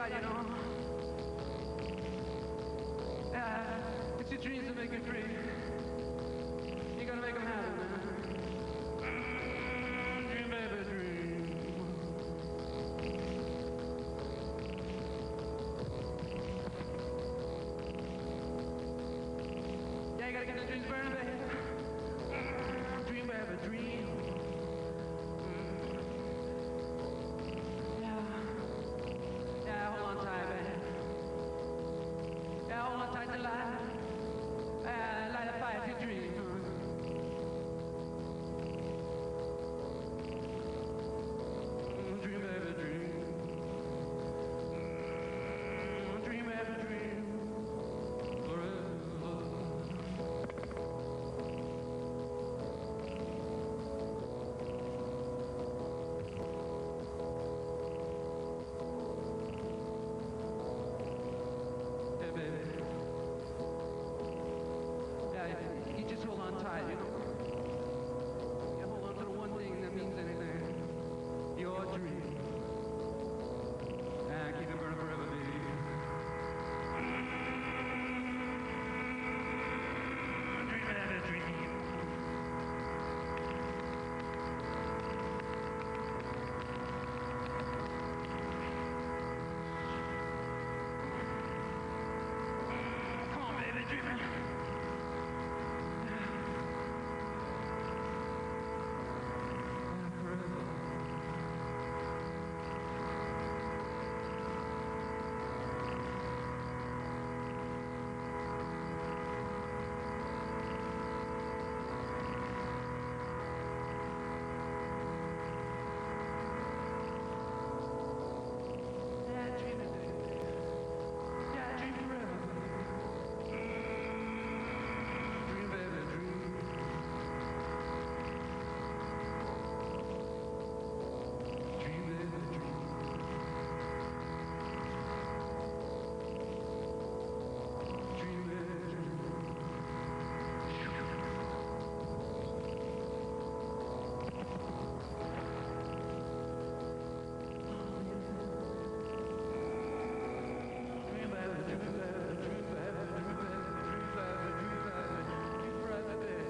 God, you know. It's your dreams that make you free. You gotta make them happen, man. Dream, baby, dream. Yeah, you gotta get the dreams burning, baby. Dream, baby, dream. Yeah, hold on tight, baby. Yeah, hold on tight to light. Light a fire to your dream. Dream, baby, dream. Dream, baby, dream. Forever. Hey, baby. Yeah, you just hold on tight, you know. You hold on to the one thing that means anything. Your dream. And keep it burning forever, baby. Dream that dream. Come on, baby, dreaming. Yeah, dreaming, baby. Yeah, dream forever. Dream, baby, dream. Dream, baby, dream. Dream, baby, dream. Dream, baby, dream, baby, dream, baby, dream, baby, dream, baby, dream, baby, dream forever, baby.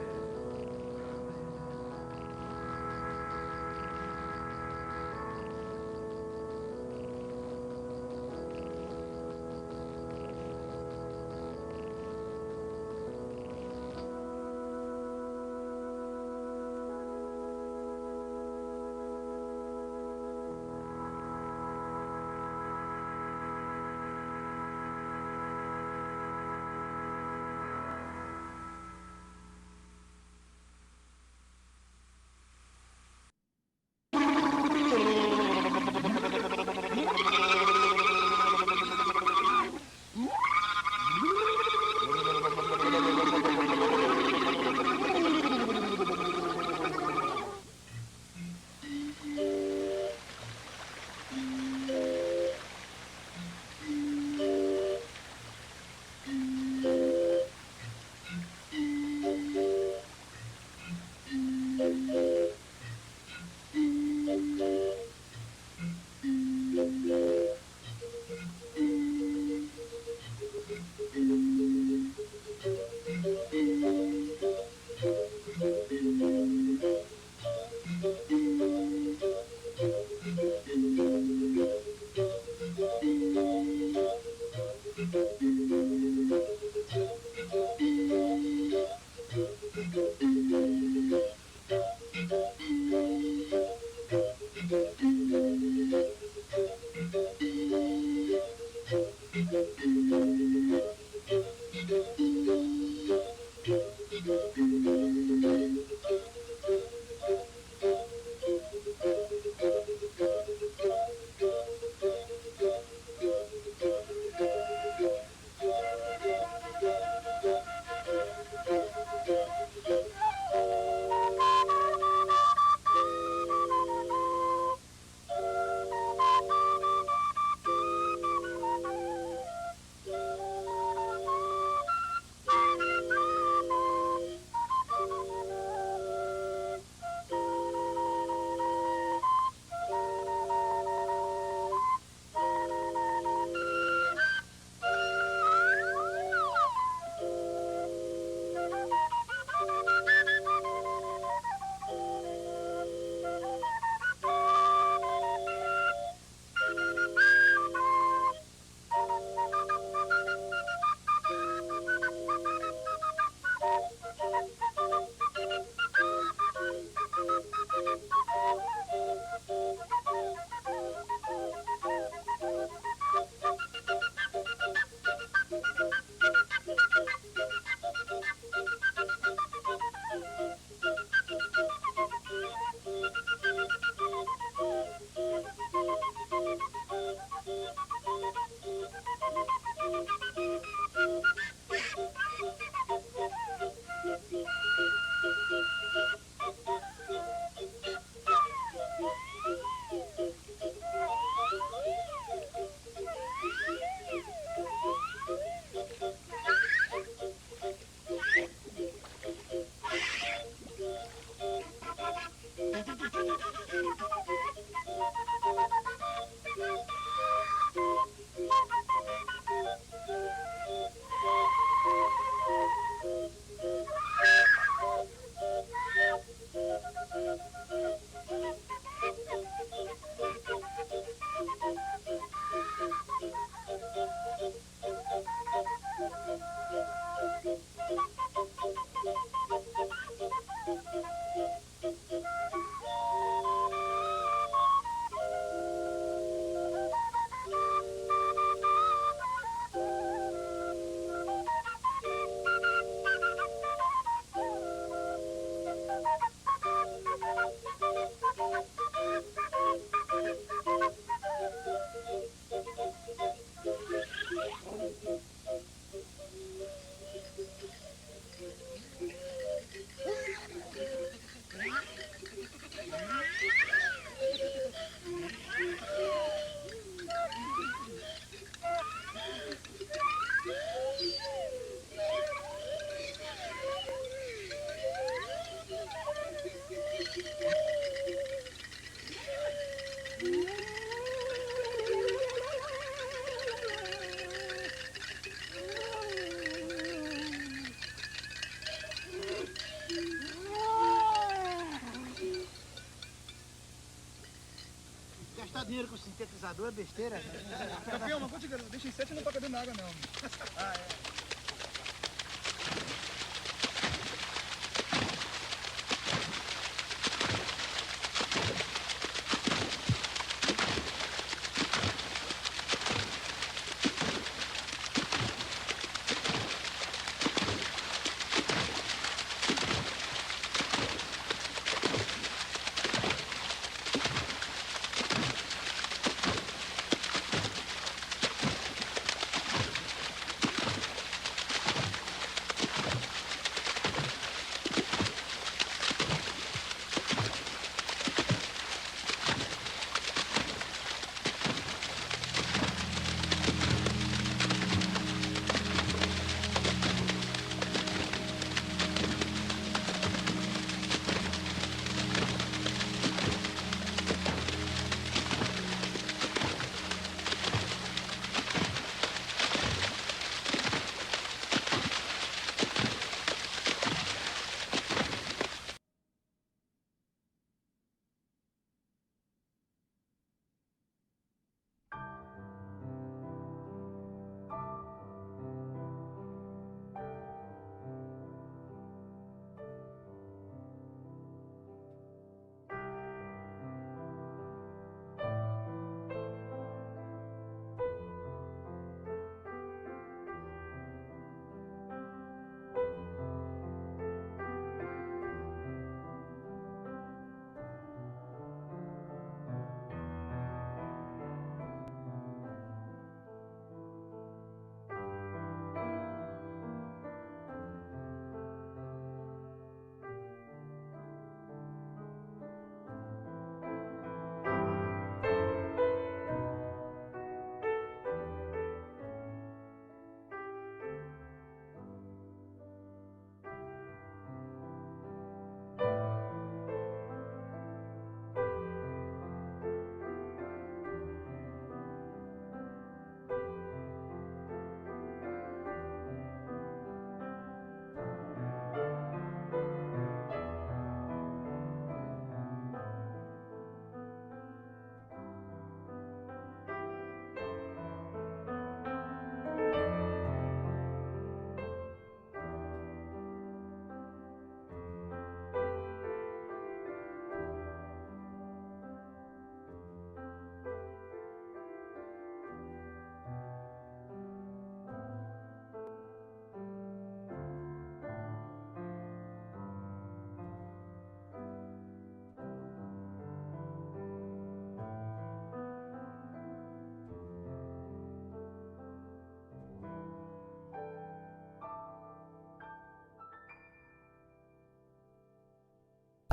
gastar dinheiro com sintetizador é besteira. Campeão, mas vou te garantir, deixa em 7 e não toca dentro da água, não. Ah, é.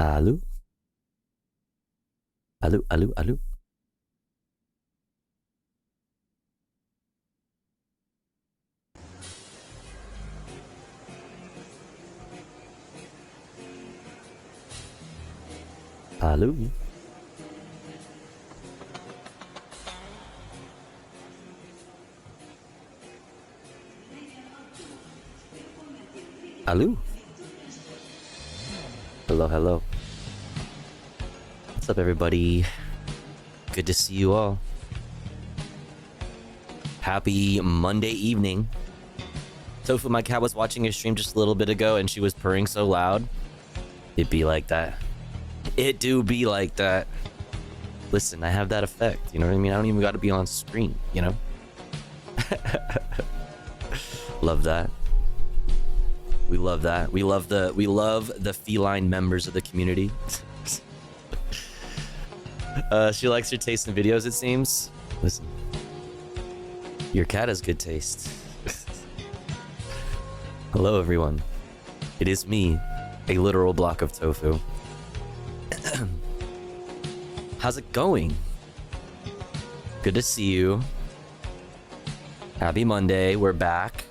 Alô? Alô, alô, alô? Alô? Alô? Hello, hello. What's up, everybody? Good to see you all. Happy Monday evening. Tofu, my cat was watching your stream just a little bit ago and she was purring so loud. It be like that. It do be like that. Listen, I have that effect, you know what I mean? I don't even gotta be on screen, you know? Love that. We love that. We love the feline members of the community. She likes your taste in videos, it seems. Listen, your cat has good taste. Hello, everyone. It is me, a literal block of tofu. How's it going? Good to see you. Happy Monday. We're back.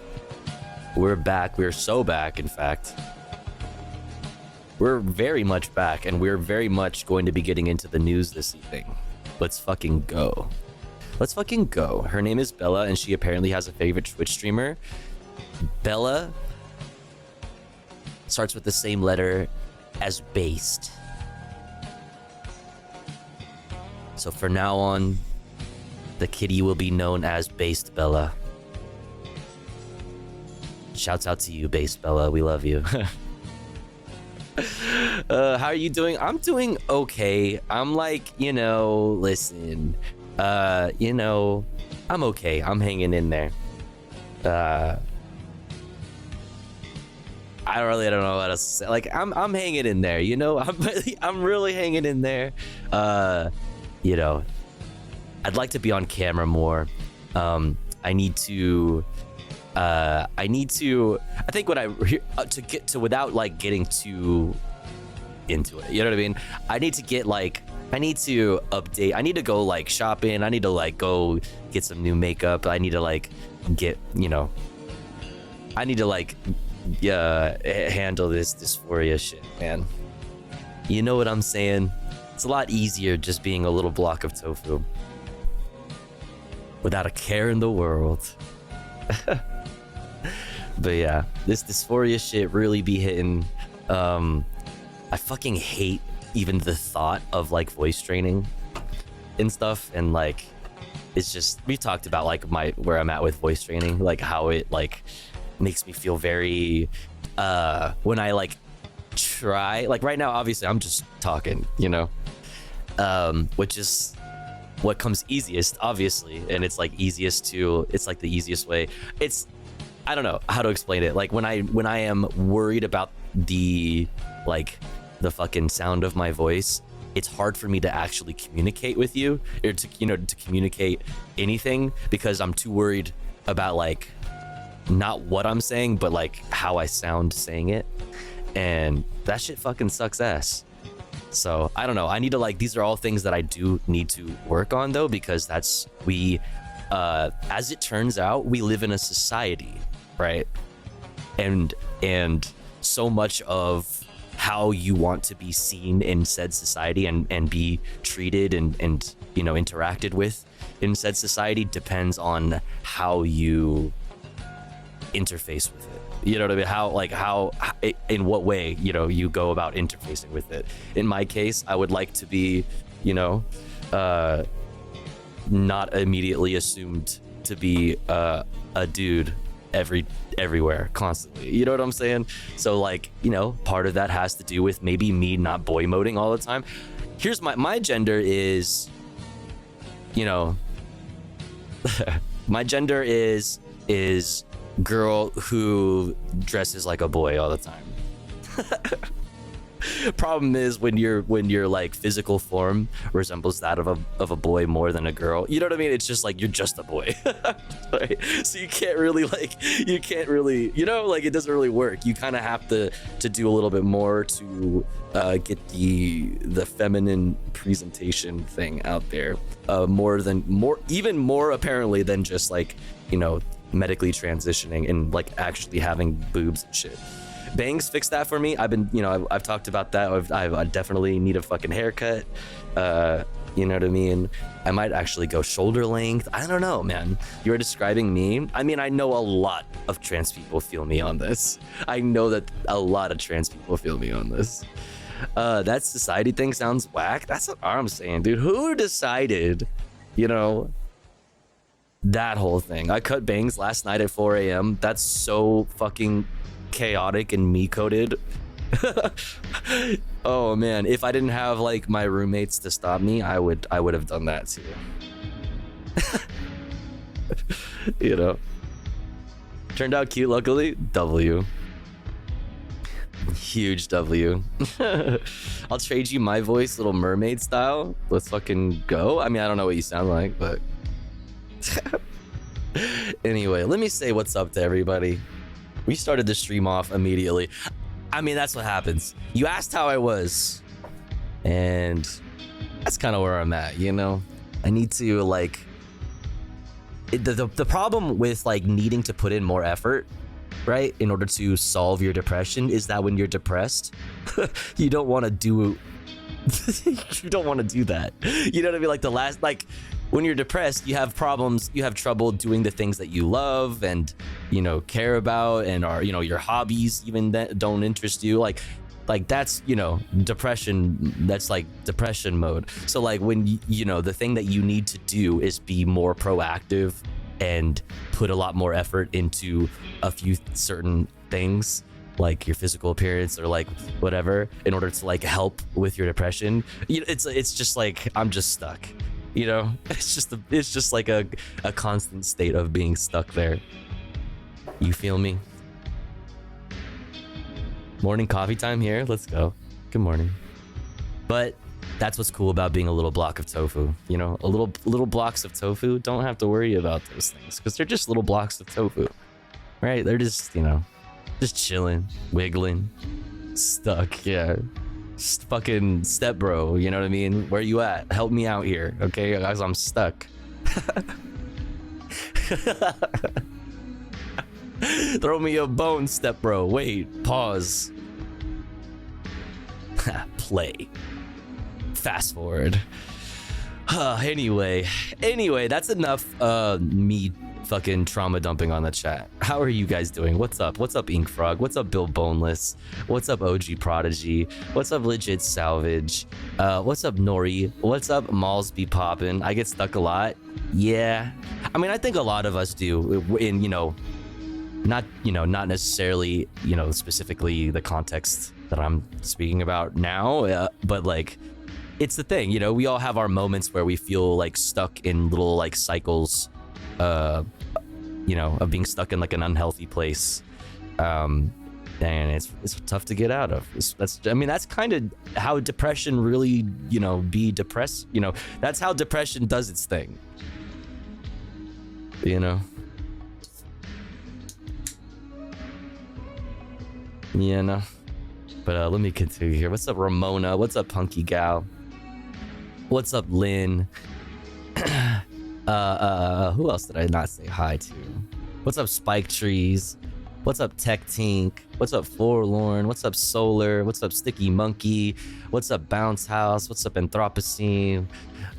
We're back. We're so back, in fact. We're very much back, and we're very much going to be getting into the news this evening. Let's fucking go. Let's fucking go. Her name is Bella, and she apparently has a favorite Twitch streamer. Bella starts with the same letter as based. So So for now on, the kitty will be known as Based Bella. Shouts out to you, Based Bella. We love you. How are you doing? I'm doing okay. I'm like, listen, I'm okay. I'm hanging in there. I don't know what else to say. Like, I'm hanging in there, I'm really hanging in there. I'd like to be on camera more. I think what to get to, without like getting too into it, you know what I mean? I need to update. I need to go like shopping. I need to like go get some new makeup. I need to like get, I need to like handle this dysphoria shit, man. You know what I'm saying? It's a lot easier just being a little block of tofu without a care in the world. But yeah, this dysphoria shit really be hitting. I fucking hate even the thought of like voice training and stuff, and like it's just, we talked about like where I'm at with voice training, like how it like makes me feel very when I like try, like right now obviously I'm just talking, which is what comes easiest, obviously, and it's like the easiest way. I don't know how to explain it. Like when I am worried about the fucking sound of my voice, it's hard for me to actually communicate with you, or to communicate anything, because I'm too worried about like not what I'm saying, but like how I sound saying it, and that shit fucking sucks ass. So I don't know. I need to these are all things that I do need to work on though, because as it turns out, we live in a society, right? And so much of how you want to be seen in said society and be treated and interacted with in said society depends on how you interface with it. You know what I mean? How in what way, you go about interfacing with it. In my case, I would like to be, not immediately assumed to be a dude everywhere constantly. You know what I'm saying? So part of that has to do with maybe me not boy moding all the time. Here's my gender is, my gender is girl who dresses like a boy all the time. Problem is when your like physical form resembles that of a boy more than a girl, you know what I mean? It's just like you're just a boy. Right? So you can't really it doesn't really work. You kind of have to do a little bit more to get the feminine presentation thing out there, even more apparently than just medically transitioning and actually having boobs and shit. Bangs fixed that for me. I've talked about that. I definitely need a fucking haircut. You know what I mean? I might actually go shoulder length. I don't know, man. You're describing me. I mean, I know a lot of trans people feel me on this. I know that a lot of trans people feel me on this. That society thing sounds whack. That's what I'm saying, dude. Who decided, that whole thing? I cut bangs last night at 4 a.m. That's so fucking chaotic and me coded. Oh man, if I didn't have my roommates to stop me, I would have done that too. Turned out cute, luckily. W. Huge W. I'll trade you my voice, Little Mermaid style. Let's fucking go. I mean, I don't know what you sound like, but anyway, let me say what's up to everybody. We started the stream off immediately. I mean, that's what happens. You asked how I was, and that's kind of where I'm at, I need to the problem with needing to put in more effort, right, in order to solve your depression, is that when you're depressed, you don't want to do you don't want to do that. You know what I mean? When you're depressed, you have problems, you have trouble doing the things that you love and, care about, and are, your hobbies even that don't interest you. Like that's, you know, depression. That's like depression mode. So like when, you know, the thing that you need to do is be more proactive and put a lot more effort into a few certain things, like your physical appearance or like whatever, in order to like help with your depression. You know, it's just like, I'm just stuck, you know. It's just like a constant state of being stuck there. You feel me? Morning coffee time here. Let's go. Good morning. But that's what's cool about being a little block of tofu. You know, a little blocks of tofu. Don't have to worry about those things because they're just little blocks of tofu, right? They're just, you know, just chilling, wiggling, stuck. Yeah, just fucking step bro. You know what I mean? Where you at? Help me out here, okay? Guys, I'm stuck. Throw me a bone, step bro. Wait, pause. Play. Fast forward. Anyway, that's enough me fucking trauma dumping on the chat. How are you guys doing? What's up? What's up, Ink Frog? What's up, Bill Boneless? What's up, OG Prodigy? What's up, Legit Salvage? What's up, Nori? What's up, Malls Be Poppin'? I get stuck a lot. Yeah. I mean, I think a lot of us do in, you know, not necessarily, you know, specifically the context that I'm speaking about now, but like, it's the thing, you know, we all have our moments where we feel like stuck in little like cycles, you know, of being stuck in like an unhealthy place, and it's tough to get out of. I mean, that's kind of how depression really, you know, be depressed. You know, that's how depression does its thing. You know. Yeah, no. But let me continue here. What's up, Ramona? What's up, Punky Gal? What's up, Lynn? Who else did I not say hi to? What's up, Spike Trees? What's up, Tech Tink? What's up, Forlorn? What's up, Solar? What's up, Sticky Monkey? What's up, Bounce House? What's up, Anthropocene?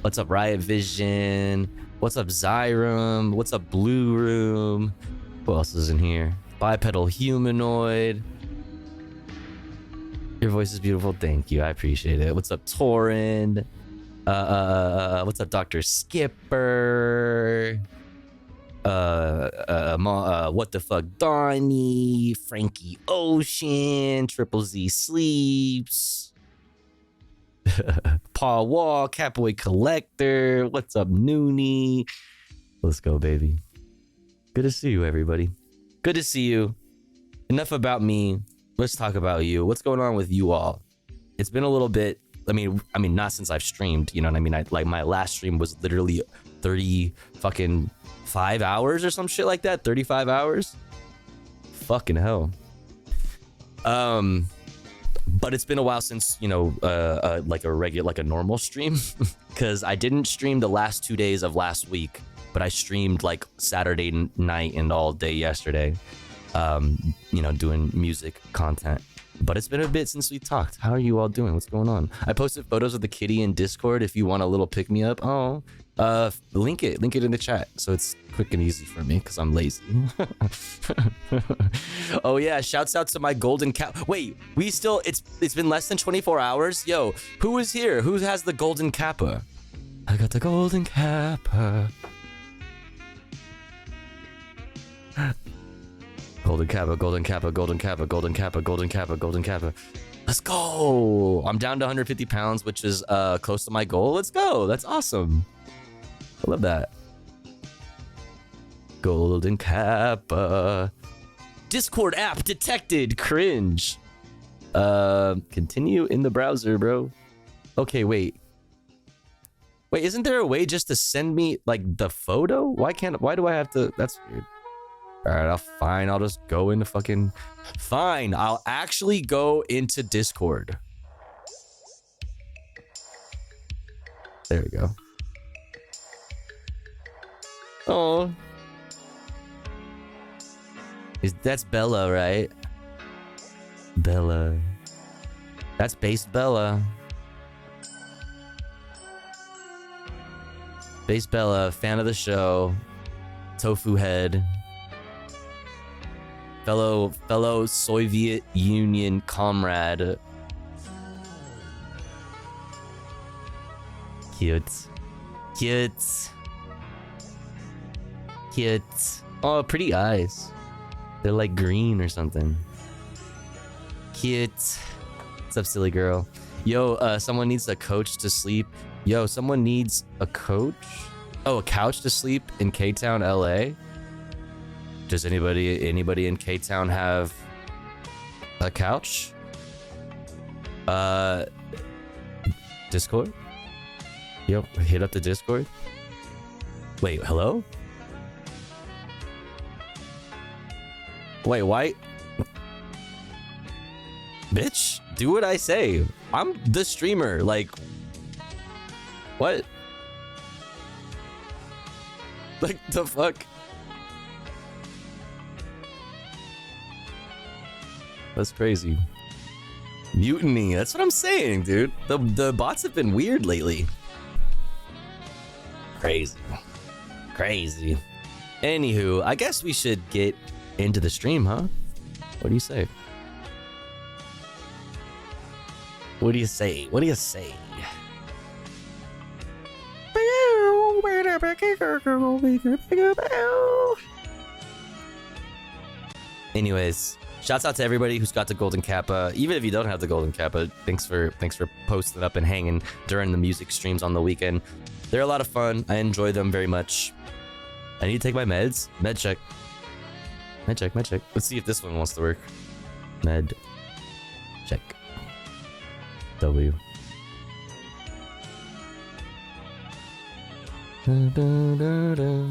What's up, Riot Vision? What's up, Zyrum? What's up, Blue Room? Who else is in here? Bipedal Humanoid. Your voice is beautiful. Thank you. I appreciate it. What's up, Torin? What's up, Dr. Skipper? What the fuck, Donnie? Frankie Ocean? Triple Z Sleeps? Paul Wall, Catboy Collector. What's up, Noonie? Let's go, baby. Good to see you, everybody. Good to see you. Enough about me. Let's talk about you. What's going on with you all? It's been a little bit. I mean, not since I've streamed. You know what I mean? Like my last stream was literally 5 hours or some shit like that. 35 hours. Fucking hell. But it's been a while since, you know, like a normal stream, because I didn't stream the last 2 days of last week, but I streamed like Saturday night and all day yesterday. You know, doing music content. But it's been a bit since we talked. How are you all doing? What's going on? I posted photos of the kitty in Discord if you want a little pick me up. Oh, link it in the chat so it's quick and easy for me because I'm lazy. Oh yeah, shouts out to my golden cap. Wait, it's been less than 24 hours. Yo, who is here? Who has the golden kappa? I got the golden kappa. Golden kappa, golden kappa, golden kappa, golden kappa, golden kappa, golden kappa. Let's go. I'm down to 150 pounds, which is close to my goal. Let's go. That's awesome. I love that. Golden kappa. Discord app detected. Cringe. Continue in the browser, bro. Okay, wait. Wait, isn't there a way just to send me like the photo? Why do I have to? That's weird. All right, fine. I'll just go into fucking... Fine, I'll actually go into Discord. There we go. Oh. That's Bella, right? Bella. That's Base Bella. Base Bella, fan of the show. Tofu head. Fellow Soviet Union comrade Cute. Cute. Cute. Oh, pretty eyes. They're like green or something. Cute. What's up, silly girl? Yo, someone needs a coach to sleep. Yo, someone needs a coach? Oh, a couch to sleep in K-Town, LA? Does anybody in K-Town have a couch? Discord? Yo, hit up the Discord. Wait, hello? Wait, why? Bitch, do what I say. I'm the streamer. Like, what? Like, the fuck? That's crazy. Mutiny. That's what I'm saying, dude. The bots have been weird lately. Crazy. Crazy. Anywho, I guess we should get into the stream, huh? What do you say? What do you say? What do you say? Anyways, shouts out to everybody who's got the golden kappa. Even if you don't have the golden kappa, thanks for posting up and hanging during the music streams on the weekend. They're a lot of fun. I enjoy them very much. I need to take my meds. Med check. Med check, med check. Let's see if this one wants to work. Med check. W. Da, da, da, da.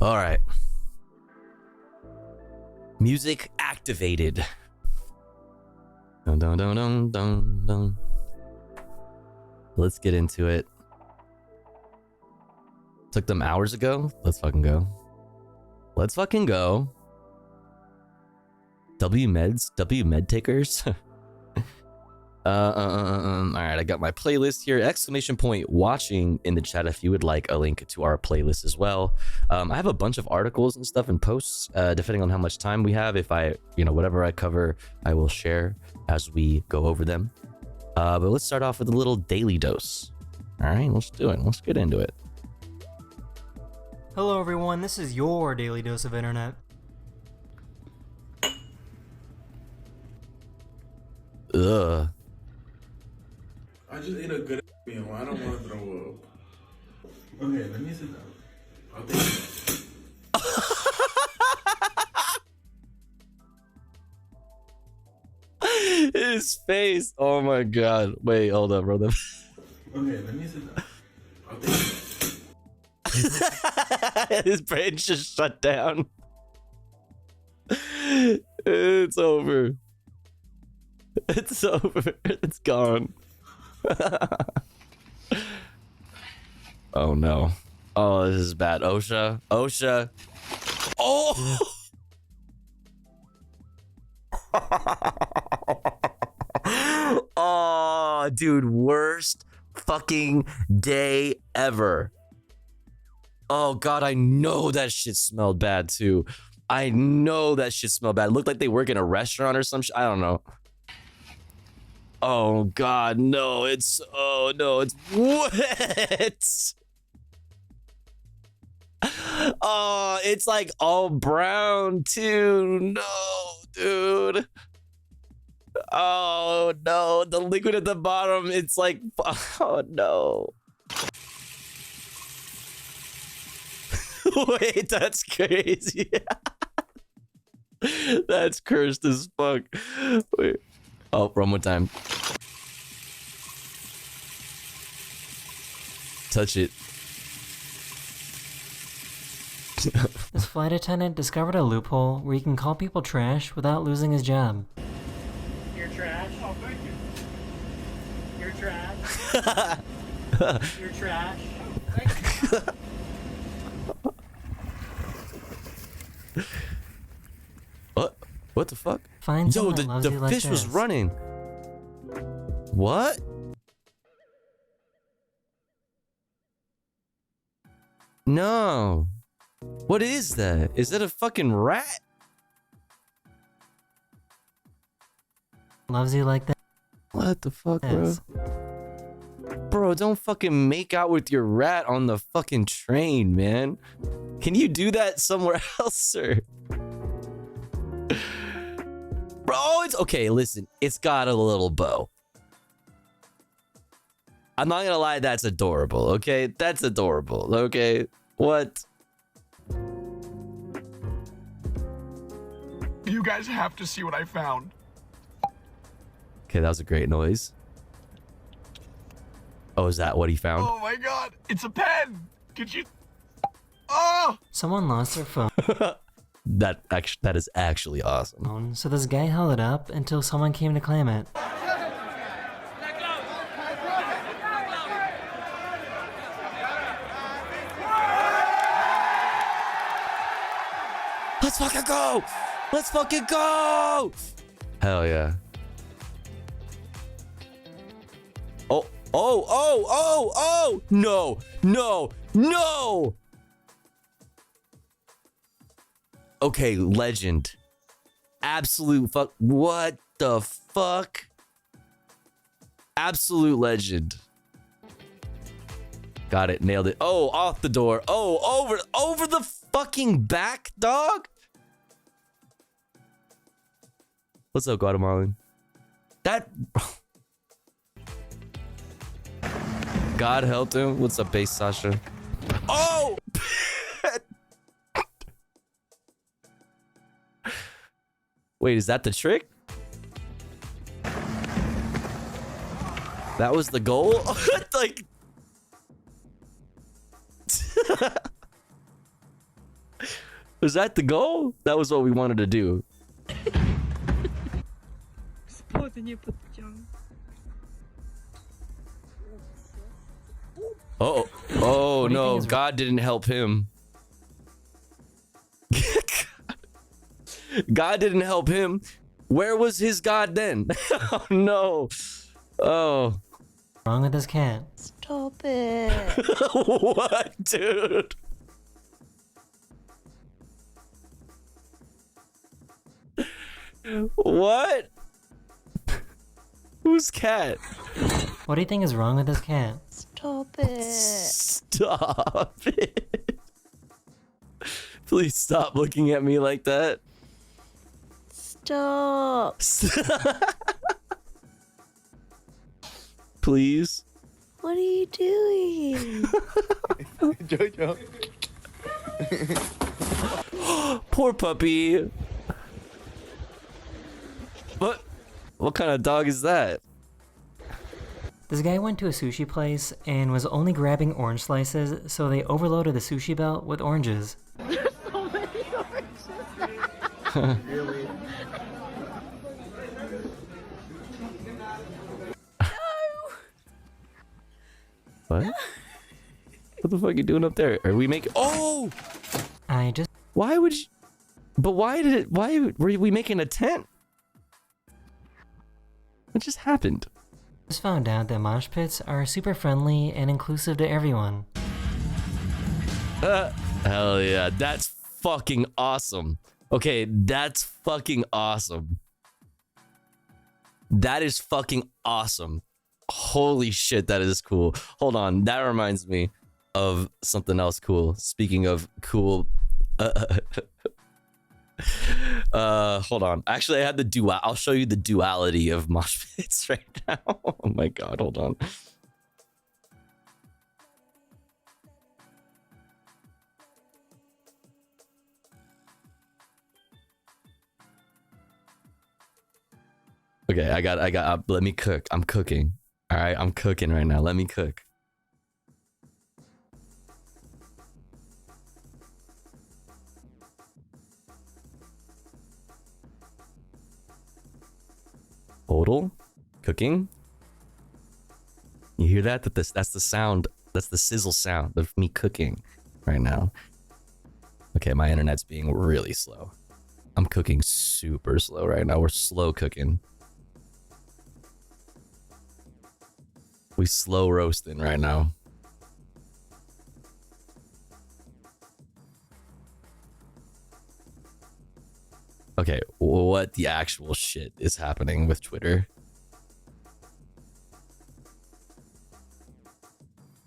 All right. Music activated. Dun, dun, dun, dun, dun, dun. Let's get into it. Took them hours ago. Let's fucking go. Let's fucking go. W med takers. All right, I got my playlist here. Exclamation point watching in the chat if you would like a link to our playlist as well. I have a bunch of articles and stuff and posts, depending on how much time we have. If I, whatever I cover, I will share as we go over them. But let's start off with a little daily dose. All right, let's do it. Let's get into it. Hello everyone, this is your daily dose of internet. Ugh. I just ate a good meal. I don't want to throw up. Okay, let me sit down. I'll think His face. Oh my god. Wait, hold up, brother. Okay, let me sit down. I'll think His brain just shut down. It's over. It's over. It's gone. Oh no. Oh, this is bad. OSHA. OSHA. Oh! Oh, dude. Worst fucking day ever. Oh god, I know that shit smelled bad too. I know that shit smelled bad. It looked like they work in a restaurant or some shit. I don't know. Oh god, no, it's wet. Oh, it's like all brown too. No, dude. Oh no, the liquid at the bottom, it's like, oh no. Wait, that's crazy. That's cursed as fuck. Wait. Oh, one more time. Touch it. This flight attendant discovered a loophole where he can call people trash without losing his job. You're trash? Oh, thank you. You're trash. You're trash. What? What the fuck? Find Yo, someone that loves the you like fish was this. running. What? No. What is that? Is that a fucking rat? Loves you like that. What the fuck, bro? Yes. Bro, don't fucking make out with your rat on the fucking train, man. Can you do that somewhere else, sir? Bro, it's okay. Listen, it's got a little bow. I'm not gonna lie, that's adorable, okay? That's adorable, okay? What? You guys have to see what I found. Okay, that was a great noise. Oh, is that what he found? Oh my god, it's a pen! Could you... Oh! Someone lost their phone, That is actually awesome. so this guy held it up until someone came to claim it. Let's fucking go! Let's fucking go! Hell yeah. Oh, oh, oh, oh, oh! No, no, no! Okay, legend. Absolute fuck. What the fuck? Absolute legend. Got it, nailed it. Oh, off the door. Oh, over the fucking back, dog? What's up, Guatemalan? That... God helped him. What's up, base Sasha? Oh! Wait, is that the trick? That was the goal? Like... Was that the goal? That was what we wanted to do. Oh, oh no, God didn't help him. God didn't help him. Where was his God then? Oh no. Oh. Wrong with this cat? Stop it. What, dude? What? Whose cat? What do you think is wrong with this cat? Stop it. Stop it. Please stop looking at me like that. Stop. Please. What are you doing? Jojo. Poor puppy. What kind of dog is that? This guy went to a sushi place and was only grabbing orange slices, so they overloaded the sushi belt with oranges. Really? What? What the fuck are you doing up there? Are we making... Oh! I just Why would you... But why did it... Why were we making a tent? What just happened? found out that mosh pits are super friendly and inclusive to everyone. Hell yeah. That's fucking awesome. Okay, that's fucking awesome. That is fucking awesome. Holy shit, that is cool. Hold on, that reminds me of something else cool. Speaking of cool... hold on. Actually, I had the dual. I'll show you the duality of mosh pits right now. Oh my god, hold on. Okay, I got, let me cook. I'm cooking. All right, I'm cooking right now. Let me cook. Total cooking. You hear that? That's the sound. That's the sizzle sound of me cooking right now. Okay, my internet's being really slow. I'm cooking super slow right now. We're slow cooking. We slow roasting right now. Okay, what the actual shit is happening with Twitter?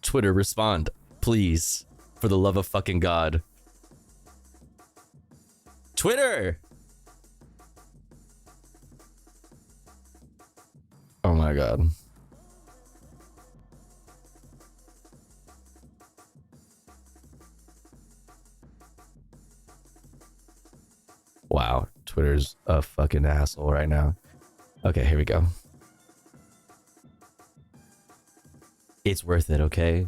Twitter, respond, please, for the love of fucking God. Twitter! Oh my God. Wow, Twitter's a fucking asshole right now. Okay, here we go. It's worth it, okay?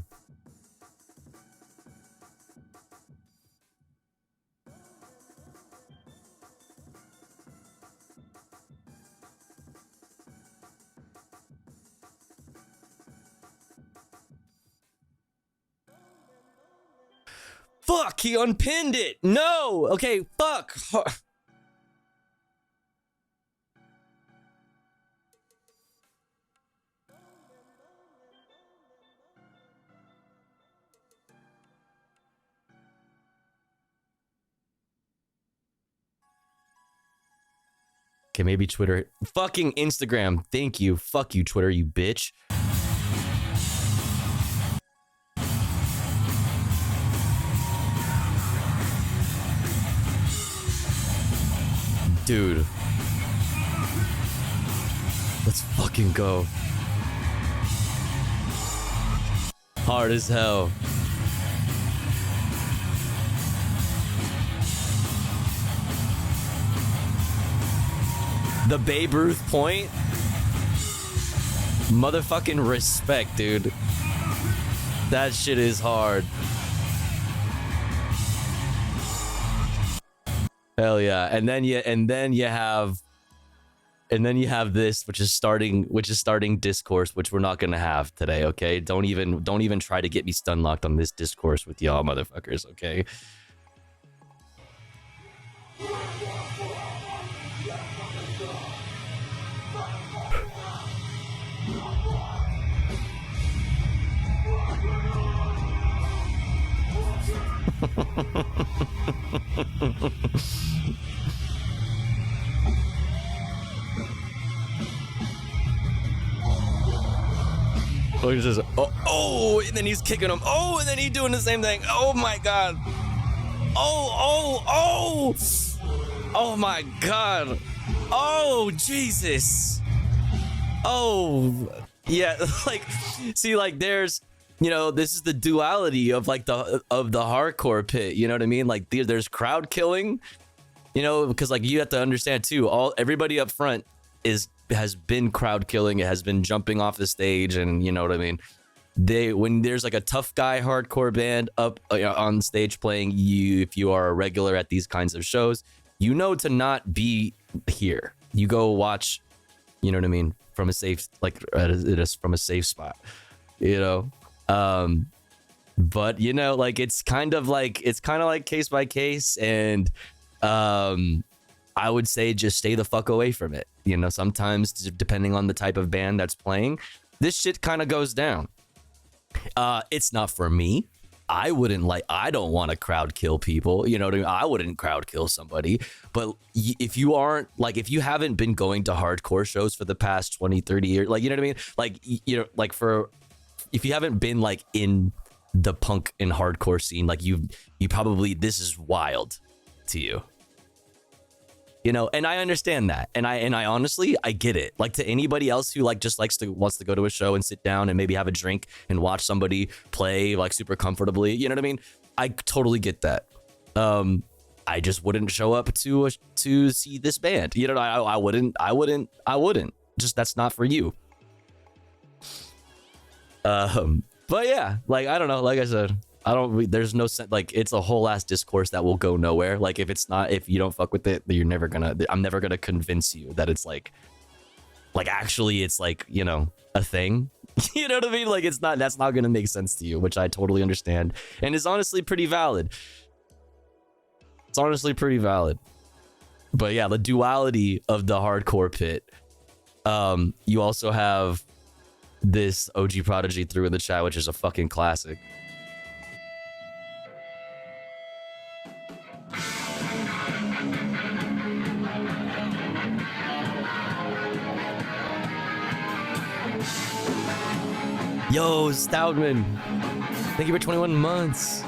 Fuck, he unpinned it. No. Okay, fuck. Okay, maybe Twitter. Fucking Instagram. Thank you. Fuck you, Twitter, you bitch. Dude. Let's fucking go. Hard as hell. The Babe Ruth point? Motherfucking respect, dude. That shit is hard. Hell yeah. And then you have this, which is starting discourse, which we're not gonna have today, okay? Don't even try to get me stun locked on this discourse with y'all motherfuckers, okay? Oh, he's just, oh, and then he's kicking him. Oh, and then he's doing the same thing. Oh my God. Oh my God. Oh, Jesus. Oh, yeah. Like, see, like, there's, you know, this is the duality of like the hardcore pit. You know what I mean? Like, there's crowd killing, you know, because like you have to understand too. Everybody up front has been crowd killing. It has been jumping off the stage, and you know what I mean. When there's like a tough guy hardcore band up on stage playing, if you are a regular at these kinds of shows, you know to not be here. You go watch, you know what I mean, from a safe, like it is from a safe spot, you know. But you know, like it's kind of like case by case, and I would say just stay the fuck away from it. You know, sometimes depending on the type of band that's playing, this shit kind of goes down. It's not for me. I don't want to crowd kill people. You know what I mean? I wouldn't crowd kill somebody. But if you haven't been going to hardcore shows for the past 20, 30 years, like, you know what I mean? Like, you know, like if you haven't been like in the punk and hardcore scene, like you probably, this is wild to you. You know, and I understand that, and I honestly, I get it. Like, to anybody else who like just wants to go to a show and sit down and maybe have a drink and watch somebody play like super comfortably, you know what I mean? I totally get that. I just wouldn't show up to see this band. You know, I wouldn't. Just, that's not for you. But yeah, like, I don't know. Like I said, there's no sense, like, it's a whole ass discourse that will go nowhere. Like, if you don't fuck with it, I'm never gonna convince you that it's like actually it's like, you know, a thing. You know what I mean? Like, that's not gonna make sense to you, which I totally understand, and is honestly pretty valid. It's honestly pretty valid. But yeah, the duality of the hardcore pit. You also have this OG Prodigy through in the chat, which is a fucking classic. Yo, Stoutman. Thank you for 21 months.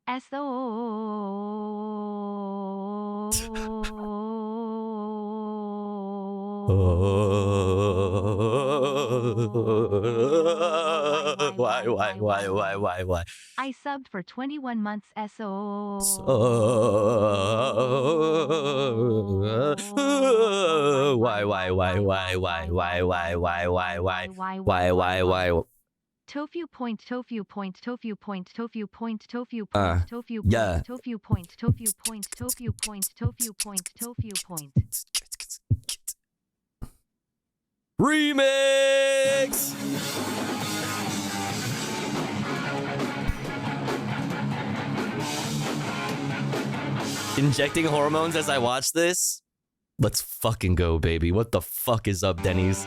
S-O-Y-Y-Y. Why? I subbed for 21 months. Why? Tofu point. Yeah. Tofu point. Remix! Injecting hormones as I watch this? Let's fucking go, baby. What the fuck is up, Denny's?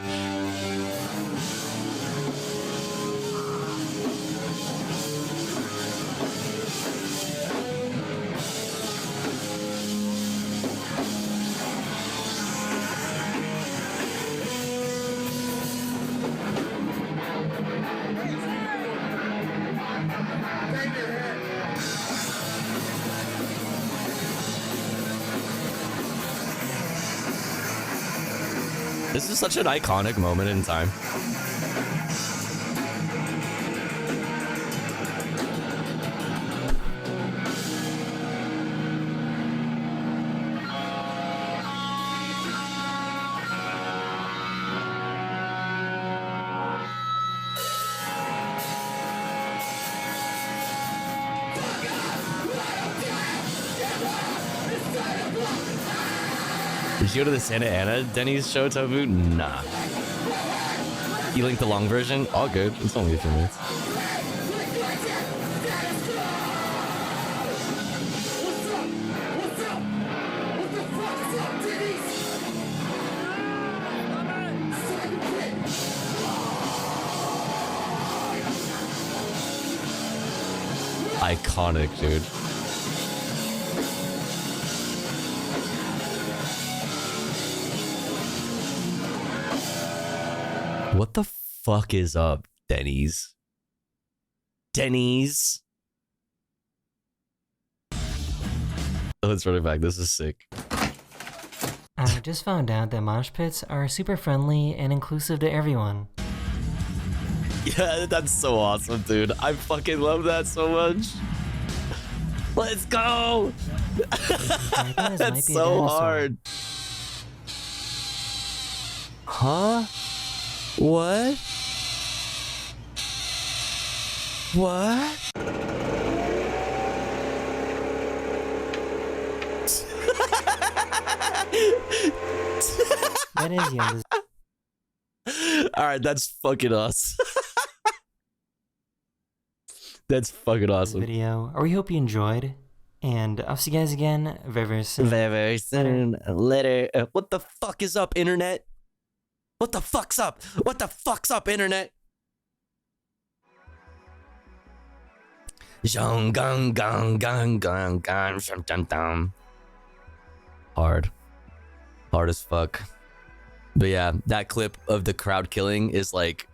This is such an iconic moment in time. Did you go to the Santa Ana Denny's show, Tofu? Nah. You linked the long version? All good. It's only a few minutes. Iconic, dude. What the fuck is up, Denny's? Denny's? Let's run it back. This is sick. I just found out that mosh pits are super friendly and inclusive to everyone. Yeah, that's so awesome, dude. I fucking love that so much. Let's go! That's so hard. Huh? What? What? That is young. Alright, that's fucking awesome. That's fucking awesome. Video. We hope you enjoyed. And I'll see you guys again very, very soon. Very soon. Later. What the fuck is up, internet? What the fuck's up? What the fuck's up, internet? Hard. Hard as fuck. But yeah, that clip of the crowd killing is like...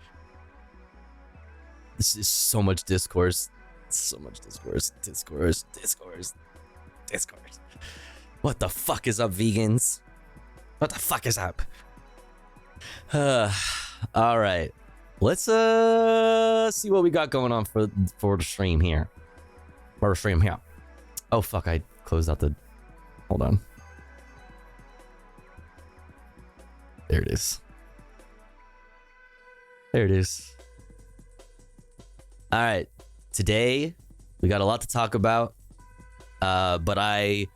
This is so much discourse. So much discourse. Discourse. What the fuck is up, vegans? What the fuck is up? All right, let's see what we got going on for the stream here. Oh fuck, I closed out the. Hold on. There it is. All right, today we got a lot to talk about, but I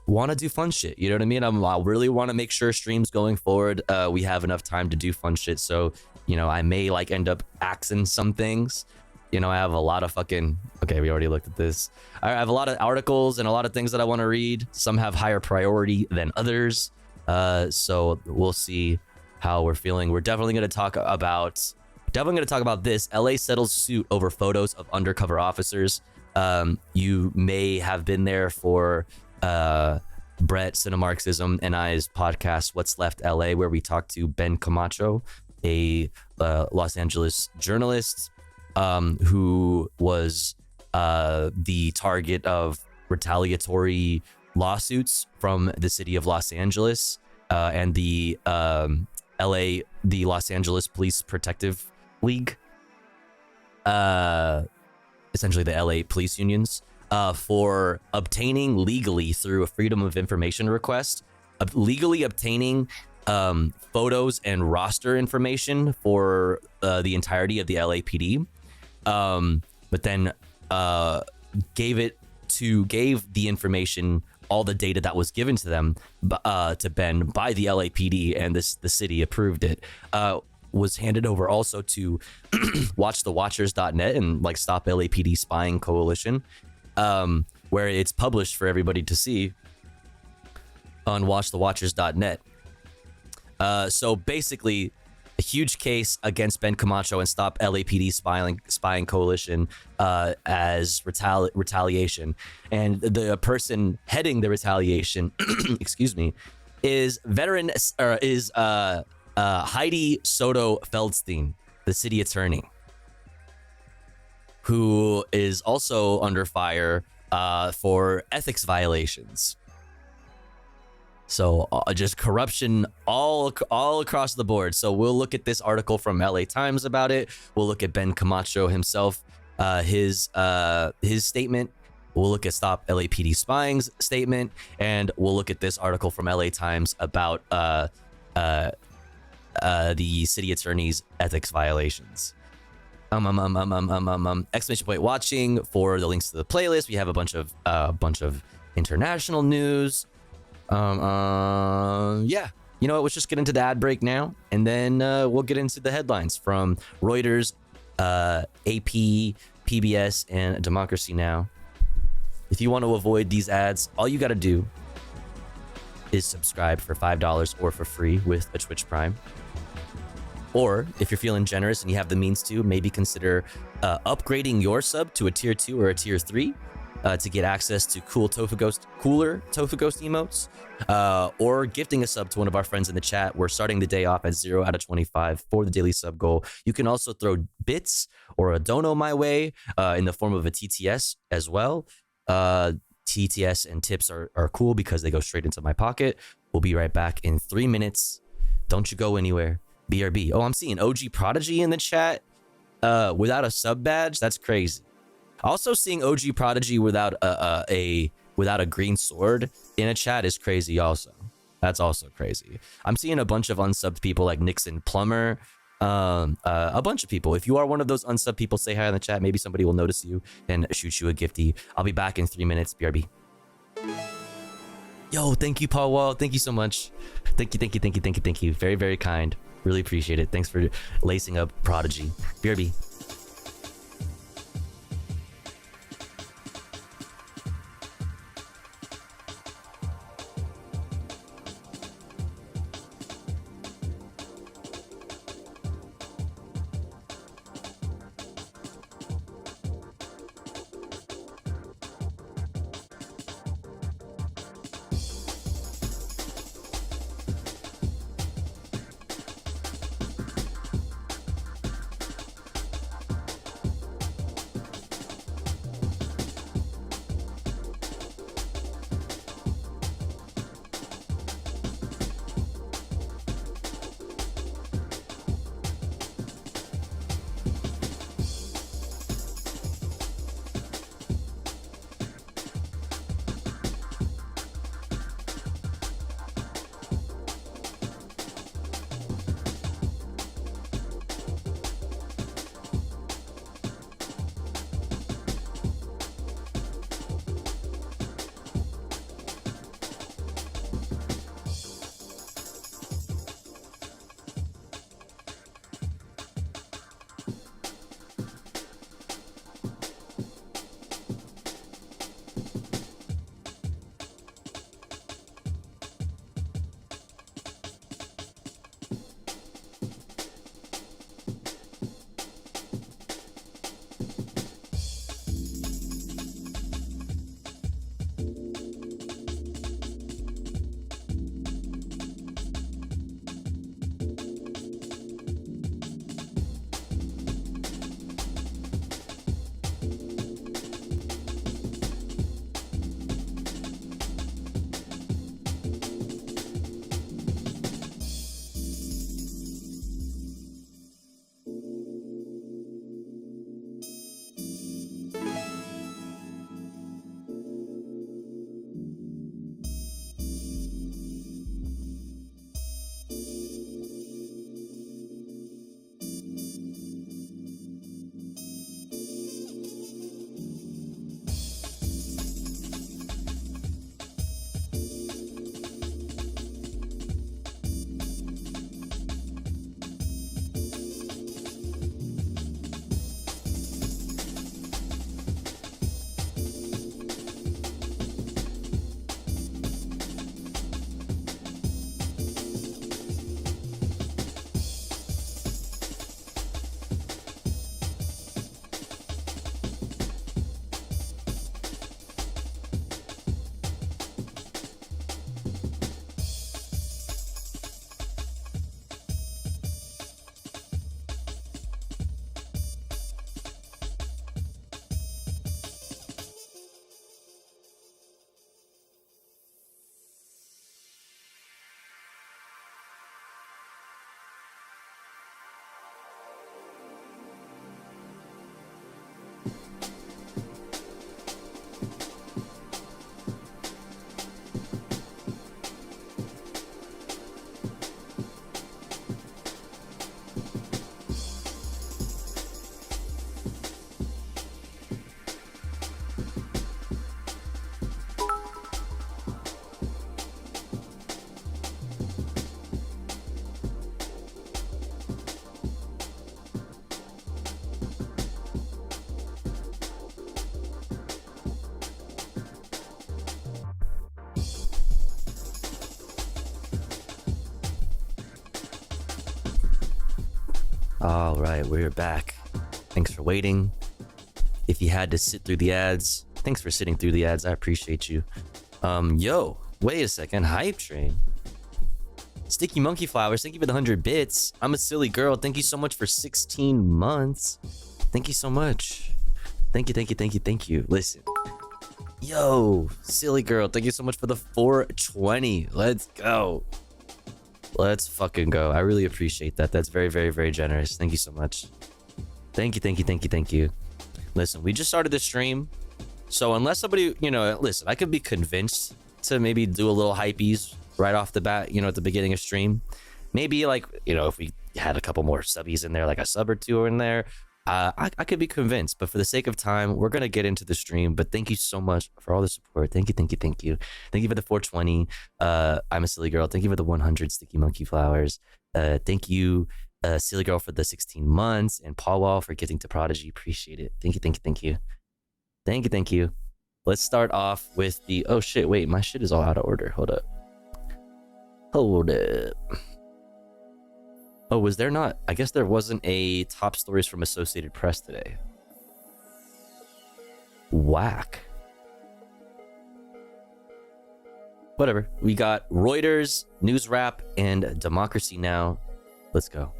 want to do fun shit. You know what I mean? I really want to make sure streams going forward, we have enough time to do fun shit. So, you know, I may like end up axing some things. You know, I have a lot of fucking... Okay, we already looked at this. I have a lot of articles and a lot of things that I want to read. Some have higher priority than others. So we'll see how we're feeling. We're definitely going to talk about... this. LA settles suit over photos of undercover officers. You may have been there for Brett Cinemarxism and I's podcast, What's Left LA, where we talked to Ben Camacho, a Los Angeles journalist who was the target of retaliatory lawsuits from the city of Los Angeles and the Los Angeles Police Protective League, essentially the LA police unions, for obtaining legally through a Freedom of Information request, legally obtaining photos and roster information for the entirety of the LAPD, but then gave the information, all the data that was given to them, to Ben by the LAPD, and the city approved it. Was handed over also to watchthewatchers.net and like Stop LAPD Spying Coalition, where it's published for everybody to see on watchthewatchers.net. So basically, a huge case against Ben Camacho and Stop LAPD Spying Coalition as retaliation, and the person heading the retaliation, excuse me, is Heidi Soto Feldstein, the city attorney, who is also under fire for ethics violations. So just corruption all across the board. So we'll look at this article from LA Times about it. We'll look at Ben Camacho himself, his statement. We'll look at Stop LAPD Spying's statement, and we'll look at this article from LA Times about the city attorney's ethics violations. Exclamation point watching for the links to the playlist. We have a bunch of international news. Yeah, you know what? Let's just get into the ad break now, and then we'll get into the headlines from Reuters, AP, PBS, and Democracy Now! If you want to avoid these ads, all you got to do is subscribe for $5 or for free with a Twitch Prime. Or if you're feeling generous and you have the means to, maybe consider upgrading your sub to a tier 2 or a tier 3 to get access to cooler Tofu Ghost emotes, or gifting a sub to one of our friends in the chat. We're starting the day off at 0 out of 25 for the daily sub goal. You can also throw bits or a dono my way in the form of a TTS as well. TTS and tips are cool because they go straight into my pocket. We'll be right back in 3 minutes. Don't you go anywhere. BRB. Oh, I'm seeing OG Prodigy in the chat without a sub badge. That's crazy. Also seeing OG Prodigy without a green sword in a chat is crazy also. That's also crazy. I'm seeing a bunch of unsubbed people like Nixon Plumber, a bunch of people. If you are one of those unsubbed people, say hi in the chat. Maybe somebody will notice you and shoot you a gifty. I'll be back in 3 minutes. BRB. Yo, thank you, Paul Wall. Thank you so much. Thank you. Very, very kind. Really appreciate it. Thanks for lacing up Prodigy. BRB. All right, we're back. Thanks for waiting. If you had to sit through the ads, thanks for sitting through the ads. I appreciate you. Yo, wait a second. Hype train. Sticky Monkey Flowers, thank you for the 100 bits. I'm a silly girl. Thank you so much for 16 months. Thank you so much. Thank you, thank you, thank you, thank you. Listen. Yo, silly girl, thank you so much for the 420. Let's go. Let's fucking go. I really appreciate that. That's very, very, very generous. Thank you so much. Thank you, thank you, thank you, thank you. Listen, we just started the stream. So unless somebody, you know, listen, I could be convinced to maybe do a little hypees right off the bat, you know, at the beginning of stream. Maybe like, you know, if we had a couple more subbies in there, like a sub or two in there, I could be convinced. But for the sake of time, we're going to get into the stream. But thank you so much for all the support. Thank you, thank you, thank you. Thank you for the 420. I'm a silly girl. Thank you for the 100 Sticky Monkey Flowers. Thank you, silly girl, for the 16 months. And Paul Wall for gifting to Prodigy. Appreciate it. Thank you, thank you, thank you. Thank you, thank you. Let's start off with the... Oh, shit. Wait, my shit is all out of order. Hold up. Hold up. Oh, was there not? I guess there wasn't a top stories from Associated Press today. Whack. Whatever. We got Reuters, News Wrap, and Democracy Now! Let's go.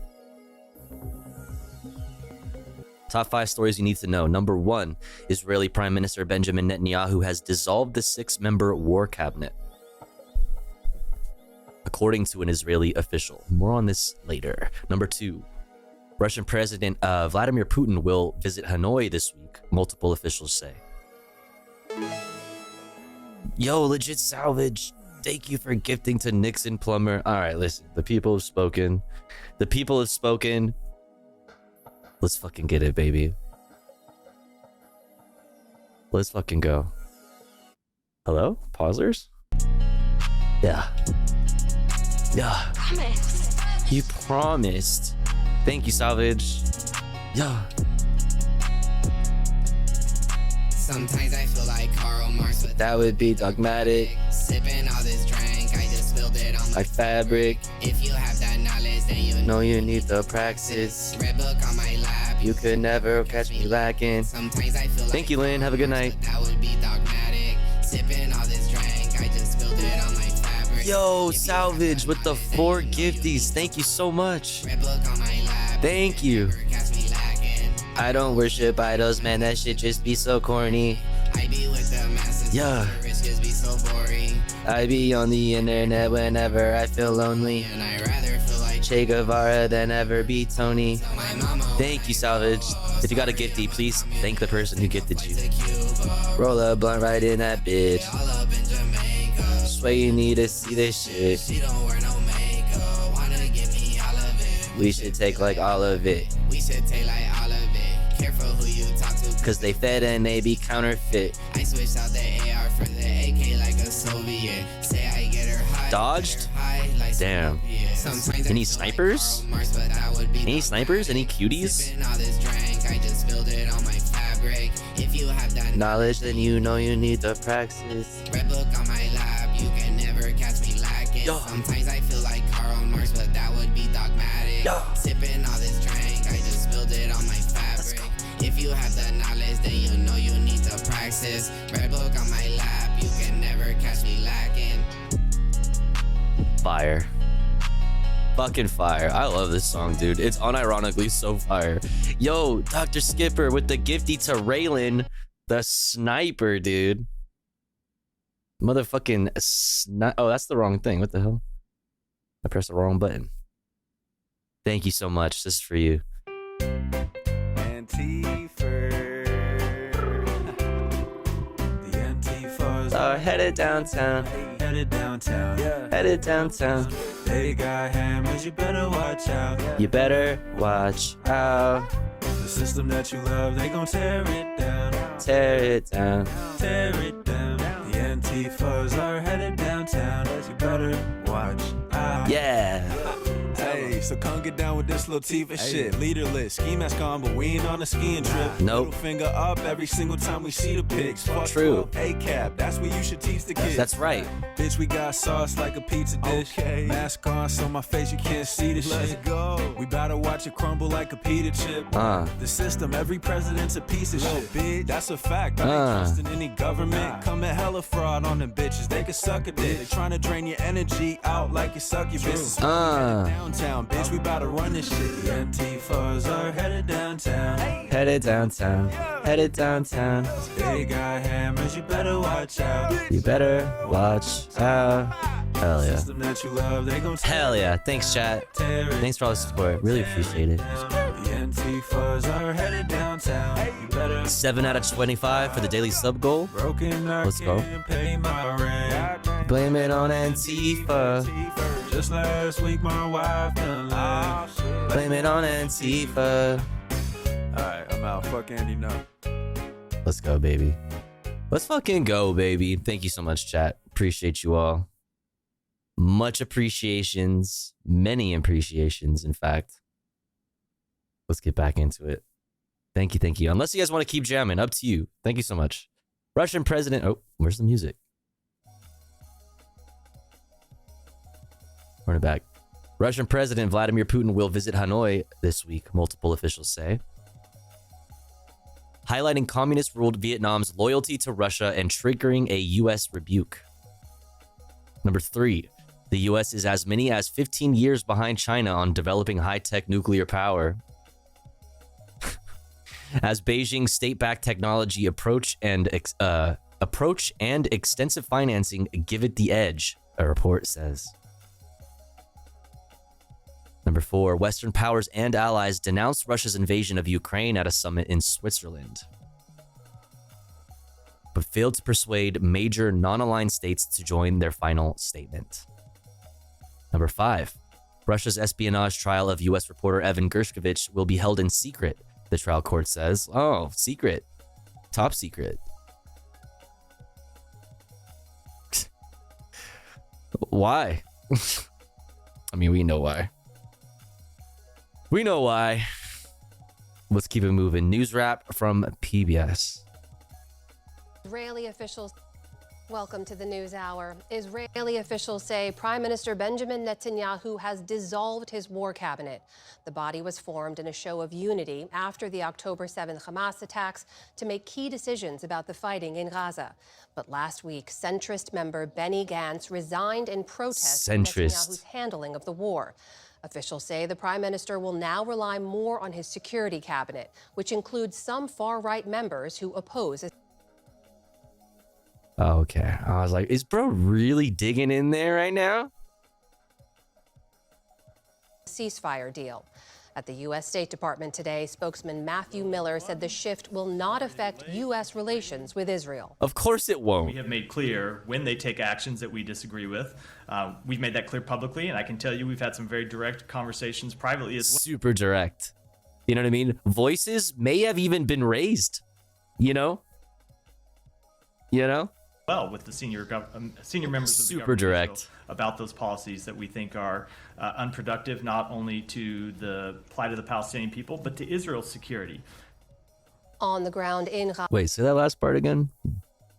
Top 5 stories you need to know. Number 1, Israeli Prime Minister Benjamin Netanyahu has dissolved the 6-member war cabinet, according to an Israeli official. More on this later. Number 2, Russian President Vladimir Putin will visit Hanoi this week, multiple officials say. Yo, legit salvage. Thank you for gifting to Nixon Plumber. All right, listen. The people have spoken. The people have spoken. Let's fucking get it, baby. Let's fucking go. Hello? Pausers? Yeah. Yeah. Promise. You promised. Thank you, Salvage. Yeah. Sometimes I feel like Karl Marx, but That would be dogmatic. sipping all this drink, I just spilled it on Like fabric. If you have that knowledge, then you No, you need the praxis. Red book on my lap. You could never catch me lacking. Sometimes I feel Thank you, Lynn. Have a good night. that would be dogmatic. Sipping all this drink, I just spilled it on my fabric. Yo, Salvage with the 4 gifties. Thank you so much. Red book on my lap. Thank you. Never catch me lacking. I don't worship idols, man. That shit just be so corny. I be with the masses. Yeah. The risk is be so boring. I be on the internet whenever I feel lonely. And I rather feel like Che Guevara than ever be Tony. my mama. Thank you, Salvage. If you got a gifty, please thank the person who gifted you. Roll a blunt right in that bitch. All up in Jamaica. Swear you need to see this shit. She don't wear no makeup. Wanna give me all of it. We should take like all of it. We should take like all of it. Careful who you talk to. Cause they fed and they be counterfeit. I switched out the AR for the AK like a Soviet. Say I get her high. Dodged? High like Damn. Sometimes Any I feel like snipers? Karl Marx, but I would be Any dogmatic. snipers? Any cuties? Sipping all this drink, I just spilled it on my fabric. If you have that Knowledge, then you know you need the praxis. red book on my lap, you can never catch me lacking. Yeah. Sometimes I feel like Karl Marx, but that would be dogmatic. Yeah. Sipping all this drink, I just spilled it on my fabric. If you have the knowledge, then you know you need to praxis. Red book on my lap, you can never catch me lacking. Fire. Fucking fire. I love this song, dude. It's unironically so fire. Yo, Dr. Skipper with the gifty to Raylan, the sniper, dude. Motherfucking oh, that's the wrong thing. What the hell? I pressed the wrong button. Thank you so much. This is for you. The Antifas Are headed downtown. headed downtown. Headed downtown. They got hammers, you better watch out. You better watch out. The system that you love, they gon' tear it down. Tear it down. Tear it down. The Antifas are headed downtown. You better watch out. Yeah. Hey, so come get down with this Latifah shit. Leaderless, ski mask on, but we ain't on a skiing trip. Nope. Middle finger up every single time we see the pics. Fuck True. 12, A-cap, that's what you should teach the kids. That's right. Bitch, we got sauce like a pizza dish. Okay. Mask on, so my face you can't see the shit. Let's go. We bout to watch it crumble like a pita chip. The system, every president's a piece of shit. Bitch, that's a fact. I ain't trusting any government. Coming hella fraud on them bitches. They can suck a dick. They trying to drain your energy out like you suck your business. Downtown, bitch, we bout to run this shit. The Antifas are headed downtown. Headed downtown. Headed downtown. They got hammers, you better watch out. You better watch out. Hell yeah. System that you love, they gon' Hell yeah. Thanks, chat. Thanks for all the support. Really appreciate it. The Antifas are headed downtown. You better 7 out of 25 for the daily sub goal. broken, I Let's go. can't pay my rent. Blame it on Antifa. Just last week my wife done left. Blame it on Antifa. Alright, I'm out. Fuck Andy, no. Let's go, baby. Let's fucking go, baby. Thank you so much, chat. Appreciate you all. Much appreciations. Many appreciations, in fact. Let's get back into it. Thank you, thank you. Unless you guys want to keep jamming, up to you. Thank you so much. Russian president. Oh, where's the music? Run it back. Russian President Vladimir Putin will visit Hanoi this week, multiple officials say. Highlighting communist-ruled Vietnam's loyalty to Russia and triggering a U.S. rebuke. Number 3. The U.S. is as many as 15 years behind China on developing high-tech nuclear power. As Beijing's state-backed technology approach and extensive financing give it the edge, a report says. Number 4, Western powers and allies denounced Russia's invasion of Ukraine at a summit in Switzerland, but failed to persuade major non-aligned states to join their final statement. Number 5, Russia's espionage trial of U.S. reporter Evan Gershkovich will be held in secret, the trial court says. Oh, secret. Top secret. Why? I mean, we know why. We know why. Let's keep it moving. News wrap from PBS. Israeli officials. Welcome to the News Hour. Israeli officials say Prime Minister Benjamin Netanyahu has dissolved his war cabinet. The body was formed in a show of unity after the October 7th Hamas attacks to make key decisions about the fighting in Gaza. But last week, centrist member Benny Gantz resigned in protest of Netanyahu's handling of the war. Officials say the prime minister will now rely more on his security cabinet, which includes some far-right members who oppose a Okay. I was like, is bro really digging in there right now? ceasefire deal. At the U.S. State Department today, spokesman Matthew Miller said the shift will not affect U.S. relations with Israel. Of course it won't. We have made clear when they take actions that we disagree with. We've made that clear publicly, and I can tell you we've had some very direct conversations privately as well. Super direct. You know what I mean? Voices may have even been raised. You know? Well, with the senior members of the Super government direct about those policies that we think are unproductive, not only to the plight of the Palestinian people, but to Israel's security. On the ground in Wait, say that last part again.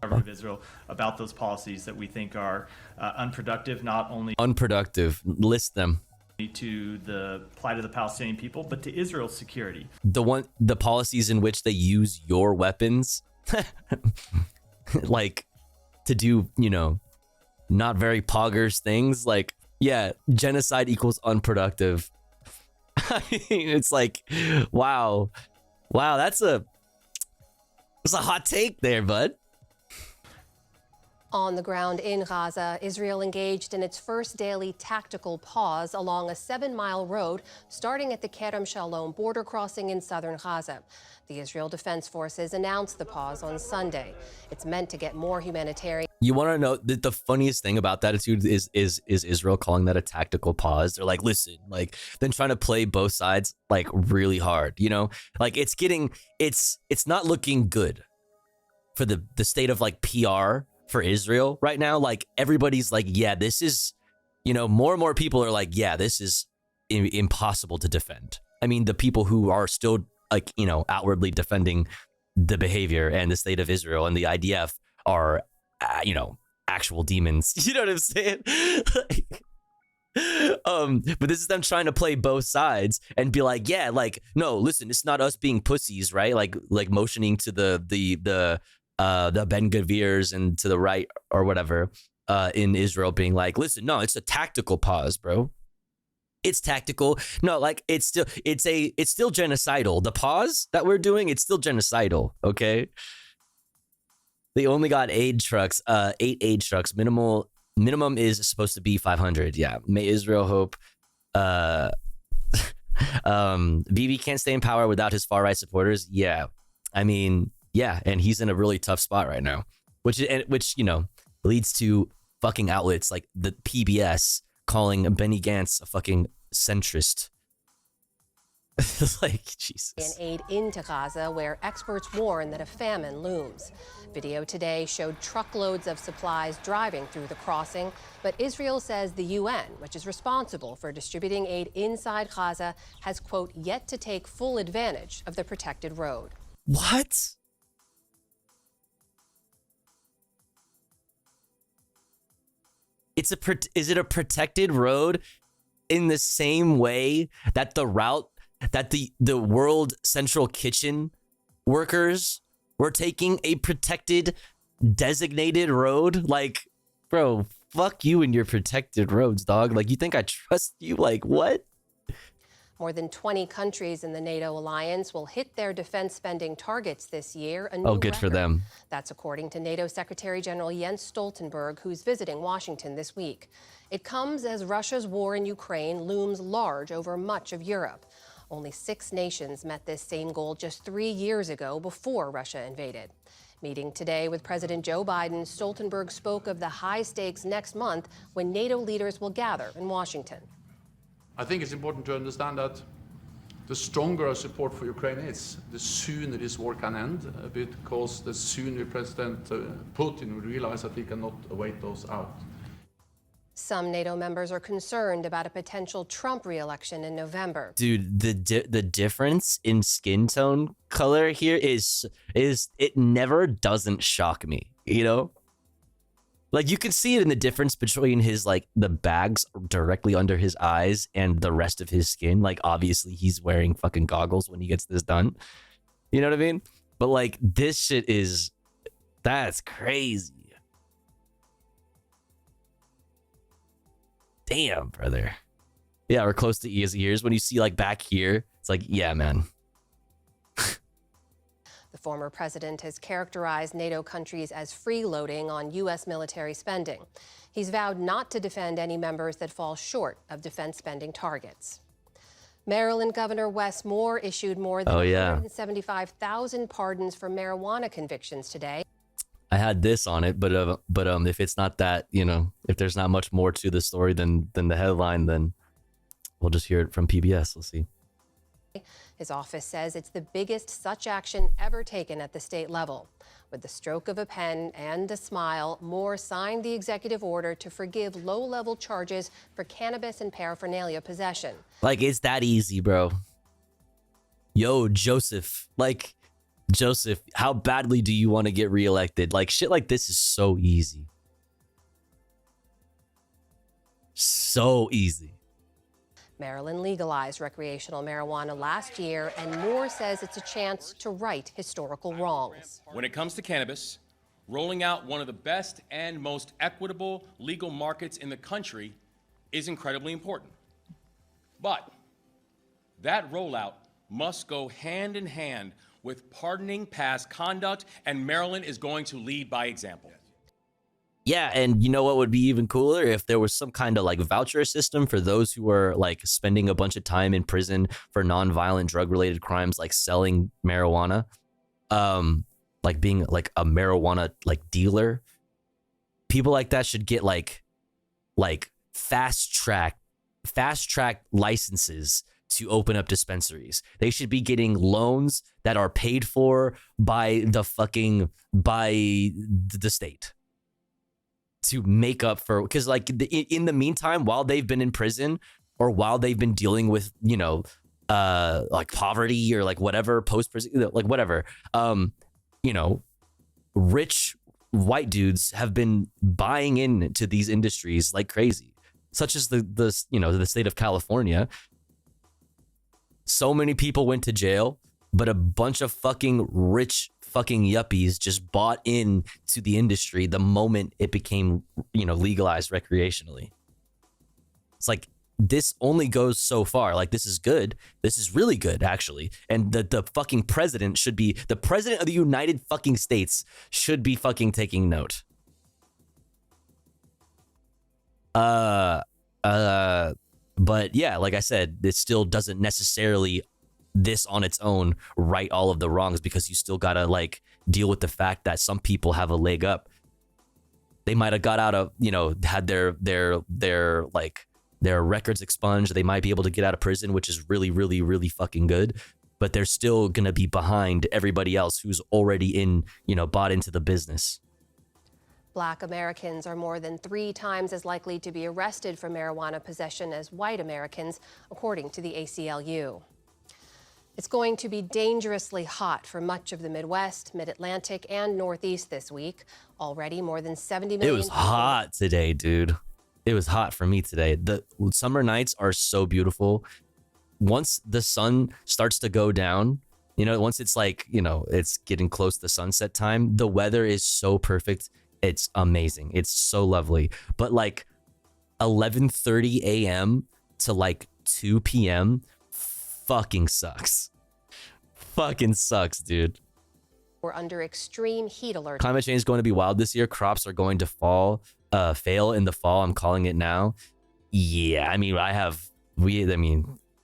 Government of Israel about those policies that we think are unproductive, not only unproductive. List them. To the plight of the Palestinian people, but to Israel's security. The policies in which they use your weapons, like to do, not very poggers things. Like, yeah, genocide equals unproductive. I mean, it's like, wow, that's a hot take there, bud. On the ground in Gaza, Israel engaged in its first daily tactical pause along a 7-mile road starting at the Kerem Shalom border crossing in southern Gaza. The Israel Defense Forces announced the pause on Sunday. It's meant to get more humanitarian. You want to know that the funniest thing about that attitude is Israel calling that a tactical pause. They're like, listen, like, then trying to play both sides like really hard, like it's not looking good. for the state of like PR for Israel right now. Like everybody's like, yeah, this is, you know, more and more people are like, yeah, this is impossible to defend. I mean, the people who are still like, you know, outwardly defending the behavior and the state of Israel and the IDF are, you know, actual demons. You know what I'm saying? But this is them trying to play both sides and be like, yeah, like, no, listen, it's not us being pussies, right? Like motioning to the Ben Gavirs and to the right or whatever in Israel, being like, listen, no, it's a tactical pause, bro. It's tactical. No, like it's still genocidal. The pause that we're doing, it's still genocidal. Okay. They only got 8 aid trucks. Minimum is supposed to be 500. Yeah. May Israel hope. Bibi can't stay in power without his far right supporters. Yeah. I mean, yeah, and he's in a really tough spot right now, which you know leads to fucking outlets like the PBS calling Benny Gantz a fucking centrist. Like, Jesus. And aid into Gaza, where experts warn that a famine looms. Video today showed truckloads of supplies driving through the crossing, but Israel says the UN, which is responsible for distributing aid inside Gaza, has, quote, yet to take full advantage of the protected road. What? Is it a protected road in the same way that the route that the World Central Kitchen workers were taking a protected designated road? Like, bro, fuck you and your protected roads, dog. Like, you think I trust you? Like, what? More than 20 countries in the NATO alliance will hit their defense spending targets this year. A new oh, good record. for them. That's according to NATO Secretary General Jens Stoltenberg, who's visiting Washington this week. It comes as Russia's war in Ukraine looms large over much of Europe. Only 6 nations met this same goal just 3 years ago before Russia invaded. Meeting today with President Joe Biden, Stoltenberg spoke of the high stakes next month when NATO leaders will gather in Washington. I think it's important to understand that the stronger our support for Ukraine is, the sooner this war can end, because the sooner President Putin will realize that he cannot wait those out. Some NATO members are concerned about a potential Trump re-election in November. Dude, the difference in skin tone color here is it never doesn't shock me, you know? Like, you can see it in the difference between his, like, the bags directly under his eyes and the rest of his skin. Like, obviously, he's wearing fucking goggles when he gets this done. You know what I mean? But, like, this shit is... That's crazy. Damn, brother. Yeah, we're close to his ears. When you see, like, back here, it's like, yeah, man. The former president has characterized NATO countries as freeloading on U.S. military spending. He's vowed not to defend any members that fall short of defense spending targets. Maryland Governor Wes Moore issued more than 175,000 pardons for marijuana convictions today. I had this on it, but if it's not that, you know, if there's not much more to the story than the headline, then we'll just hear it from PBS. We'll see. His office says it's the biggest such action ever taken at the state level. With the stroke of a pen and a smile, Moore signed the executive order to forgive low-level charges for cannabis and paraphernalia possession. Like, it's that easy, bro. Yo, Joseph. Like, Joseph, how badly do you want to get reelected? Like, shit like this is so easy. So easy. Maryland legalized recreational marijuana last year, and Moore says it's a chance to right historical wrongs. When it comes to cannabis, rolling out one of the best and most equitable legal markets in the country is incredibly important. But that rollout must go hand in hand with pardoning past conduct, and Maryland is going to lead by example. Yeah, and you know what would be even cooler? If there was some kind of like voucher system for those who are like spending a bunch of time in prison for non-violent drug-related crimes, like selling marijuana, like being like a marijuana like dealer. People like that should get like fast track licenses to open up dispensaries. They should be getting loans that are paid for by the state to make up for, because like in the meantime, while they've been in prison or while they've been dealing with, you know, like poverty or like whatever, post-prison, like whatever, you know, rich white dudes have been buying into these industries like crazy, such as the you know, the state of California. So many people went to jail, but a bunch of fucking rich fucking yuppies just bought in to the industry the moment it became, you know, legalized recreationally. It's like, this only goes so far. Like, this is good. This is really good, actually. And the fucking president should be, the president of the United fucking States should be fucking taking note. But yeah, like I said, it still doesn't necessarily, this on its own, right all of the wrongs, because you still gotta like deal with the fact that some people have a leg up. They might have got out of, you know, had their records expunged. They might be able to get out of prison, which is really, really, really fucking good. But they're still gonna be behind everybody else who's already in, you know, bought into the business. Black Americans are more than 3 times as likely to be arrested for marijuana possession as white Americans, according to the ACLU. It's going to be dangerously hot for much of the Midwest, Mid-Atlantic, and Northeast this week. Already more than 70 million. It was hot today, dude. It was hot for me today. The summer nights are so beautiful. Once the sun starts to go down, you know, once it's like, you know, it's getting close to sunset time, the weather is so perfect. It's amazing. It's so lovely. But like 11:30 a.m. to like 2 p.m. fucking sucks. Fucking sucks, dude. We're under extreme heat alert. Climate change is going to be wild this year. Crops are going to fail in the fall. I'm calling it now. Yeah, I mean,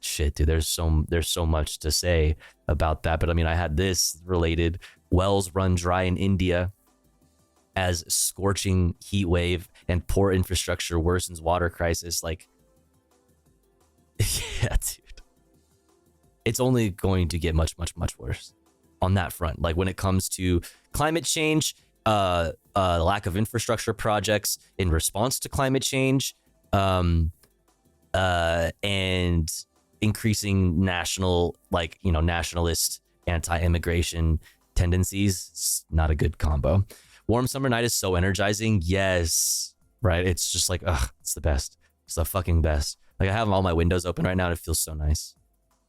shit, dude, there's so much to say about that. But I mean, I had this related. Wells run dry in India as scorching heat wave and poor infrastructure worsens water crisis. Like, yeah, dude. It's only going to get much, much, much worse on that front. Like when it comes to climate change, lack of infrastructure projects in response to climate change, and increasing national, like, you know, nationalist anti-immigration tendencies. It's not a good combo. Warm summer night is so energizing. Yes, right? It's just like, ugh, it's the best. It's the fucking best. Like, I have all my windows open right now and it feels so nice.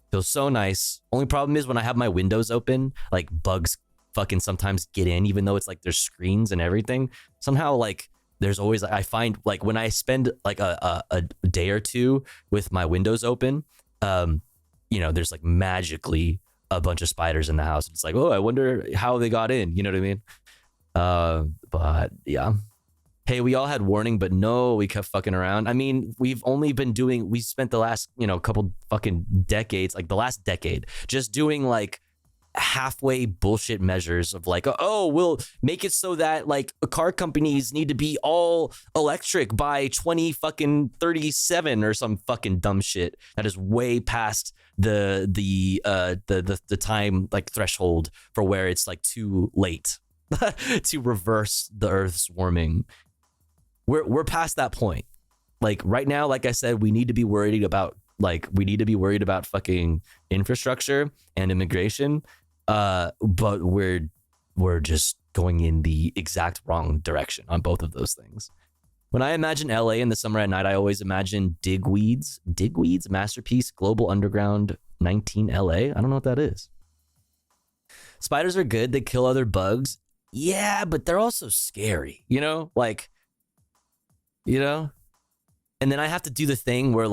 Feels so nice. Only problem is when I have my windows open, like bugs fucking sometimes get in, even though it's like there's screens and everything. Somehow, like, there's always, I find, like, when I spend like a day or two with my windows open, you know, there's like magically a bunch of spiders in the house. It's like, oh, I wonder how they got in. You know what I mean? But yeah. Hey, we all had warning, but no, we kept fucking around. I mean, we spent the last, you know, couple fucking decades, like the last decade, just doing like halfway bullshit measures of like, oh, we'll make it so that like car companies need to be all electric by 2037 or some fucking dumb shit that is way past the time like threshold for where it's like too late to reverse the Earth's warming. We're past that point. Like right now, like I said, we need to be worried about fucking infrastructure and immigration. But we're just going in the exact wrong direction on both of those things. When I imagine LA in the summer at night, I always imagine Digweed's masterpiece, Global Underground 19 LA. I don't know what that is. Spiders are good. They kill other bugs. Yeah, but they're also scary, you know, like, you know, and then I have to do the thing where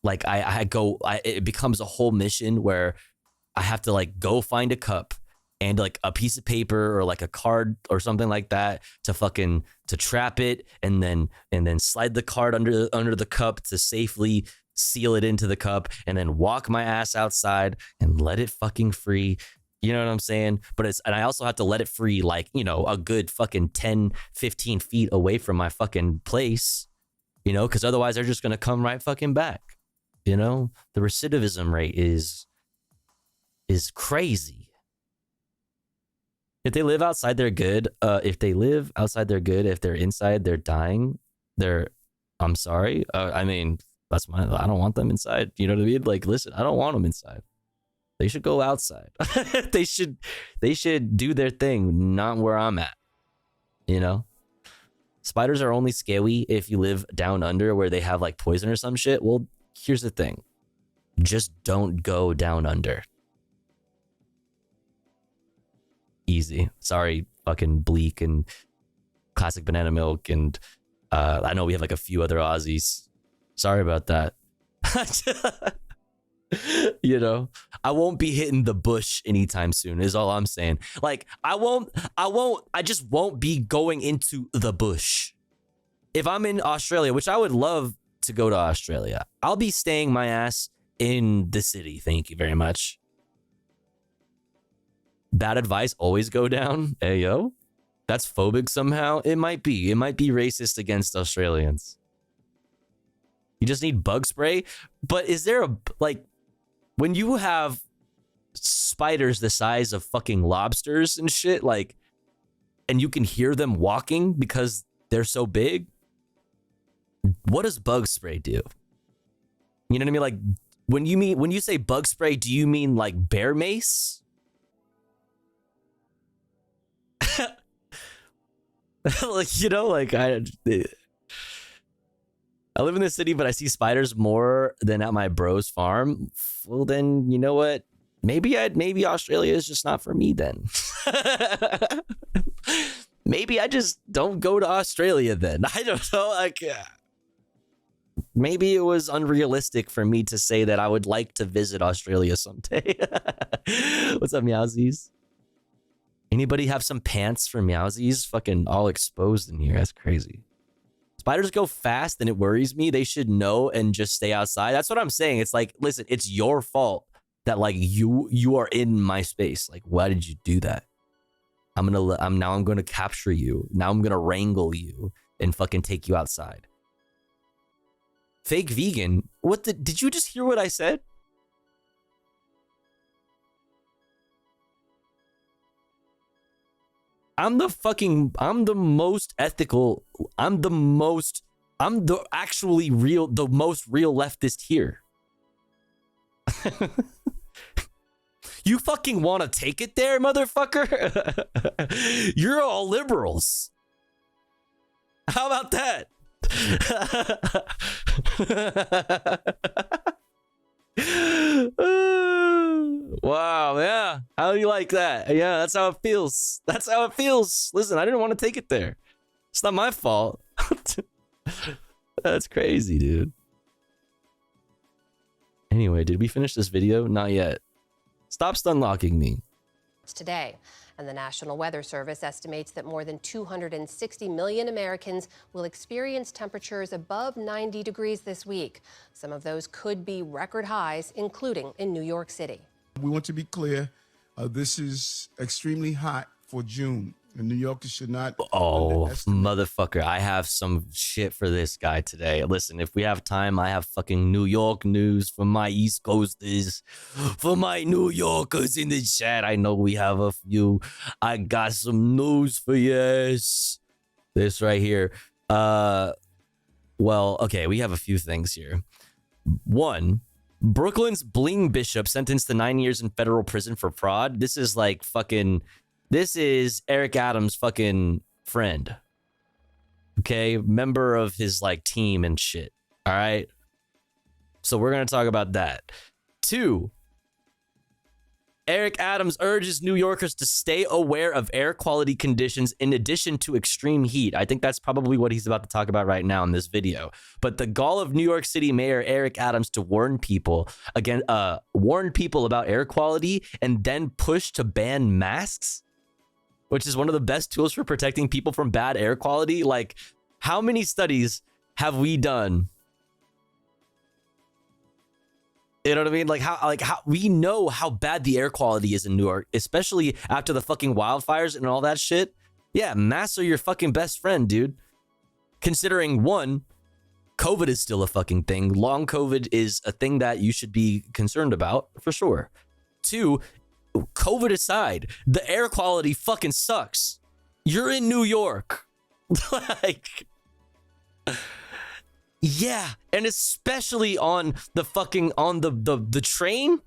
it becomes a whole mission where I have to like go find a cup and like a piece of paper or like a card or something like that to trap it, and then slide the card under the cup to safely seal it into the cup, and then walk my ass outside and let it fucking free. You know what I'm saying? And I also have to let it free, like, you know, a good fucking 10, 15 feet away from my fucking place, you know, because otherwise they're just going to come right fucking back. You know, the recidivism rate is crazy. If they live outside, they're good. If they live outside, they're good. If they're inside, they're dying. I'm sorry. I mean, I don't want them inside. You know what I mean? Like, listen, I don't want them inside. They should go outside. they should do their thing, not where I'm at. You know? Spiders are only scary if you live down under where they have like poison or some shit. Well, here's the thing. Just don't go down under. Easy. Sorry, fucking Bleak and Classic Banana Milk, and I know we have like a few other Aussies. Sorry about that. You know, I won't be hitting the bush anytime soon is all I'm saying. Like, I just won't be going into the bush. If I'm in Australia, which I would love to go to Australia, I'll be staying my ass in the city. Thank you very much. Bad advice, always go down. Hey, yo. That's phobic somehow. It might be. It might be racist against Australians. You just need bug spray. But is there when you have spiders the size of fucking lobsters and shit, like, and you can hear them walking because they're so big, what does bug spray do? You know what I mean? Like, when you say bug spray, do you mean like bear mace? Like, you know, like I live in the city, but I see spiders more than at my bro's farm. Well, then, you know what? Maybe Australia is just not for me then. Maybe I just don't go to Australia then. I don't know. Like, maybe it was unrealistic for me to say that I would like to visit Australia someday. What's up, Meowsies? Anybody have some pants for Meowsies? Fucking all exposed in here. That's crazy. Spiders go fast and it worries me. They should know and just stay outside. That's what I'm saying. It's like, listen, it's your fault that like you are in my space. Like, why did you do that? I'm gonna capture you. Now I'm gonna wrangle you and fucking take you outside. Fake vegan? Did you just hear what I said? I'm the most ethical. I'm the most real leftist here. You fucking want to take it there, motherfucker? You're all liberals. How about that? Wow, yeah. How do you like that? Yeah, that's how it feels. That's how it feels. Listen, I didn't want to take it there. It's not my fault. That's crazy, dude. Anyway, did we finish this video? Not yet. Stop stun locking me. Today, and the National Weather Service estimates that more than 260 million Americans will experience temperatures above 90 degrees this week. Some of those could be record highs, including in New York City. We want to be clear, this is extremely hot for June. And New Yorkers should not. Oh, motherfucker. I have some shit for this guy today. Listen, if we have time, I have fucking New York news for my East Coasters, for my New Yorkers in the chat. I know we have a few. I got some news for yes. This right here. Well, okay, we have a few things here. One, Brooklyn's bling bishop sentenced to 9 years in federal prison for fraud. This is like fucking... This is Eric Adams' fucking friend. Okay? Member of his like team and shit. All right? So we're going to talk about that. 2, Eric Adams urges New Yorkers to stay aware of air quality conditions in addition to extreme heat. I think that's probably what he's about to talk about right now in this video. But the gall of New York City Mayor Eric Adams to warn people about air quality and then push to ban masks, which is one of the best tools for protecting people from bad air quality. Like, how many studies have we done? You know what I mean? Like how we know how bad the air quality is in New York, especially after the fucking wildfires and all that shit. Yeah, masks are your fucking best friend, dude. Considering one, COVID is still a fucking thing. Long COVID is a thing that you should be concerned about for sure. 2, COVID aside, the air quality fucking sucks. You're in New York. Like, yeah, and especially on the fucking the train,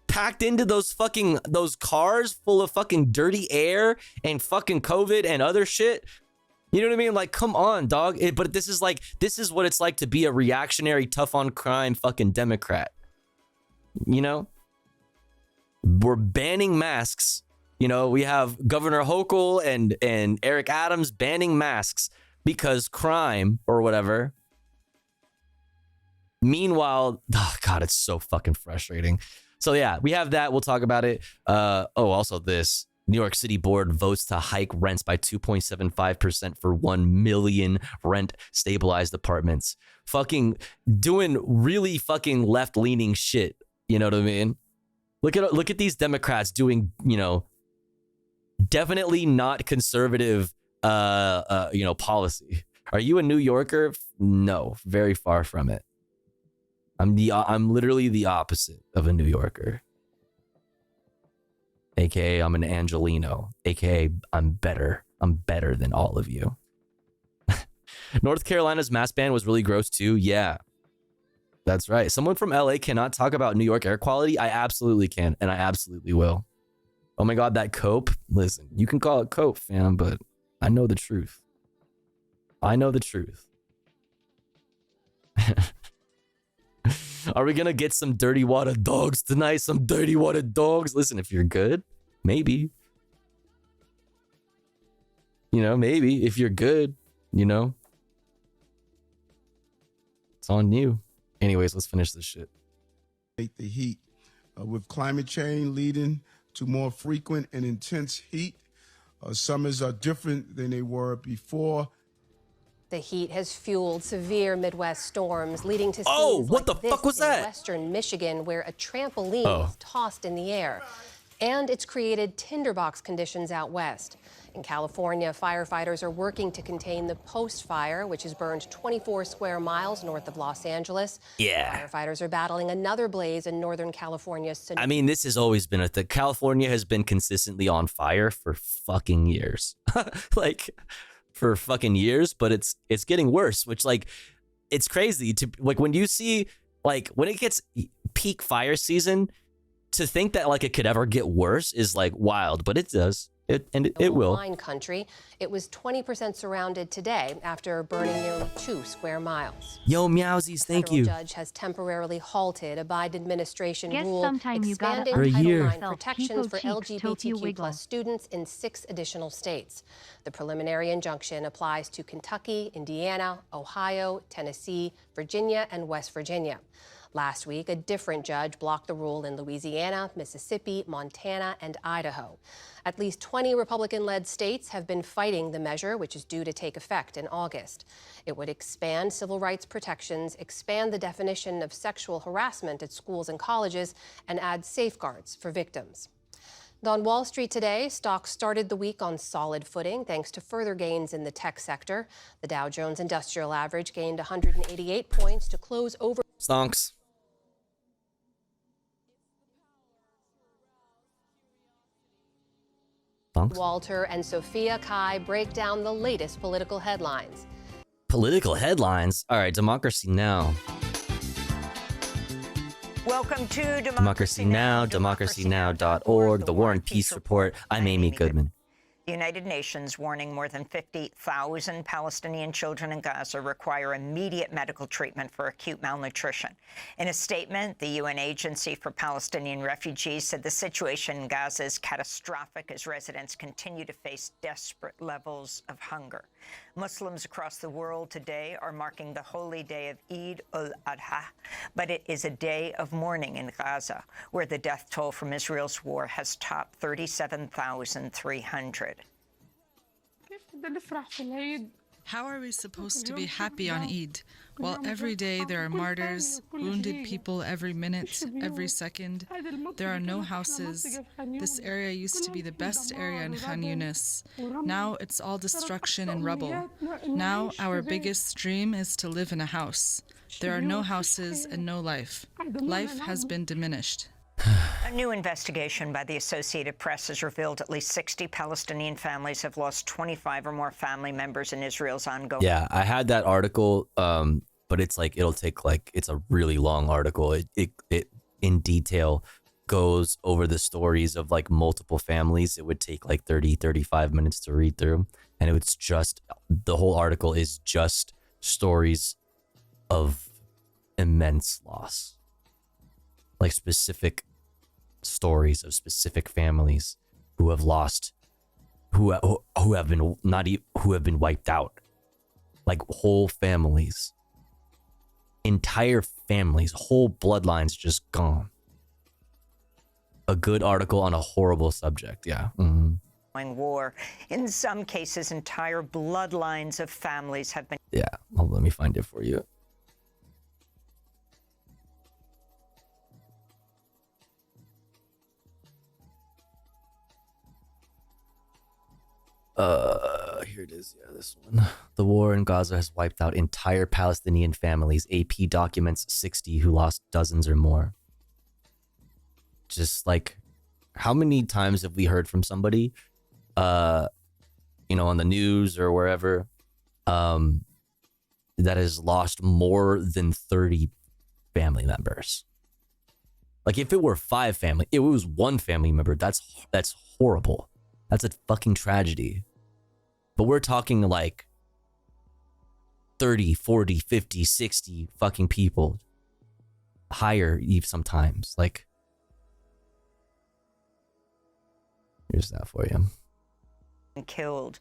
packed into those cars full of fucking dirty air and fucking COVID and other shit. You know what I mean? Like, come on, dog. But this is what it's like to be a reactionary, tough on crime fucking Democrat. You know? We're banning masks. You know, we have Governor Hochul and Eric Adams banning masks because crime or whatever. Meanwhile, oh God, it's so fucking frustrating. So yeah, we have that. We'll talk about it. Also this. New York City Board votes to hike rents by 2.75% for 1 million rent stabilized apartments. Fucking doing really fucking left-leaning shit. You know what I mean? Look at these Democrats doing, you know, definitely not conservative policy. Are you a New Yorker? No, very far from it. I'm literally the opposite of a New Yorker. AKA I'm an Angelino. AKA I'm better. I'm better than all of you. North Carolina's mask ban was really gross too. Yeah, that's right. Someone from LA cannot talk about New York air quality. I absolutely can, and I absolutely will. Oh my God, that cope. Listen, you can call it cope, fam, but I know the truth. I know the truth. Are we gonna get some dirty water dogs tonight? Some dirty water dogs? Listen, if you're good, maybe. You know, maybe if you're good, you know. It's on you. Anyways, let's finish this shit. The heat. With climate change leading to more frequent and intense heat, summers are different than they were before. The heat has fueled severe Midwest storms, leading to scenes what the fuck was that? In western Michigan, where a trampoline was tossed in the air. And it's created tinderbox conditions out west. In California, firefighters are working to contain the Post Fire, which has burned 24 square miles north of Los Angeles. Yeah. Firefighters are battling another blaze in Northern California. I mean, this has always been a thing. California has been consistently on fire for fucking years. Like, for fucking years, but it's getting worse, which, like, it's crazy to, like, when you see, like, when it gets peak fire season, to think that, like, it could ever get worse is, like, wild, but it does. It will. Wine country. It was 20% surrounded today after burning nearly 2 square miles. Yo, Meowsies, thank you. A judge has temporarily halted a Biden administration rule expanding For a year. Title IX protections for LGBTQ+ students in 6 additional states. The preliminary injunction applies to Kentucky, Indiana, Ohio, Tennessee, Virginia, and West Virginia. Last week, a different judge blocked the rule in Louisiana, Mississippi, Montana, and Idaho. At least 20 Republican-led states have been fighting the measure, which is due to take effect in August. It would expand civil rights protections, expand the definition of sexual harassment at schools and colleges, and add safeguards for victims. On Wall Street today, stocks started the week on solid footing thanks to further gains in the tech sector. The Dow Jones Industrial Average gained 188 points to close over. Stonks. Walter and Sophia Kai break down the latest political headlines. Political headlines? All right, Democracy Now! Welcome to Democracy Now!, democracynow.org, The War and Peace Report. I'm Amy Goodman. The United Nations warning more than 50,000 Palestinian children in Gaza require immediate medical treatment for acute malnutrition. In a statement, the UN Agency for Palestinian Refugees said the situation in Gaza is catastrophic as residents continue to face desperate levels of hunger. Muslims across the world today are marking the holy day of Eid al-Adha, but it is a day of mourning in Gaza, where the death toll from Israel's war has topped 37,300. كيف بدنا نفرح في العيد How are we supposed to be happy on Eid, while every day there are martyrs, wounded people every minute, every second? There are no houses. This area used to be the best area in Khan Yunis. Now it's all destruction and rubble. Now our biggest dream is to live in a house. There are no houses and no life. Life has been diminished. A new investigation by the Associated Press has revealed at least 60 Palestinian families have lost 25 or more family members in Israel's ongoing... Yeah, I had that article, but it's like, it'll take like, it's a really long article. It in detail goes over the stories of like multiple families. It would take like 35 minutes to read through. And it was just, the whole article is just stories of immense loss. Like specific stories of specific families who have lost, who have been wiped out, like whole families, entire families, whole bloodlines just gone. A good article on a horrible subject. Yeah. war. In some cases, entire bloodlines of families have been... Yeah, well, let me find it for you. Here it is. Yeah, this one. The war in Gaza has wiped out entire Palestinian families. AP documents 60 who lost dozens or more. Just like, how many times have we heard from somebody, you know, on the news or wherever, that has lost more than 30 family members? Like, if it were 5 family, if it was 1 family member, that's horrible. That's a fucking tragedy. But we're talking like 30, 40, 50, 60 fucking people. Higher even sometimes. Like, here's that for you. Killed.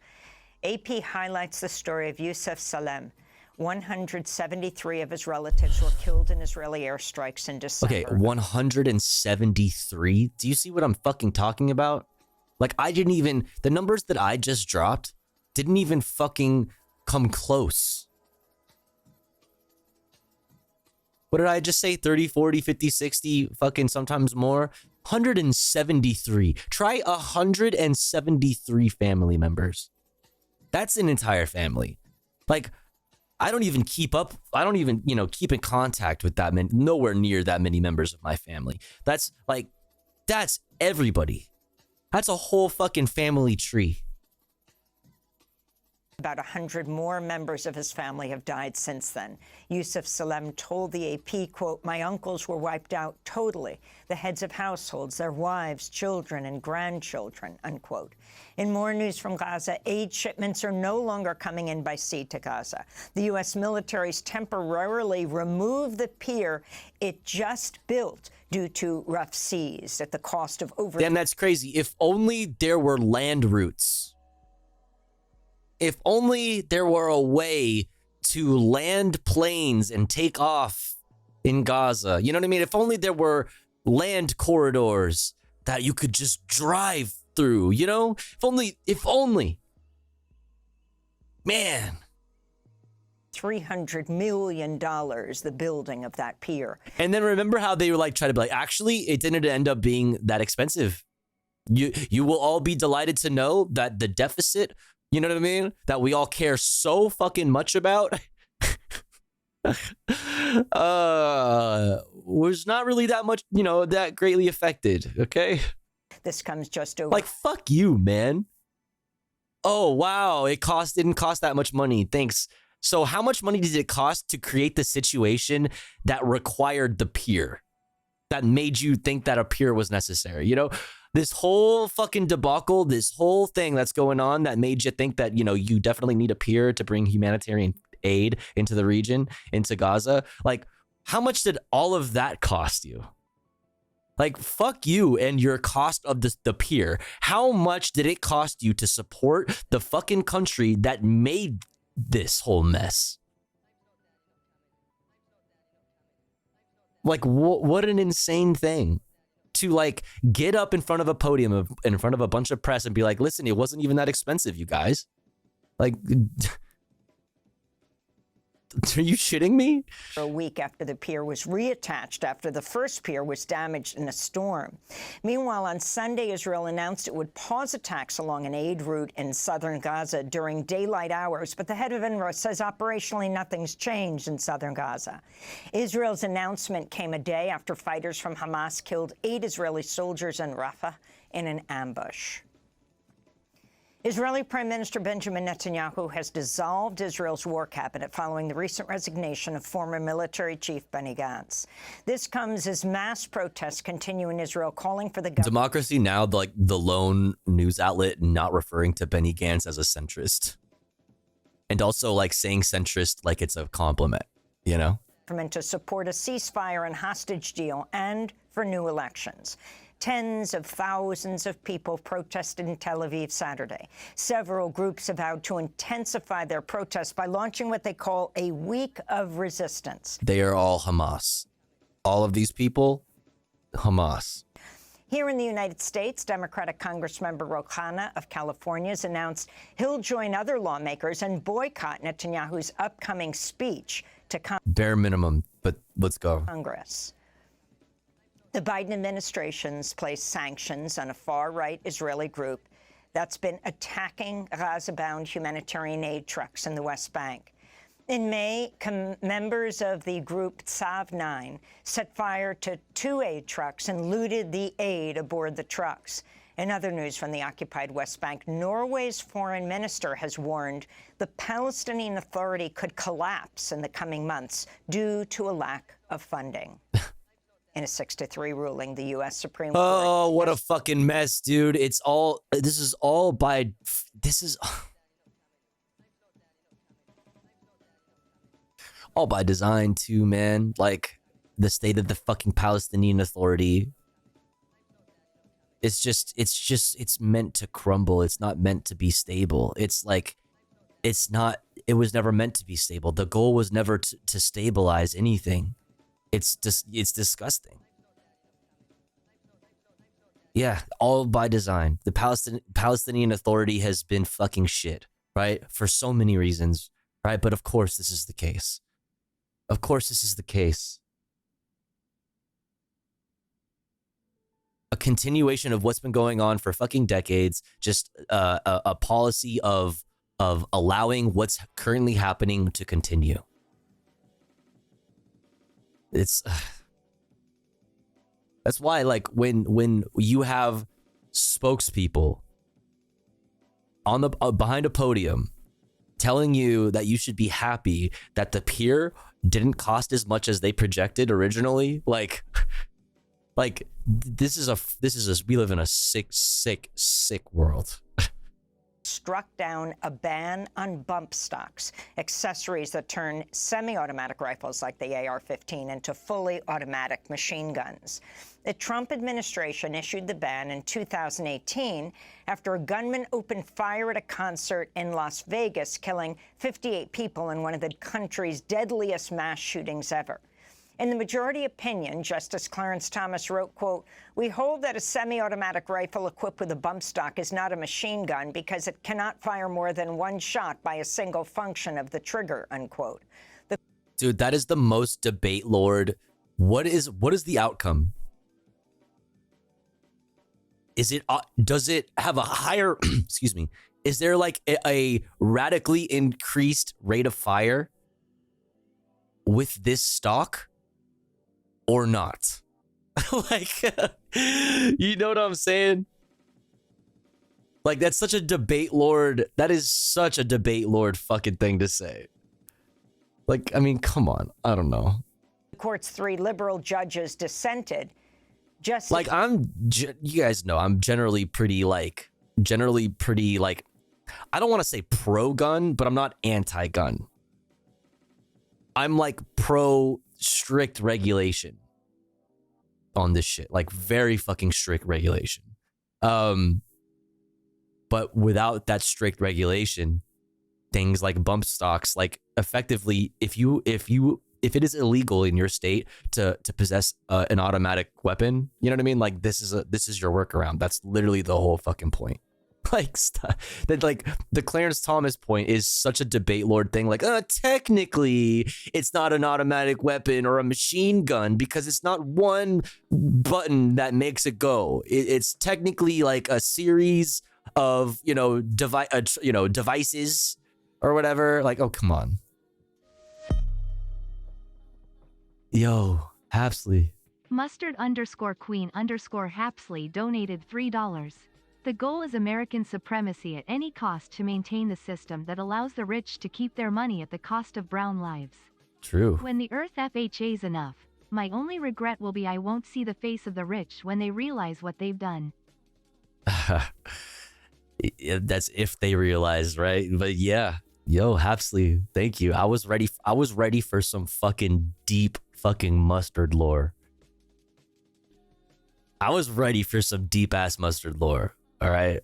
AP highlights the story of Yusuf Salem. 173 of his relatives were killed in Israeli airstrikes in December. Okay, 173? Do you see what I'm fucking talking about? Like, I didn't even... The numbers that I just dropped didn't even fucking come close. What did I just say? 30, 40, 50, 60, fucking sometimes more? 173. Try 173 family members. That's an entire family. Like, I don't even keep up. I don't even, you know, keep in contact with that many, nowhere near that many members of my family. That's like, that's everybody. That's a whole fucking family tree. About 100 more members of his family have died since then. Yusuf Salem told the AP, quote, "My uncles were wiped out totally. The heads of households, their wives, children, and grandchildren," unquote. In more news from Gaza, aid shipments are no longer coming in by sea to Gaza. The U.S. military's temporarily removed the pier it just built due to rough seas at the cost of over... Damn, that's crazy. If only there were land routes. If only there were a way to land planes and take off in Gaza. You know what I mean? If only there were land corridors that you could just drive through, you know? If only. Man. $300 million, the building of that pier. And then remember how they were like, try to be like, actually, it didn't end up being that expensive. You will all be delighted to know that the deficit, you know what I mean, that we all care so fucking much about, was not really that much, you know, that greatly affected, okay? This comes just over... Like, fuck you, man. Oh, wow, didn't cost that much money, thanks. So how much money did it cost to create the situation that required the pier? That made you think that a pier was necessary, you know? This whole fucking debacle, this whole thing that's going on that made you think that, you know, you definitely need a pier to bring humanitarian aid into the region, into Gaza. Like, how much did all of that cost you? Like, fuck you and your cost of the pier. How much did it cost you to support the fucking country that made this whole mess? Like, what an insane thing. To like get up in front of a podium in front of a bunch of press and be like, listen, it wasn't even that expensive, you guys. Like, Are you shitting me? A week after the pier was reattached after the first pier was damaged in a storm. Meanwhile, on Sunday, Israel announced it would pause attacks along an aid route in southern Gaza during daylight hours, but the head of UNRWA says operationally nothing's changed in southern Gaza. Israel's announcement came a day after fighters from Hamas killed 8 Israeli soldiers in Rafah in an ambush. Israeli Prime Minister Benjamin Netanyahu has dissolved Israel's war cabinet following the recent resignation of former military chief Benny Gantz. This comes as mass protests continue in Israel, calling for the government. Democracy Now, like the lone news outlet not referring to Benny Gantz as a centrist. And also like saying centrist like it's a compliment, you know? To support a ceasefire and hostage deal and for new elections. Tens of thousands of people protested in Tel Aviv Saturday. Several groups have vowed to intensify their protests by launching what they call a week of resistance. They are all Hamas. All of these people, Hamas. Here in the United States, Democratic Congressmember Ro Khanna of California has announced he'll join other lawmakers and boycott Netanyahu's upcoming speech to bare minimum, but let's go. Congress. The Biden administration's placed sanctions on a far-right Israeli group that's been attacking Gaza-bound humanitarian aid trucks in the West Bank. In May, members of the group Tsav 9 set fire to 2 aid trucks and looted the aid aboard the trucks. In other news from the occupied West Bank, Norway's foreign minister has warned the Palestinian Authority could collapse in the coming months due to a lack of funding. In a 6-3 ruling, the U.S. Supreme Court... Oh, what a fucking mess, dude. This is all by design too, man. Like, the state of the fucking Palestinian Authority. It's meant to crumble. It's not meant to be stable. It was never meant to be stable. The goal was never to stabilize anything. It's disgusting. Yeah, all by design. The Palestinian Authority has been fucking shit, right? For so many reasons, right? But of course this is the case. Of course this is the case. A continuation of what's been going on for fucking decades, just a policy of allowing what's currently happening to continue. That's why, like, when you have spokespeople on the behind a podium telling you that you should be happy that the pier didn't cost as much as they projected originally, like this is we live in a sick world. Struck down a ban on bump stocks, accessories that turn semi-automatic rifles like the AR-15 into fully automatic machine guns. The Trump administration issued the ban in 2018 after a gunman opened fire at a concert in Las Vegas, killing 58 people in one of the country's deadliest mass shootings ever. In the majority opinion, Justice Clarence Thomas wrote, quote, "We hold that a semi-automatic rifle equipped with a bump stock is not a machine gun because it cannot fire more than one shot by a single function of the trigger," unquote. Dude, that is the most debate lord. What is the outcome? Does it have a higher, excuse me, is there like a radically increased rate of fire with this stock? Or not? Like, you know what I'm saying? Like, that's such a debate lord. That is such a debate lord fucking thing to say. Like, I mean, come on. I don't know. The court's 3 liberal judges dissented. Just like, you guys know, I'm generally pretty like, I don't want to say pro-gun, but I'm not anti-gun. I'm like pro-strict regulation on this shit, like very fucking strict regulation. But without that strict regulation, things like bump stocks, like effectively, if it is illegal in your state to possess an automatic weapon, you know what I mean? Like this is your workaround. That's literally the whole fucking point. Like, that, like, the Clarence Thomas point is such a debate lord thing. Like, technically, it's not an automatic weapon or a machine gun because it's not one button that makes it go. It's technically like a series of, devices or whatever. Like, oh, come on. Yo, Hapsley. Mustard_Queen_Hapsley donated $3. The goal is American supremacy at any cost to maintain the system that allows the rich to keep their money at the cost of brown lives. True. When the earth FHA's enough, my only regret will be I won't see the face of the rich when they realize what they've done. That's if they realize, right? But yeah, yo, Hapsley, thank you. I was ready for some fucking deep fucking mustard lore. I was ready for some deep ass mustard lore. All right,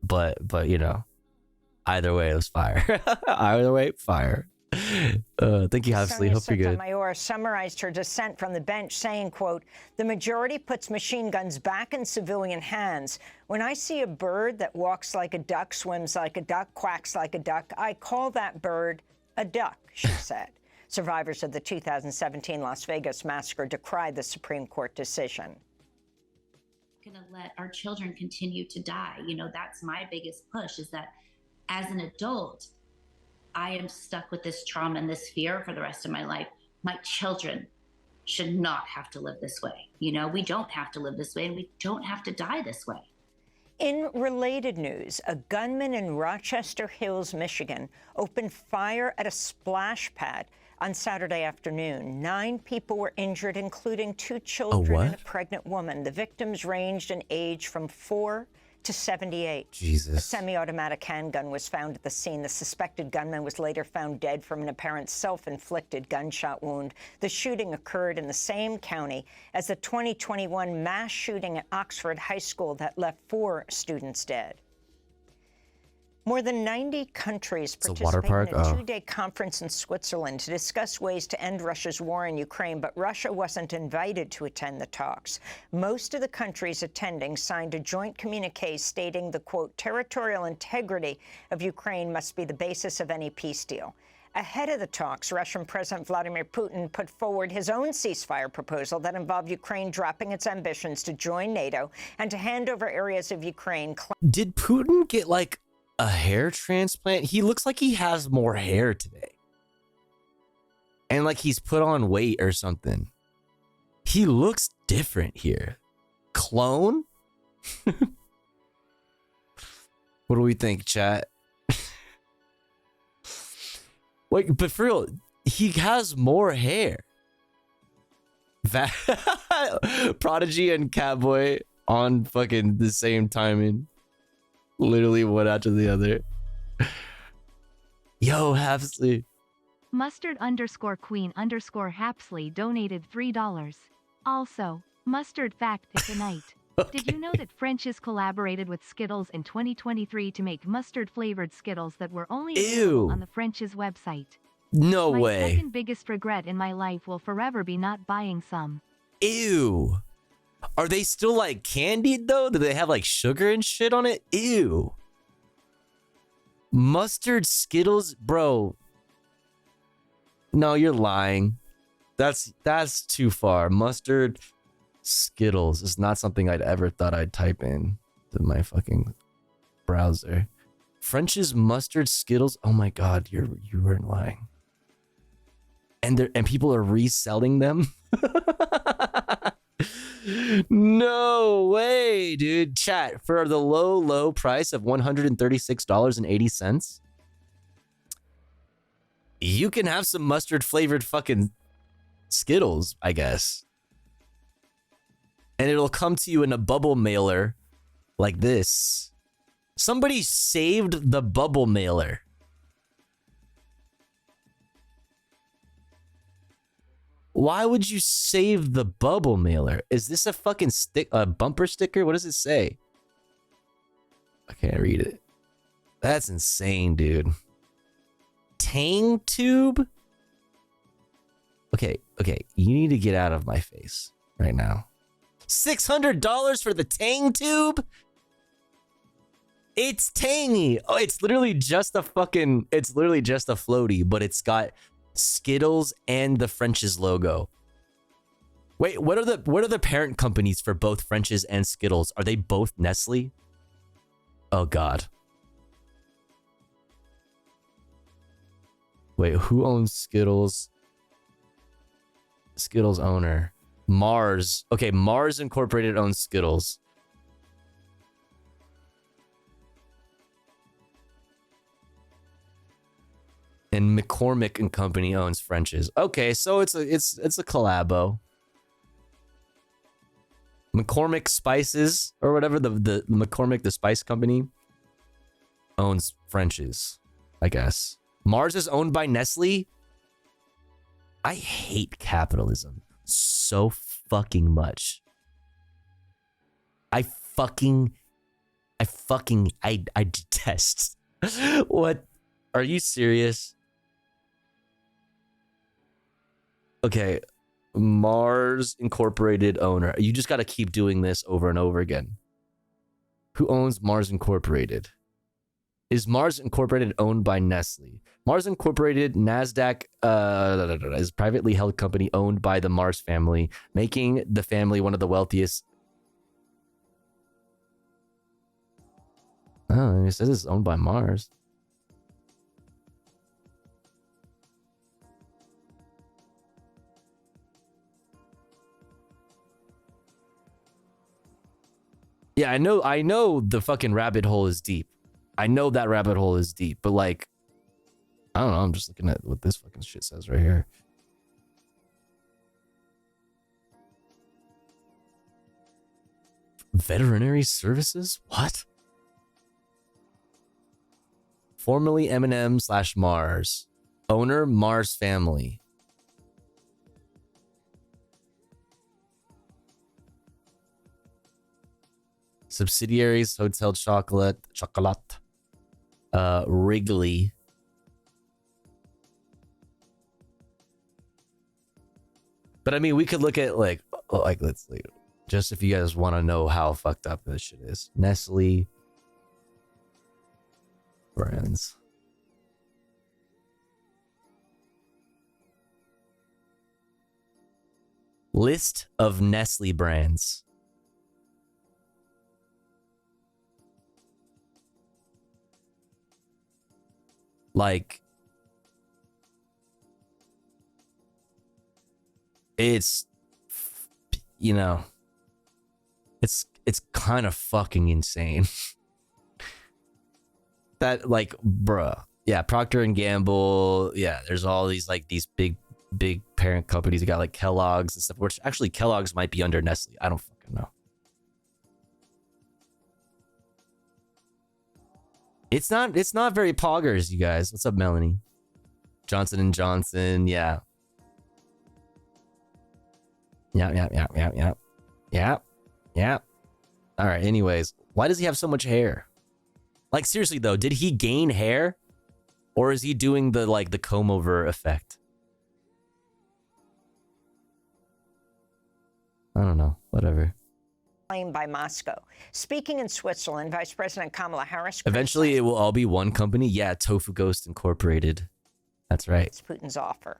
but either way, it was fire. Either way, fire. Thank you, Hapsley. Hope you're good. Sotomayor summarized her dissent from the bench, saying, quote, "The majority puts machine guns back in civilian hands. When I see a bird that walks like a duck, swims like a duck, quacks like a duck, I call that bird a duck," she said. Survivors of the 2017 Las Vegas massacre decried the Supreme Court decision. Going to let our children continue to die. That's my biggest push, is that as an adult, I am stuck with this trauma and this fear for the rest of my life. My children should not have to live this way. We don't have to live this way, and we don't have to die this way. In related news, a gunman in Rochester Hills, Michigan, opened fire at a splash pad on Saturday afternoon. 9 people were injured, including 2 children and a pregnant woman. The victims ranged in age from 4 to 78. Jesus. A semi-automatic handgun was found at the scene. The suspected gunman was later found dead from an apparent self-inflicted gunshot wound. The shooting occurred in the same county as the 2021 mass shooting at Oxford High School that left 4 students dead. More than 90 countries participated in a 2-day conference in Switzerland to discuss ways to end Russia's war in Ukraine, but Russia wasn't invited to attend the talks. Most of the countries attending signed a joint communiqué stating the, quote, "territorial integrity of Ukraine must be the basis of any peace deal." Ahead of the talks, Russian President Vladimir Putin put forward his own ceasefire proposal that involved Ukraine dropping its ambitions to join NATO and to hand over areas of Ukraine. Did Putin get, like, a hair transplant? He looks like he has more hair today. And like he's put on weight or something. He looks different here. Clone? What do we think, chat? Wait, but for real, he has more hair. Prodigy and Catboy on fucking the same timing. Literally one after the other. Yo, Hapsley. Mustard_Queen_Hapsley donated $3. Also, Mustard Fact of the Night. Okay. Did you know that French's collaborated with Skittles in 2023 to make mustard-flavored Skittles that were only available on the French's website? No my way. My second biggest regret in my life will forever be not buying some. Ew. Are they still like candied though? Do they have like sugar and shit on it? Ew. Mustard Skittles, bro. No, you're lying. That's too far. Mustard Skittles is not something I'd ever thought I'd type in to my fucking browser. French's mustard Skittles. Oh my god, you weren't lying. And people are reselling them. No way, dude. Chat, for the low price of $136.80, you can have some mustard flavored fucking Skittles, I guess. And it'll come to you in a bubble mailer like this. Somebody saved the bubble mailer. Why would you save the bubble mailer? Is this a fucking bumper sticker? What does it say? I can't read it. That's insane, dude. Tang tube? Okay. You need to get out of my face right now. $600 for the Tang tube? It's tangy. Oh, it's literally just a floaty, but it's got Skittles and the French's logo. Wait, what are the parent companies for both French's and Skittles? Are they both Nestle? Oh God. Wait, who owns Skittles? Skittles owner. Mars. Okay, Mars Incorporated owns Skittles. And McCormick and Company owns French's. Okay, so it's a collabo. McCormick Spices or whatever, the McCormick the Spice Company owns French's, I guess. Mars is owned by Nestle. I hate capitalism so fucking much. I detest. What? Are you serious? Okay, Mars Incorporated owner. You just got to keep doing this over and over again. Who owns Mars Incorporated? Is Mars Incorporated owned by Nestle? Mars Incorporated, NASDAQ, is a privately held company owned by the Mars family, making the family one of the wealthiest. Oh, it says it's owned by Mars. Yeah, I know the fucking rabbit hole is deep. I know that rabbit hole is deep, but like, I don't know, I'm just looking at what this fucking shit says right here. Veterinary services? What? Formerly M&M/Mars. Owner, Mars family. Subsidiaries, Hotel Chocolate, Wrigley. But I mean, we could look at like let's see, just if you guys want to know how fucked up this shit is. Nestle brands. List of Nestle brands. Like, it's, you know, it's kind of fucking insane. That, like, bruh. Yeah, Procter and Gamble. Yeah, there's all these, like, these big parent companies. You got, like, Kellogg's and stuff, which actually Kellogg's might be under Nestle. I don't fucking know. It's not very poggers, you guys. What's up, Melanie? Johnson & Johnson, yeah. Yeah. All right, anyways. Why does he have so much hair? Like, seriously, though, did he gain hair? Or is he doing the, like, the comb-over effect? I don't know. Whatever. By Moscow. Speaking in Switzerland, Vice President Kamala Harris. Eventually, it will all be one company. Yeah, Tofu Ghost Incorporated. That's right. It's Putin's offer.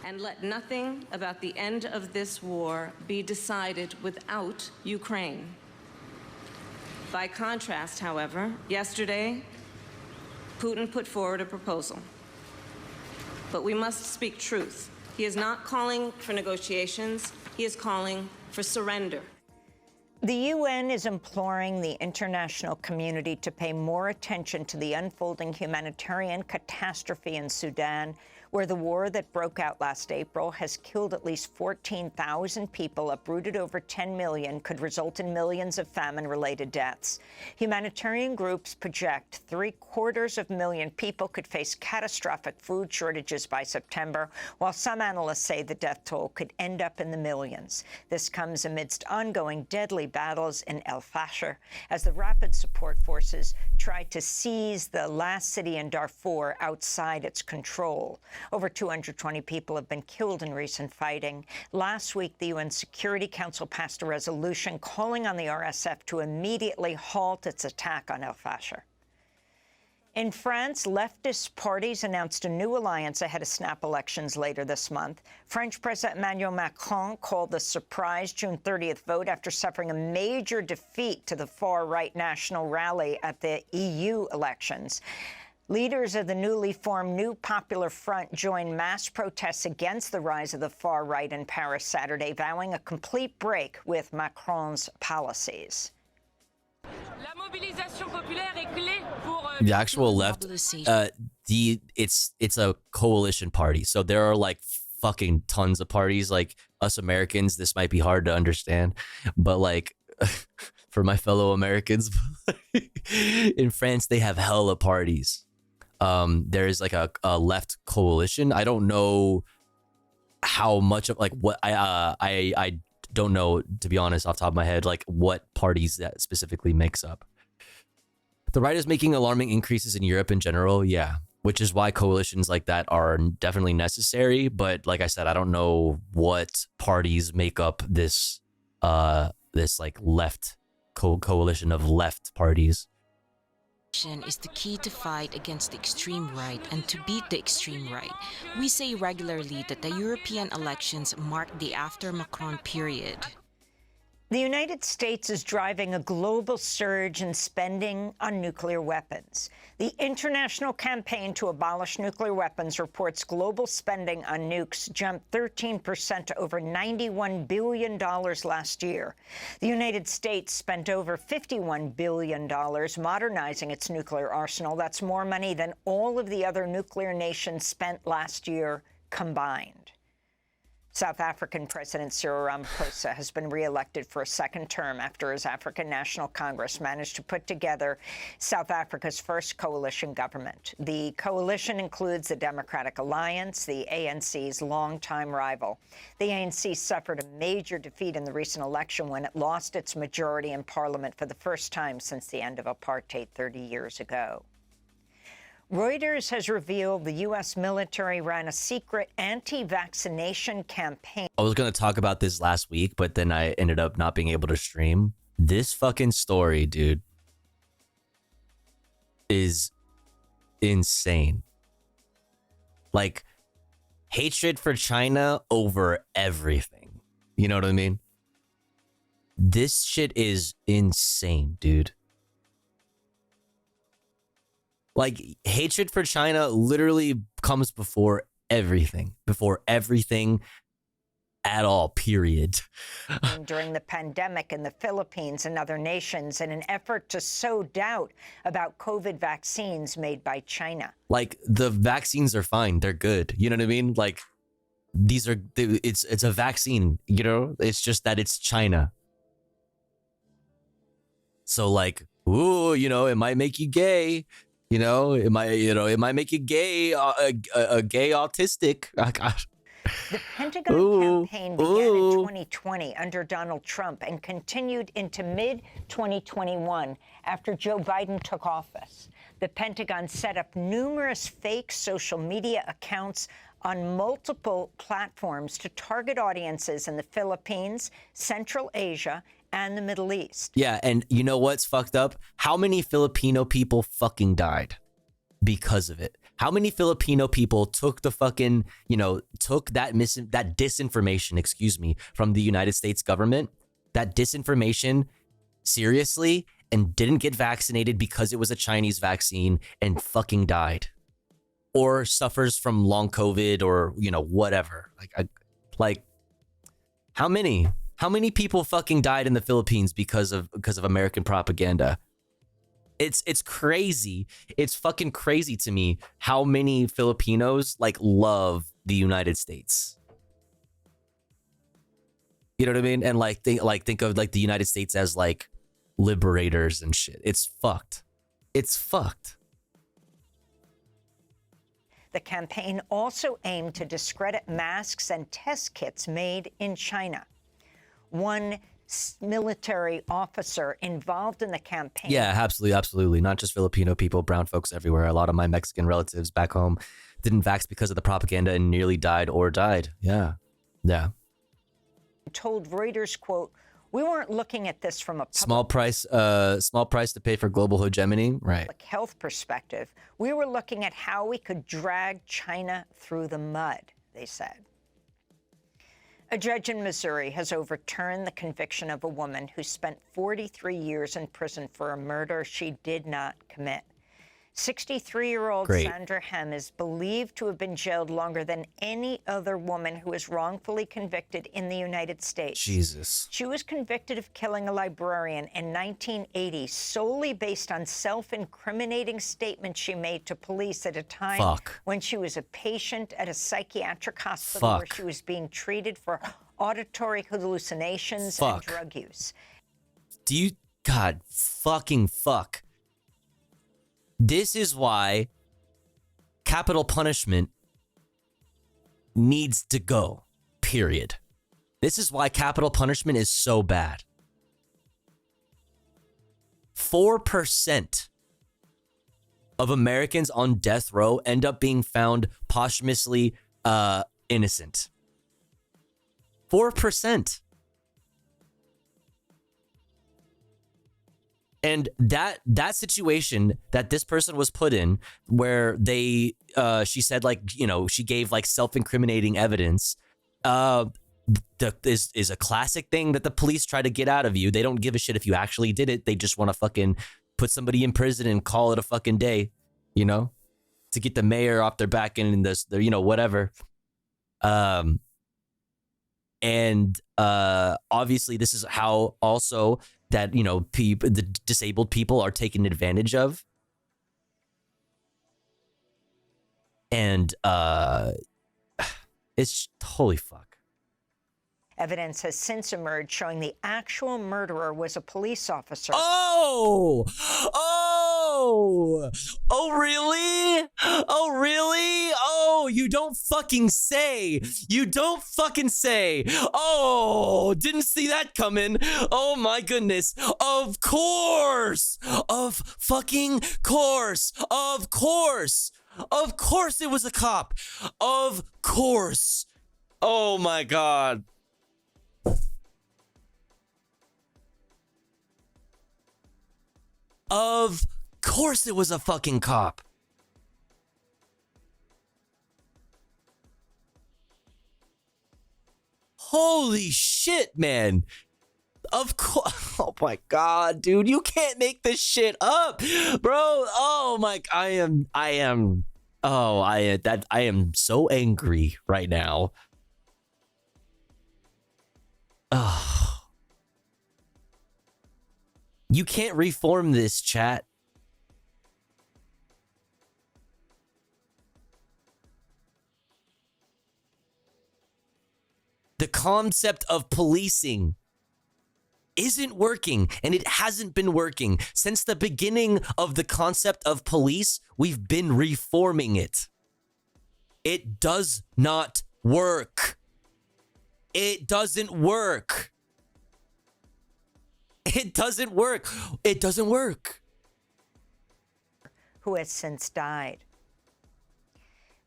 And let nothing about the end of this war be decided without Ukraine. By contrast, however, yesterday, Putin put forward a proposal. But we must speak truth. He is not calling for negotiations. He is calling for surrender. The UN is imploring the international community to pay more attention to the unfolding humanitarian catastrophe in Sudan, where the war that broke out last April has killed at least 14,000 people, uprooted over 10 million, could result in millions of famine-related deaths. Humanitarian groups project 750,000 people could face catastrophic food shortages by September, while some analysts say the death toll could end up in the millions. This comes amidst ongoing deadly battles in El Fasher as the Rapid Support Forces tried to seize the last city in Darfur outside its control. Over 220 people have been killed in recent fighting. Last week, the UN Security Council passed a resolution calling on the RSF to immediately halt its attack on El Fasher. In France, leftist parties announced a new alliance ahead of snap elections later this month. French President Emmanuel Macron called the surprise June 30th vote after suffering a major defeat to the far-right National Rally at the EU elections. Leaders of the newly formed New Popular Front joined mass protests against the rise of the far right in Paris Saturday, vowing a complete break with Macron's policies. The actual left, it's a coalition party. So there are like fucking tons of parties. Like us Americans, this might be hard to understand, but like for my fellow Americans, in France they have hella parties. There is like a left coalition. I don't know how much of like what I don't know, to be honest, off the top of my head, like what parties that specifically makes up. The right is making alarming increases in Europe in general, yeah, which is why coalitions like that are definitely necessary. But like I said, I don't know what parties make up this this like left coalition of left parties. Is the key to fight against the extreme right and to beat the extreme right. We say regularly that the European elections mark the after Macron period. The United States is driving a global surge in spending on nuclear weapons. The International Campaign to Abolish Nuclear Weapons reports global spending on nukes jumped 13% to over $91 billion last year. The United States spent over $51 billion modernizing its nuclear arsenal. That's more money than all of the other nuclear nations spent last year combined. South African President Cyril Ramaphosa has been re-elected for a second term after his African National Congress managed to put together South Africa's first coalition government. The coalition includes the Democratic Alliance, the ANC's longtime rival. The ANC suffered a major defeat in the recent election when it lost its majority in parliament for the first time since the end of apartheid 30 years ago. Reuters has revealed the U.S. military ran a secret anti-vaccination campaign. I was going to talk about this last week, but then I ended up not being able to stream. This fucking story, dude, is insane. Like, hatred for China over everything. You know what I mean? This shit is insane, dude. Like, hatred for China literally comes before everything at all, period. During the pandemic in the Philippines and other nations in an effort to sow doubt about COVID vaccines made by China. Like, the vaccines are fine. They're good. You know what I mean? Like, it's a vaccine, you know? It's just that it's China. So like, ooh, you know, it might make you gay. You know, it might make you gay, a gay autistic. The Pentagon campaign began in 2020 under Donald Trump and continued into mid-2021 after Joe Biden took office. The Pentagon set up numerous fake social media accounts on multiple platforms to target audiences in the Philippines, Central Asia, and the Middle East. Yeah, and you know what's fucked up? How many Filipino people fucking died because of it? How many Filipino people took the fucking, took that disinformation, from the United States government, that disinformation seriously, and didn't get vaccinated because it was a Chinese vaccine and fucking died? Or suffers from long COVID or, whatever. Like, how many? How many people fucking died in the Philippines because of American propaganda? It's crazy. It's fucking crazy to me how many Filipinos love the United States. You know what I mean? And think of the United States as liberators and shit. It's fucked. It's fucked. The campaign also aimed to discredit masks and test kits made in China. One military officer involved in the campaign. Yeah, absolutely, absolutely. Not just Filipino people, brown folks everywhere. A lot of my Mexican relatives back home didn't vax because of the propaganda and nearly died or died. Yeah, yeah. Told Reuters, quote, "We weren't looking at this from a small price to pay for global hegemony." Right. Public health perspective. We were looking at how we could drag China through the mud, they said. A judge in Missouri has overturned the conviction of a woman who spent 43 years in prison for a murder she did not commit. 63-year-old Sandra Hem is believed to have been jailed longer than any other woman who was wrongfully convicted in the United States. Jesus. She was convicted of killing a librarian in 1980 solely based on self-incriminating statements she made to police at a time when she was a patient at a psychiatric hospital where she was being treated for auditory hallucinations and drug use. Do you... God, fucking fuck. This is why capital punishment needs to go, period. This is why capital punishment is so bad. 4% of Americans on death row end up being found posthumously innocent. 4%. And that situation that this person was put in, where they, she said, like, you know, she gave like self-incriminating evidence, is a classic thing that the police try to get out of you. They don't give a shit if you actually did it. They just want to fucking put somebody in prison and call it a fucking day, you know, to get the mayor off their back and this, you know, whatever. And obviously this is how also that, you know, the disabled people are taken advantage of. And it's holy fuck. Evidence has since emerged showing the actual murderer was a police officer. Oh, really? Oh, really? Oh, you don't fucking say. You don't fucking say. Oh, didn't see that coming. Oh my goodness. Of course. Of fucking course. Of course. Of course it was a cop. Of course. Oh my God. Of course it was a fucking cop. Holy shit, man. Of course. Oh my God, dude. You can't make this shit up, bro. Oh my, I am so angry right now. Oh. You can't reform this, chat. The concept of policing isn't working, and it hasn't been working. Since the beginning of the concept of police, we've been reforming it. It does not work. It doesn't work. It doesn't work. It doesn't work. Who has since died.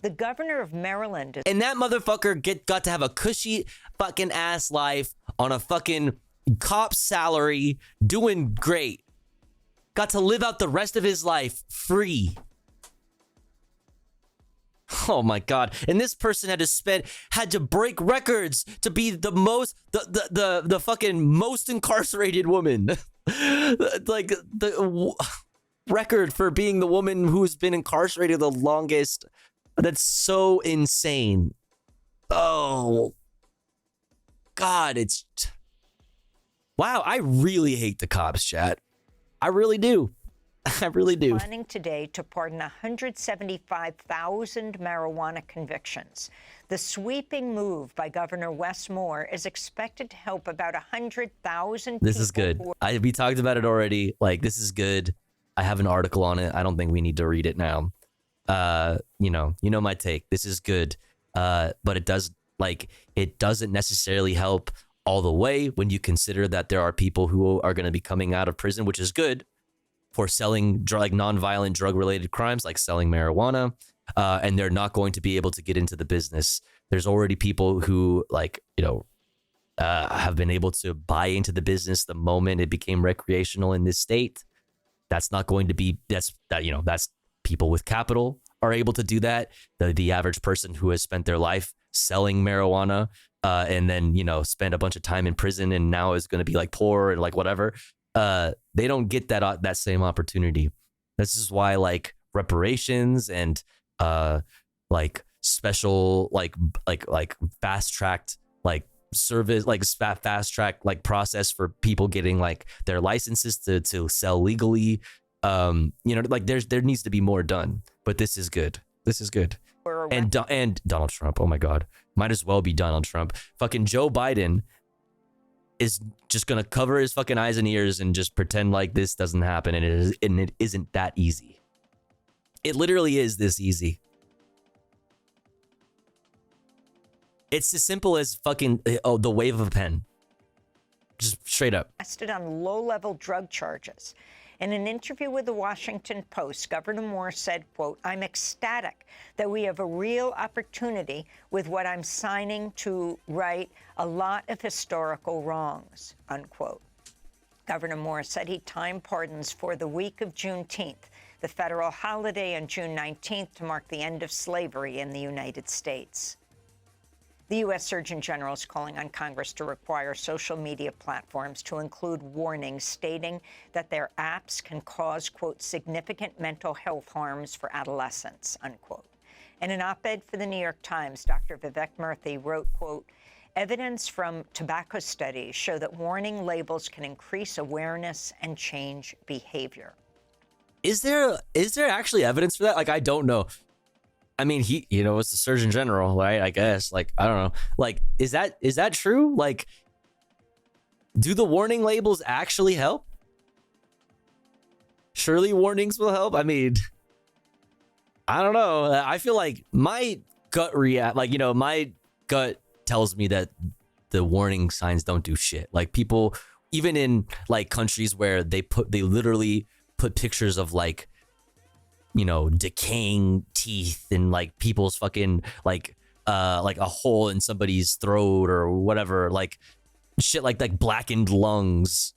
The governor of Maryland. And that motherfucker got to have a cushy fucking ass life on a fucking cop salary, doing great. Got to live out the rest of his life free. Oh my God. And this person had to break records to be the fucking most incarcerated woman. Like the record for being the woman who's been incarcerated the longest. That's so insane. Oh God, wow, I really hate the cops, chat. I really do. I really do. Planning today to pardon 175,000 marijuana convictions. The sweeping move by Governor Wes Moore is expected to help about 100,000 people. This is good. We talked about it already. Like, this is good. I have an article on it. I don't think we need to read it now. You know my take. This is good. But it doesn't necessarily help all the way when you consider that there are people who are going to be coming out of prison, which is good, for selling non-violent drug-related crimes like selling marijuana, and they're not going to be able to get into the business. There's already people who have been able to buy into the business the moment it became recreational in this state. That's not going to be that's people with capital are able to do that. The average person who has spent their life selling marijuana and then spend a bunch of time in prison and now is going to be like poor and like whatever, they don't get that same opportunity. This is why like reparations and like special like fast tracked like service, like fast track like process for people getting like their licenses to sell legally. Like there needs to be more done, but this is good. And Donald Trump, oh my God, might as well be Donald Trump. Fucking Joe Biden is just gonna cover his fucking eyes and ears and just pretend like this doesn't happen, and it isn't that easy. It literally is this easy. It's as simple as fucking the wave of a pen. Just straight up. Arrested on low-level drug charges. In an interview with the Washington Post, Governor Moore said, quote, "I'm ecstatic that we have a real opportunity with what I'm signing to right a lot of historical wrongs," unquote. Governor Moore said he timed pardons for the week of Juneteenth, the federal holiday on June 19th to mark the end of slavery in the United States. The U.S. Surgeon General is calling on Congress to require social media platforms to include warnings stating that their apps can cause, quote, significant mental health harms for adolescents, unquote. In an op-ed for the New York Times, Dr. Vivek Murthy wrote, quote, "Evidence from tobacco studies show that warning labels can increase awareness and change behavior." Is there actually evidence for that? Like, I don't know. I mean, he, it's the Surgeon General, right? I guess. Like, I don't know. Like, is that true? Like, do the warning labels actually help? Surely warnings will help. I mean, I don't know. I feel like my gut my gut tells me that the warning signs don't do shit. Like, people, even in like countries where they literally put pictures of like, decaying teeth and like people's fucking like a hole in somebody's throat or whatever, like shit like blackened lungs.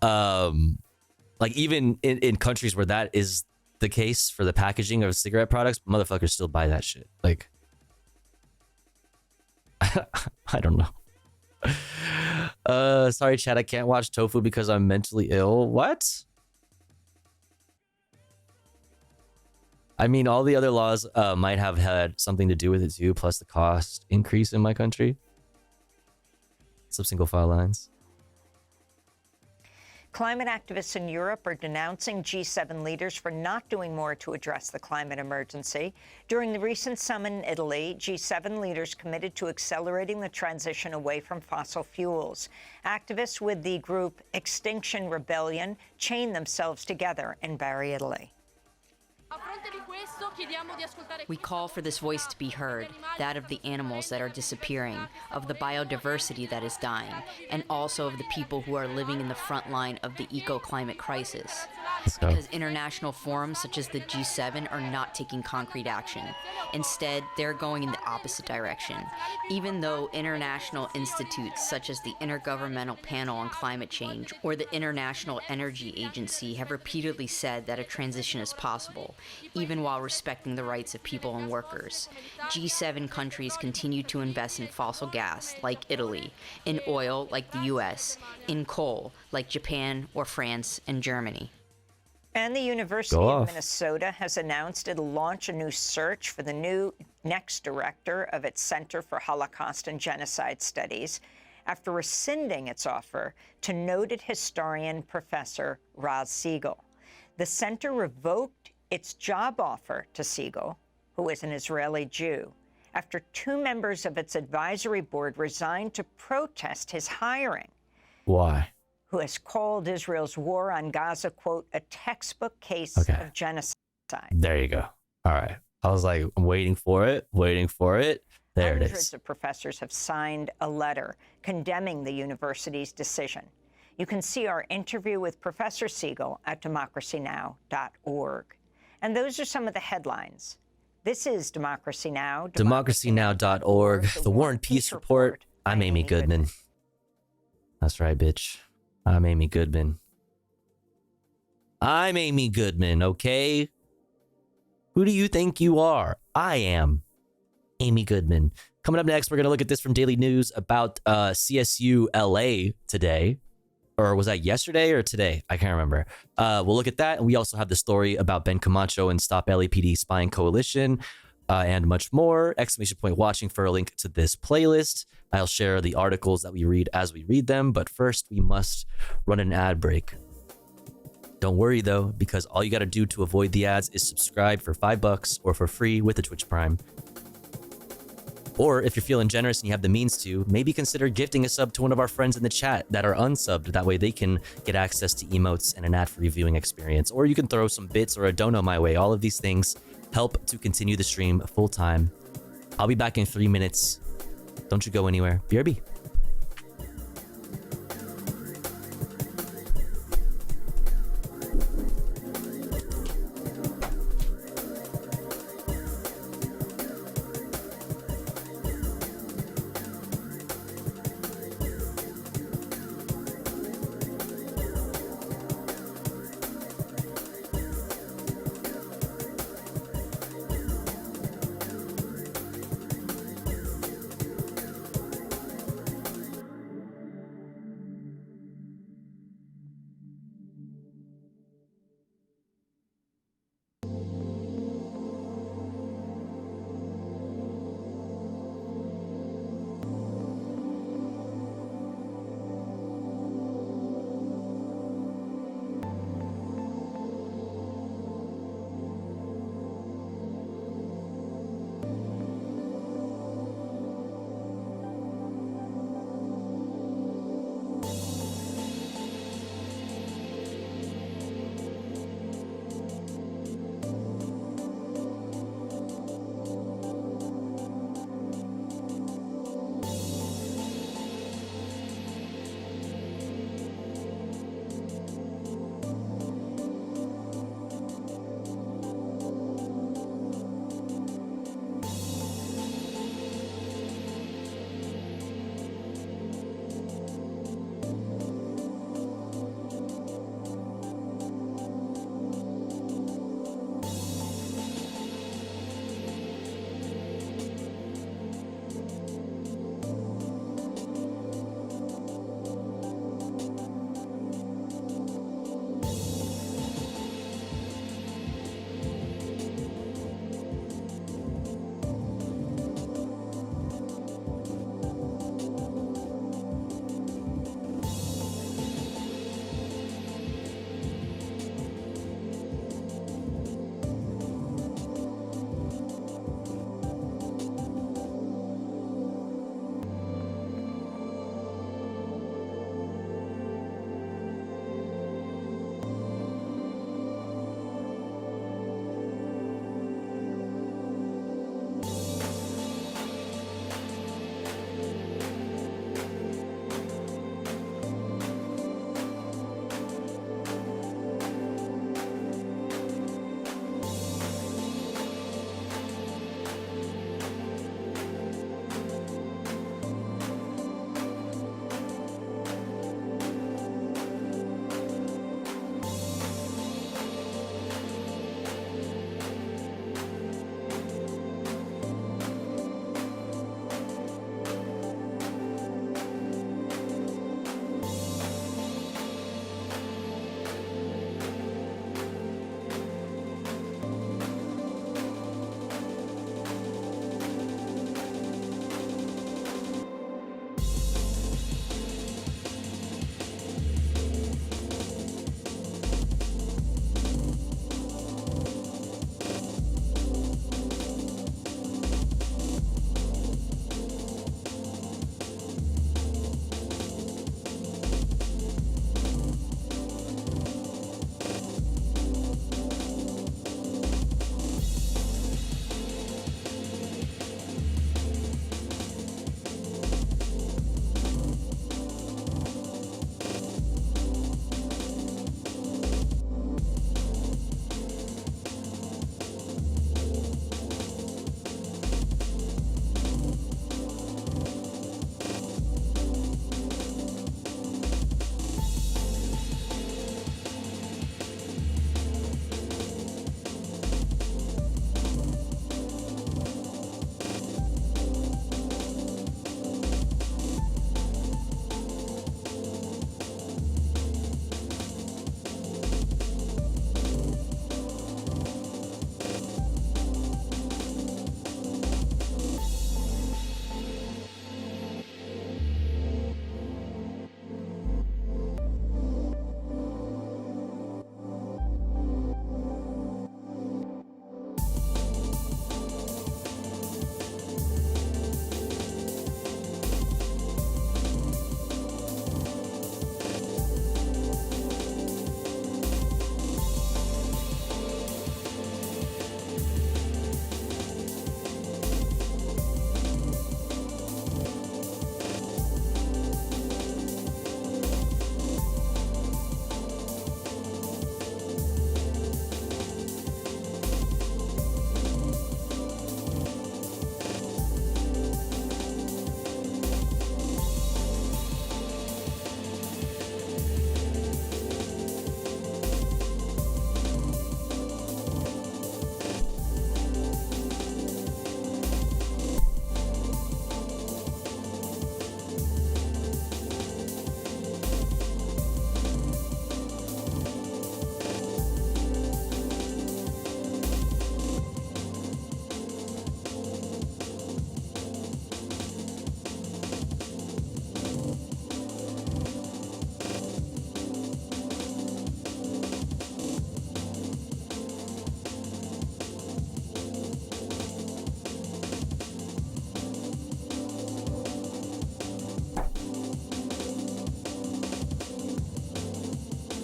Like even in countries where that is the case for the packaging of cigarette products, motherfuckers still buy that shit. Like, I don't know. Sorry, chat, I can't watch Tofu because I'm mentally ill. What? I mean, all the other laws might have had something to do with it too, plus the cost increase in my country. Some single file lines. Climate activists in Europe are denouncing G7 leaders for not doing more to address the climate emergency. During the recent summit in Italy, G7 leaders committed to accelerating the transition away from fossil fuels. Activists with the group Extinction Rebellion chained themselves together in Bari, Italy. We call for this voice to be heard, that of the animals that are disappearing, of the biodiversity that is dying, and also of the people who are living in the front line of the eco-climate crisis. Because international forums such as the G7 are not taking concrete action. Instead, they're going in the opposite direction. Even though international institutes such as the Intergovernmental Panel on Climate Change or the International Energy Agency have repeatedly said that a transition is possible, even while respecting the rights of people and workers. G7 countries continue to invest in fossil gas, like Italy, in oil, like the US, in coal, like Japan or France and Germany. And the University of Minnesota has announced it'll launch a new search for the next director of its Center for Holocaust and Genocide Studies after rescinding its offer to noted historian Professor Raz Siegel. The center revoked its job offer to Siegel, who is an Israeli Jew, after 2 members of its advisory board resigned to protest his hiring. Why? Who has called Israel's war on Gaza, quote, a textbook case of genocide. There you go. All right. I was like, I'm waiting for it. There it Hundreds is. of professors have signed a letter condemning the university's decision. You can see our interview with Professor Siegel at democracynow.org. And those are some of the headlines. This is Democracy Now! DemocracyNow.org, the War and Peace Report. I'm Amy Goodman. That's right, bitch. I'm Amy Goodman. I'm Amy Goodman, okay? Who do you think you are? I am Amy Goodman. Coming up next, we're going to look at this from Daily News about CSU LA today. Or was that yesterday or today? I can't remember. We'll look at that. And we also have the story about Ben Camacho and Stop LAPD Spying Coalition and much more. Exclamation point watching for a link to this playlist. I'll share the articles that we read as we read them. But first, we must run an ad break. Don't worry, though, because all you got to do to avoid the ads is subscribe for $5 or for free with the Twitch Prime. Or if you're feeling generous and you have the means to, maybe consider gifting a sub to one of our friends in the chat that are unsubbed. That way they can get access to emotes and an ad-free viewing experience. Or you can throw some bits or a dono my way. All of these things help to continue the stream full time. I'll be back in 3 minutes. Don't you go anywhere. BRB.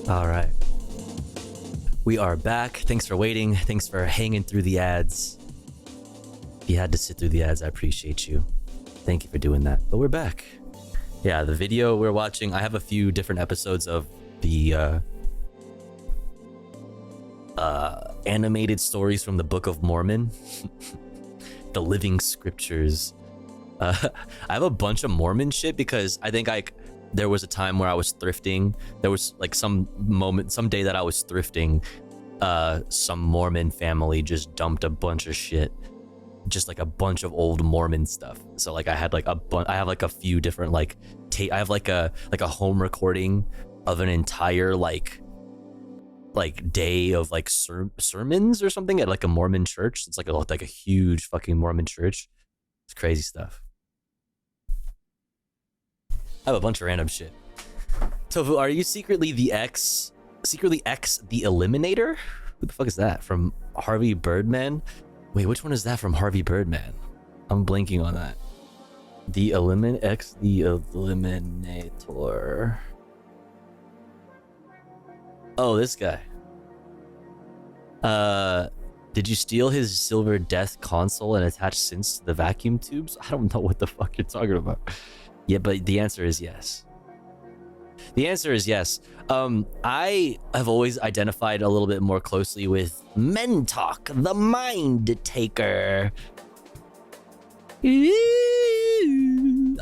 All right. We are back. Thanks for waiting. Thanks for hanging through the ads. If you had to sit through the ads, I appreciate you. Thank you for doing that. But we're back. Yeah, the video we're watching, I have a few different episodes of the animated stories from the Book of Mormon. The living scriptures. I have a bunch of Mormon shit because I think there was a time where I was thrifting. There was like some day that I was thrifting, some Mormon family just dumped a bunch of shit, just like a bunch of old Mormon stuff. So like I had like I have like a few different like I have like a home recording of an entire like day of like sermons or something at like a Mormon church. It's like a huge fucking Mormon church. It's crazy stuff. I have a bunch of random shit. Tofu, are you secretly X the Eliminator? Who the fuck is that? From Harvey Birdman? Wait, which one is that from Harvey Birdman? I'm blanking on that. The Eliminator. Oh, this guy. Did you steal his Silver Death console and attach synths to the vacuum tubes? I don't know what the fuck you're talking about. Yeah, but the answer is yes. The answer is yes. I have always identified a little bit more closely with Mentalk, the Mind Taker. I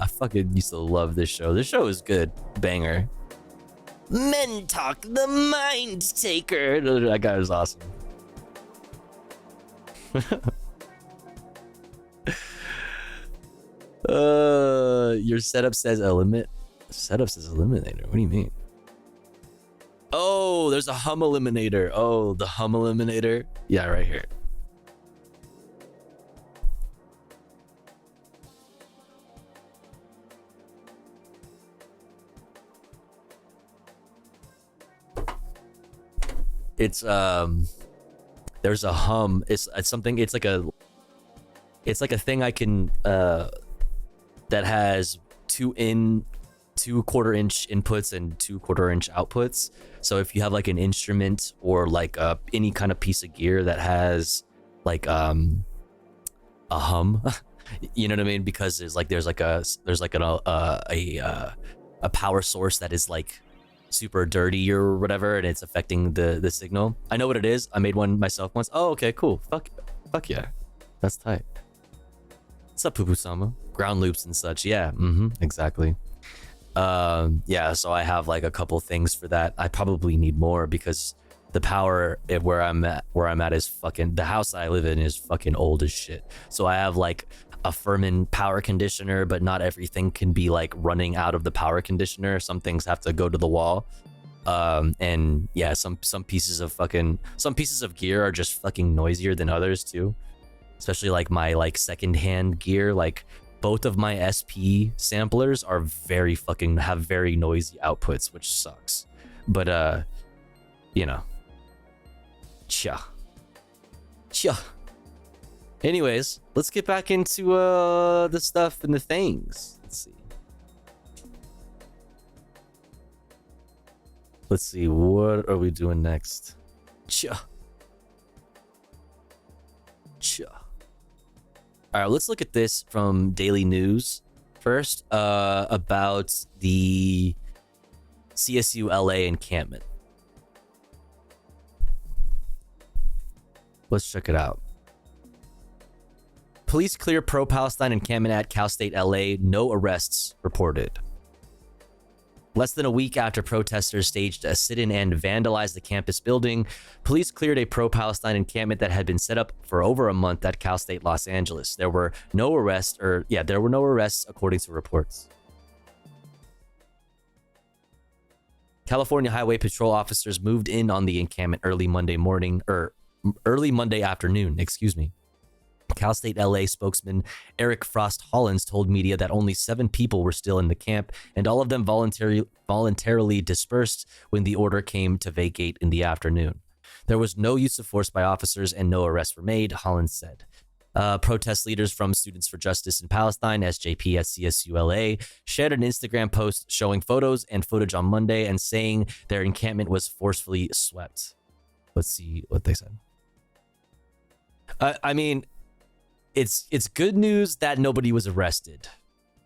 fucking used to love this show. This show is good. Banger. Mentalk, the Mind Taker. That guy was awesome. Your setup says eliminate. Setup says eliminator. What do you mean? Oh, there's a hum eliminator. Oh, the hum eliminator. Yeah, right here. It's there's a hum. It's something. It's like a thing I can that has two 1/4-inch inputs and 2/4-inch outputs. So if you have like an instrument or like any kind of piece of gear that has like a hum, you know what I mean? Because there's a power source that is like super dirty or whatever, and it's affecting the signal. I know what it is. I made one myself once. Oh, okay, cool. Fuck yeah, that's tight. What's up, Pupu-sama? Ground loops and such. Yeah, exactly. Yeah, so I have like a couple things for that. I probably need more because the power where I'm at is fucking, the house I live in is fucking old as shit. So I have like a Furman power conditioner, but not everything can be like running out of the power conditioner. Some things have to go to the wall. And yeah, some pieces of gear are just fucking noisier than others too. Especially like my like secondhand gear, like both of my SP samplers are have very noisy outputs, which sucks. But you know. Cha. Anyways, let's get back into the stuff and the things. Let's see, what are we doing next? Cha. All right, let's look at this from Daily News first, about the CSU LA encampment. Let's check it out. Police clear pro-Palestine encampment at Cal State LA. No arrests reported. Less than a week after protesters staged a sit-in and vandalized the campus building, police cleared a pro-Palestine encampment that had been set up for over a month at Cal State Los Angeles. There were no arrests, according to reports. California Highway Patrol officers moved in on the encampment early Monday afternoon. Cal State LA spokesman Eric Frost Hollins told media that only 7 people were still in the camp, and all of them voluntarily dispersed when the order came to vacate in the afternoon. There was no use of force by officers and no arrests were made, Hollins said. Protest leaders from Students for Justice in Palestine, SJP at CSULA, shared an Instagram post showing photos and footage on Monday and saying their encampment was forcefully swept. Let's see what they said. I mean, it's good news that nobody was arrested.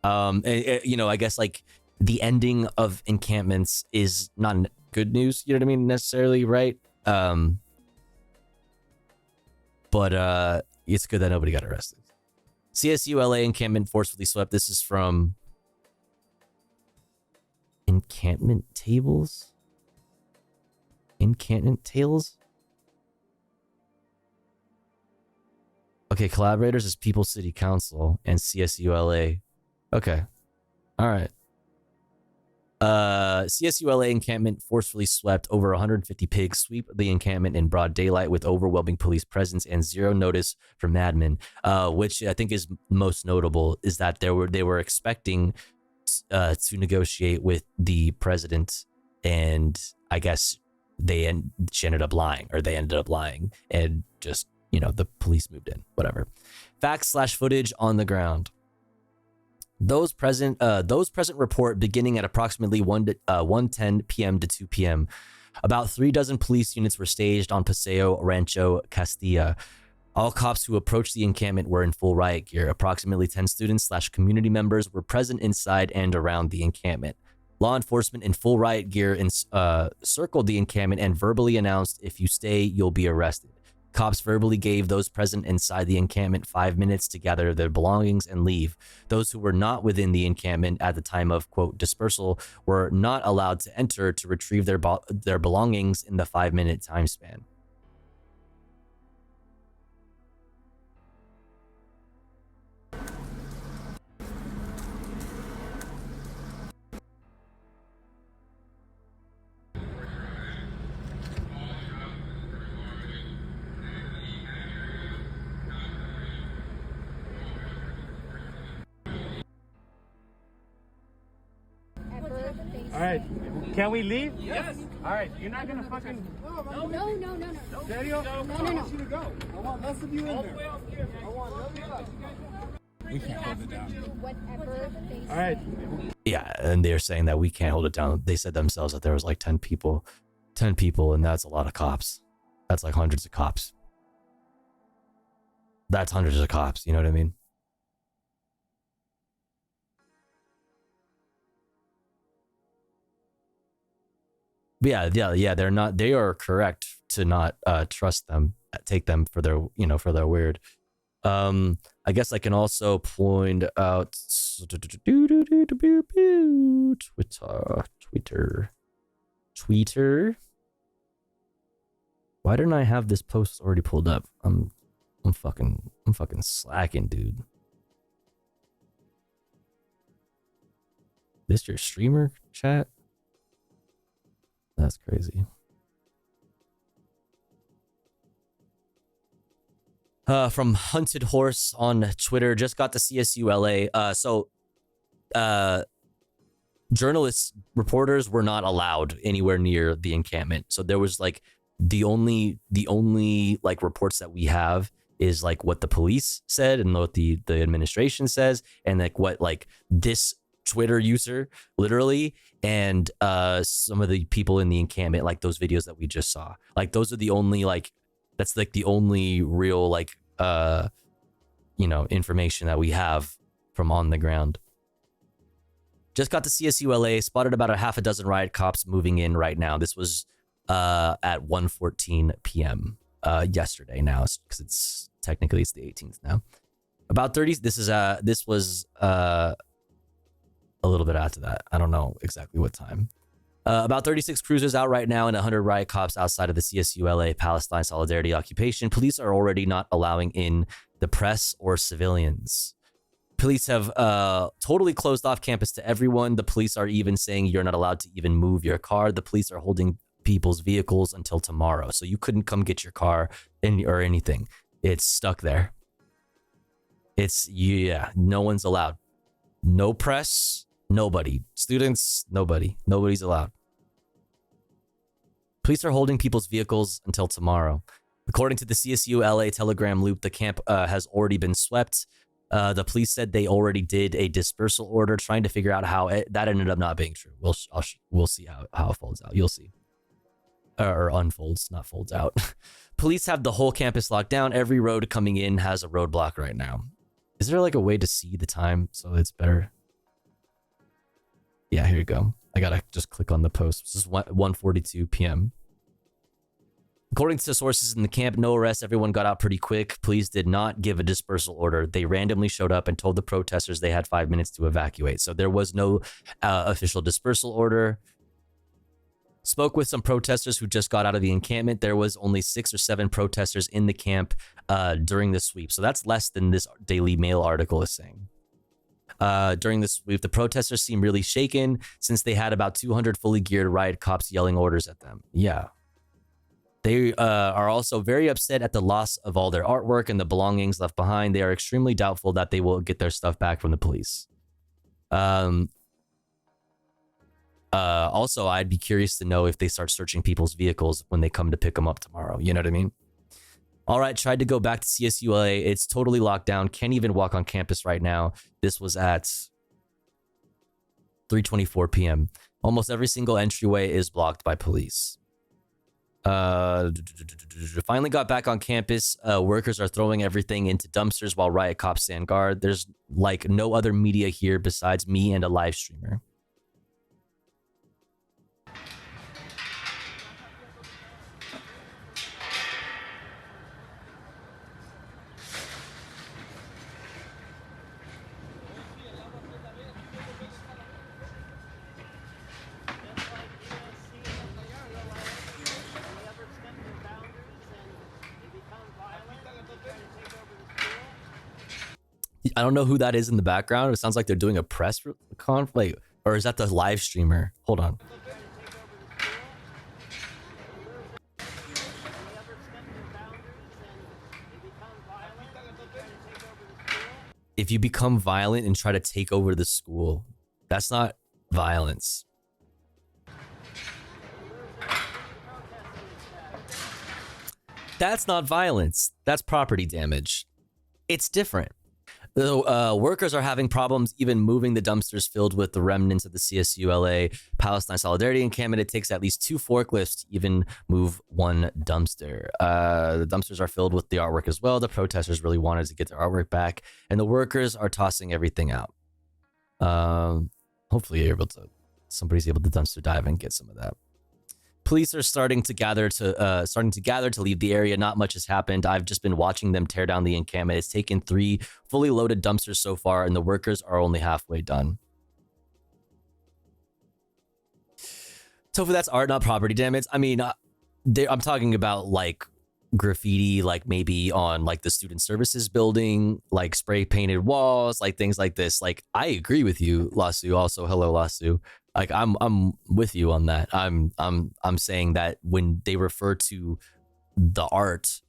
I guess like the ending of encampments is not good news. You know what I mean? Necessarily, right? But it's good that nobody got arrested. CSULA encampment forcefully swept. This is from encampment tables. Encampment tables. Okay, collaborators is People City Council and CSULA. Okay. All right. CSULA encampment forcefully swept. Over 150 pigs sweep the encampment in broad daylight with overwhelming police presence and zero notice from madmen. Which I think is most notable is that they were expecting to negotiate with the president, and I guess she ended up lying, or they ended up lying, and just the police moved in. Whatever. Facts/footage on the ground. Those present report beginning at approximately 1:10 p.m. to 2 p.m. About 36 police units were staged on Paseo Rancho Castilla. All cops who approached the encampment were in full riot gear. Approximately 10 students/community members were present inside and around the encampment. Law enforcement in full riot gear circled the encampment and verbally announced, "If you stay, you'll be arrested." Cops verbally gave those present inside the encampment 5 minutes to gather their belongings and leave. Those who were not within the encampment at the time of, quote, dispersal were not allowed to enter to retrieve their belongings in the 5-minute time span. All right, can we leave? Yes. All right, you're not gonna fucking. No. Serio? No. I want you to go. I want less of you in there. I want none of you. We can't hold it down. All right. Yeah, and they're saying that we can't hold it down. They said themselves that there was like 10 people, and that's a lot of cops. That's like hundreds of cops. That's hundreds of cops. You know what I mean? But yeah. They are correct to not trust them, take them for their, for their word. I guess I can also point out Twitter. Why didn't I have this post already pulled up? I'm fucking slacking, dude. This your streamer chat? That's crazy. From Hunted Horse on Twitter, just got the CSULA. Journalists, reporters were not allowed anywhere near the encampment. So there was like the only like reports that we have is like what the police said and what the administration says, and like what like this Twitter user literally and some of the people in the encampment, like those videos that we just saw, like those are the only like that's like the only real like information that we have from on the ground. Just got to CSULA, spotted about a half a dozen riot cops moving in right now. This was at 1:14 p.m. Yesterday now, because it's technically it's the 18th now. About 30. This was a little bit after that. I don't know exactly what time. About 36 cruisers out right now and 100 riot cops outside of the CSULA Palestine Solidarity occupation. Police are already not allowing in the press or civilians. Police have totally closed off campus to everyone. The police are even saying you're not allowed to even move your car. The police are holding people's vehicles until tomorrow. So you couldn't come get your car or anything. It's stuck there. No one's allowed. No press. Nobody. Students, nobody. Nobody's allowed. Police are holding people's vehicles until tomorrow. According to the CSU LA Telegram loop, the camp has already been swept. The police said they already did a dispersal order, trying to figure out how that ended up not being true. We'll see how it folds out. You'll see. Or unfolds, not folds out. Police have the whole campus locked down. Every road coming in has a roadblock right now. Is there like a way to see the time so it's better? Yeah, here you go. I gotta just click on the post. This is 1:42 p.m. According to sources in the camp, no arrests. Everyone got out pretty quick. Police did not give a dispersal order. They randomly showed up and told the protesters they had 5 minutes to evacuate. So there was no official dispersal order. Spoke with some protesters who just got out of the encampment. There was only 6 or 7 protesters in the camp during the sweep. So that's less than this Daily Mail article is saying. During the sweep, the protesters seemed really shaken since they had about 200 fully geared riot cops yelling orders at them. Yeah. They are also very upset at the loss of all their artwork and the belongings left behind. They are extremely doubtful that they will get their stuff back from the police. Also, I'd be curious to know if they start searching people's vehicles when they come to pick them up tomorrow. You know what I mean? All right, tried to go back to CSULA. It's totally locked down. Can't even walk on campus right now. This was at 3:24 p.m. Almost every single entryway is blocked by police. Finally got back on campus. Workers are throwing everything into dumpsters while riot cops stand guard. There's like no other media here besides me and a live streamer. I don't know who that is in the background. It sounds like they're doing a press conf. Like, or is that the live streamer? Hold on. If you become violent and try to take over the school, that's not violence. That's not violence. That's property damage. It's different. The workers are having problems even moving the dumpsters filled with the remnants of the CSU-LA Palestine Solidarity encampment. It takes at least 2 forklifts to even move one dumpster. The dumpsters are filled with the artwork as well. The protesters really wanted to get their artwork back, and the workers are tossing everything out. Hopefully you're able to, somebody's able to dumpster dive and get some of that. Police are starting to gather to leave the area. Not much has happened. I've just been watching them tear down the encampment. It's taken 3 fully loaded dumpsters so far, and the workers are only halfway done. Tofu, that's art, not property damage. I mean, I'm talking about like graffiti, like maybe on like the student services building, like spray painted walls, like things like this. Like, I agree with you, Lasu. Also, hello, Lasu. Like, I'm with you on that. I'm saying that when they refer to the art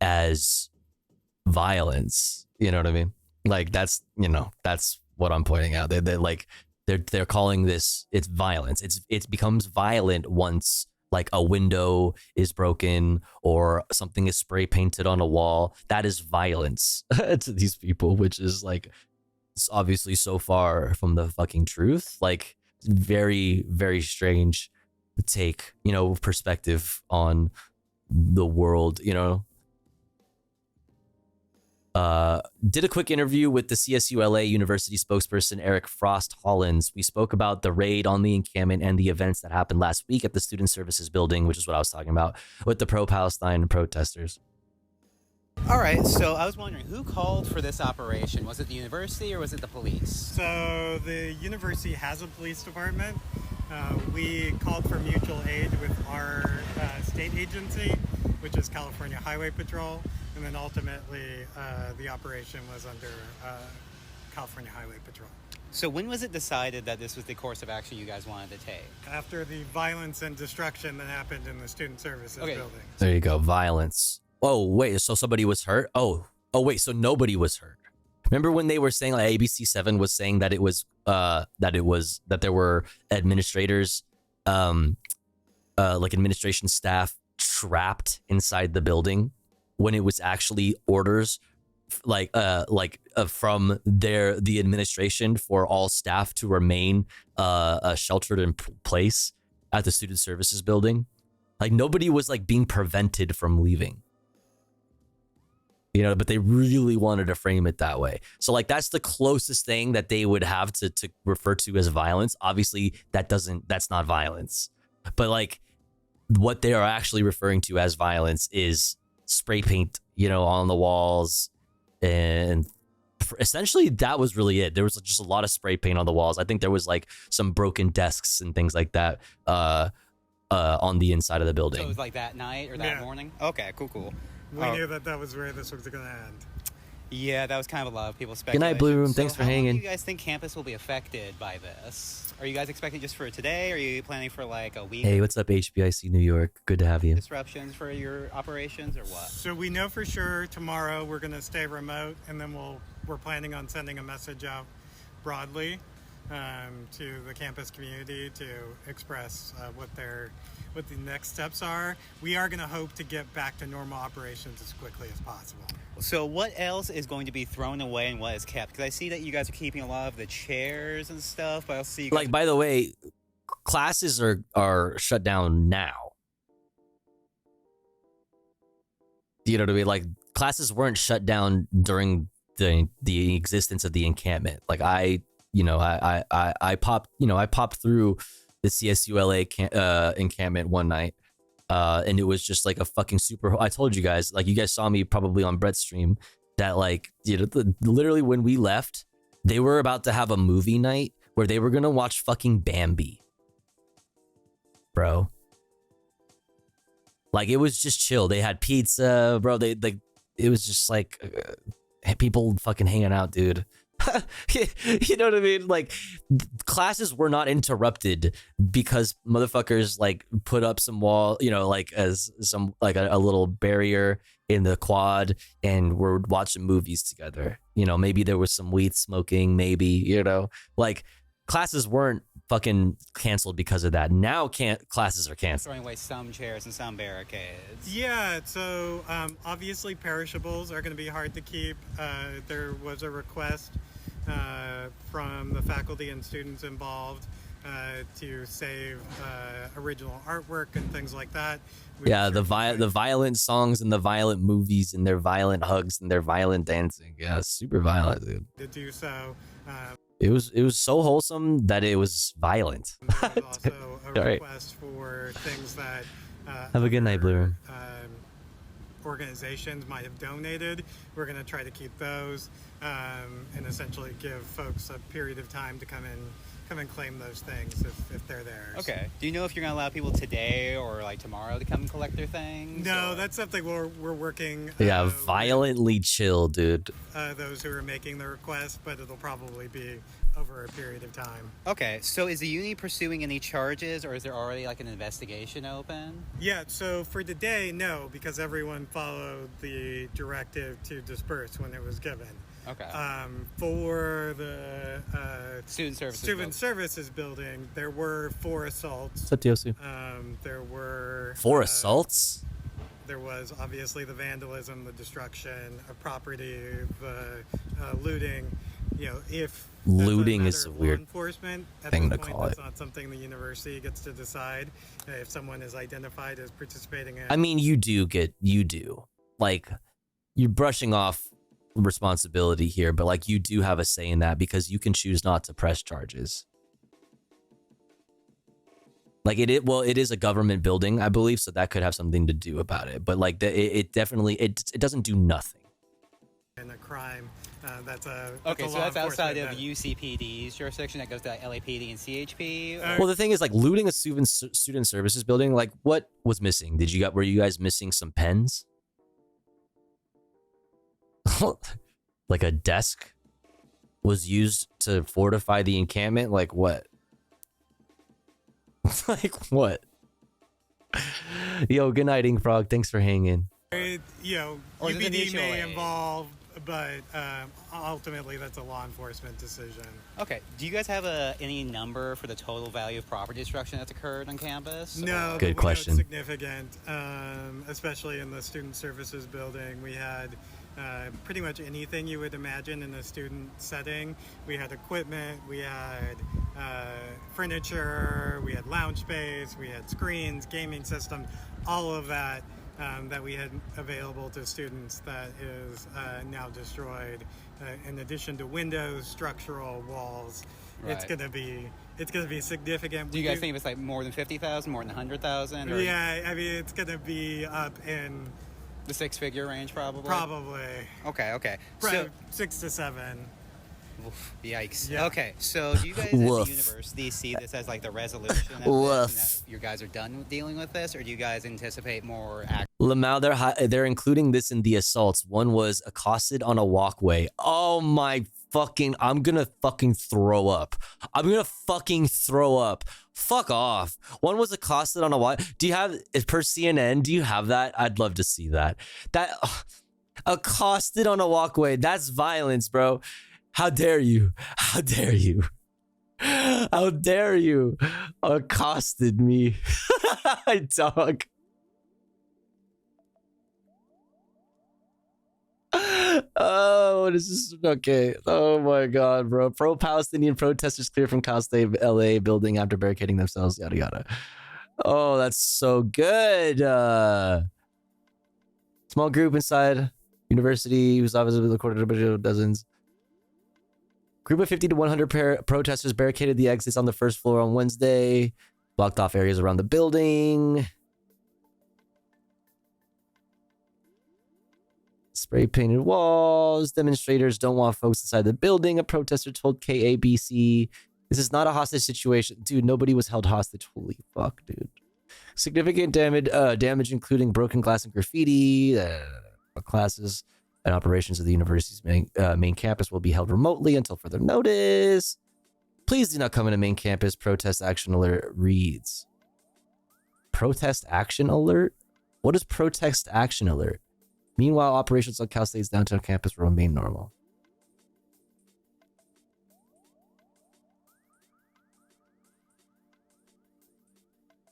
as violence, you know what I mean? Like, that's, you know, that's what I'm pointing out. They're calling this, it's violence. It becomes violent once like a window is broken or something is spray painted on a wall. That is violence to these people, which is like, it's obviously so far from the fucking truth. Like, very, very strange take, you know, perspective on the world, you know. Did a quick interview with the CSU-LA University spokesperson Eric Frost Hollins. We spoke about the raid on the encampment and the events that happened last week at the Student Services Building, which is what I was talking about, with the pro-Palestine protesters. All right, so I was wondering, who called for this operation? Was it the university or was it the police? So the university has a police department. We called for mutual aid with our state agency, which is California Highway Patrol, and then ultimately the operation was under California Highway Patrol. So when was it decided that this was the course of action you guys wanted to take? After the violence and destruction that happened in the Student Services building. There you go, violence. Oh, wait, so somebody was hurt? Oh, wait, so nobody was hurt. Remember when they were saying, like, ABC7 was saying that that there were administrators, like administration staff trapped inside the building when it was actually orders from the administration for all staff to remain sheltered in place at the student services building. Like nobody was like being prevented from leaving, you know, but they really wanted to frame it that way. So like that's the closest thing that they would have to refer to as violence. Obviously that's not violence, but like what they are actually referring to as violence is spray paint, you know, on the walls. And essentially that was really it. There was just a lot of spray paint on the walls. I think there was like some broken desks and things like that on the inside of the building. So it was like that night or that morning? Okay, cool. We knew that was where this was going to end. Yeah, that was kind of a lot of people Good speculating. night, Blue Room. Thanks for hanging. How do you guys think campus will be affected by this? Are you guys expecting just for today? Or are you planning for like a week? Hey, what's up, HBIC New York? Good to have you. Disruptions for your operations or what? So we know for sure tomorrow we're going to stay remote, and then we're planning on sending a message out broadly to the campus community to express what the next steps are. We are going to hope to get back to normal operations as quickly as possible. So what else is going to be thrown away and what is kept? Because I see that you guys are keeping a lot of the chairs and stuff, but I'll see you guys... Like, by the way, classes are shut down now. You know what I mean? Like, classes weren't shut down during the existence of the encampment. Like I popped through the CSULA encampment one night, and it was just like a fucking super. I told you guys, like you guys saw me probably on Brett's stream, that like, you know, literally when we left, they were about to have a movie night where they were gonna watch fucking Bambi, bro. Like it was just chill. They had pizza, bro. It was just like people fucking hanging out, dude. You know what I mean? Like classes were not interrupted because motherfuckers like put up some wall, you know, like as some like a little barrier in the quad, and we're watching movies together. You know, maybe there was some weed smoking, maybe, you know, like classes weren't fucking canceled because of that. Now classes are canceled. Throwing away some chairs and some barricades. Yeah, so obviously perishables are going to be hard to keep. There was a request from the faculty and students involved to save original artwork and things like that. Yeah, the violent songs and the violent movies and their violent hugs and their violent dancing. Yeah, super violent, dude. To do so. It was so wholesome that it was violent. There was also a request for things that have a good night, Blue Room. Organizations might have donated. We're going to try to keep those and essentially give folks a period of time to come and claim those things if they're theirs. Okay. Do you know if you're going to allow people today or like tomorrow to come and collect their things? No, that's something we're working. Yeah, violently chill, dude. Those who are making the request, but it'll probably be over a period of time. Okay, so is the uni pursuing any charges, or is there already like an investigation open? Yeah, so for today, no, because everyone followed the directive to disperse when it was given. Okay. For the student services building, there were 4 assaults. What's up, Diosu? There were 4 assaults? There was obviously the vandalism, the destruction of property, the looting. You know, if looting is a weird enforcement thing to call it. That's not something the university gets to decide. If someone is identified as participating in. I mean, you do. Like, you're brushing off responsibility here, but like you do have a say in that because you can choose not to press charges. Like it is a government building, I believe, so that could have something to do about it. But like it definitely it doesn't do nothing. And a crime, that's outside of UCPD's jurisdiction. That goes to LAPD and CHP. Well, the thing is, like looting a student services building. Like, what was missing? Were you guys missing some pens? Like a desk was used to fortify the encampment? Like what? Like what? Yo, good night, Ink Frog. Thanks for hanging. UPD may involve but ultimately that's a law enforcement decision. Okay. Do you guys have any number for the total value of property destruction that's occurred on campus? No, Good but we know question. it's significant, especially in the student services building. We had pretty much anything you would imagine in a student setting. We had equipment, we had furniture, we had lounge space, we had screens, gaming system, all of that that we had available to students that is now destroyed. In addition to windows, structural walls, it's Right. gonna be significant. Do you guys think it's like more than 50,000, more than 100,000? Yeah, I mean it's gonna be up in the six-figure range, probably. Probably. Okay. So 6 to 7. Oof, yikes. Yeah. Okay, so do you guys as a Woof. university see this as like the resolution of Woof. this, and that you guys are done with dealing with this, or do you guys anticipate more action? Lamau, they're including this in the assaults. One was accosted on a walkway. Oh my fucking, I'm gonna fucking throw up. I'm gonna fucking throw up. Fuck off. One was accosted on a walk. Do you have, per CNN, do you have that? I'd love to see that. Accosted on a walkway. That's violence, bro. How dare you? How dare you? How dare you? Accosted me. Dog. Oh, this is okay. Oh my god, bro. Pro-Palestinian protesters clear from Cal State LA building after barricading themselves, yada yada. Oh, that's so good. Small group inside university whose obviously recorded a dozens. Group of 50 to 100 protesters barricaded the exits on the first floor on Wednesday, blocked off areas around the building. Spray painted walls. Demonstrators don't want folks inside the building. A protester told KABC, "This is not a hostage situation." Dude, nobody was held hostage. Holy fuck, dude. Significant damage including broken glass and graffiti. Classes and operations of the university's main campus will be held remotely until further notice. Please do not come into main campus. Protest action alert reads. Protest action alert? What is protest action alert? Meanwhile, operations on Cal State's downtown campus will remain normal.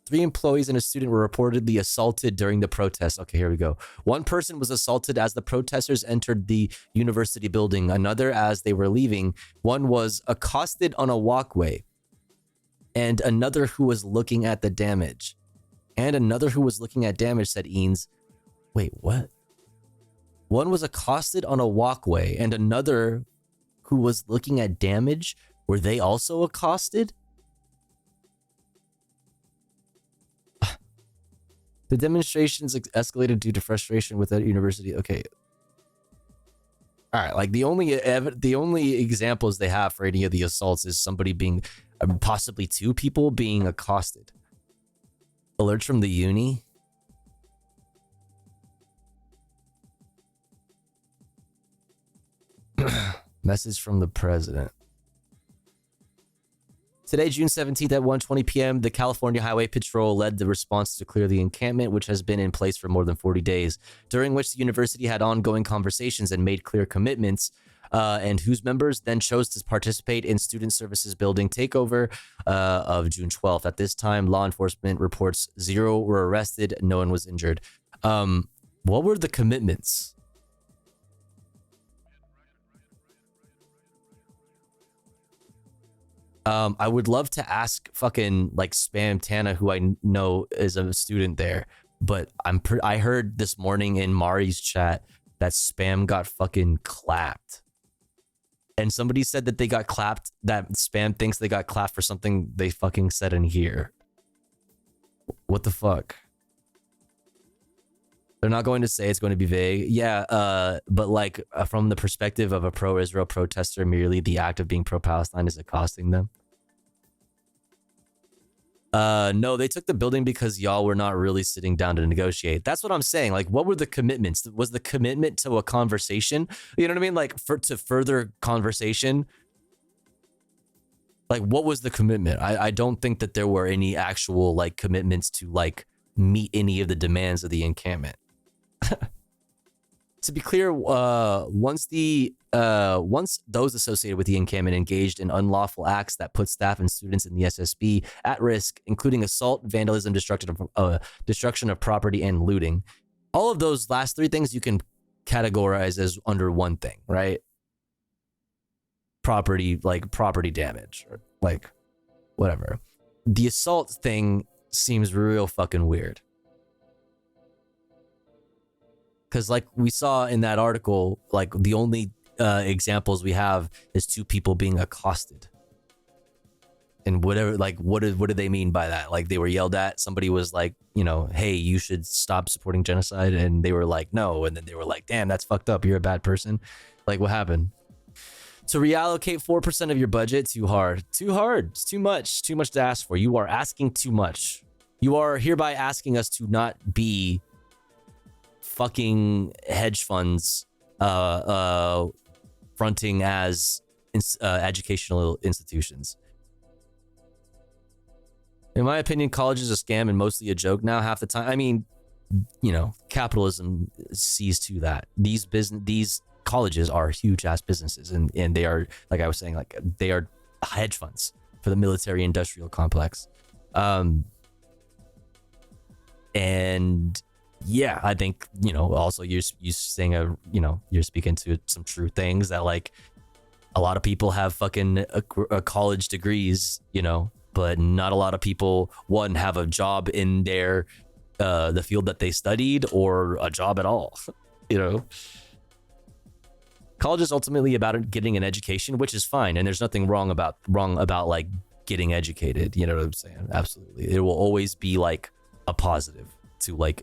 Three employees and a student were reportedly assaulted during the protest. Okay, here we go. One person was assaulted as the protesters entered the university building. Another as they were leaving. One was accosted on a walkway. And another who was looking at the damage. And another who was looking at damage, said Eanes. Wait, what? One was accosted on a walkway, and another who was looking at damage. Were they also accosted? The demonstrations escalated due to frustration with the university. Okay. All right. Like the only examples they have for any of the assaults is somebody being, possibly two people being accosted. Alerts from the uni. Message from the president. Today, June 17th at 1:20 p.m., the California Highway Patrol led the response to clear the encampment, which has been in place for more than 40 days, during which the university had ongoing conversations and made clear commitments, and whose members then chose to participate in Student Services Building takeover of June 12th. At this time, law enforcement reports 0 were arrested, no one was injured. What were the commitments? I would love to ask fucking like Spam Tana, who I know is a student there, but I heard this morning in Mari's chat that Spam got fucking clapped. And somebody said that they got clapped, that Spam thinks they got clapped for something they fucking said in here. What the fuck? They're not going to say, it's going to be vague. Yeah, but like from the perspective of a pro-Israel protester, merely the act of being pro-Palestine is accosting them. No, they took the building because y'all were not really sitting down to negotiate. That's what I'm saying. Like, what were the commitments? Was the commitment to a conversation? You know what I mean? Like, to further conversation? Like, what was the commitment? I don't think that there were any actual, like, commitments to, like, meet any of the demands of the encampment. To be clear, once those associated with the encampment engaged in unlawful acts that put staff and students in the SSB at risk, including assault, vandalism, destruction of property, and looting. All of those last three things you can categorize as under one thing, right? Property damage, or like whatever. The assault thing seems real fucking weird. Because like we saw in that article, like the only examples we have is two people being accosted. And whatever, like, what did they mean by that? Like, they were yelled at. Somebody was like, you know, hey, you should stop supporting genocide. And they were like, no. And then they were like, damn, that's fucked up. You're a bad person. Like, what happened? To reallocate 4% of your budget, too hard. Too hard. It's too much. Too much to ask for. You are asking too much. You are hereby asking us to not be fucking hedge funds fronting as educational institutions. In my opinion, college is a scam and mostly a joke now half the time. I mean, you know, capitalism sees to that. These colleges are huge ass businesses, and they are, like I was saying, like they are hedge funds for the military industrial complex. And yeah, I think, you know, also you're saying you're speaking to some true things that, like, a lot of people have fucking a college degrees, you know, but not a lot of people, one, have a job in their the field that they studied, or a job at all. You know, college is ultimately about getting an education, which is fine, and there's nothing wrong about like getting educated. You know what I'm saying? Absolutely, it will always be like a positive to like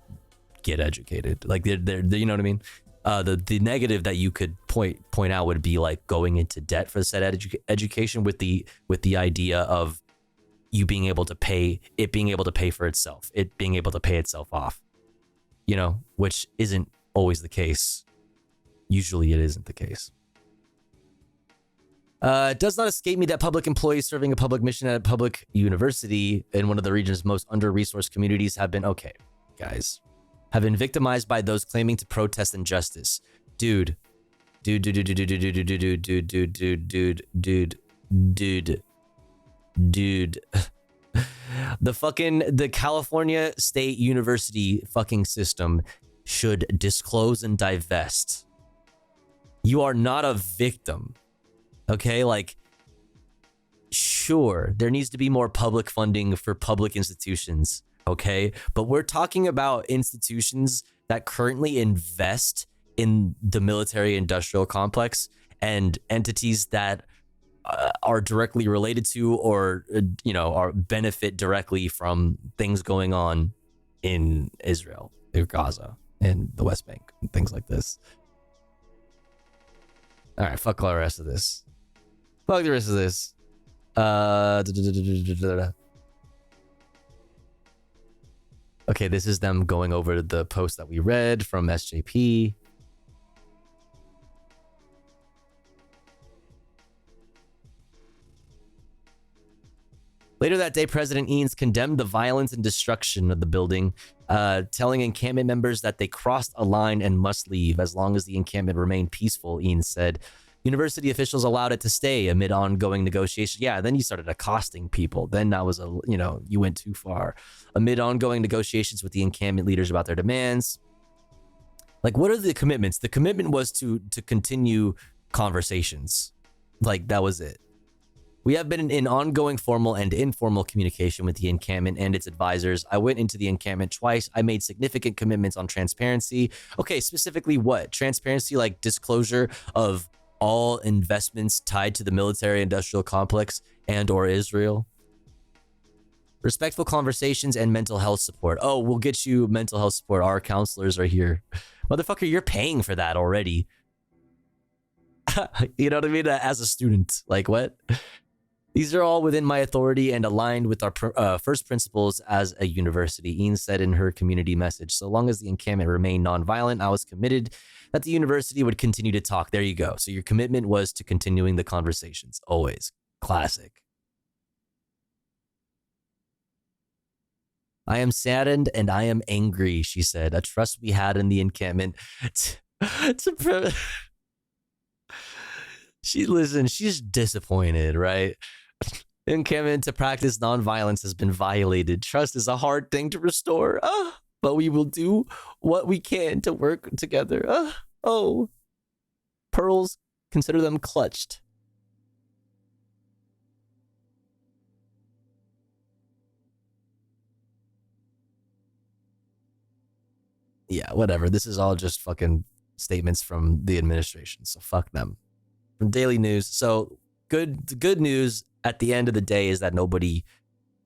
get educated. Like they're you know what I mean? The negative that you could point out would be like going into debt for said education, with the idea of you being able to pay for itself, it being able to pay itself off, you know, which isn't always the case. Usually it isn't the case. It does not escape me that public employees serving a public mission at a public university in one of the region's most under-resourced communities have been victimized by those claiming to protest injustice. Dude. The California State University fucking system should disclose and divest. You are not a victim. Okay, like, sure, there needs to be more public funding for public institutions, okay? But we're talking about institutions that currently invest in the military industrial complex and entities that are directly related to, or, you know, are benefit directly from things going on in Israel, or Gaza, and the West Bank, and things like this. All right, fuck all the rest of this. Fuck the rest of this. Okay, this is them going over the post that we read from SJP. Later that day, President Eanes condemned the violence and destruction of the building, telling encampment members that they crossed a line and must leave as long as the encampment remained peaceful. Eanes said university officials allowed it to stay amid ongoing negotiations. Yeah, then you started accosting people. Then that was you went too far. Amid ongoing negotiations with the encampment leaders about their demands. Like, what are the commitments? The commitment was to continue conversations. Like, that was it. We have been in ongoing formal and informal communication with the encampment and its advisors. I went into the encampment twice. I made significant commitments on transparency. Okay, specifically what? Transparency, like disclosure of all investments tied to the military industrial complex and or Israel. Respectful conversations and mental health support. Oh, we'll get you mental health support. Our counselors are here. Motherfucker, you're paying for that already. You know what I mean? As a student, like, what? These are all within my authority and aligned with our first principles as a university, Eanes said in her community message. So long as the encampment remained nonviolent, I was committed that the university would continue to talk. There you go. So your commitment was to continuing the conversations. Always. Classic. I am saddened and I am angry, she said. A trust we had in the encampment She's disappointed, right? Encampment to practice nonviolence has been violated. Trust is a hard thing to restore. But we will do what we can to work together. Pearls, consider them clutched. Yeah, whatever. This is all just fucking statements from the administration, so fuck them. From Daily News. So good news at the end of the day is that nobody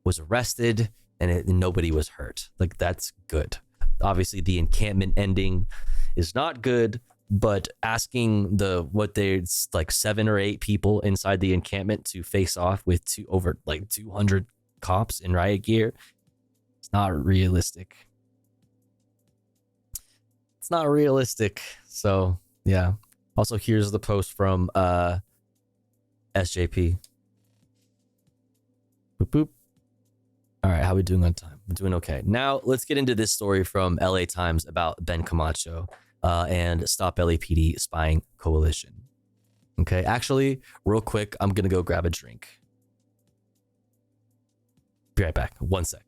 was arrested and nobody was hurt. Like, that's good. Obviously, the encampment ending is not good, but asking there's like 7 or 8 people inside the encampment to face off with over 200 cops in riot gear, it's not realistic. It's not realistic. So yeah. Also, here's the post from SJP. Boop boop. All right, how are we doing on time? We're doing okay. Now let's get into this story from LA Times about Ben Camacho and Stop LAPD Spying Coalition. Okay, actually, real quick, I'm gonna go grab a drink. Be right back. 1 sec.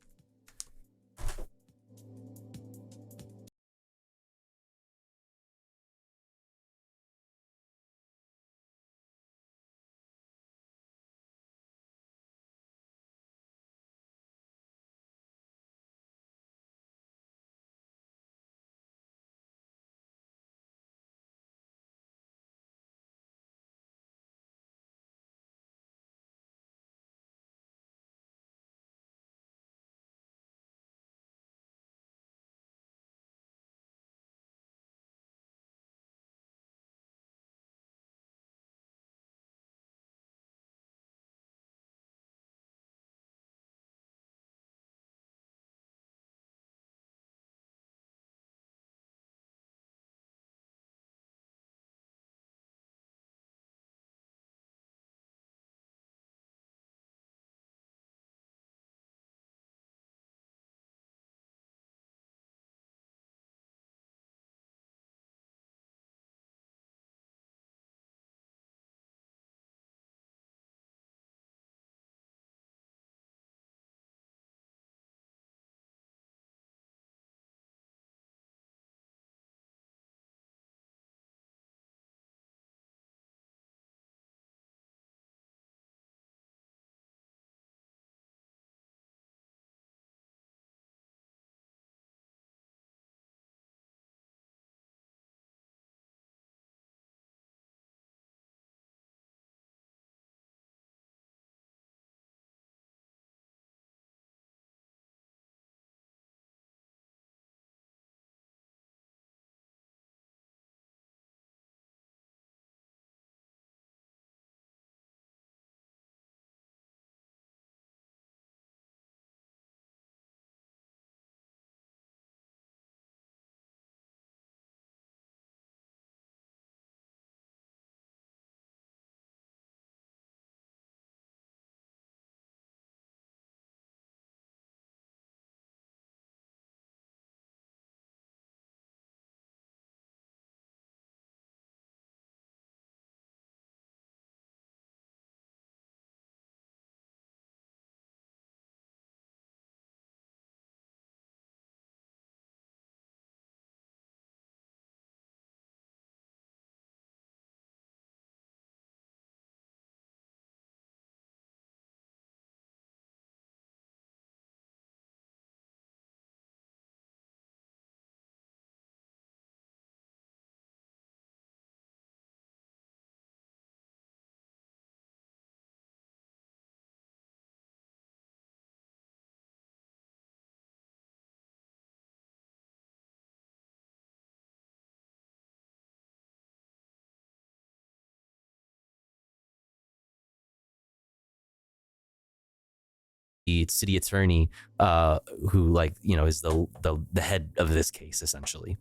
The city attorney, who is the head of this case, essentially,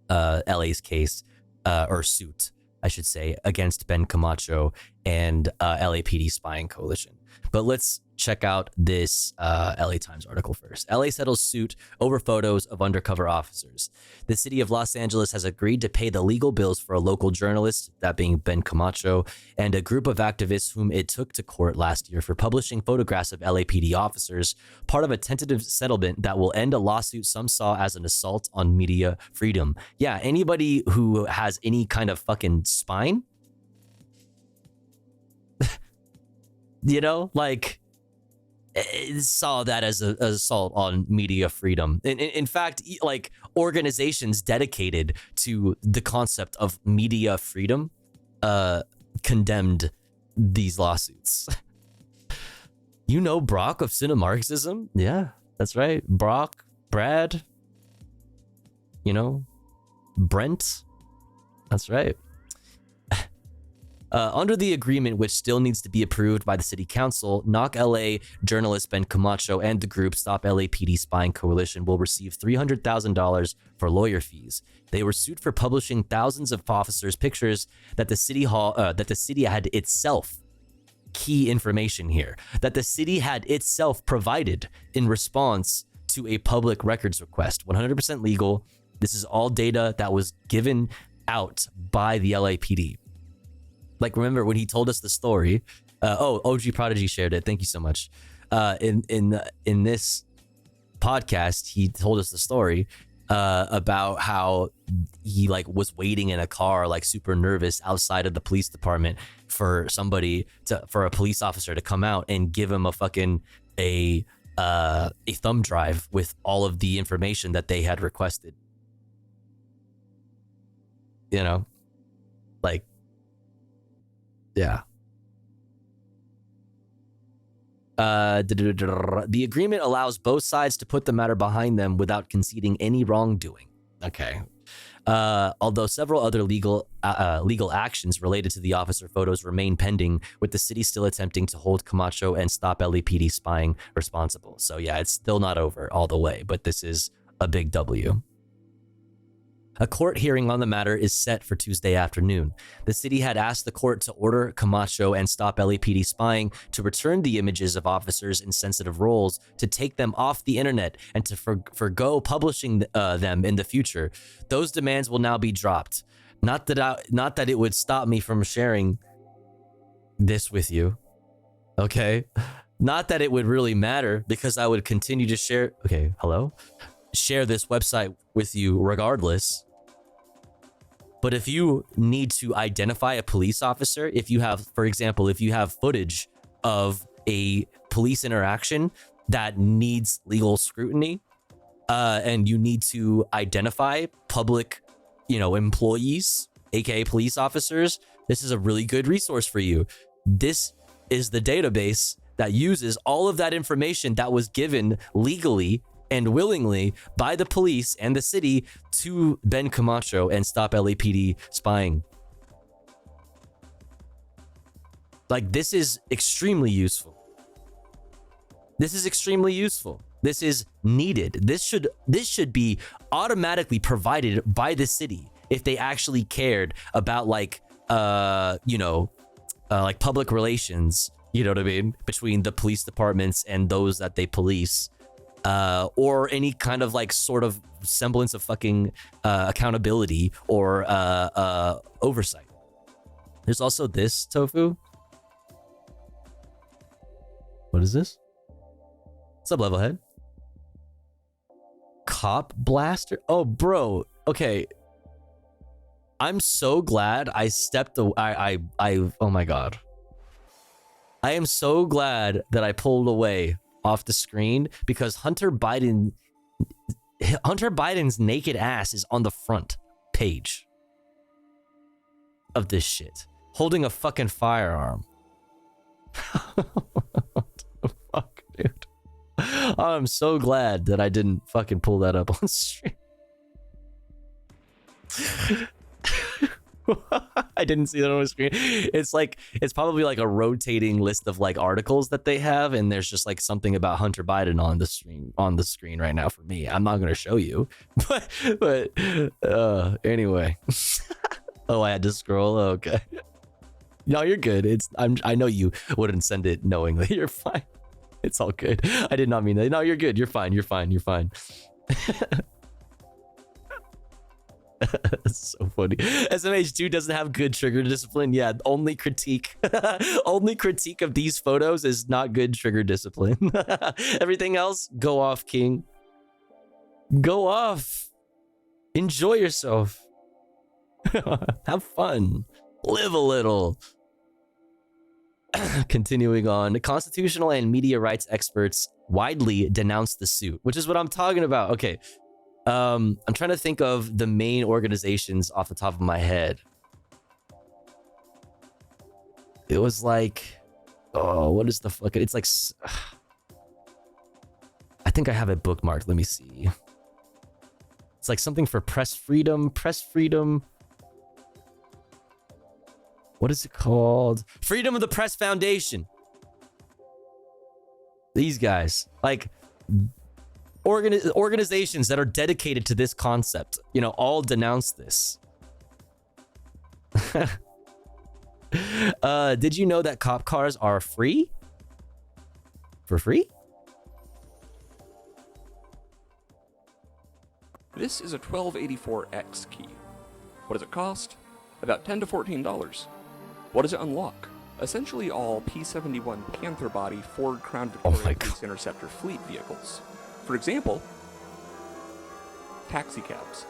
LA's case, or suit, I should say, against Ben Camacho and LAPD spying coalition. But let's check out this LA Times article first. LA settles suit over photos of undercover officers. The city of Los Angeles has agreed to pay the legal bills for a local journalist, that being Ben Camacho, and a group of activists whom it took to court last year for publishing photographs of LAPD officers, part of a tentative settlement that will end a lawsuit some saw as an assault on media freedom. Yeah, anybody who has any kind of fucking spine, you know, like, saw that as an assault on media freedom. In fact, like, organizations dedicated to the concept of media freedom condemned these lawsuits. You know Brock of Cinemarxism? Yeah, that's right. Brock, Brad, you know, Brent. That's right. Under the agreement, which still needs to be approved by the city council, Knock LA journalist Ben Camacho and the group Stop LAPD Spying Coalition will receive $300,000 for lawyer fees. They were sued for publishing thousands of officers' pictures that the city had itself, key information here, that the city had itself provided in response to a public records request. 100% legal. This is all data that was given out by the LAPD. Like, remember when he told us the story? OG Prodigy shared it. Thank you so much. In this podcast, he told us the story about how he like was waiting in a car, like super nervous outside of the police department for a police officer to come out and give him a thumb drive with all of the information that they had requested. You know, like. Yeah. The agreement allows both sides to put the matter behind them without conceding any wrongdoing. Okay. Although several other legal actions related to the officer photos remain pending, with the city still attempting to hold Camacho and Stop LAPD Spying responsible. So yeah, it's still not over all the way, but this is a big W. A court hearing on the matter is set for Tuesday afternoon. The city had asked the court to order Camacho and Stop LAPD Spying to return the images of officers in sensitive roles, to take them off the internet, and to forgo publishing them in the future. Those demands will now be dropped. Not that it would stop me from sharing this with you, okay? Not that it would really matter, because I would continue to share. Okay, hello? Share this website with you regardless. But if you need to identify a police officer, if you have, for example, if you have footage of a police interaction that needs legal scrutiny, and you need to identify public, employees, aka police officers, this is a really good resource for you. This is the database that uses all of that information that was given legally and willingly by the police and the city to Ben Camacho and Stop LAPD Spying. Like, this is extremely useful. This is extremely useful. This is needed. This should be automatically provided by the city if they actually cared about like public relations, you know what I mean, between the police departments and those that they police. Or any kind of like sort of semblance of fucking accountability or oversight. There's also this, Tofu. What is this? What's up, Levelhead? Cop blaster? Oh, bro. Okay. I'm so glad I stepped away. Oh my God. I am so glad that I pulled away off the screen, because Hunter Biden's naked ass is on the front page of this shit, holding a fucking firearm. What the fuck, dude? I'm so glad that I didn't fucking pull that up on stream. I didn't see that on the screen. It's probably like a rotating list of like articles that they have, and there's just like something about Hunter Biden on the screen right now for me. I'm not gonna show you, but anyway. Oh, I had to scroll. Okay. No, you're good. I know you wouldn't send it knowingly. You're fine. It's all good. I did not mean that. No, you're good. You're fine. You're fine. You're fine. That's so funny. SMH2 doesn't have good trigger discipline. Yeah, only critique of these photos is not good trigger discipline. Everything else, go off, King. Go off. Enjoy yourself. Have fun. Live a little. Continuing on, constitutional and media rights experts widely denounced the suit, which is what I'm talking about. Okay. I'm trying to think of the main organizations off the top of my head. It was like, oh, what is the fuck? It's like, I think I have it bookmarked. Let me see. It's like something for press freedom. What is it called? Freedom of the Press Foundation. These guys, like organizations that are dedicated to this concept, you know, all denounce this. Did you know that cop cars are free? For free? This is a 1284X key. What does it cost? About $10 to $14. What does it unlock? Essentially all P-71 Panther body Ford Crown Victoria Police Interceptor fleet vehicles. For example, taxi cabs.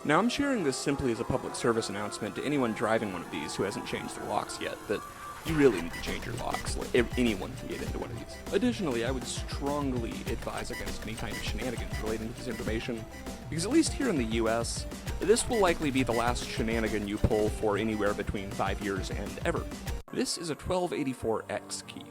Now I'm sharing this simply as a public service announcement to anyone driving one of these who hasn't changed their locks yet, that you really need to change your locks. Like, anyone can get into one of these. Additionally, I would strongly advise against any kind of shenanigans relating to this information, because at least here in the US, this will likely be the last shenanigan you pull for anywhere between 5 years and ever. This is a 1284X key.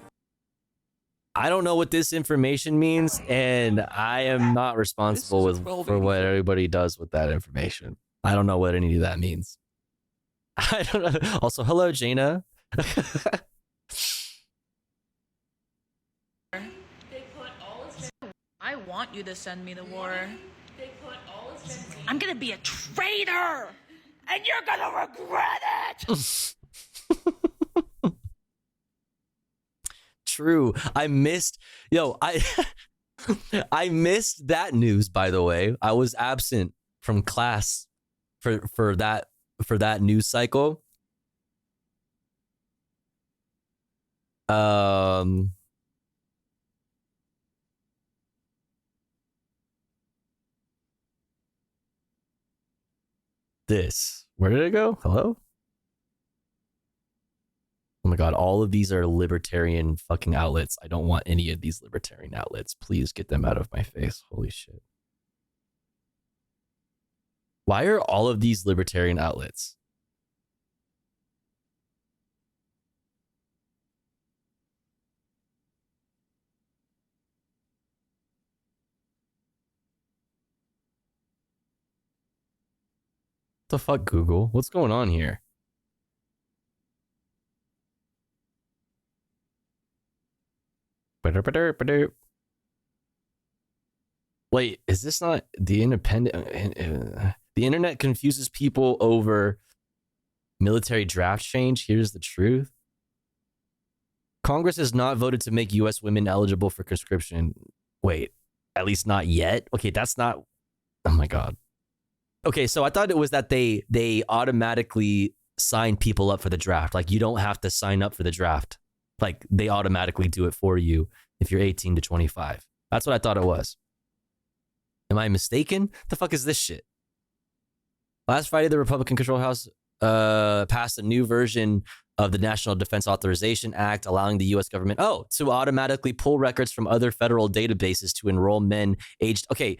I don't know what this information means, and I am not responsible for what everybody does with that information. I don't know what any of that means. I don't know. Also, hello, Jaina. I want you to send me the war. I'm gonna be a traitor, and you're gonna regret it. True. I missed I missed that news, by the way. I was absent from class for that news cycle. Where did it go? Hello? Oh my god, all of these are libertarian fucking outlets. I don't want any of these libertarian outlets. Please get them out of my face. Holy shit. Why are all of these libertarian outlets? What the fuck, Google? What's going on here? Wait, is this not the independent? The internet confuses people over military draft change. Here's the truth. Congress has not voted to make U.S. women eligible for conscription. Wait, at least not yet. Okay, that's not. Oh my god. Okay, so I thought it was that they automatically sign people up for the draft. Like, you don't have to sign up for the draft. Like, they automatically do it for you if you're 18 to 25. That's what I thought it was. Am I mistaken? The fuck is this shit? Last Friday, the Republican-controlled House passed a new version of the National Defense Authorization Act, allowing the U.S. government, to automatically pull records from other federal databases to enroll men aged... Okay,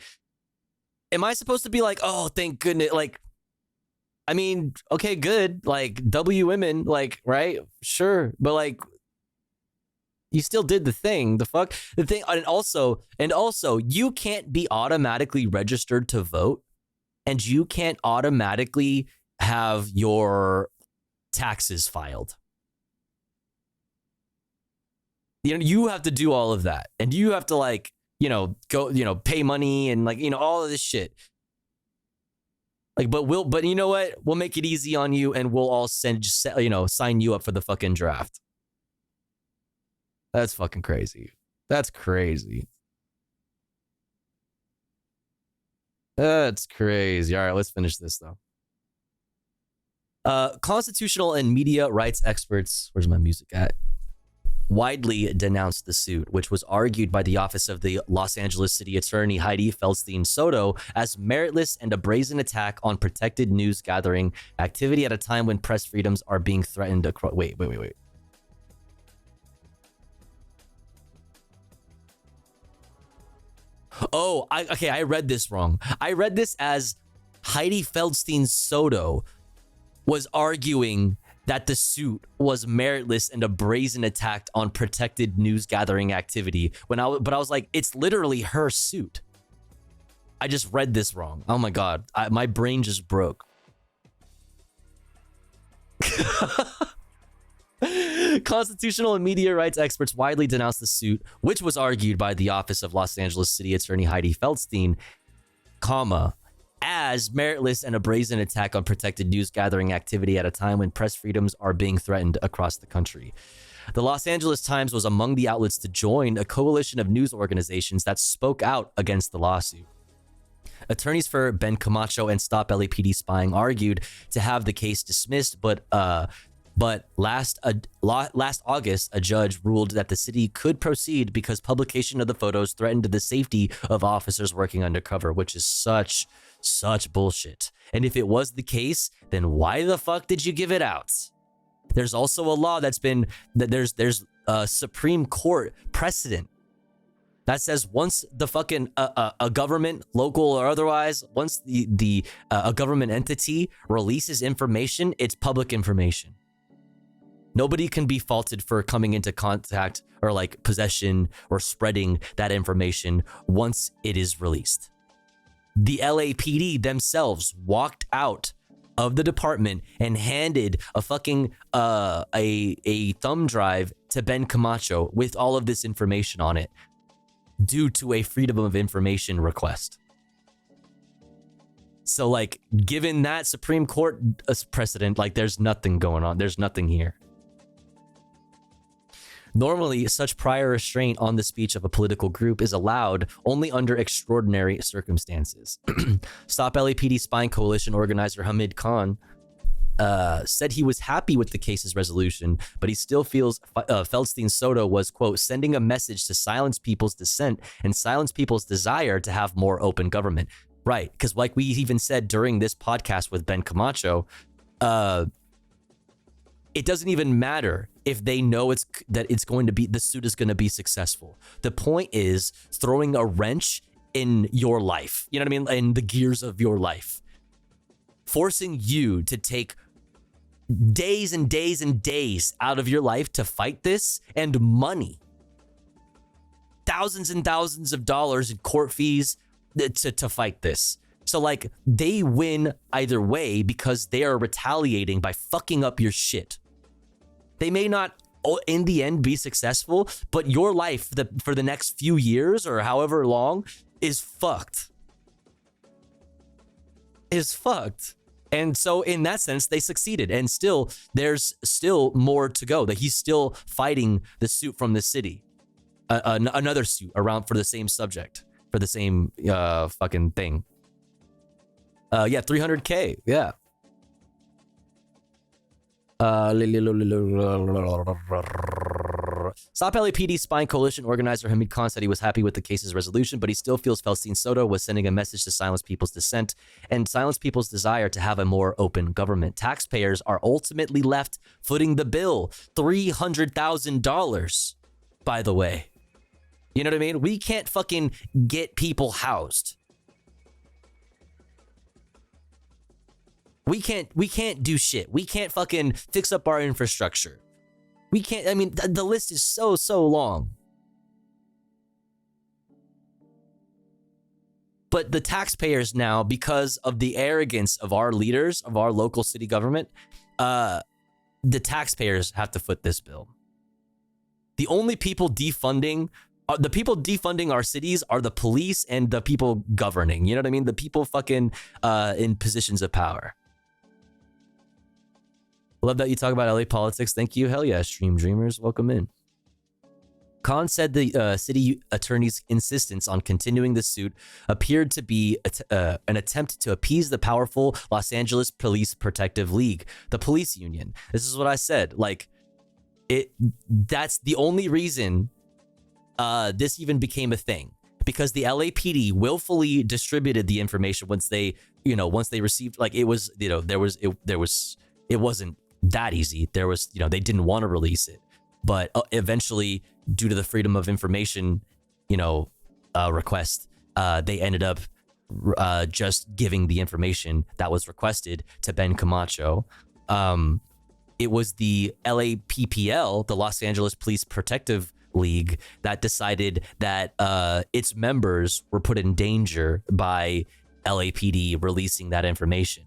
am I supposed to be like, oh, thank goodness, like, I mean, okay, good, like, W women, like, right? Sure, but like, you still did the thing, the fuck? The thing, and also, you can't be automatically registered to vote, and you can't automatically have your taxes filed. You know, you have to do all of that, and you have to, like, go, pay money and, like, all of this shit. Like, but you know what? We'll make it easy on you, and we'll all sign you up for the fucking draft. That's fucking crazy. That's crazy. That's crazy. All right, let's finish this though. Constitutional and media rights experts, where's my music at? Widely denounced the suit, which was argued by the office of the Los Angeles City Attorney Heidi Feldstein Soto as meritless and a brazen attack on protected news gathering activity at a time when press freedoms are being threatened across. Wait. Oh, I read this wrong. I read this as Heidi Feldstein Soto was arguing that the suit was meritless and a brazen attack on protected news gathering activity. But I was like, it's literally her suit. I just read this wrong. Oh my God, my brain just broke. Constitutional and media rights experts widely denounced the suit, which was argued by the office of Los Angeles City Attorney Heidi Feldstein, as meritless and a brazen attack on protected news gathering activity at a time when press freedoms are being threatened across the country. The Los Angeles Times was among the outlets to join a coalition of news organizations that spoke out against the lawsuit. Attorneys for Ben Camacho and Stop LAPD Spying argued to have the case dismissed, but last August, a judge ruled that the city could proceed because publication of the photos threatened the safety of officers working undercover, which is such bullshit. And if it was the case, then why the fuck did you give it out? There's also a law there's a Supreme Court precedent that says once the fucking a government, local or otherwise, once a government entity releases information, it's public information. Nobody can be faulted for coming into contact or like possession or spreading that information once it is released. The LAPD themselves walked out of the department and handed a fucking a thumb drive to Ben Camacho with all of this information on it due to a freedom of information request. So like, given that Supreme Court precedent, like there's nothing going on. There's nothing here. Normally, such prior restraint on the speech of a political group is allowed only under extraordinary circumstances. Stop LAPD Spying Coalition organizer Hamid Khan said he was happy with the case's resolution, but he still feels Feldstein Soto was, quote, sending a message to silence people's dissent and silence people's desire to have more open government. Right, because like we even said during this podcast with Ben Camacho, it doesn't even matter if they know the suit is going to be successful. The point is throwing a wrench in your life. You know what I mean? In the gears of your life. Forcing you to take days and days and days out of your life to fight this, and money. Thousands and thousands of dollars in court fees to fight this. So like, they win either way because they are retaliating by fucking up your shit. They may not in the end be successful, but your life for the next few years or however long is fucked. Is fucked. And so in that sense, they succeeded. And still, there's still more to go. That he's still fighting the suit from the city. Another suit around for the same subject. For the same fucking thing. Yeah, 300K. Yeah. Stop LAPD Spying Coalition organizer Hamid Khan said he was happy with the case's resolution, but he still feels Feldstein Soto was sending a message to silence people's dissent and silence people's desire to have a more open government. Taxpayers are ultimately left footing the bill. $300,000, by the way. You know what I mean? We can't fucking get people housed. We can't do shit. We can't fucking fix up our infrastructure. We can't, I mean, the list is so long. But the taxpayers now, because of the arrogance of our leaders, of our local city government, the taxpayers have to foot this bill. The only people defunding, the people defunding our cities are the police and the people governing. You know what I mean? The people fucking in positions of power. Love that you talk about LA politics. Thank you. Hell yeah, Stream Dreamers. Welcome in. Khan said the city attorney's insistence on continuing the suit appeared to be an attempt to appease the powerful Los Angeles Police Protective League, the police union. This is what I said. Like, that's the only reason this even became a thing, because the LAPD willfully distributed the information once they received, like, it was, it wasn't that easy. There was, they didn't want to release it, but eventually, due to the freedom of information, request, they ended up just giving the information that was requested to Ben Camacho. It was the LAPPL, the Los Angeles Police Protective League, that decided that its members were put in danger by LAPD releasing that information.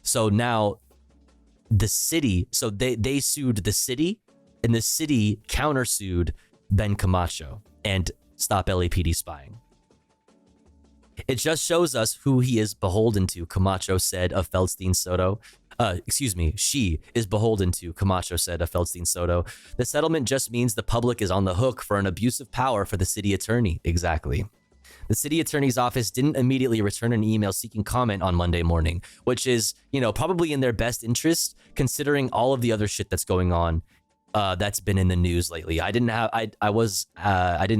So now the city, so they sued the city, and the city countersued Ben Camacho and Stop LAPD Spying. It just shows us who he is beholden to, Camacho said of Feldstein Soto. She is beholden to, Camacho said of Feldstein Soto. The settlement just means the public is on the hook for an abuse of power for the city attorney. Exactly. The city attorney's office didn't immediately return an email seeking comment on Monday morning, which is, probably in their best interest, considering all of the other shit that's going on that's been in the news lately. I didn't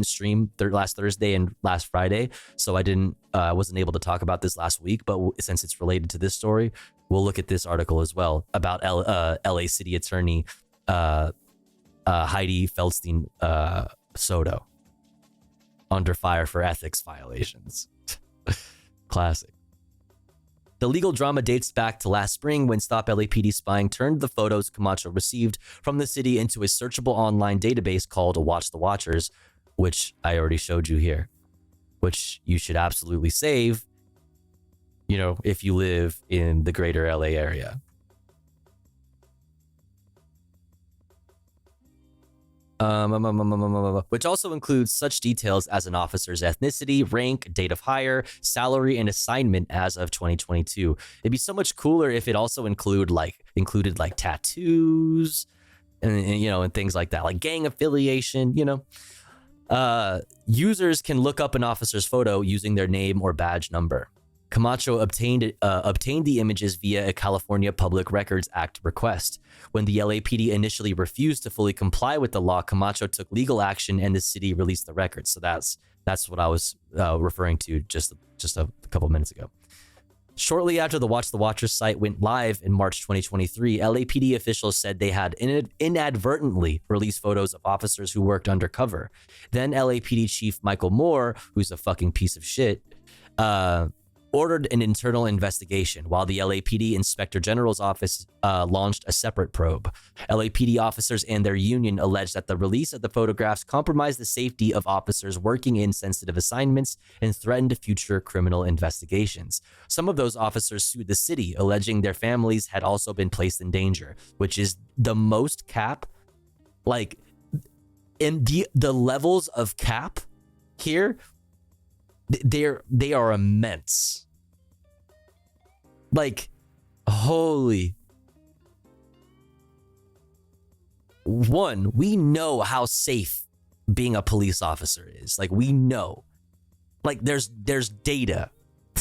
stream last Thursday and last Friday, so I wasn't able to talk about this last week, but since it's related to this story, we'll look at this article as well about LA City Attorney Heidi Feldstein Soto under fire for ethics violations. Classic. The legal drama dates back to last spring when Stop LAPD Spying turned the photos Camacho received from the city into a searchable online database called Watch the Watchers, which I already showed you here, which you should absolutely save, if you live in the greater LA area. Which also includes such details as an officer's ethnicity, rank, date of hire, salary, and assignment as of 2022. It'd be so much cooler if it also included tattoos and things like that, like gang affiliation. Users can look up an officer's photo using their name or badge number. Camacho obtained the images via a California Public Records Act request. When the LAPD initially refused to fully comply with the law, Camacho took legal action and the city released the records. So that's what I was referring to just a couple minutes ago. Shortly after the Watch the Watchers site went live in March 2023, LAPD officials said they had inadvertently released photos of officers who worked undercover. Then LAPD Chief Michael Moore, who's a fucking piece of shit, ordered an internal investigation, while the LAPD Inspector General's office launched a separate probe. LAPD officers and their union alleged that the release of the photographs compromised the safety of officers working in sensitive assignments and threatened future criminal investigations. Some of those officers sued the city, alleging their families had also been placed in danger, which is the most cap. Like, in the levels of cap here, they are immense. Like, holy. One, we know how safe being a police officer is. Like, we know. Like, there's data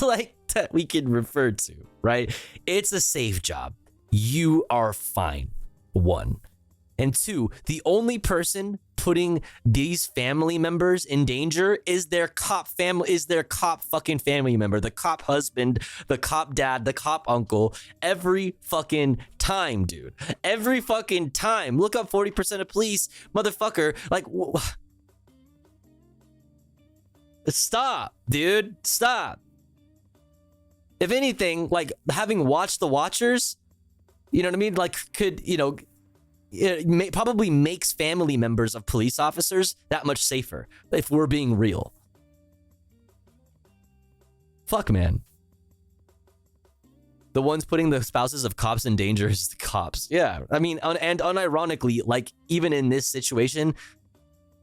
like that we can refer to, right? It's a safe job. You are fine. One. And two, the only person putting these family members in danger is their cop fucking family member, the cop husband, the cop dad, the cop uncle, every fucking time, dude. Every fucking time. Look up 40% of police, motherfucker. Like, stop, dude. Stop. If anything, like, having watched The Watchers, you know what I mean? Like, could, it probably makes family members of police officers that much safer, if we're being real. Fuck, man. The ones putting the spouses of cops in danger is the cops. Yeah, I mean, and unironically, like, even in this situation,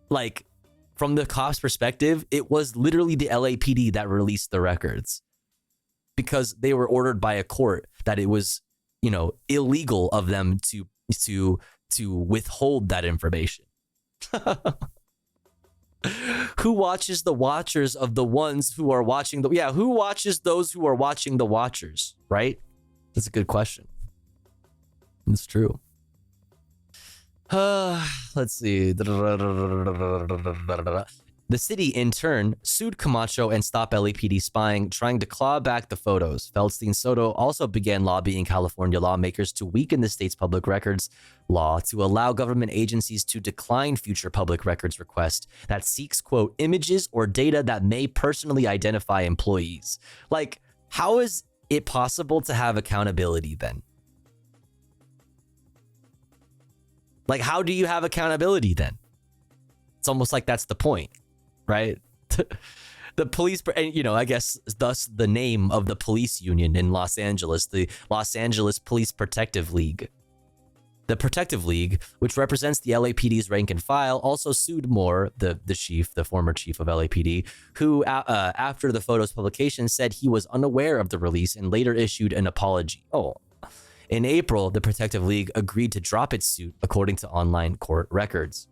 like, from the cops' perspective, it was literally the LAPD that released the records because they were ordered by a court that it was, illegal of them to to withhold that information. Who watches the watchers of the ones who are watching the... Yeah, who watches those who are watching the watchers, right? That's a good question. It's true. Let's see. The city, in turn, sued Camacho and Stop LAPD Spying, trying to claw back the photos. Feldstein Soto also began lobbying California lawmakers to weaken the state's public records law to allow government agencies to decline future public records requests that seeks, quote, images or data that may personally identify employees. Like, how is it possible to have accountability then? Like, how do you have accountability then? It's almost like that's the point, right? The police, and you know, I guess thus the name of the police union in Los Angeles, the Los Angeles Police Protective League. The Protective League, which represents the LAPD's rank and file, also sued Moore, the former chief of LAPD, who, after the photo's publication, said he was unaware of the release and later issued an apology. In April, the Protective League agreed to drop its suit, according to online court records.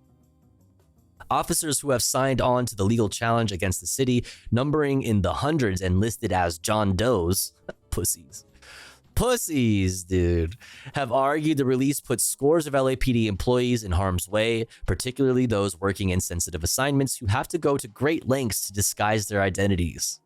Officers who have signed on to the legal challenge against the city, numbering in the hundreds and listed as John Does, pussies, dude, have argued the release puts scores of LAPD employees in harm's way, particularly those working in sensitive assignments who have to go to great lengths to disguise their identities.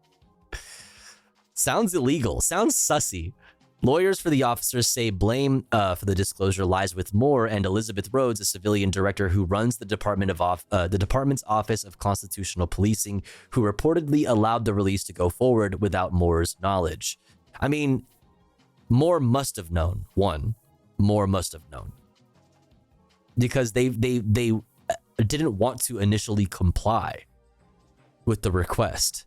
Sounds illegal. Sounds sussy. Lawyers for the officers say blame for the disclosure lies with Moore and Elizabeth Rhodes, a civilian director who runs the department's Office of Constitutional Policing, who reportedly allowed the release to go forward without Moore's knowledge. I mean, Moore must have known. Moore must have known, because they didn't want to initially comply with the request.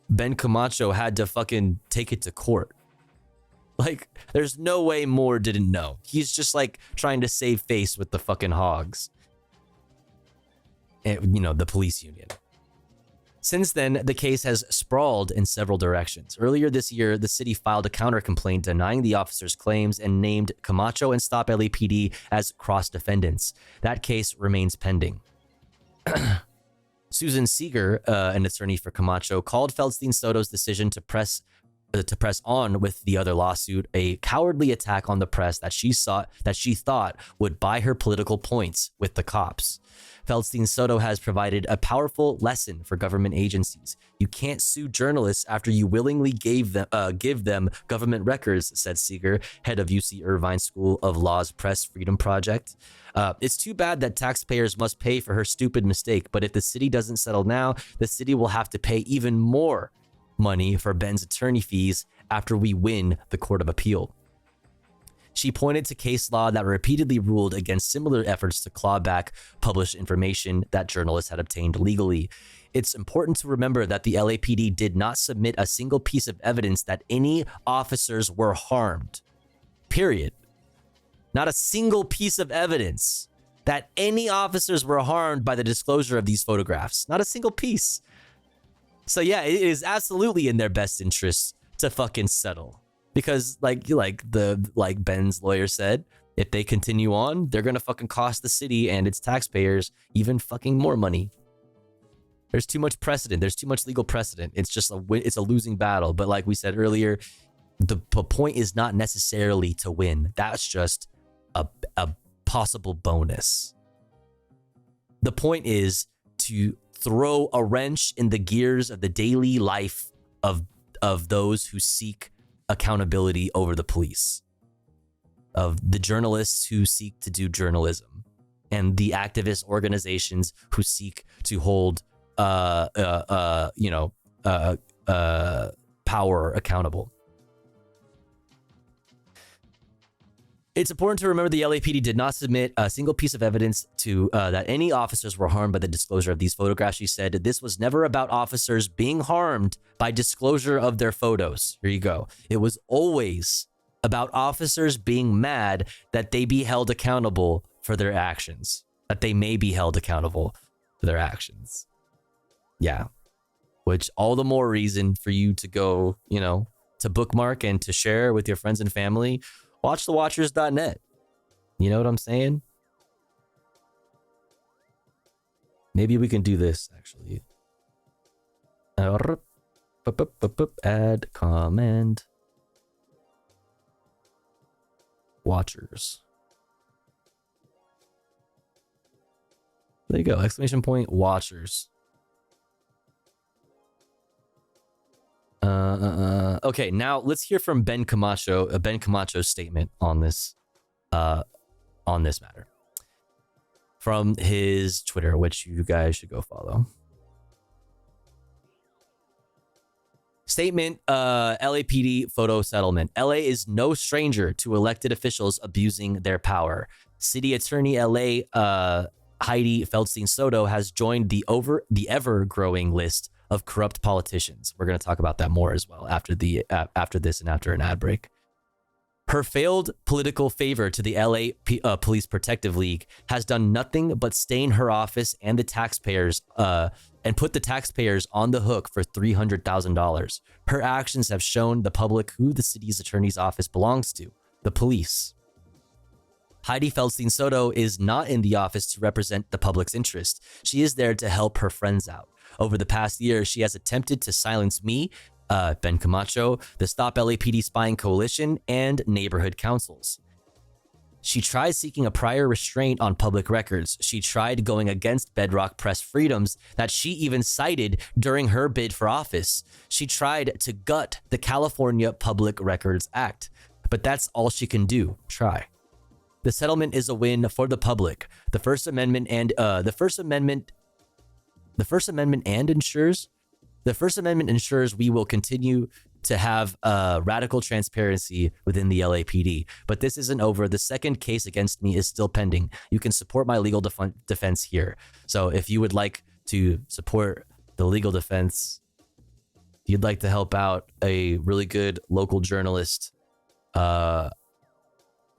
Ben Camacho had to fucking take it to court. Like, there's no way Moore didn't know. He's just like trying to save face with the fucking hogs. And, you know, the police union. Since then, the case has sprawled in several directions. Earlier this year, the city filed a counter-complaint denying the officers' claims and named Camacho and Stop LAPD as cross-defendants. That case remains pending. Susan Seeger, an attorney for Camacho, called Feldstein Soto's decision to press on with the other lawsuit a cowardly attack on the press that she thought would buy her political points with the cops. Feldstein Soto has provided a powerful lesson for government agencies. You can't sue journalists after you willingly give them government records, said Seeger, head of UC Irvine School of Law's Press Freedom Project. It's too bad that taxpayers must pay for her stupid mistake, but if the city doesn't settle now, the city will have to pay even more money for Ben's attorney fees after we win the Court of Appeal. She pointed to case law that repeatedly ruled against similar efforts to claw back published information that journalists had obtained legally. It's important to remember that the LAPD did not submit a single piece of evidence that any officers were harmed. Period. Not a single piece of evidence that any officers were harmed by the disclosure of these photographs. Not a single piece. So yeah, it is absolutely in their best interest to fucking settle, because like Ben's lawyer said, if they continue on, they're gonna fucking cost the city and its taxpayers even fucking more money. There's too much precedent. There's too much legal precedent. It's just it's a losing battle. But like we said earlier, the point is not necessarily to win. That's just a possible bonus. The point is to throw a wrench in the gears of the daily life of those who seek accountability over the police, of the journalists who seek to do journalism, and the activist organizations who seek to hold power accountable. It's important to remember the LAPD did not submit a single piece of evidence to that any officers were harmed by the disclosure of these photographs. She said this was never about officers being harmed by disclosure of their photos. Here you go. It was always about officers being mad that they be held accountable for their actions, that they may be held accountable for their actions. Yeah. Which all the more reason for you to go, to bookmark and to share with your friends and family. Watch thewatchers.net. You know what I'm saying? Maybe we can do this actually. Add comment. Watchers. There you go. Exclamation point watchers. Okay, now let's hear from Ben Camacho. Ben Camacho's statement on this matter from his Twitter, which you guys should go follow. Statement, LAPD photo settlement. LA is no stranger to elected officials abusing their power. City Attorney LA, Heidi Feldstein Soto, has joined the ever-growing list of corrupt politicians. We're going to talk about that more as well after this and after an ad break. Her failed political favor to the LA Police Protective League has done nothing but stain her office and the taxpayers, and put the taxpayers on the hook for $300,000. Her actions have shown the public who the city's attorney's office belongs to: the police. Heidi Feldstein Soto is not in the office to represent the public's interest. She is there to help her friends out. Over the past year, she has attempted to silence me, Ben Camacho, the Stop LAPD Spying Coalition, and neighborhood councils. She tried seeking a prior restraint on public records. She tried going against bedrock press freedoms that she even cited during her bid for office. She tried to gut the California Public Records Act. But that's all she can do. Try. The settlement is a win for the public. The First Amendment ensures we will continue to have radical transparency within the LAPD. But this isn't over. The second case against me is still pending. You can support my legal defense here. So if you would like to support the legal defense, if you'd like to help out a really good local journalist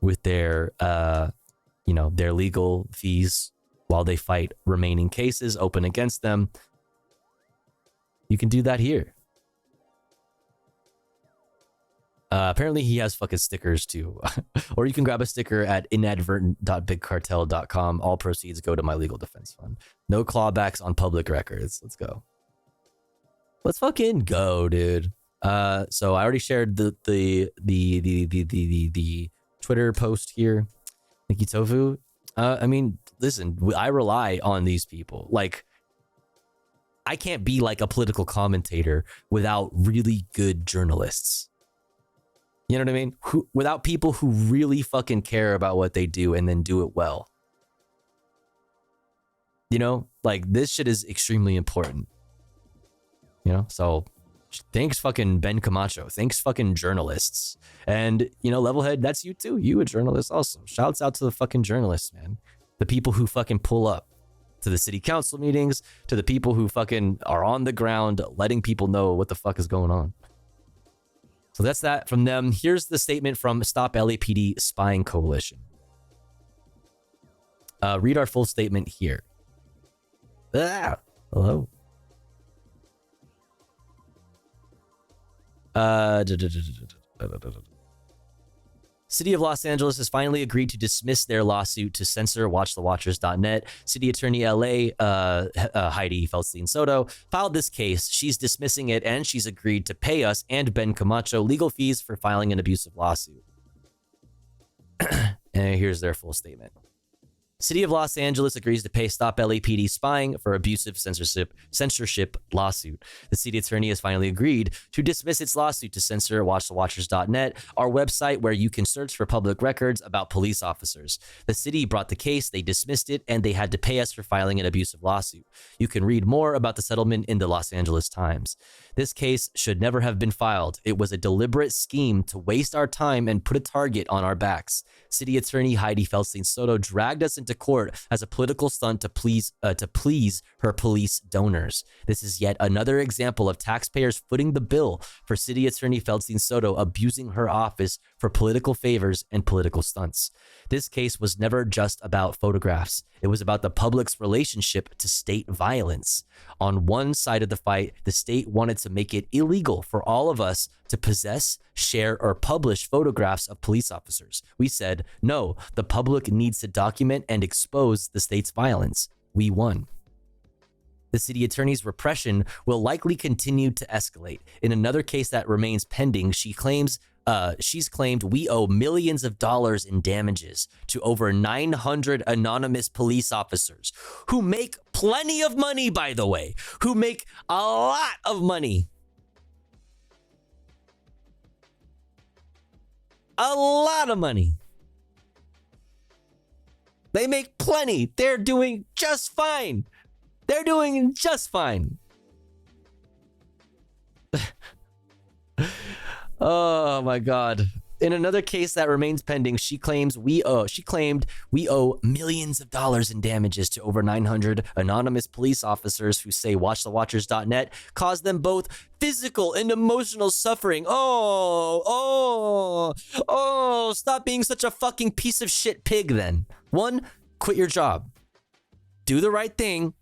with their their legal fees while they fight remaining cases open against them, you can do that here. Apparently he has fucking stickers too. Or you can grab a sticker at inadvertent.bigcartel.com. All proceeds go to my legal defense fund. No clawbacks on public records. Let's go. Let's fucking go, dude. So I already shared the Twitter post here. Thank you, Tofu. I mean, listen, I rely on these people. Like, I can't be like a political commentator without really good journalists. You know what I mean? Without people who really fucking care about what they do and then do it well. You know, like this shit is extremely important. You know, so thanks fucking Ben Camacho. Thanks fucking journalists. And, you know, Levelhead, that's you too. You a journalist also. Shouts out to the fucking journalists, man. The people who fucking pull up to the city council meetings, to the people who fucking are on the ground letting people know what the fuck is going on. So that's that from them. Here's the statement from Stop LAPD Spying Coalition. Read our full statement here. Hello. City of Los Angeles has finally agreed to dismiss their lawsuit to censor WatchTheWatchers.net. City Attorney LA, Heidi Feldstein Soto, filed this case. She's dismissing it, and she's agreed to pay us and Ben Camacho legal fees for filing an abusive lawsuit. And here's their full statement. City of Los Angeles agrees to pay Stop LAPD Spying for abusive censorship lawsuit. The city attorney has finally agreed to dismiss its lawsuit to censor WatchTheWatchers.net, our website where you can search for public records about police officers. The city brought the case, they dismissed it, and they had to pay us for filing an abusive lawsuit. You can read more about the settlement in the Los Angeles Times. This case should never have been filed. It was a deliberate scheme to waste our time and put a target on our backs. City Attorney Heidi Feldstein Soto dragged us into court as a political stunt to please her police donors. This is yet another example of taxpayers footing the bill for City Attorney Feldstein Soto abusing her office for political favors and political stunts. This case was never just about photographs. It was about the public's relationship to state violence. On one side of the fight, the state wanted to make it illegal for all of us to possess, share, or publish photographs of police officers. We said, no, the public needs to document and expose the state's violence. We won. The city attorney's repression will likely continue to escalate. In another case that remains pending, she's claimed we owe millions of dollars in damages to over 900 anonymous police officers who make plenty of money, by the way, who make a lot of money. A lot of money. They make plenty. They're doing just fine. They're doing just fine. Oh my God. In another case that remains pending, she claimed we owe millions of dollars in damages to over 900 anonymous police officers who say WatchTheWatchers.net caused them both physical and emotional suffering. Oh, stop being such a fucking piece of shit pig then. 1, quit your job. Do the right thing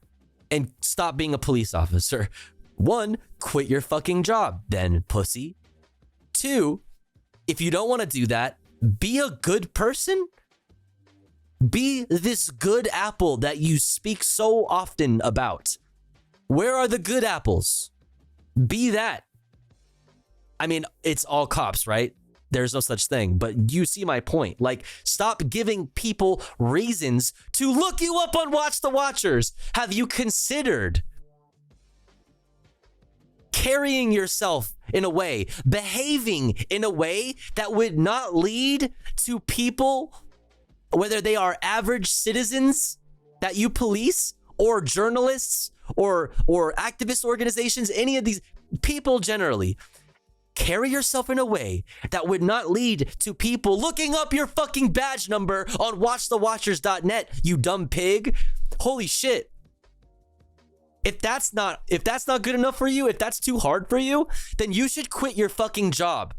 and stop being a police officer. 1, quit your fucking job, then pussy. 2, if you don't want to do that, be a good person. Be this good apple that you speak so often about. Where are the good apples? Be that. I mean, it's all cops, right? There's no such thing, but you see my point. Like, stop giving people reasons to look you up on Watch the Watchers. Have you considered carrying yourself in a way, behaving in a way that would not lead to people, whether they are average citizens that you police, or journalists, or activist organizations, any of these people generally? Carry yourself in a way that would not lead to people looking up your fucking badge number on WatchTheWatchers.net, you dumb pig. Holy shit. If that's not good enough for you, if that's too hard for you, then you should quit your fucking job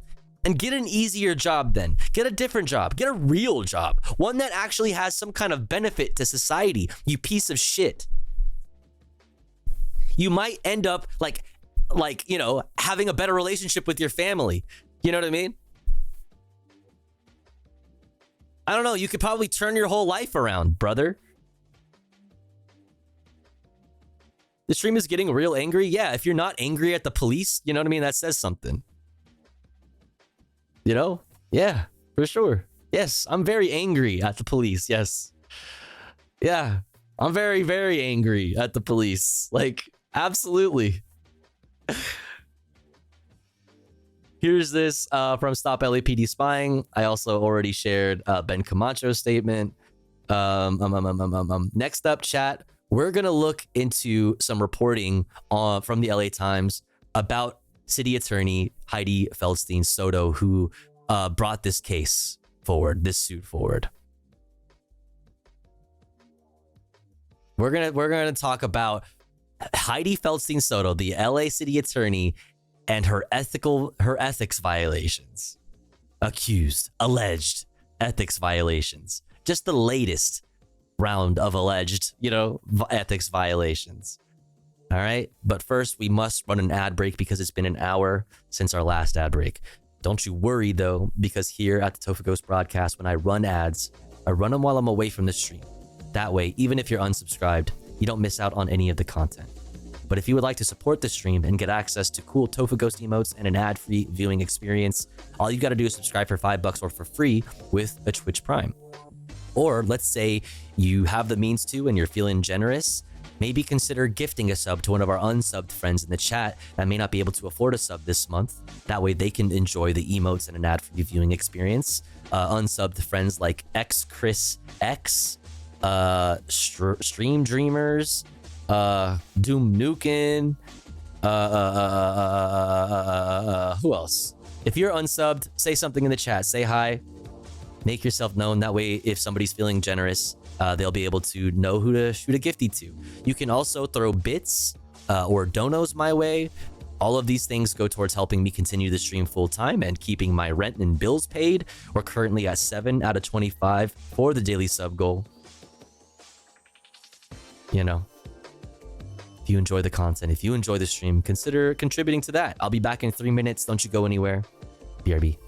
and get an easier job then. Get a different job. Get a real job. One that actually has some kind of benefit to society, you piece of shit. You might end up like, you know, having a better relationship with your family. You know what I mean? I don't know. You could probably turn your whole life around, brother. The stream is getting real angry. Yeah, if you're not angry at the police, you know what I mean? That says something. You know? Yeah, for sure. Yes, I'm very angry at the police. Yes. Yeah, I'm very, very angry at the police. Like, absolutely. Here's this from Stop LAPD Spying. I also already shared Ben Camacho's statement. Next up, chat, we're going to look into some reporting from the LA Times about City Attorney Heidi Feldstein Soto, who brought this case forward, this suit forward. We're gonna talk about Heidi Feldstein Soto, the LA City Attorney, and her ethics violations. Alleged ethics violations. Just the latest round of alleged, ethics violations. All right. But first, we must run an ad break because it's been an hour since our last ad break. Don't you worry, though, because here at the Topher Ghost broadcast, when I run ads, I run them while I'm away from the stream. That way, even if you're unsubscribed, you don't miss out on any of the content. But if you would like to support the stream and get access to cool Topher Ghost emotes and an ad-free viewing experience, all you got to do is subscribe for $5 or for free with a Twitch Prime. Or let's say you have the means to and you're feeling generous, maybe consider gifting a sub to one of our unsubbed friends in the chat that may not be able to afford a sub this month. That way they can enjoy the emotes and an ad-free viewing experience. Unsubbed friends like X Chris X, Stream Dreamers, Doom Nukin, who else? If you're unsubbed, say something in the chat. Say hi. Make yourself known. That way, if somebody's feeling generous, they'll be able to know who to shoot a gifty to. You can also throw bits or donos my way. All of these things go towards helping me continue the stream full time and keeping my rent and bills paid. We're currently at 7 out of 25 for the daily sub goal. If you enjoy the content, if you enjoy the stream, consider contributing to that. I'll be back in 3 minutes. Don't you go anywhere. BRB.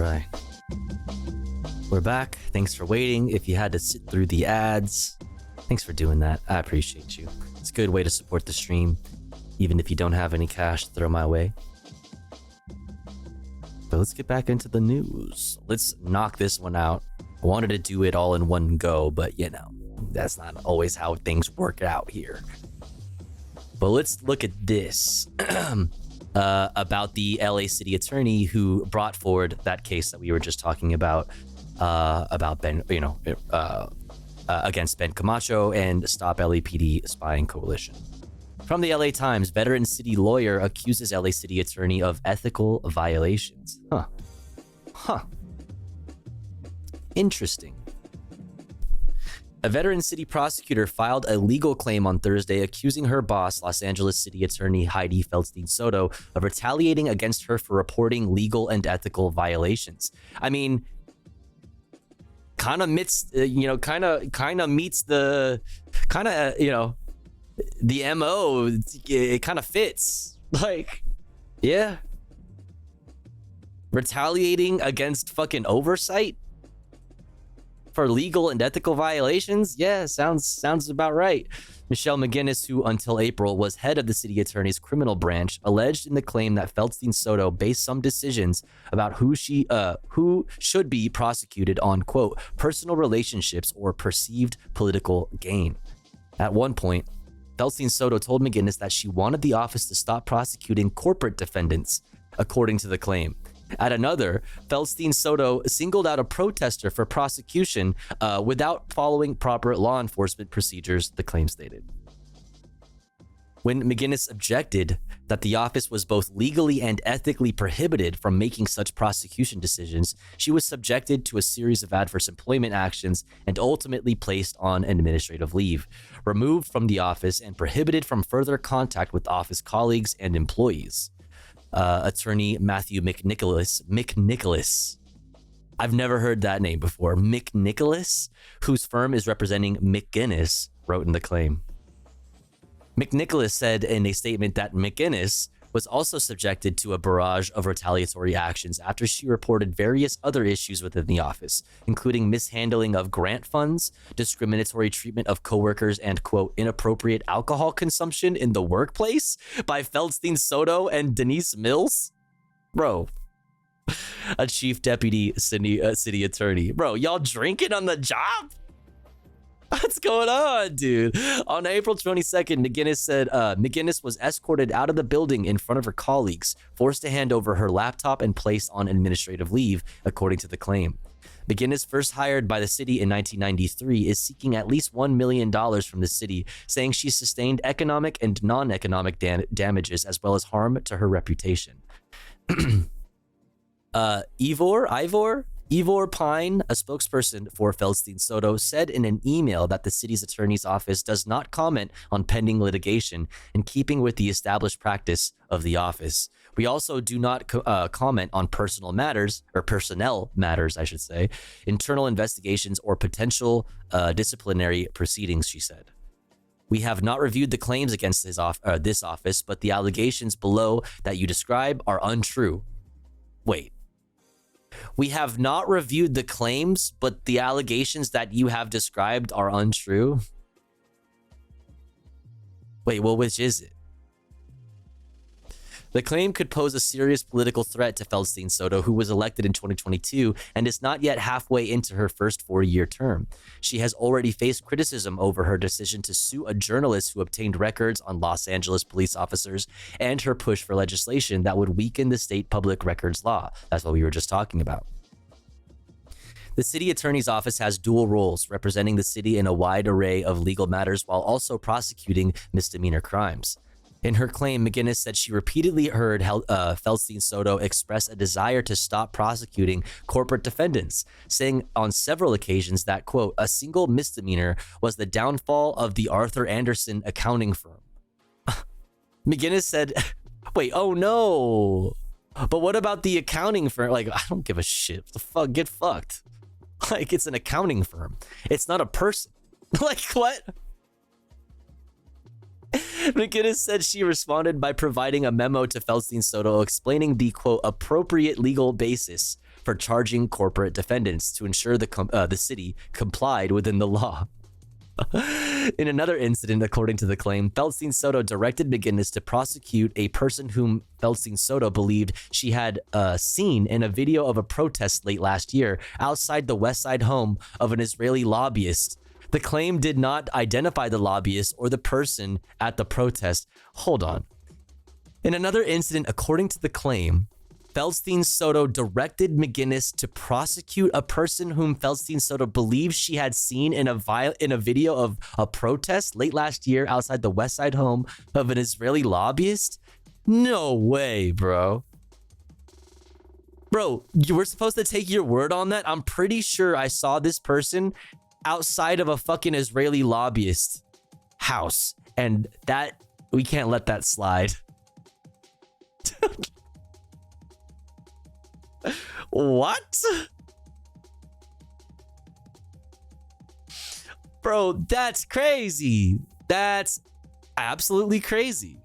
right. We're back. Thanks for waiting. If you had to sit through the ads, thanks for doing that. I appreciate you. It's a good way to support the stream, even if you don't have any cash to throw my way. But let's get back into the news. Let's knock this one out. I wanted to do it all in one go, but you know, that's not always how things work out here. But let's look at this about the LA city attorney who brought forward that case that we were just talking about Ben, against Ben Camacho and Stop LAPD Spying Coalition. From the LA Times, veteran city lawyer accuses LA city attorney of ethical violations. Interesting. A veteran city prosecutor filed a legal claim on Thursday accusing her boss, Los Angeles City Attorney Heidi Feldstein-Soto, of retaliating against her for reporting legal and ethical violations. I mean, kind of meets the MO. It kind of fits. Like, yeah. Retaliating against fucking oversight for legal and ethical violations? Yeah, sounds about right. Michelle McGinnis, who until April was head of the city attorney's criminal branch, alleged in the claim that Feldstein-Soto based some decisions about who should be prosecuted on, quote, personal relationships or perceived political gain. At one point, Feldstein-Soto told McGinnis that she wanted the office to stop prosecuting corporate defendants, according to the claim. At another, Feldstein-Soto singled out a protester for prosecution without following proper law enforcement procedures, the claim stated. When McGinnis objected that the office was both legally and ethically prohibited from making such prosecution decisions, she was subjected to a series of adverse employment actions and ultimately placed on administrative leave, removed from the office and prohibited from further contact with office colleagues and employees. Attorney Matthew McNicholas. I've never heard that name before. McNicholas, whose firm is representing McGinnis, wrote in the claim. McNicholas said in a statement that McGinnis was also subjected to a barrage of retaliatory actions after she reported various other issues within the office, including mishandling of grant funds, discriminatory treatment of coworkers, and, quote, inappropriate alcohol consumption in the workplace by Feldstein-Soto and Denise Mills? Bro. A chief deputy city attorney. Bro, y'all drinking on the job? What's going on, dude? On April 22nd, McGinnis said McGinnis was escorted out of the building in front of her colleagues, forced to hand over her laptop and placed on administrative leave, according to the claim. McGinnis, first hired by the city in 1993, is seeking at least $1 million from the city, saying she sustained economic and non-economic damages as well as harm to her reputation. Ivor Pine, a spokesperson for Feldstein-Soto, said in an email that the city's attorney's office does not comment on pending litigation, in keeping with the established practice of the office. We also do not comment on personnel matters, I should say, internal investigations or potential disciplinary proceedings, she said. We have not reviewed the claims against this office, but the allegations below that you describe are untrue. Wait. We have not reviewed the claims, but the allegations that you have described are untrue? Wait, well, which is it? The claim could pose a serious political threat to Feldstein-Soto, who was elected in 2022 and is not yet halfway into her first 4-year term. She has already faced criticism over her decision to sue a journalist who obtained records on Los Angeles police officers and her push for legislation that would weaken the state public records law. That's what we were just talking about. The city attorney's office has dual roles, representing the city in a wide array of legal matters while also prosecuting misdemeanor crimes. In her claim, McGinnis said she repeatedly heard Feldstein-Soto express a desire to stop prosecuting corporate defendants, saying on several occasions that, quote, a single misdemeanor was the downfall of the Arthur Anderson accounting firm. McGinnis said, wait, oh no. But what about the accounting firm? Like, I don't give a shit. What the fuck? Get fucked. Like, it's an accounting firm. It's not a person. Like, what? McGinnis said she responded by providing a memo to Feldstein-Soto explaining the, quote, appropriate legal basis for charging corporate defendants to ensure the city complied within the law. In another incident, according to the claim, Feldstein Soto directed McGinnis to prosecute a person whom Feldstein Soto believed she had seen in a video of a protest late last year outside the West Side home of an Israeli lobbyist. The claim did not identify the lobbyist or the person at the protest. Hold on. In another incident, according to the claim, Feldstein Soto directed McGinnis to prosecute a person whom Feldstein Soto believes she had seen in a video of a protest late last year outside the West Side home of an Israeli lobbyist? No way, bro. Bro, you were supposed to take your word on that? I'm pretty sure I saw this person outside of a fucking Israeli lobbyist house. And that, we can't let that slide. What? Bro, that's crazy. That's absolutely crazy.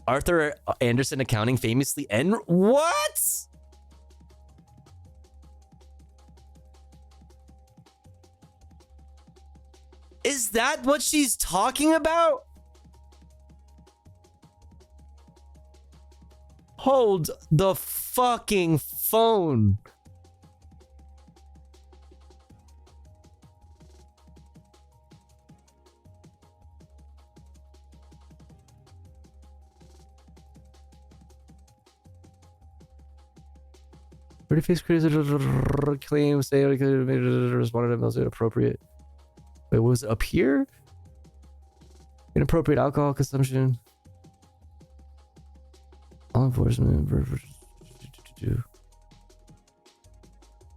Arthur Anderson accounting famously and what? Is that what she's talking about? Hold the fucking phone. Pretty face criticism claims they responded to most inappropriate. Wait, was it up here? Inappropriate alcohol consumption. Law enforcement.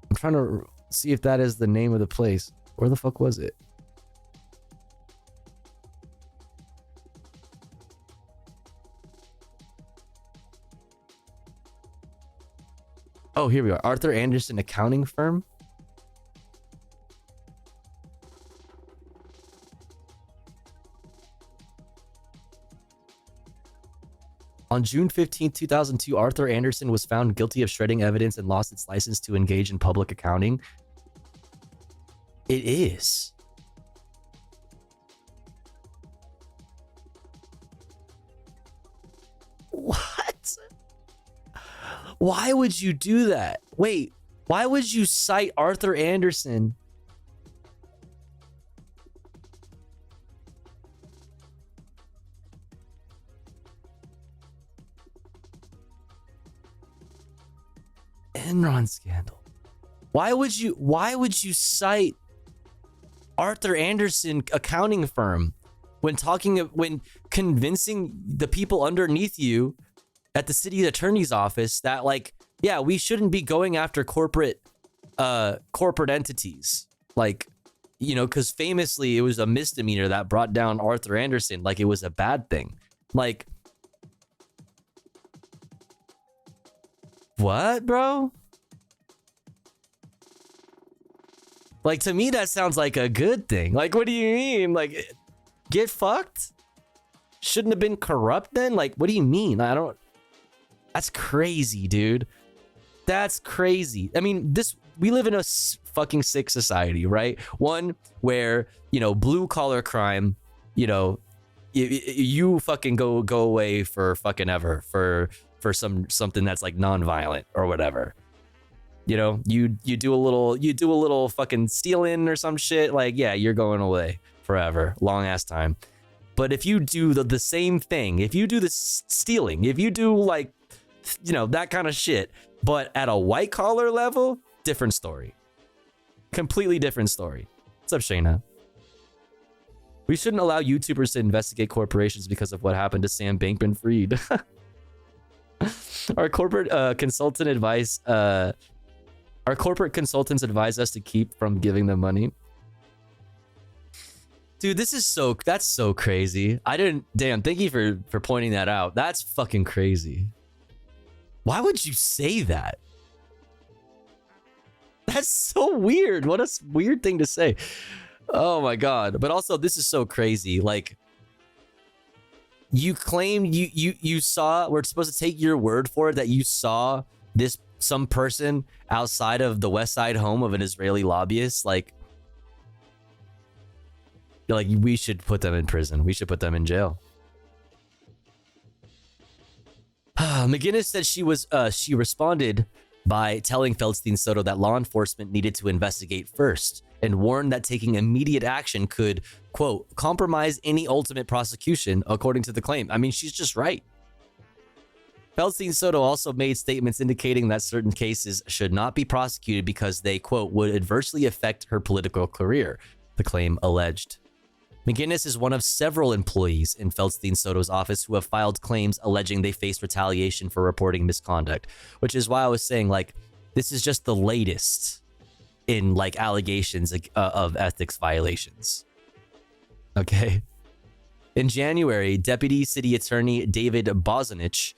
I'm trying to see if that is the name of the place. Where the fuck was it? Oh, here we are. Arthur Anderson accounting firm. On June 15, 2002, Arthur Anderson was found guilty of shredding evidence and lost its license to engage in public accounting. It is. What? Why would you do that? Wait, why would you cite Arthur Anderson? Enron scandal. Why would you cite Arthur Anderson accounting firm when convincing the people underneath you at the city attorney's office that, like, yeah, we shouldn't be going after corporate entities, like, you know, because famously it was a misdemeanor that brought down Arthur Anderson, like it was a bad thing. Like, what, bro? Like, to me, that sounds like a good thing. Like, what do you mean? Like, get fucked? Shouldn't have been corrupt then? Like, what do you mean? I don't... That's crazy, dude. That's crazy. I mean, we live in a fucking sick society, right? One where, you know, blue collar crime, you know, you fucking go away for fucking ever for something that's like non-violent or whatever. You know, you do a little fucking stealing or some shit, like, yeah, you're going away forever, long ass time. But if you do the same thing, if you do the stealing, if you do, like, you know, that kind of shit, but at a white collar level, different story. Completely different story. What's up, Shayna? We shouldn't allow YouTubers to investigate corporations because of what happened to Sam Bankman-Fried. Our corporate consultant advice, our corporate consultants advise us to keep from giving them money. Dude, that's so crazy. Damn, thank you for pointing that out. That's fucking crazy. Why would you say that? That's so weird. What a weird thing to say. Oh my God. But also, this is so crazy. Like, you claim you saw, we're supposed to take your word for it that you saw this some person outside of the West Side home of an Israeli lobbyist, like we should put them in prison. We should put them in jail. McGinnis said she responded by telling Feldstein Soto that law enforcement needed to investigate first and warned that taking immediate action could, quote, compromise any ultimate prosecution, according to the claim. I mean, she's just right. Feldstein Soto also made statements indicating that certain cases should not be prosecuted because they, quote, would adversely affect her political career, the claim alleged. McGinnis is one of several employees in Feldstein Soto's office who have filed claims alleging they faced retaliation for reporting misconduct, which is why I was saying, like, this is just the latest in, like, allegations of ethics violations. Okay. In January, Deputy City Attorney David Bozanich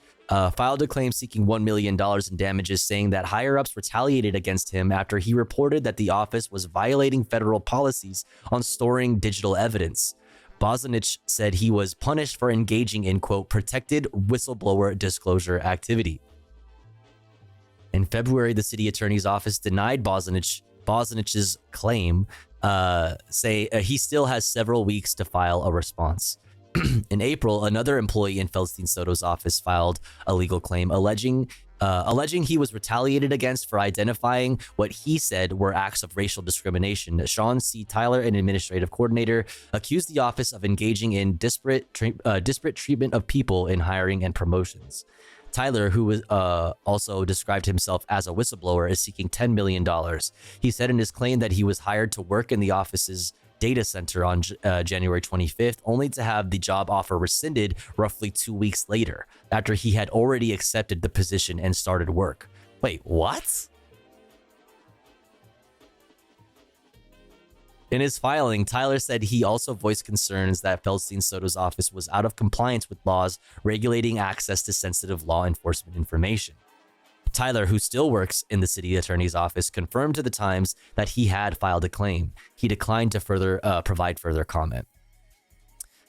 filed a claim seeking $1 million in damages, saying that higher-ups retaliated against him after he reported that the office was violating federal policies on storing digital evidence. Bozanich said he was punished for engaging in, quote, protected whistleblower disclosure activity. In February, the city attorney's office denied Bozanich's claim, say he still has several weeks to file a response. In April, another employee in Feldstein Soto's office filed a legal claim alleging he was retaliated against for identifying what he said were acts of racial discrimination. Sean C. Tyler, an administrative coordinator, accused the office of engaging in disparate treatment of people in hiring and promotions. Tyler, who also described himself as a whistleblower, is seeking $10 million. He said in his claim that he was hired to work in the office's data center on January 25th, only to have the job offer rescinded roughly 2 weeks later, after he had already accepted the position and started work. Wait, what? In his filing, Tyler said he also voiced concerns that Feldstein Soto's office was out of compliance with laws regulating access to sensitive law enforcement information. Tyler, who still works in the city attorney's office, confirmed to the Times that he had filed a claim. He declined to provide further comment.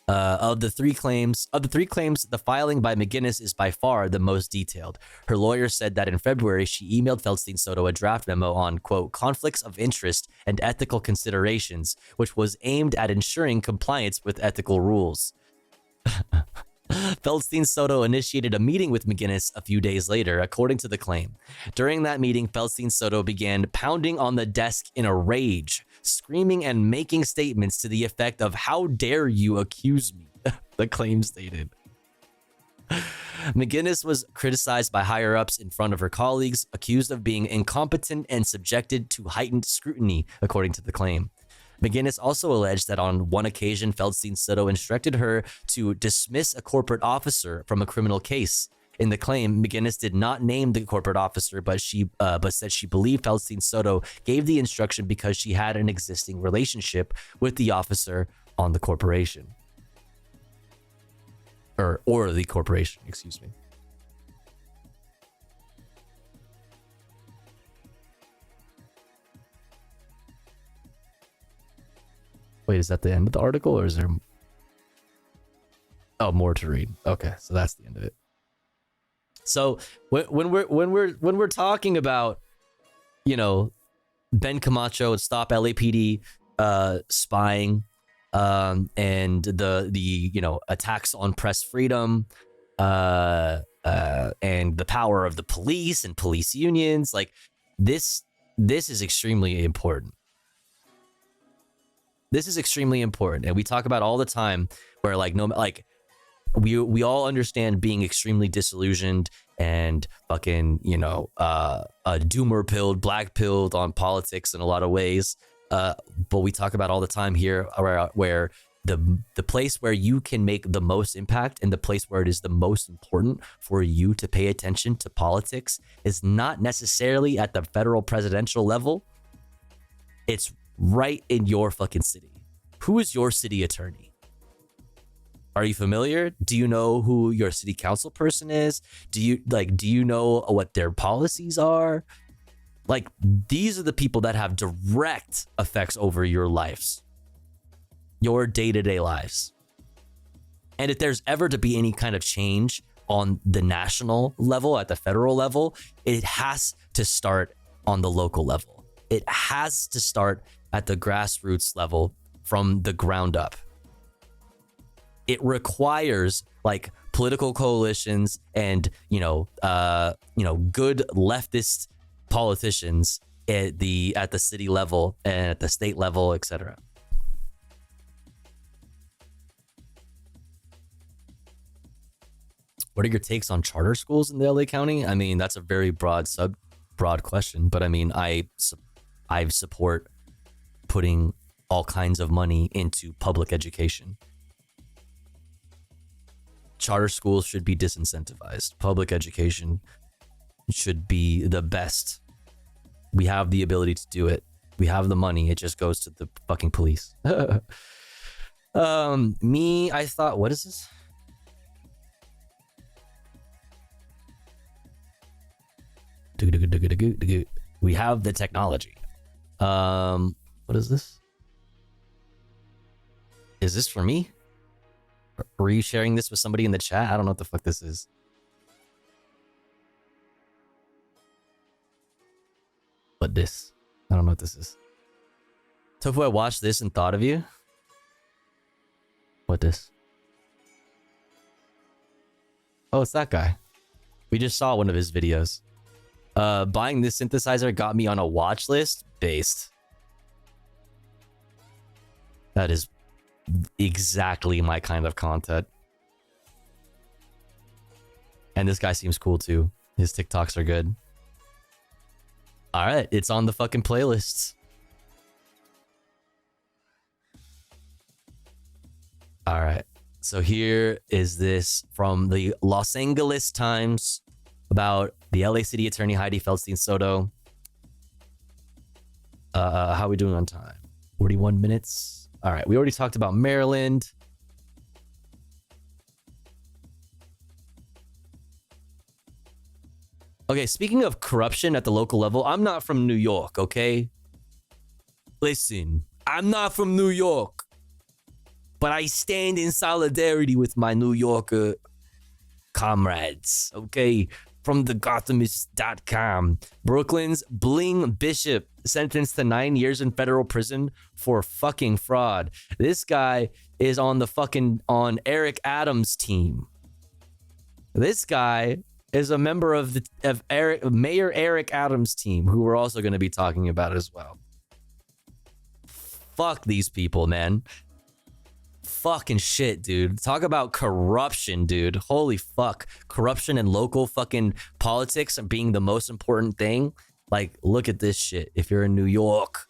Of the three claims, the filing by McGinnis is by far the most detailed. Her lawyer said that in February, she emailed Feldstein Soto a draft memo on, quote, conflicts of interest and ethical considerations, which was aimed at ensuring compliance with ethical rules. Feldstein Soto initiated a meeting with McGinnis a few days later, according to the claim. During that meeting, Feldstein Soto began pounding on the desk in a rage, screaming and making statements to the effect of, "How dare you accuse me?" the claim stated. McGinnis was criticized by higher-ups in front of her colleagues, accused of being incompetent and subjected to heightened scrutiny, according to the claim. McGinnis also alleged that on one occasion, Feldstein Soto instructed her to dismiss a corporate officer from a criminal case. In the claim, McGinnis did not name the corporate officer, but said she believed Feldstein Soto gave the instruction because she had an existing relationship with the officer on the corporation. Or the corporation, excuse me. Wait, is that the end of the article, or is there? Oh, more to read. Okay, so that's the end of it. So when we're talking about, you know, Ben Camacho and Stop LAPD spying, and the you know, attacks on press freedom, and the power of the police and police unions, like this is extremely important. This is extremely important, and we talk about all the time where, like, we all understand being extremely disillusioned and fucking, you know, doomer pilled, black pilled on politics in a lot of ways. But we talk about all the time here where the place where you can make the most impact and the place where it is the most important for you to pay attention to politics is not necessarily at the federal presidential level. It's right in your fucking city. Who is your city attorney? Are you familiar? Do you know who your city council person is? Do you know what their policies are? Like, these are the people that have direct effects over your lives, your day-to-day lives. And if there's ever to be any kind of change on the national level, at the federal level, it has to start on the local level. It has to start at the grassroots level from the ground up. It requires like political coalitions and, good leftist politicians at the city level and at the state level, etc. What are your takes on charter schools in the LA County? I mean, that's a very broad question, but I mean, I support putting all kinds of money into public education. Charter schools should be disincentivized. Public education should be the best. We have the ability to do it. We have the money. It just goes to the fucking police. I thought, what is this? We have the technology. What is this? Is this for me? Were you sharing this with somebody in the chat? I don't know what the fuck this is. What this? I don't know what this is. Tofu, I watched this and thought of you. What this? Oh, it's that guy. We just saw one of his videos. Buying this synthesizer got me on a watch list based. That is exactly my kind of content. And this guy seems cool too. His TikToks are good. All right, it's on the fucking playlists. All right. So here is this from the Los Angeles Times about the LA City Attorney Heidi Feldstein Soto. How are we doing on time? 41 minutes. All right. We already talked about Maryland. Okay, speaking of corruption at the local level, I'm not from New York, okay? Listen, I'm not from New York, but I stand in solidarity with my New Yorker comrades, okay? From the Gothamist.com. Brooklyn's Bling Bishop sentenced to 9 years in federal prison for fucking fraud. This guy is on Eric Adams' team. This guy is a member of Mayor Eric Adams' team, who we're also going to be talking about as well. Fuck these people, man. Fucking shit, dude. Talk about corruption, dude. Holy fuck. Corruption and local fucking politics being the most important thing. Like, look at this shit. If you're in New York.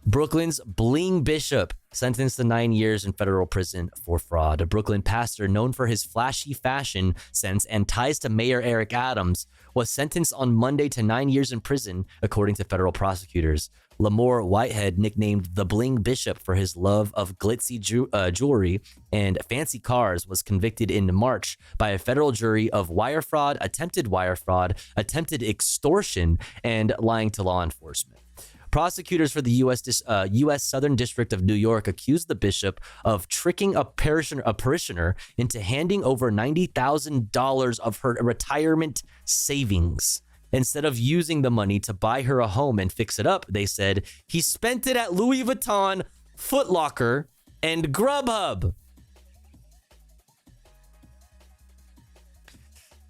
Brooklyn's Bling Bishop sentenced to 9 years in federal prison for fraud. A Brooklyn pastor known for his flashy fashion sense and ties to Mayor Eric Adams was sentenced on Monday to 9 years in prison, according to federal prosecutors. Lamore Whitehead, nicknamed the Bling Bishop for his love of glitzy jewelry and fancy cars, was convicted in March by a federal jury of wire fraud, attempted extortion, and lying to law enforcement. Prosecutors for the U.S. Southern District of New York accused the bishop of tricking a parishioner into handing over $90,000 of her retirement savings. Instead of using the money to buy her a home and fix it up, they said, he spent it at Louis Vuitton, Foot Locker, and Grubhub.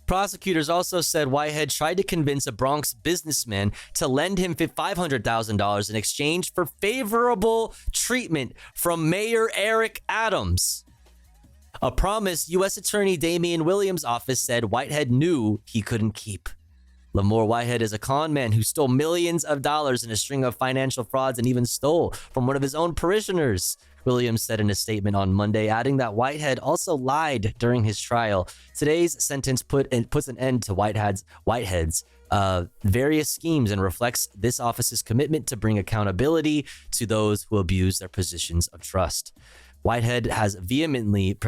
Prosecutors also said Whitehead tried to convince a Bronx businessman to lend him $500,000 in exchange for favorable treatment from Mayor Eric Adams. A promise U.S. Attorney Damian Williams' office said Whitehead knew he couldn't keep. Lamore Whitehead is a con man who stole millions of dollars in a string of financial frauds and even stole from one of his own parishioners, Williams said in a statement on Monday, adding that Whitehead also lied during his trial. Today's sentence puts an end to Whitehead's various schemes and reflects this office's commitment to bring accountability to those who abuse their positions of trust. Whitehead has vehemently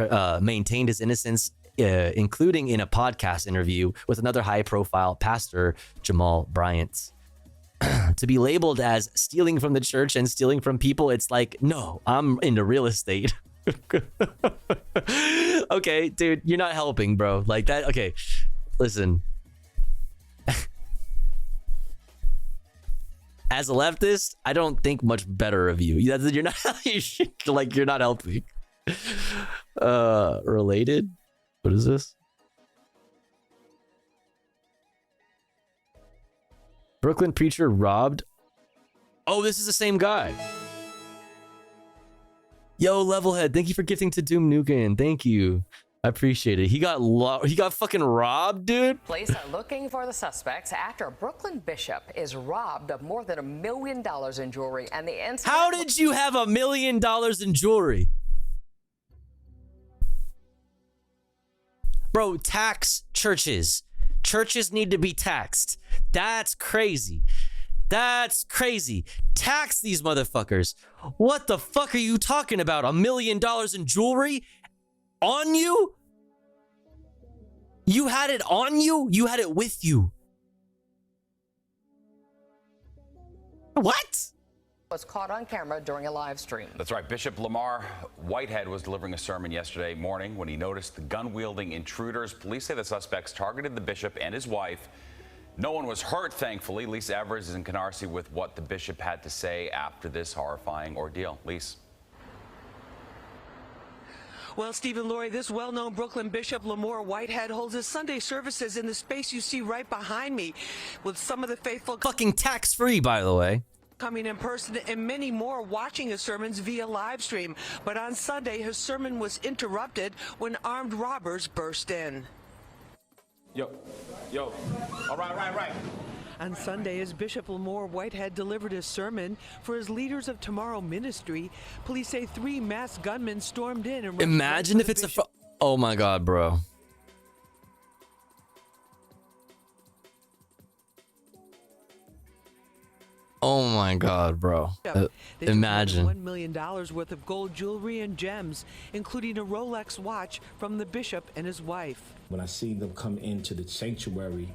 maintained his innocence, including in a podcast interview with another high-profile pastor, Jamal Bryant. To be labeled as stealing from the church and stealing from people, it's like, no, I'm into real estate. Okay, dude, you're not helping, bro. Like that. Okay, listen. as a leftist, I don't think much better of you. You're not like you're not healthy. Related? What is this? Brooklyn preacher robbed. Oh, this is the same guy. Yo, Levelhead, thank you for gifting to Doom Nukem. Thank you. I appreciate it. He got fucking robbed, dude. Police are looking for the suspects after a Brooklyn bishop is robbed of more than $1 million in jewelry, and the incident. How did you have $1 million in jewelry? Bro, tax churches. Churches need to be taxed. That's crazy. That's crazy. Tax these motherfuckers. What the fuck are you talking about? $1 million in jewelry? On you? You had it on you? You had it with you. What? Was caught on camera during a live stream. That's right. Bishop Lamar Whitehead was delivering a sermon yesterday morning when he noticed the gun-wielding intruders. Police say the suspects targeted the bishop and his wife. No one was hurt, thankfully. Lisa Evers is in Canarsie with what the bishop had to say after this horrifying ordeal. Lisa. Well, Stephen Laurie, this well-known Brooklyn Bishop Lamar Whitehead holds his Sunday services in the space you see right behind me, with some of the faithful fucking tax-free, by the way, coming in person and many more watching his sermons via live stream. But on Sunday, his sermon was interrupted when armed robbers burst in. Yo, all right. On Sunday, as Bishop Lamar Whitehead delivered his sermon for his Leaders of Tomorrow ministry, police say 3 masked gunmen stormed in and imagine if it's oh my god, bro. Oh my god, bro. Imagine. $1 million worth of gold jewelry and gems, including a Rolex watch from the bishop and his wife. When I see them come into the sanctuary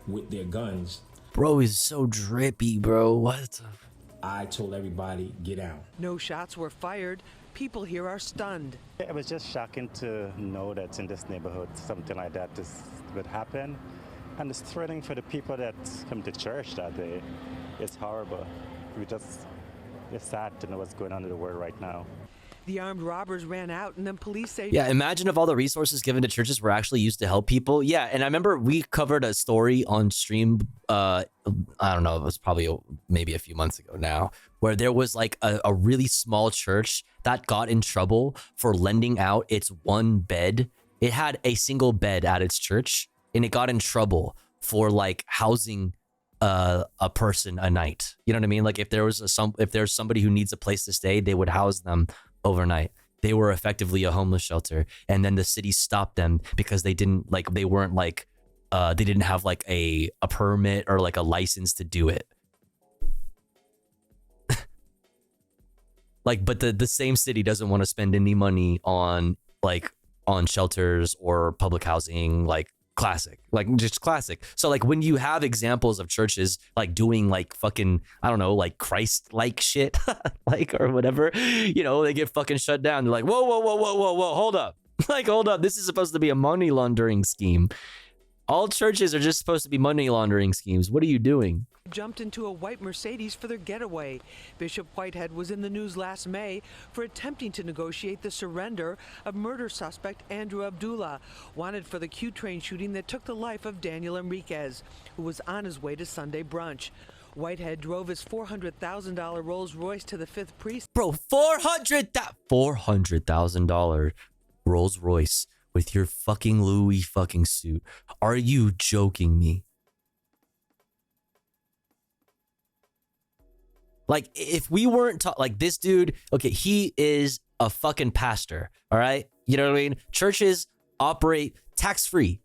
with their guns, bro, he's so drippy, bro. What? I told everybody, get out. No shots were fired. People here are stunned. It was just shocking to know that in this neighborhood something like that would happen. And it's threatening for the people that come to church that day. It's horrible. It's sad to know what's going on in the world right now. The armed robbers ran out, and then police say... Yeah, imagine if all the resources given to churches were actually used to help people. Yeah, and I remember we covered a story on stream, I don't know, it was probably maybe a few months ago now, where there was like a really small church that got in trouble for lending out its one bed. It had a single bed at its church, and it got in trouble for like housing a person a night. You know what I mean? Like if there's somebody who needs a place to stay, they would house them overnight. They were effectively a homeless shelter, and then the city stopped them because they didn't have like a permit or like a license to do it. Like, but the same city doesn't want to spend any money on shelters or public housing, like just classic. So like when you have examples of churches like doing like fucking, I don't know, like Christ like shit, like or whatever, you know, they get fucking shut down. They're like, whoa, hold up. Like, hold up. This is supposed to be a money laundering scheme. All churches are just supposed to be money laundering schemes. What are you doing? Jumped into a white Mercedes for their getaway. Bishop Whitehead was in the news last May for attempting to negotiate the surrender of murder suspect Andrew Abdullah, wanted for the Q train shooting that took the life of Daniel Enriquez, who was on his way to Sunday brunch. Whitehead drove his $400,000 Rolls Royce to the 5th Precinct. Bro, $400,000 Rolls Royce with your fucking Louis fucking suit. Are you joking me? Like, if we weren't like this dude, okay, he is a fucking pastor, all right? You know what I mean? Churches operate tax-free,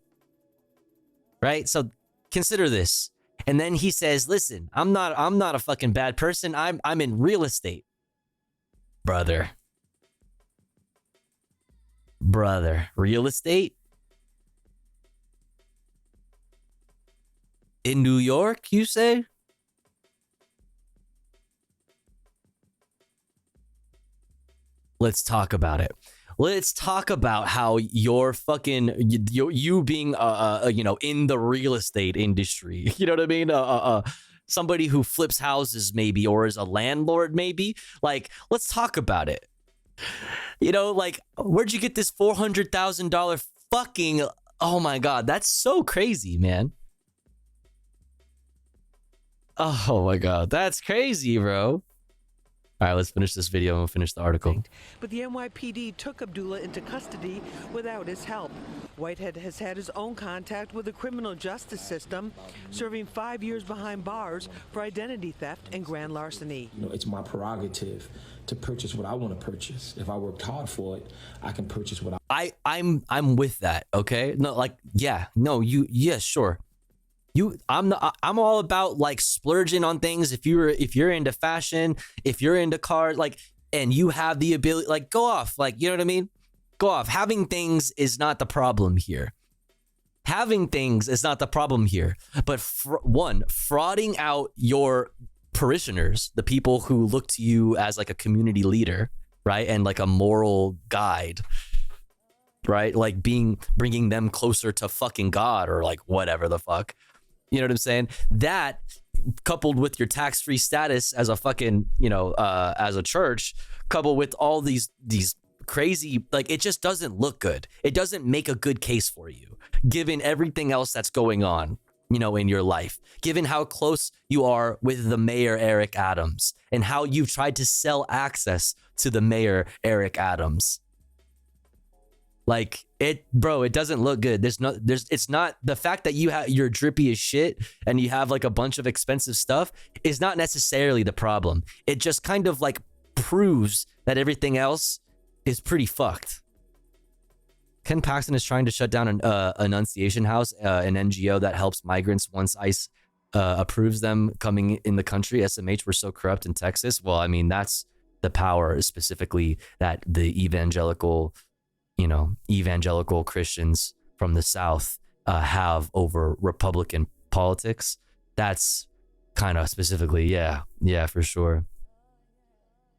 right? So consider this. And then he says, listen, I'm not a fucking bad person. I'm in real estate. Brother, real estate? In New York, you say? Let's talk about it. Let's talk about how you're fucking you being in the real estate industry. You know what I mean? somebody who flips houses maybe, or is a landlord maybe. Like, let's talk about it. You know, like, where'd you get this $400,000 fucking, oh my God, that's so crazy, man. Oh my God, that's crazy, bro. All right, let's finish this video and we'll finish the article. But the NYPD took Abdullah into custody without his help. Whitehead has had his own contact with the criminal justice system, serving 5 years behind bars for identity theft and grand larceny. You know, it's my prerogative to purchase what I want to purchase. If I worked hard for it, I can purchase what I'm with that, okay? No, like, yeah, no, yeah, sure. I'm all about like splurging on things. If you're into fashion, if you're into cars, like, and you have the ability, like, go off, like, you know what I mean? Go off. Having things is not the problem here. Having things is not the problem here. But frauding out your parishioners, the people who look to you as like a community leader, right? And like a moral guide, right? Like bringing them closer to fucking God or like whatever the fuck. You know what I'm saying? That coupled with your tax-free status as a fucking, you know, as a church, coupled with all these crazy, like, it just doesn't look good. It doesn't make a good case for you, given everything else that's going on, you know, in your life, given how close you are with the mayor, Eric Adams, and how you've tried to sell access to the mayor, Eric Adams. Like, it doesn't look good. It's not the fact that you're drippy as shit and you have like a bunch of expensive stuff is not necessarily the problem. It just kind of like proves that everything else is pretty fucked. Ken Paxton is trying to shut down an Annunciation House, an NGO that helps migrants once ICE approves them coming in the country. SMH were so corrupt in Texas. Well, I mean, that's the power specifically that the evangelical Christians from the South have over Republican politics. That's kind of specifically, yeah, for sure.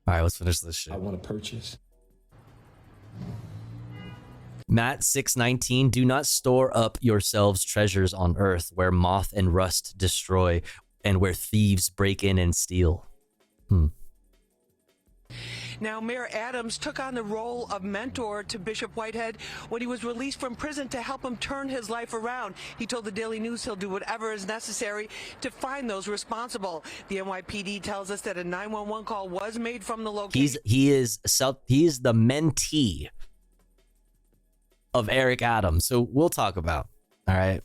All right, let's finish this shit. I want to purchase. Matt 619, do not store up yourselves treasures on earth where moth and rust destroy and where thieves break in and steal. Now, Mayor Adams took on the role of mentor to Bishop Whitehead when he was released from prison to help him turn his life around. He told the Daily News he'll do whatever is necessary to find those responsible. The NYPD tells us that a 911 call was made from the location. He is the mentee of Eric Adams. So we'll talk about. All right.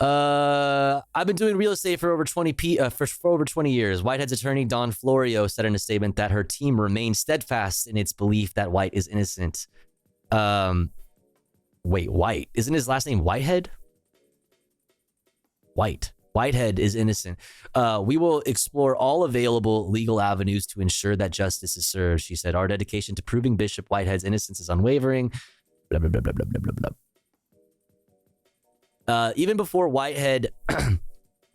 I've been doing real estate for over 20 years. Whitehead's attorney Dawn Florio said in a statement that her team remains steadfast in its belief that White is innocent. Wait, White? Isn't his last name Whitehead? Whitehead is innocent. We will explore all available legal avenues to ensure that justice is served, she said. Our dedication to proving Bishop Whitehead's innocence is unwavering. Blah, blah, blah, blah, blah, blah, blah. Even before Whitehead, and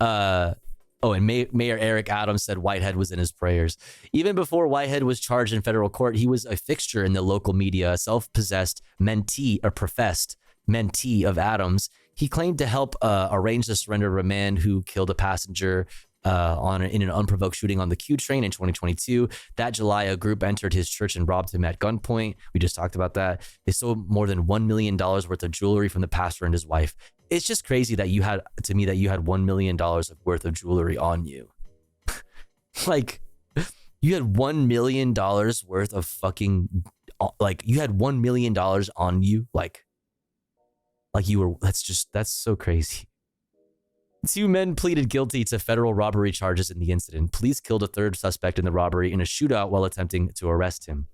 Mayor Eric Adams said Whitehead was in his prayers. Even before Whitehead was charged in federal court, he was a fixture in the local media, a self-possessed mentee or professed mentee of Adams. He claimed to help arrange the surrender of a man who killed a passenger in an unprovoked shooting on the Q train in 2022. That July, a group entered his church and robbed him at gunpoint. We just talked about that. They stole more than $1 million worth of jewelry from the pastor and his wife. It's just crazy that you had $1 million worth of jewelry on you. Like, you had $1 million worth of fucking, like, you had $1 million on you. Like you were, that's so crazy. 2 men pleaded guilty to federal robbery charges in the incident. Police killed a third suspect in the robbery in a shootout while attempting to arrest him.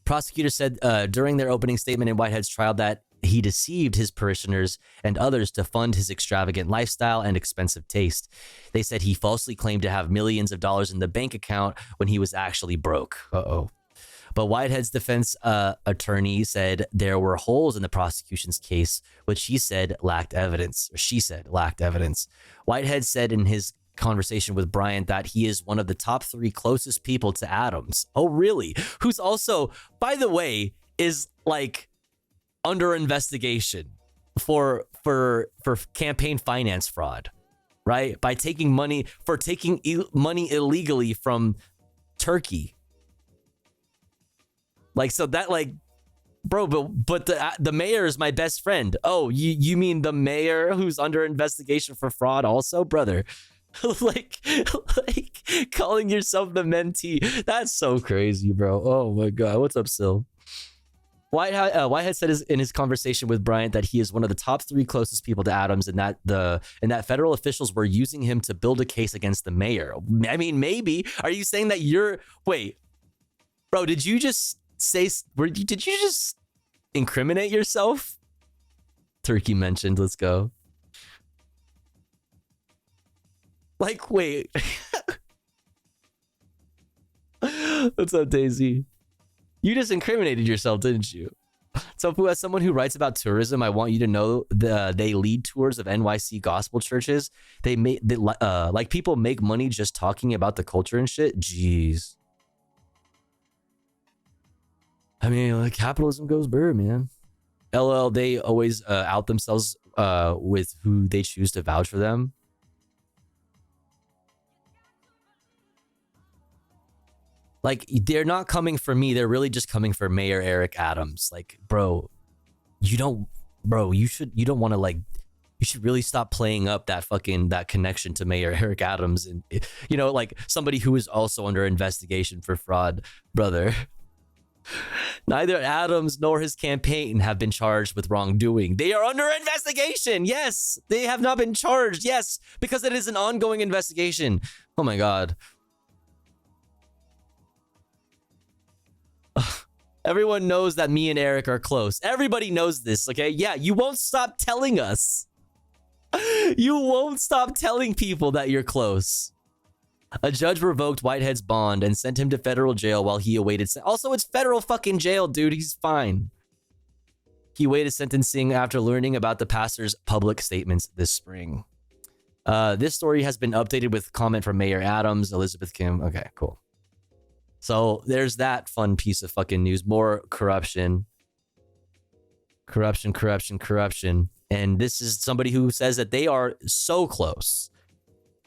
Prosecutors said during their opening statement in Whitehead's trial that he deceived his parishioners and others to fund his extravagant lifestyle and expensive taste. They said he falsely claimed to have millions of dollars in the bank account when he was actually broke. But Whitehead's defense attorney said there were holes in the prosecution's case, which she said lacked evidence. Whitehead said in his conversation with Bryant that he is one of the top 3 closest people to Adams. Oh, really? Who's also, by the way, is like under investigation for campaign finance fraud, right? By taking money money illegally from Turkey. Like, so that, like, bro, but the mayor is my best friend. Oh, you mean the mayor who's under investigation for fraud also, brother? like calling yourself the mentee. That's so crazy, bro. Oh my god. What's up, Sil? Whitehead said in his conversation with Bryant that he is one of the top 3 closest people to Adams, and that federal officials were using him to build a case against the mayor. I mean, maybe. Are you saying that wait, bro? Did you just did you just incriminate yourself? Turkey mentioned. Let's go. Like, wait. What's up, Daisy? You just incriminated yourself, didn't you? So, as someone who writes about tourism, I want you to know they lead tours of NYC gospel churches. Like, people make money just talking about the culture and shit. Jeez. I mean, like, capitalism goes burr, man. LL, they always out themselves with who they choose to vouch for them. Like, they're not coming for me. They're really just coming for Mayor Eric Adams. Like, bro, you don't want to, like, you should really stop playing up that connection to Mayor Eric Adams. And, you know, like, somebody who is also under investigation for fraud, brother. Neither Adams nor his campaign have been charged with wrongdoing. They are under investigation. Yes, they have not been charged. Yes, because it is an ongoing investigation. Oh my God. Everyone knows that me and Eric are close. Everybody knows this, okay? Yeah, you won't stop telling us. You won't stop telling people that you're close. A judge revoked Whitehead's bond and sent him to federal jail while he awaited... Also, it's federal fucking jail, dude. He's fine. He awaited sentencing after learning about the pastor's public statements this spring. This story has been updated with comment from Mayor Adams, Elizabeth Kim. Okay, cool. So there's that fun piece of fucking news. More corruption. Corruption. And this is somebody who says that they are so close.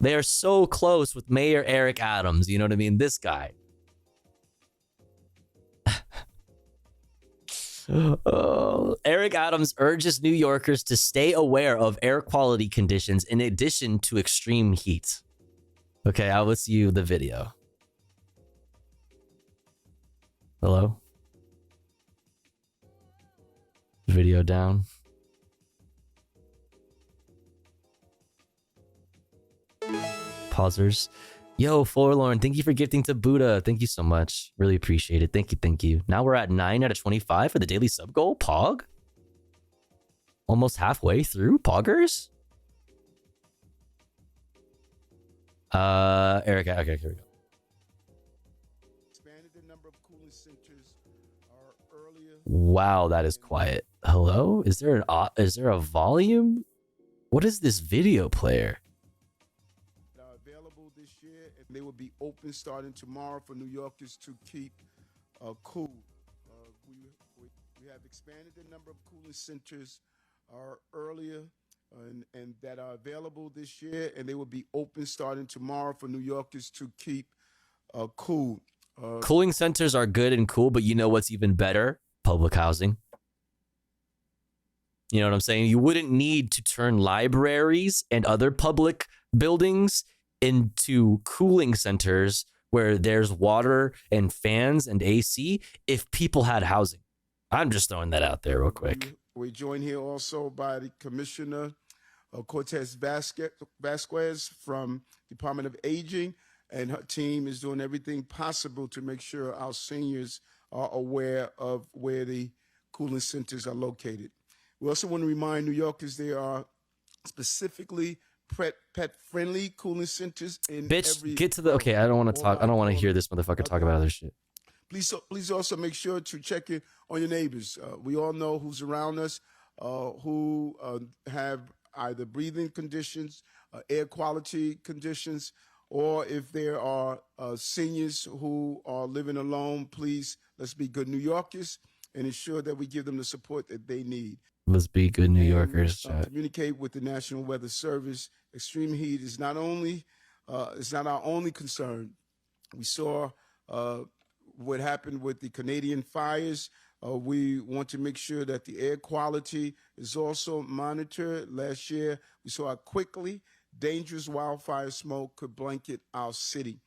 They are so close with Mayor Eric Adams. You know what I mean? This guy. Eric Adams urges New Yorkers to stay aware of air quality conditions in addition to extreme heat. Okay, I'll list you the video. Hello? Video down. Pausers. Yo, Forlorn, thank you for gifting to Buddha. Thank you so much. Really appreciate it. Thank you. Now we're at 9 out of 25 for the daily sub goal. Pog? Almost halfway through. Poggers? Eric, okay, here we go. Wow, that is quiet. Hello? Is there a volume? What is this video player? Available this year, and they will be open starting tomorrow for New Yorkers to keep cool. We have expanded the number of cooling centers earlier and that are available this year, and they will be open starting tomorrow for New Yorkers to keep cool. Cooling centers are good and cool, but you know what's even better? Public housing. You know what I'm saying? You wouldn't need to turn libraries and other public buildings into cooling centers where there's water and fans and AC if people had housing. I'm just throwing that out there real quick. We're joined here also by the Commissioner Cortez Vasquez from Department of Aging, and her team is doing everything possible to make sure our seniors are aware of where the cooling centers are located. We also want to remind New Yorkers there are specifically pet-friendly cooling centers in every... Get to the... Okay, I don't want to talk. I don't want to hear this motherfucker talk about other shit. Please also make sure to check in on your neighbors. We all know who's around us, who have either breathing conditions, air quality conditions, or if there are seniors who are living alone. Please, let's be good New Yorkers and ensure that we give them the support that they need. Let's be good New Yorkers. Chat. Communicate with the National Weather Service. Extreme heat is not only it's not our only concern. We saw what happened with the Canadian fires. We want to make sure that the air quality is also monitored. Last year, we saw how quickly dangerous wildfire smoke could blanket our city,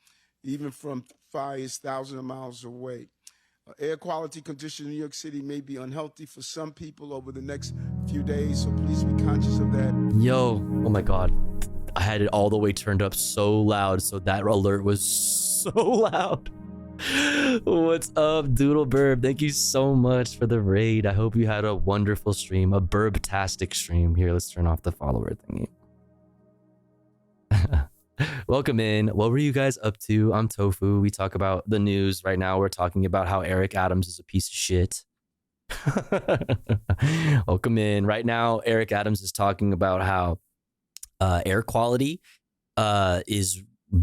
even from fires thousands of miles away. Air quality conditions in New York City may be unhealthy for some people over the next few days, so please be conscious of that. Yo, oh my God. I had it all the way turned up so loud, so that alert was so loud. What's up, Doodle Burb? Thank you so much for the raid. I hope you had a wonderful stream, a burb-tastic stream. Here, let's turn off the follower thingy. Welcome in. What were you guys up to? I'm Tofu. We talk about the news right now. We're talking about how Eric Adams is a piece of shit. Welcome in. Right now, Eric Adams is talking about how air quality is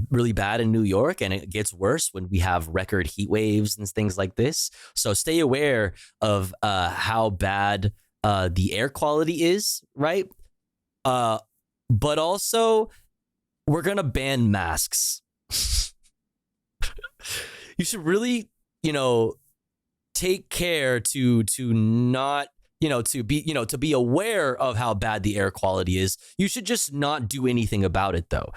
really bad in New York, and it gets worse when we have record heat waves and things like this. So stay aware of how bad the air quality is, right? But also, we're gonna ban masks. You should really, take care to not, to be aware of how bad the air quality is. You should just not do anything about it, though.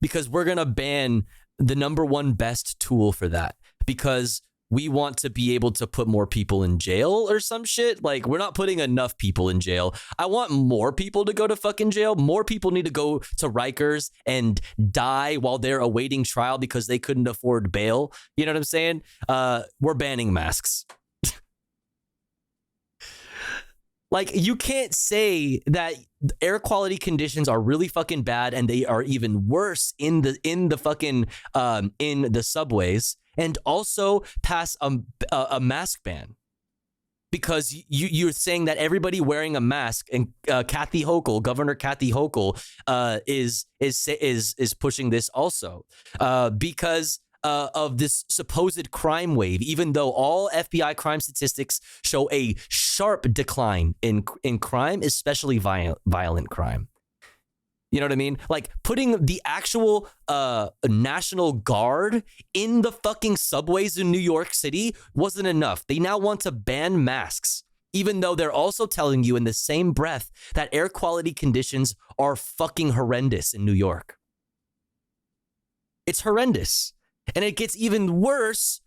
Because we're gonna ban the number one best tool for that, because we want to be able to put more people in jail or some shit. We're not putting enough people in jail. I want more people to go to fucking jail. More people need to go to Rikers and die while they're awaiting trial because they couldn't afford bail. You know what I'm saying? We're banning masks. You can't say that air quality conditions are really fucking bad and they are even worse in the fucking in the subways, and also pass a mask ban, because you're saying that everybody wearing a mask, and Kathy Hochul, Governor Kathy Hochul, is pushing this also because of this supposed crime wave, even though all FBI crime statistics show a sharp decline in crime, especially violent crime. You know what I mean? Putting the actual National Guard in the fucking subways in New York City wasn't enough. They now want to ban masks, even though they're also telling you in the same breath that air quality conditions are fucking horrendous in New York. It's horrendous. And it gets even worse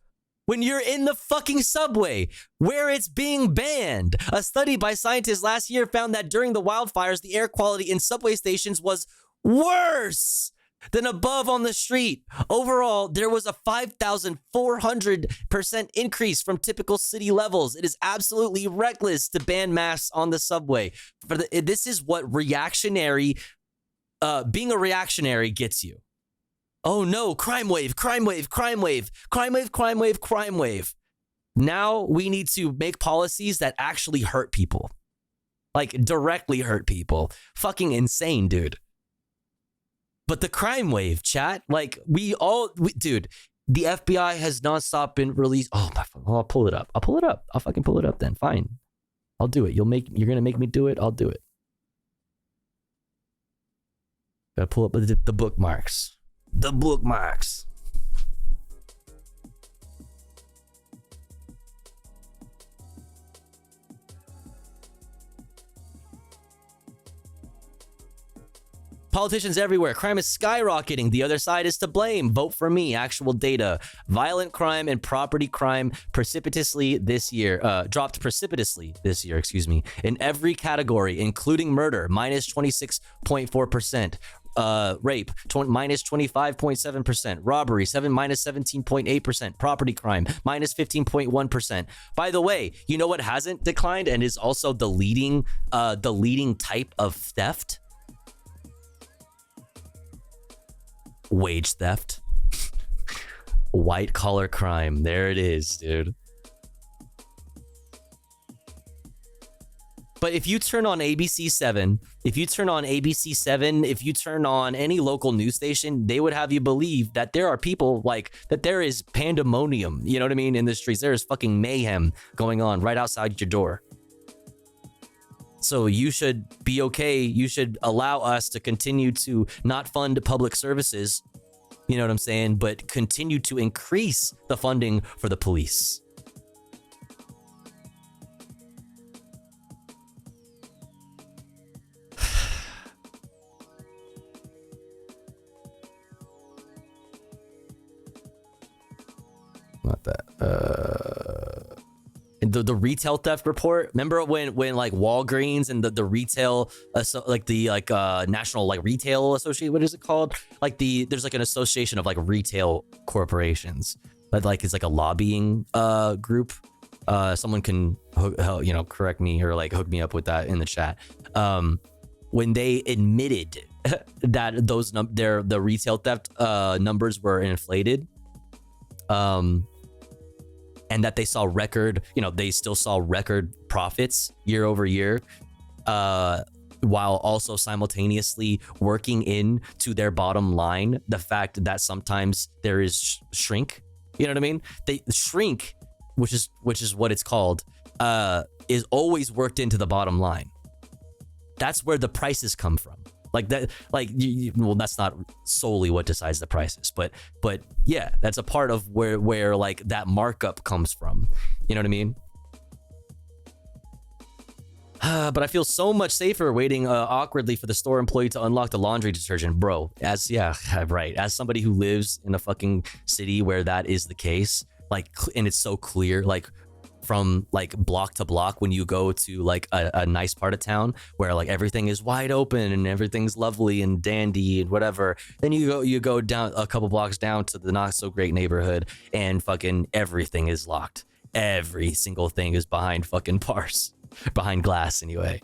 when you're in the fucking subway where it's being banned. A study by scientists last year found that during the wildfires, the air quality in subway stations was worse than above on the street. Overall, there was a 5,400% increase from typical city levels. It is absolutely reckless to ban masks on the subway. This is what being a reactionary gets you. Oh no, crime wave, crime wave, crime wave, crime wave, crime wave, crime wave. Now we need to make policies that actually hurt people. Directly hurt people. Fucking insane, dude. But the crime wave, chat, dude, the FBI has nonstop been released. Oh, my phone. I'll pull it up. I'll fucking pull it up then. Fine. I'll do it. You're going to make me do it. I'll do it. Gotta pull up the bookmarks. The bookmarks. Politicians everywhere. Crime is skyrocketing. The other side is to blame. Vote for me. Actual data. Violent crime and property crime dropped precipitously this year, in every category, including murder, minus 26.4%. Rape, minus 25.7%. Robbery, minus 17.8%. Property crime, minus 15.1%. By the way, you know what hasn't declined and is also the leading type of theft? Wage theft. White collar crime. There it is, dude. But if you turn on ABC 7, if you turn on any local news station, they would have you believe that there are people that there is pandemonium, you know what I mean, in the streets. There is fucking mayhem going on right outside your door. So you should be okay. You should allow us to continue to not fund public services, you know what I'm saying, but continue to increase the funding for the police. Not that. The retail theft report. Remember when like Walgreens and the retail National like Retail Association, what is it called? Like there's like an association of like retail corporations, but like it's like a lobbying group. Someone can correct me or like hook me up with that in the chat. When they admitted that the retail theft numbers were inflated, and that they saw they still saw record profits year over year, while also simultaneously working into their bottom line the fact that sometimes there is shrink. You know what I mean? They shrink, which is what it's called, is always worked into the bottom line. That's where the prices come from. Like that, well, that's not solely what decides the prices, but yeah, that's a part of where like that markup comes from. You know what I mean? But I feel so much safer waiting awkwardly for the store employee to unlock the laundry detergent, bro. As somebody who lives in a fucking city where that is the case, like, and it's so clear, like, from like block to block when you go to like a nice part of town where like everything is wide open and everything's lovely and dandy and whatever, then you go down a couple blocks down to the not so great neighborhood and fucking everything is locked. Every single thing is behind fucking bars, behind glass anyway.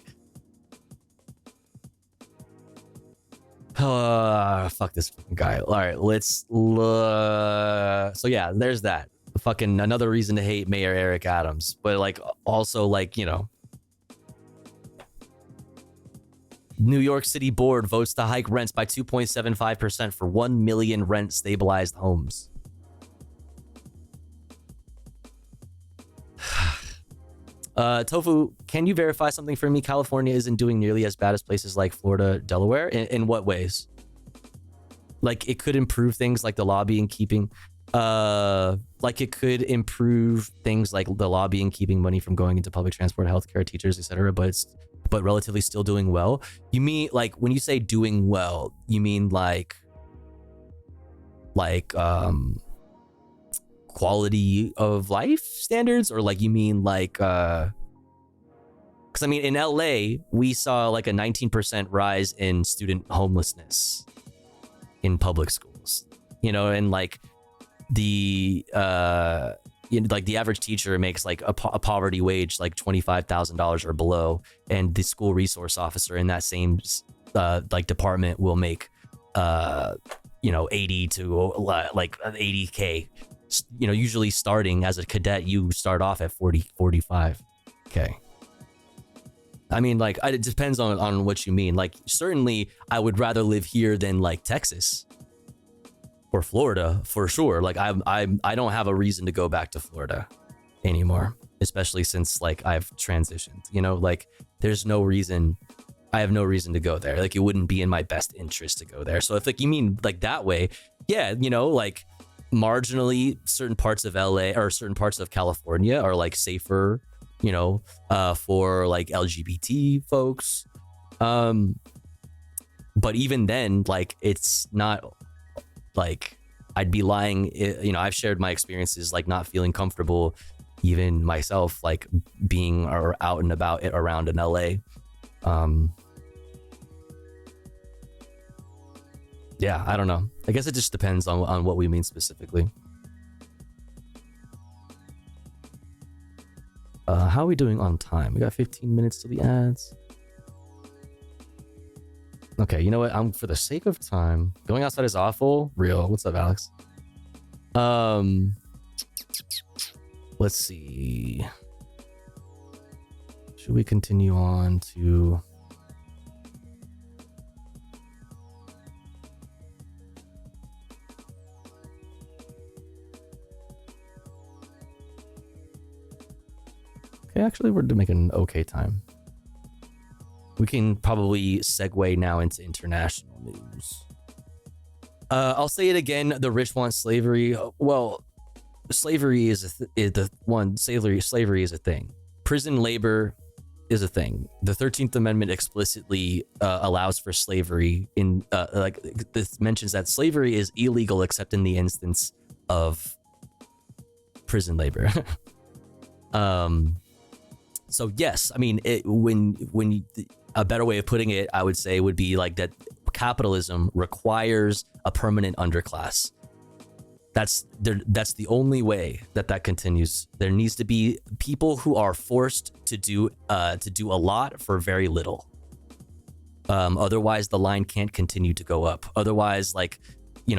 Fuck this fucking guy. All right, let's so yeah, there's that. Fucking another reason to hate Mayor Eric Adams, but like also like, you know, New York City Board votes to hike rents by 2.75% for 1 million rent stabilized homes. Tofu, can you verify something for me? California isn't doing nearly as bad as places like Florida, Delaware. In what ways? Like it could improve things like the lobbying keeping like it could improve things like the lobbying keeping money from going into public transport, healthcare, teachers, etc., but relatively still doing well. You mean like when you say doing well, you mean like quality of life standards, or like you mean like because I mean in LA we saw like a 19% rise in student homelessness in public schools, you know, and like the like the average teacher makes like a poverty wage like $25,000 or below, and the school resource officer in that same like department will make 80 to like 80K. You know, usually starting as a cadet you start off at 45K. I mean, like it depends on what you mean. Like certainly I would rather live here than like Texas or Florida for sure. Like I don't have a reason to go back to Florida anymore, especially since like I've transitioned, you know, like there's no reason, I have no reason to go there. Like it wouldn't be in my best interest to go there. So if like you mean like that way, yeah, you know, like marginally certain parts of LA or certain parts of California are like safer, you know, for like LGBT folks. But even then, like it's not like I'd be lying, you know. I've shared my experiences like not feeling comfortable even myself, like being out and about around in LA. Yeah, I don't know. I guess it just depends on what we mean specifically. How are we doing on time? We got 15 minutes to the ads. Okay, you know what? For the sake of time, going outside is awful. Real. What's up, Alex? Let's see. Should we continue on to... Okay, actually, we're making okay time. We can probably segue now into international news. I'll say it again. The rich want slavery. Well, slavery is slavery is a thing. Prison labor is a thing. The 13th Amendment explicitly allows for slavery in this mentions that slavery is illegal except in the instance of prison labor. So yes, I mean, when a better way of putting it, I would say, would be like that capitalism requires a permanent underclass. That's the only way that continues. There needs to be people who are forced to do a lot for very little. Otherwise, the line can't continue to go up. Otherwise,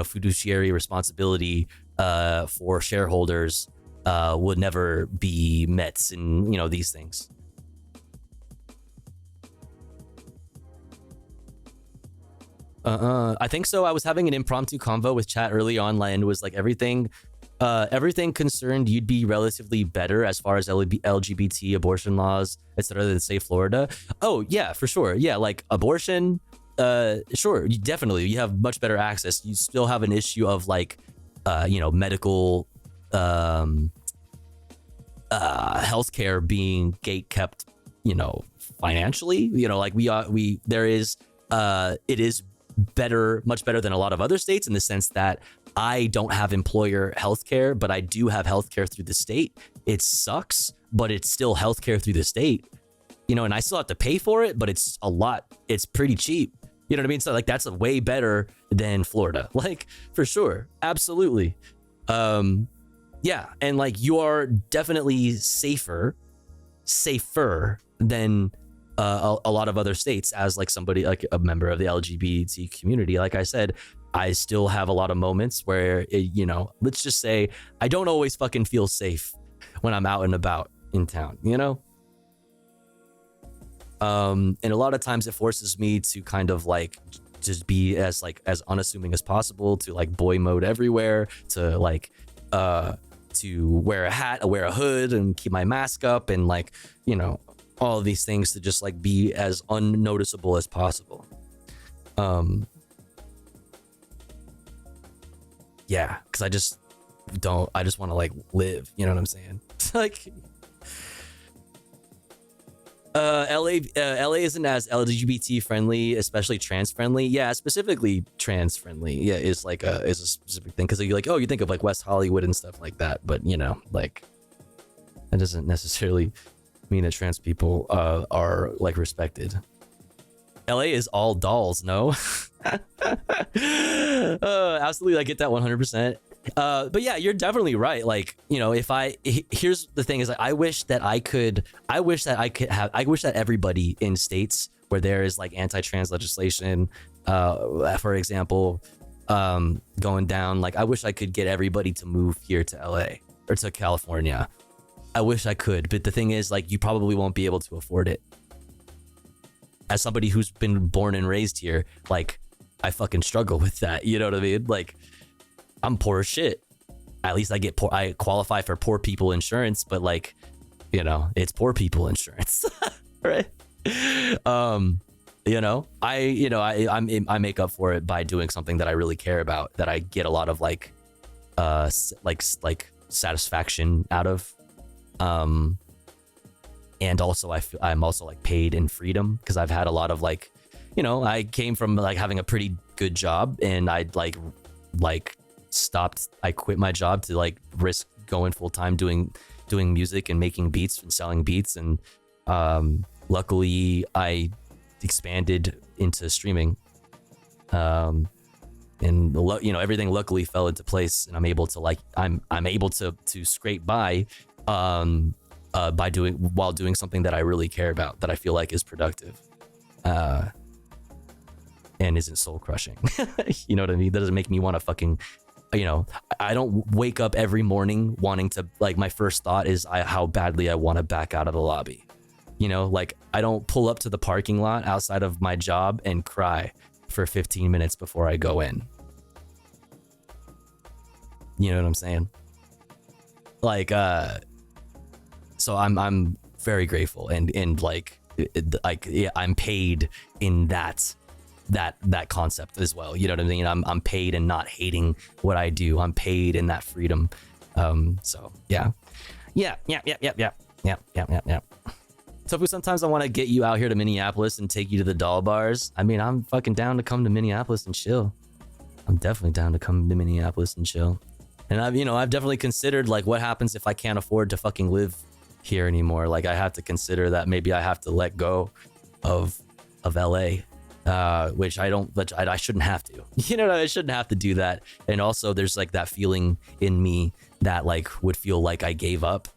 fiduciary responsibility for shareholders would never be met, and these things. I think so. I was having an impromptu convo with chat early on, and it was like everything concerned, you'd be relatively better as far as LGBT abortion laws, etc. than say Florida. Oh yeah, for sure. Yeah, like abortion. Sure, definitely. You have much better access. You still have an issue of medical healthcare being gate kept, financially. It is better, much better than a lot of other states in the sense that I don't have employer healthcare, but I do have healthcare through the state. It sucks, but it's still healthcare through the state, and I still have to pay for it, but it's pretty cheap. You know what I mean? So that's a way better than Florida, for sure. Absolutely. Yeah. And you are definitely safer than a lot of other states as somebody, a member of the LGBT community. Like I said, I still have a lot of moments where, let's just say I don't always fucking feel safe when I'm out and about in town, and a lot of times it forces me to kind of just be as unassuming as possible, to boy mode everywhere, to to wear a hat, wear a hood, and keep my mask up, and all of these things to just be as unnoticeable as possible. Yeah, because I just want to live, you know what I'm saying? LA isn't as LGBT friendly, especially trans friendly. Yeah, specifically trans friendly. Yeah, is a specific thing, because you you think of West Hollywood and stuff like that, but that doesn't necessarily mean that trans people are respected. LA is all dolls, no? Absolutely, I get that 100%. But yeah, you're definitely right. Here's the thing is I wish that everybody in states where there is anti-trans legislation, for example, going down, I wish I could get everybody to move here to LA or to California. I wish I could, but the thing is you probably won't be able to afford it. As somebody who's been born and raised here, I fucking struggle with that. You know what I mean? I'm poor as shit. At least I qualify for poor people insurance, but it's poor people insurance, right? I make up for it by doing something that I really care about, that I get a lot of satisfaction out of. And also I'm also paid in freedom, because I've had a lot of I came from having a pretty good job, and I quit my job to risk going full time doing music and making beats and selling beats, and luckily I expanded into streaming, and everything luckily fell into place, and I'm able to I'm able to scrape by while doing something that I really care about, that I feel is productive, and isn't soul crushing. You know what I mean? That doesn't make me want to fucking, I don't wake up every morning wanting to my first thought is how badly I want to back out of the lobby. I don't pull up to the parking lot outside of my job and cry for 15 minutes before I go in. You know what I'm saying? So I'm very grateful, and like, yeah, I'm paid in that concept as well. You know what I mean? I'm paid in not hating what I do. I'm paid in that freedom. So yeah. So sometimes I want to get you out here to Minneapolis and take you to the doll bars. I mean, I'm fucking down to come to Minneapolis and chill. I'm definitely down to come to Minneapolis and chill. And I've definitely considered like what happens if I can't afford to fucking live here anymore. Like I have to consider that maybe I have to let go of LA, which I shouldn't have to. You know, I shouldn't have to do that. And also there's like that feeling in me that like would feel like I gave up.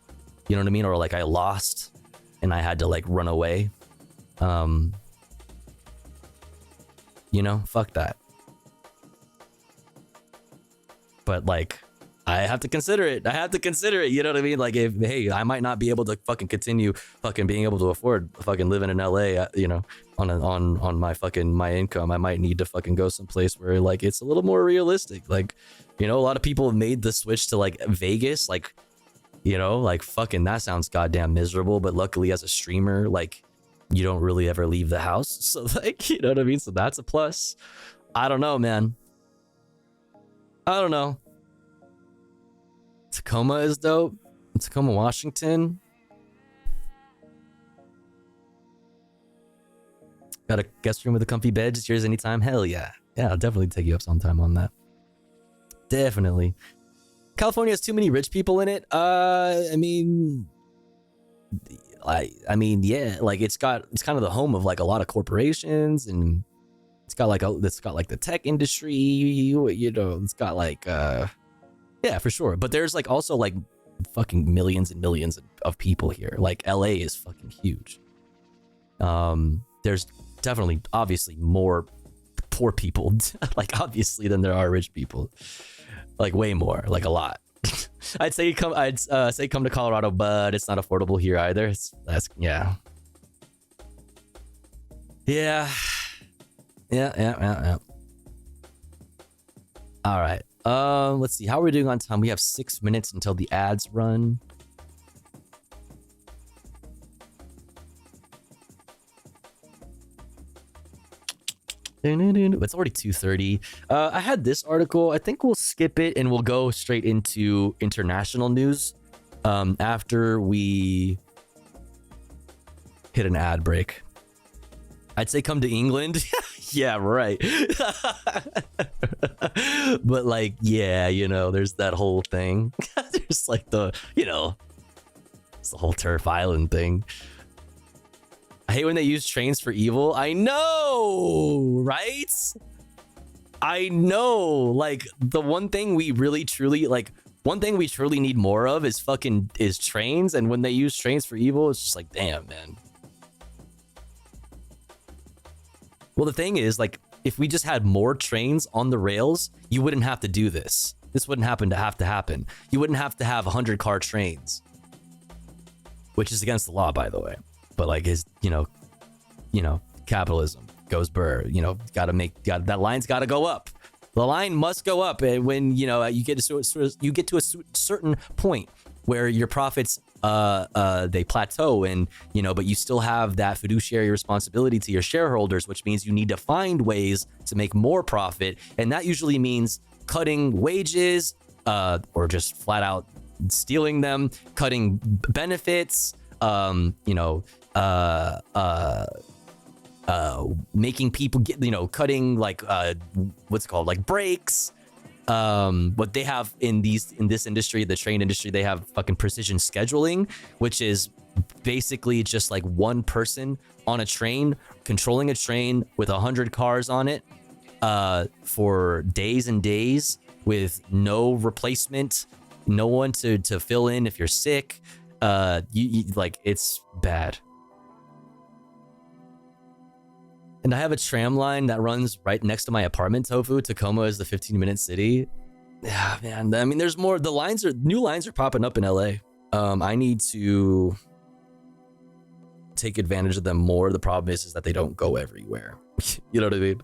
You know what I mean? Or like I lost and I had to like run away. You know, fuck that. But like I have to consider it. You know what I mean? Like, hey, I might not be able to fucking continue fucking being able to afford fucking living in LA, you know, on my income. I might need to fucking go someplace where like it's a little more realistic. Like, you know, a lot of people have made the switch to like Vegas, like, you know, like fucking that sounds goddamn miserable. But luckily as a streamer, like you don't really ever leave the house. So like, you know what I mean? So that's a plus. I don't know, man. I don't know. Tacoma is dope. Tacoma, Washington. Got a guest room with a comfy bed. Just yours anytime. Hell yeah. Yeah, I'll definitely take you up sometime on that. Definitely. California has too many rich people in it. I mean, yeah, like it's kind of the home of like a lot of corporations, and it's got like the tech industry, you know, it's got like yeah, for sure. But there's like also like fucking millions and millions of people here. Like LA is fucking huge. There's definitely obviously more poor people like obviously than there are rich people. Like way more, like a lot. I'd say come to Colorado, but it's not affordable here either. Yeah. All right. Let's see. How are we doing on time? We have 6 minutes until the ads run. It's already 2:30. I had this article. I think we'll skip it and we'll go straight into international news after we hit an ad break. I'd say come to England. Yeah, right. But like, yeah, you know, there's that whole thing. There's like the, you know, it's the whole Turf Island thing. I hate when they use trains for evil. I know, right? I know. Like the one thing we really truly need more of is trains. And when they use trains for evil, it's just like, damn, man. Well, the thing is, like, if we just had more trains on the rails, you wouldn't have to do this. This wouldn't have to happen. You wouldn't have to have 100-car trains, which is against the law, by the way. But like, is you know, capitalism goes burr. You know, that line's got to go up. The line must go up, and when you know you get to a certain point where your profits they plateau, and you know, but you still have that fiduciary responsibility to your shareholders, which means you need to find ways to make more profit, and that usually means cutting wages or just flat out stealing them, cutting benefits, you know, making people get, you know, cutting like what's it called, like breaks. What they have in this industry, the train industry, they have fucking precision scheduling, which is basically just like one person on a train controlling a train with 100 cars on it for days and days with no replacement, no one to fill in if you're sick. You like, it's bad. And I have a tram line that runs right next to my apartment, Tofu. Tacoma is the 15-minute city. Yeah, man. I mean, there's more. New lines are popping up in LA. I need to take advantage of them more. The problem is that they don't go everywhere. You know what I mean?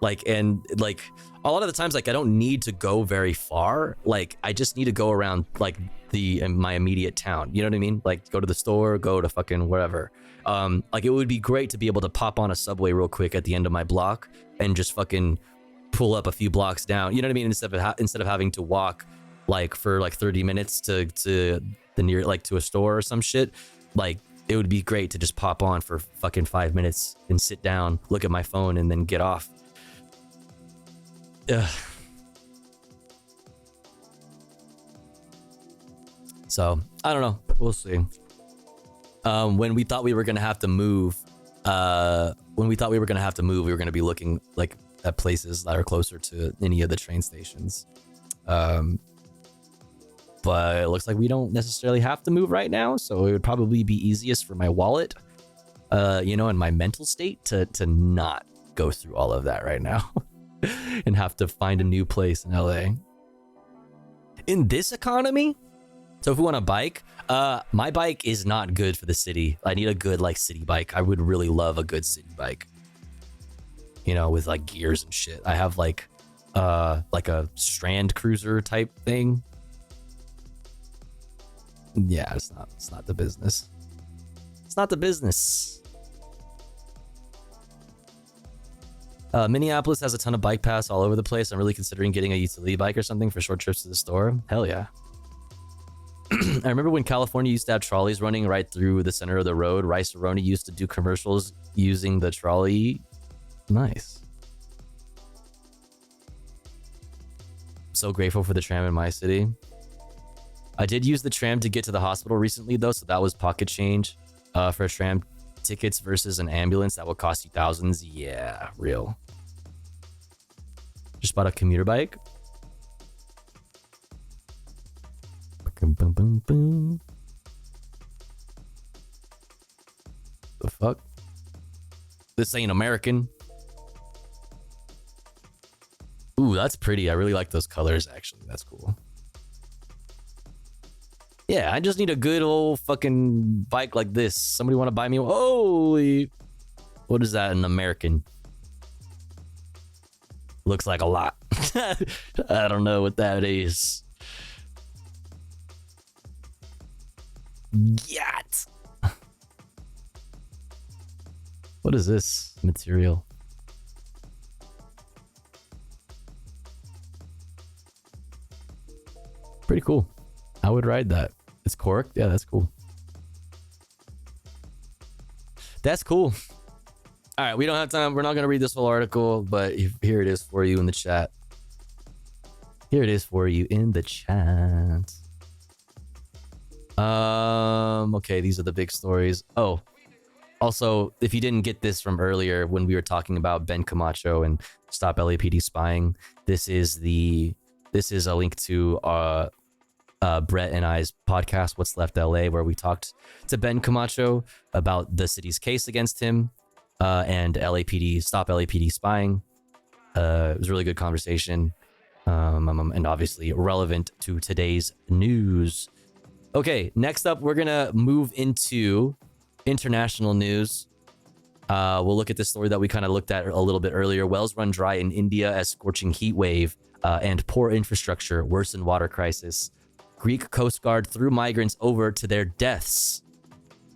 Like, and like a lot of the times, like I don't need to go very far. Like I just need to go around like my immediate town. You know what I mean? Like go to the store, go to fucking wherever. Like, it would be great to be able to pop on a subway real quick at the end of my block and just fucking pull up a few blocks down. You know what I mean? Instead of having to walk like for like 30 minutes to the near, like, to a store or some shit. Like, it would be great to just pop on for fucking 5 minutes and sit down, look at my phone, and then get off. Ugh. So I don't know. We'll see. When we thought we were gonna have to move, we were gonna be looking like at places that are closer to any of the train stations. But it looks like we don't necessarily have to move right now, so it would probably be easiest for my wallet, and my mental state to not go through all of that right now and have to find a new place in LA. In this economy, so if we want a bike, my bike is not good for the city. I need a good like city bike. I would really love a good city bike, with like gears and shit. I have like a Strand Cruiser type thing. Yeah, it's not the business. It's not the business. Minneapolis has a ton of bike paths all over the place. I'm really considering getting a utility bike or something for short trips to the store. Hell yeah. I remember when California used to have trolleys running right through the center of the road. Rice Aroni used to do commercials using the trolley. Nice. So grateful for the tram in my city. I did use the tram to get to the hospital recently, though, so that was pocket change for tram tickets versus an ambulance that would cost you thousands. Yeah, real. Just bought a commuter bike. Boom, boom, boom, boom. The fuck? This ain't American. Ooh, that's pretty. I really like those colors, actually. That's cool. Yeah, I just need a good old fucking bike like this. Somebody want to buy me? Holy... What is that in American? Looks like a lot. I don't know what that is. Yacht. What is this material? Pretty cool. I would ride that. It's cork. Yeah, that's cool. That's cool. All right, we don't have time. We're not going to read this whole article, but here it is for you in the chat. Here it is for you in the chat. Okay, these are the big stories. Oh, also, if you didn't get this from earlier when we were talking about Ben Camacho and Stop LAPD Spying, this is a link to Brett and I's podcast, What's Left LA, where we talked to Ben Camacho about the city's case against him and LAPD, Stop LAPD Spying. It was a really good conversation and obviously relevant to today's news. Okay, next up, we're going to move into international news. We'll look at this story that we kind of looked at a little bit earlier. Wells run dry in India as scorching heat wave and poor infrastructure worsen water crisis. Greek Coast Guard threw migrants over to their deaths.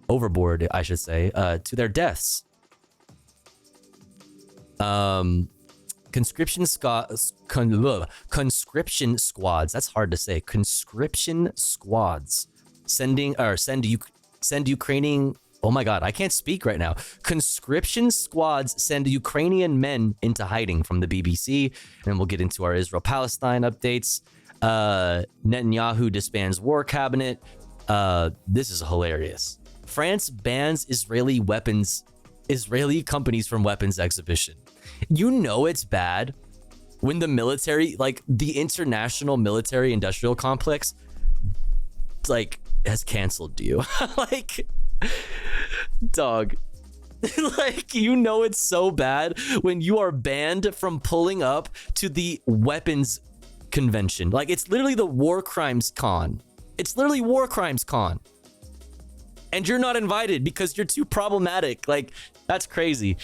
Overboard, I should say, to their deaths. Conscription squads. That's hard to say. Conscription squads send Ukrainian. Oh my God, I can't speak right now. Conscription squads send Ukrainian men into hiding from the BBC. And we'll get into our Israel-Palestine updates. Netanyahu disbands war cabinet. This is hilarious. France bans Israeli companies from weapons exhibition. You know it's bad when the military, like the international military industrial complex, like has canceled you. Like, dog. Like, you know it's so bad when you are banned from pulling up to the weapons convention. Like, it's literally the war crimes con. It's literally war crimes con. And you're not invited because you're too problematic. Like, that's crazy.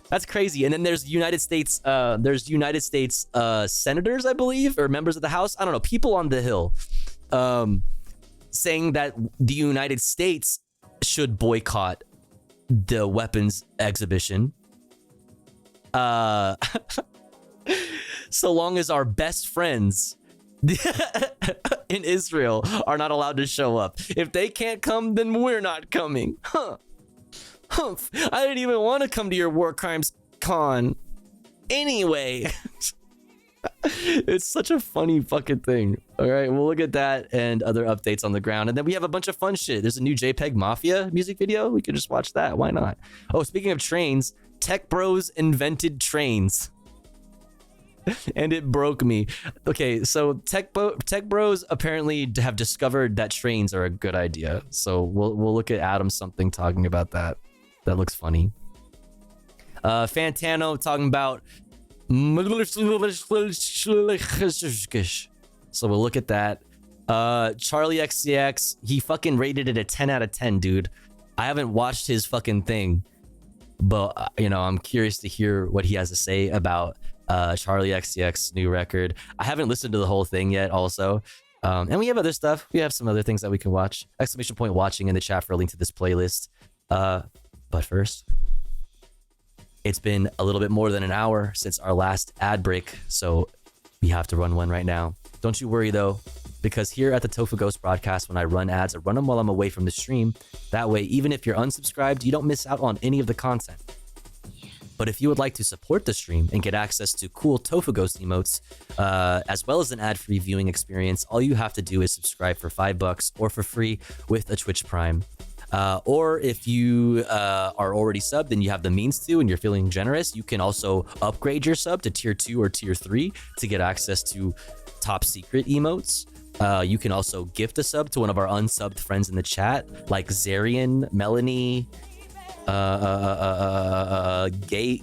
That's crazy. And then there's United States senators, I believe, or members of the House. I don't know, people on the Hill saying that the United States should boycott the weapons exhibition. So long as our best friends in Israel are not allowed to show up. If they can't come, then we're not coming. Huh. Humph. I didn't even want to come to your war crimes con. Anyway. It's such a funny fucking thing. All right, we'll look at that and other updates on the ground. And then we have a bunch of fun shit. There's a new JPEG Mafia music video. We could just watch that. Why not? Oh, speaking of trains, Tech Bros invented trains. And it broke me. Okay, so Tech Bros apparently have discovered that trains are a good idea. So we'll look at Adam something talking about that. That looks funny. Fantano talking about. So we'll look at that. Charlie XCX, he fucking rated it a 10 out of 10, dude. I haven't watched his fucking thing, but you know, I'm curious to hear what he has to say about Charlie XCX's new record. I haven't listened to the whole thing yet also. And we have other stuff. We have some other things that we can watch. Exclamation point watching in the chat for a link to this playlist. But first, it's been a little bit more than an hour since our last ad break, so we have to run one right now. Don't you worry though, because here at the Tofu Ghost broadcast, when I run ads, I run them while I'm away from the stream. That way, even if you're unsubscribed, you don't miss out on any of the content. But if you would like to support the stream and get access to cool Tofu Ghost emotes, as well as an ad-free viewing experience, all you have to do is subscribe for $5 or for free with a Twitch Prime. Or if you are already subbed and you have the means to and you're feeling generous, you can also upgrade your sub to tier 2 or tier 3 to get access to top secret emotes. You can also gift a sub to one of our unsubbed friends in the chat, like Zarian, Melanie, Gay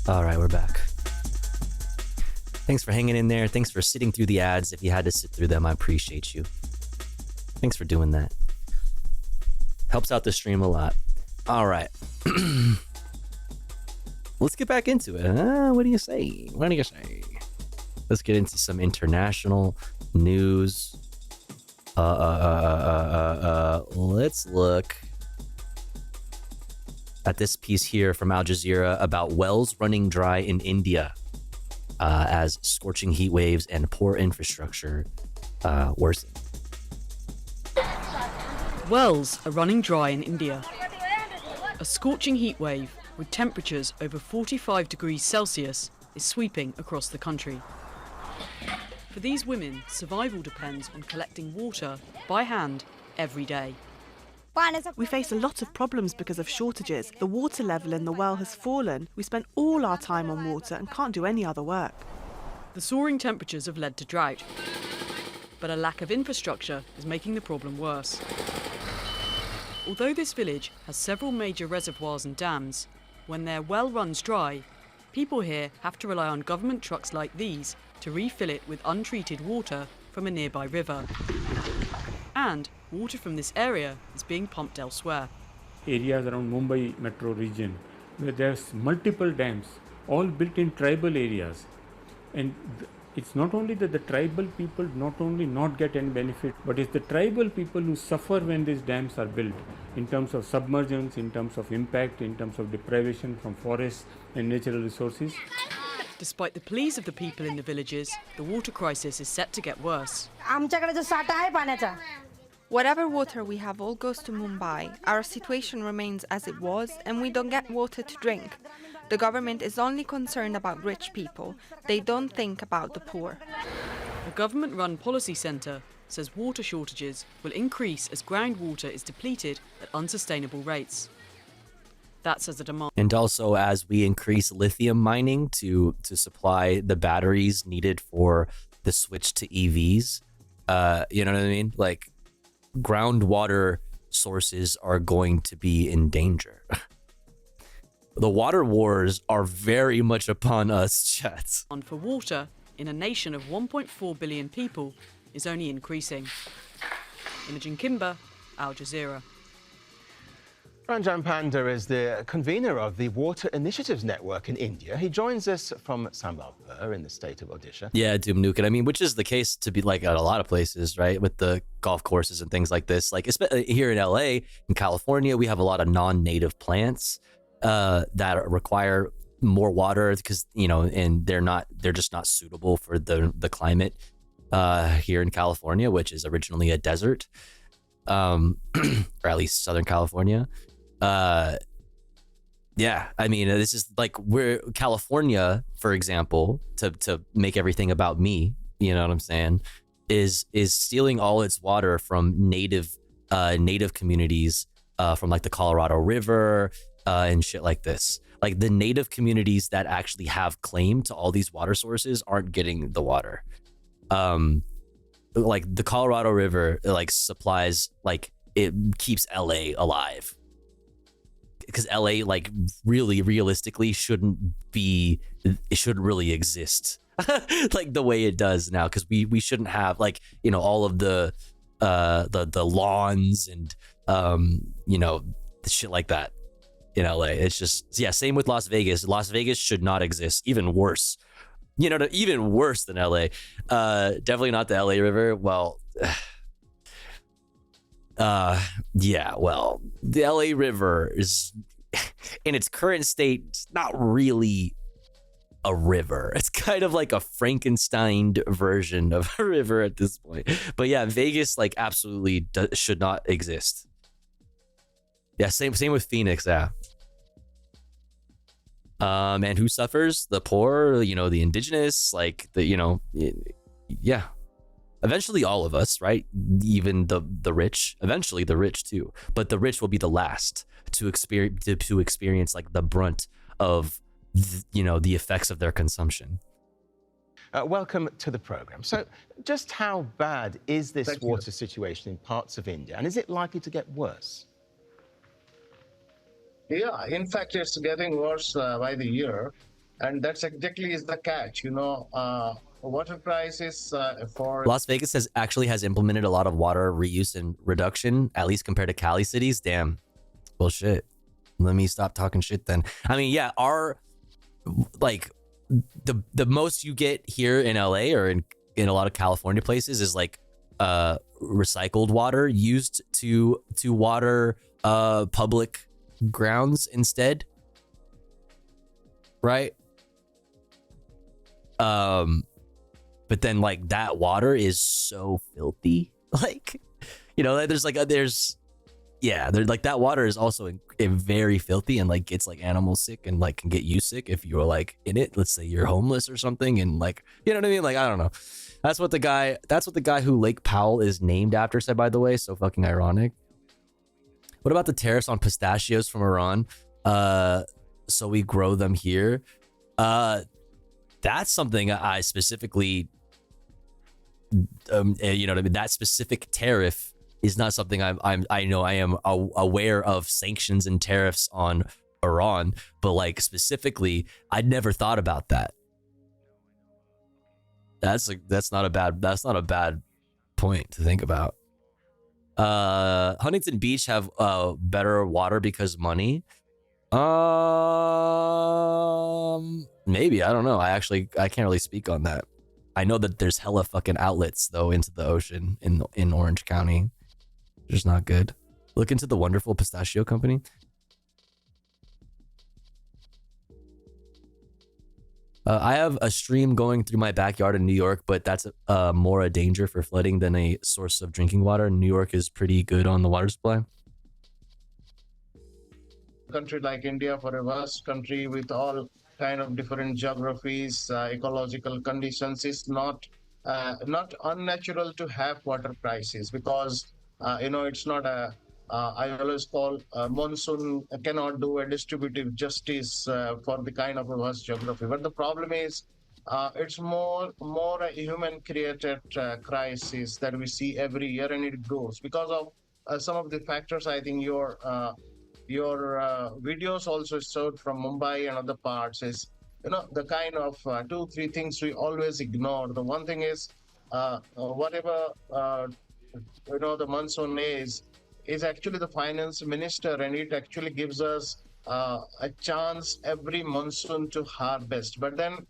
All right, we're back. Thanks for hanging in there. Thanks for sitting through the ads. If you had to sit through them, I appreciate you. Thanks for doing that. Helps out the stream a lot. All right. Let's get back into it. What do you say? What do you say? Let's get into some international news. Let's look at this piece here from Al Jazeera about wells running dry in India as scorching heat waves and poor infrastructure worsen. Wells are running dry in India. A scorching heat wave with temperatures over 45 degrees Celsius is sweeping across the country. For these women, survival depends on collecting water by hand every day. We face a lot of problems because of shortages. The water level in the well has fallen. We spend all our time on water and can't do any other work. The soaring temperatures have led to drought, but a lack of infrastructure is making the problem worse. Although this village has several major reservoirs and dams, when their well runs dry, people here have to rely on government trucks like these to refill it with untreated water from a nearby river. And water from this area is being pumped elsewhere. Areas around Mumbai metro region where there's multiple dams, all built in tribal areas. And it's not only that the tribal people not only not get any benefit, but it's the tribal people who suffer when these dams are built in terms of submergence, in terms of impact, in terms of deprivation from forests and natural resources. Despite the pleas of the people in the villages, the water crisis is set to get worse. Whatever water we have all goes to Mumbai. Our situation remains as it was, and we don't get water to drink. The government is only concerned about rich people. They don't think about the poor. A government-run policy centre says water shortages will increase as groundwater is depleted at unsustainable rates. That's as a demand. And also as we increase lithium mining to supply the batteries needed for the switch to EVs, you know what I mean? Like, groundwater sources are going to be in danger. The water wars are very much upon us, chat. Demand for water in a nation of 1.4 billion people is only increasing. Imogen Kimber, Al Jazeera. Ranjan Panda is the convener of the Water Initiatives Network in India. He joins us from Sambalpur in the state of Odisha. Yeah, Doom Nukem. I mean, which is the case to be like at a lot of places, right? With the golf courses and things like this. Like here in LA, in California, we have a lot of non-native plants that require more water because, you know, and they're just not suitable for the climate here in California, which is originally a desert, or at least Southern California. Yeah, I mean, this is like we're California, for example, to make everything about me, you know what I'm saying, is stealing all its water from native communities from like the Colorado River and shit like this. Like the native communities that actually have claim to all these water sources aren't getting the water. Like the Colorado River, like supplies, like it keeps LA alive. Because LA, like, really realistically shouldn't really exist like the way it does now, because we shouldn't have, like, you know, all of the lawns and you know, shit like that in LA. It's just, yeah, same with Las Vegas. Las Vegas should not exist. Even worse, you know, even worse than LA. Definitely not the LA River. Well, yeah, well, the LA River is in its current state, it's not really a river. It's kind of like a Frankenstein version of a river at this point. But yeah, Vegas, like, absolutely should not exist. Yeah, same with Phoenix, yeah. And who suffers? The poor, you know, the indigenous, like the, you know, yeah. Eventually all of us, right? Even the rich, eventually the rich too. But the rich will be the last to experience like the brunt of, you know, the effects of their consumption. Welcome to the program. So just how bad is this Thank you. water situation in parts of India, and is it likely to get worse? Yeah, in fact, it's getting worse by the year, and that's exactly is the catch. You know, water prices for Las Vegas has implemented a lot of water reuse and reduction, at least compared to Cali cities. Damn. Well, shit. Let me stop talking shit then. I mean, yeah, our like the most you get here in LA or in a lot of California places is like recycled water used to water public grounds instead, right? But then like that water is so filthy, like, you know, there's like that water is also very filthy and like gets like animals sick and like can get you sick if you're like in it. Let's say you're homeless or something, and like, you know what I mean? Like, I don't know. That's what the guy who Lake Powell is named after said, by the way. So fucking ironic. What about the tariffs on pistachios from Iran? So we grow them here. That's something I specifically, you know what I mean? That specific tariff is not something I know. I am aware of sanctions and tariffs on Iran, but like specifically, I'd never thought about that. That's not a bad point to think about. Huntington Beach have better water because money. Maybe, I don't know. I can't really speak on that. I know that there's hella fucking outlets though into the ocean in Orange County. Just not good. Look into the wonderful pistachio company. I have a stream going through my backyard in New York, but that's more a danger for flooding than a source of drinking water. New York is pretty good on the water supply. a country like India, for a vast country with all kind of different geographies, ecological conditions, is not unnatural to have water crisis, because you know, it's not a I always call monsoon cannot do a distributive justice for the kind of a vast geography. But the problem is it's more a human created crisis that we see every year, and it grows because of some of the factors. I think your videos also showed from Mumbai and other parts is, you know, the kind of 2-3 things we always ignore. The one thing is whatever you know, the monsoon is actually the finance minister, and it actually gives us a chance every monsoon to harvest. But then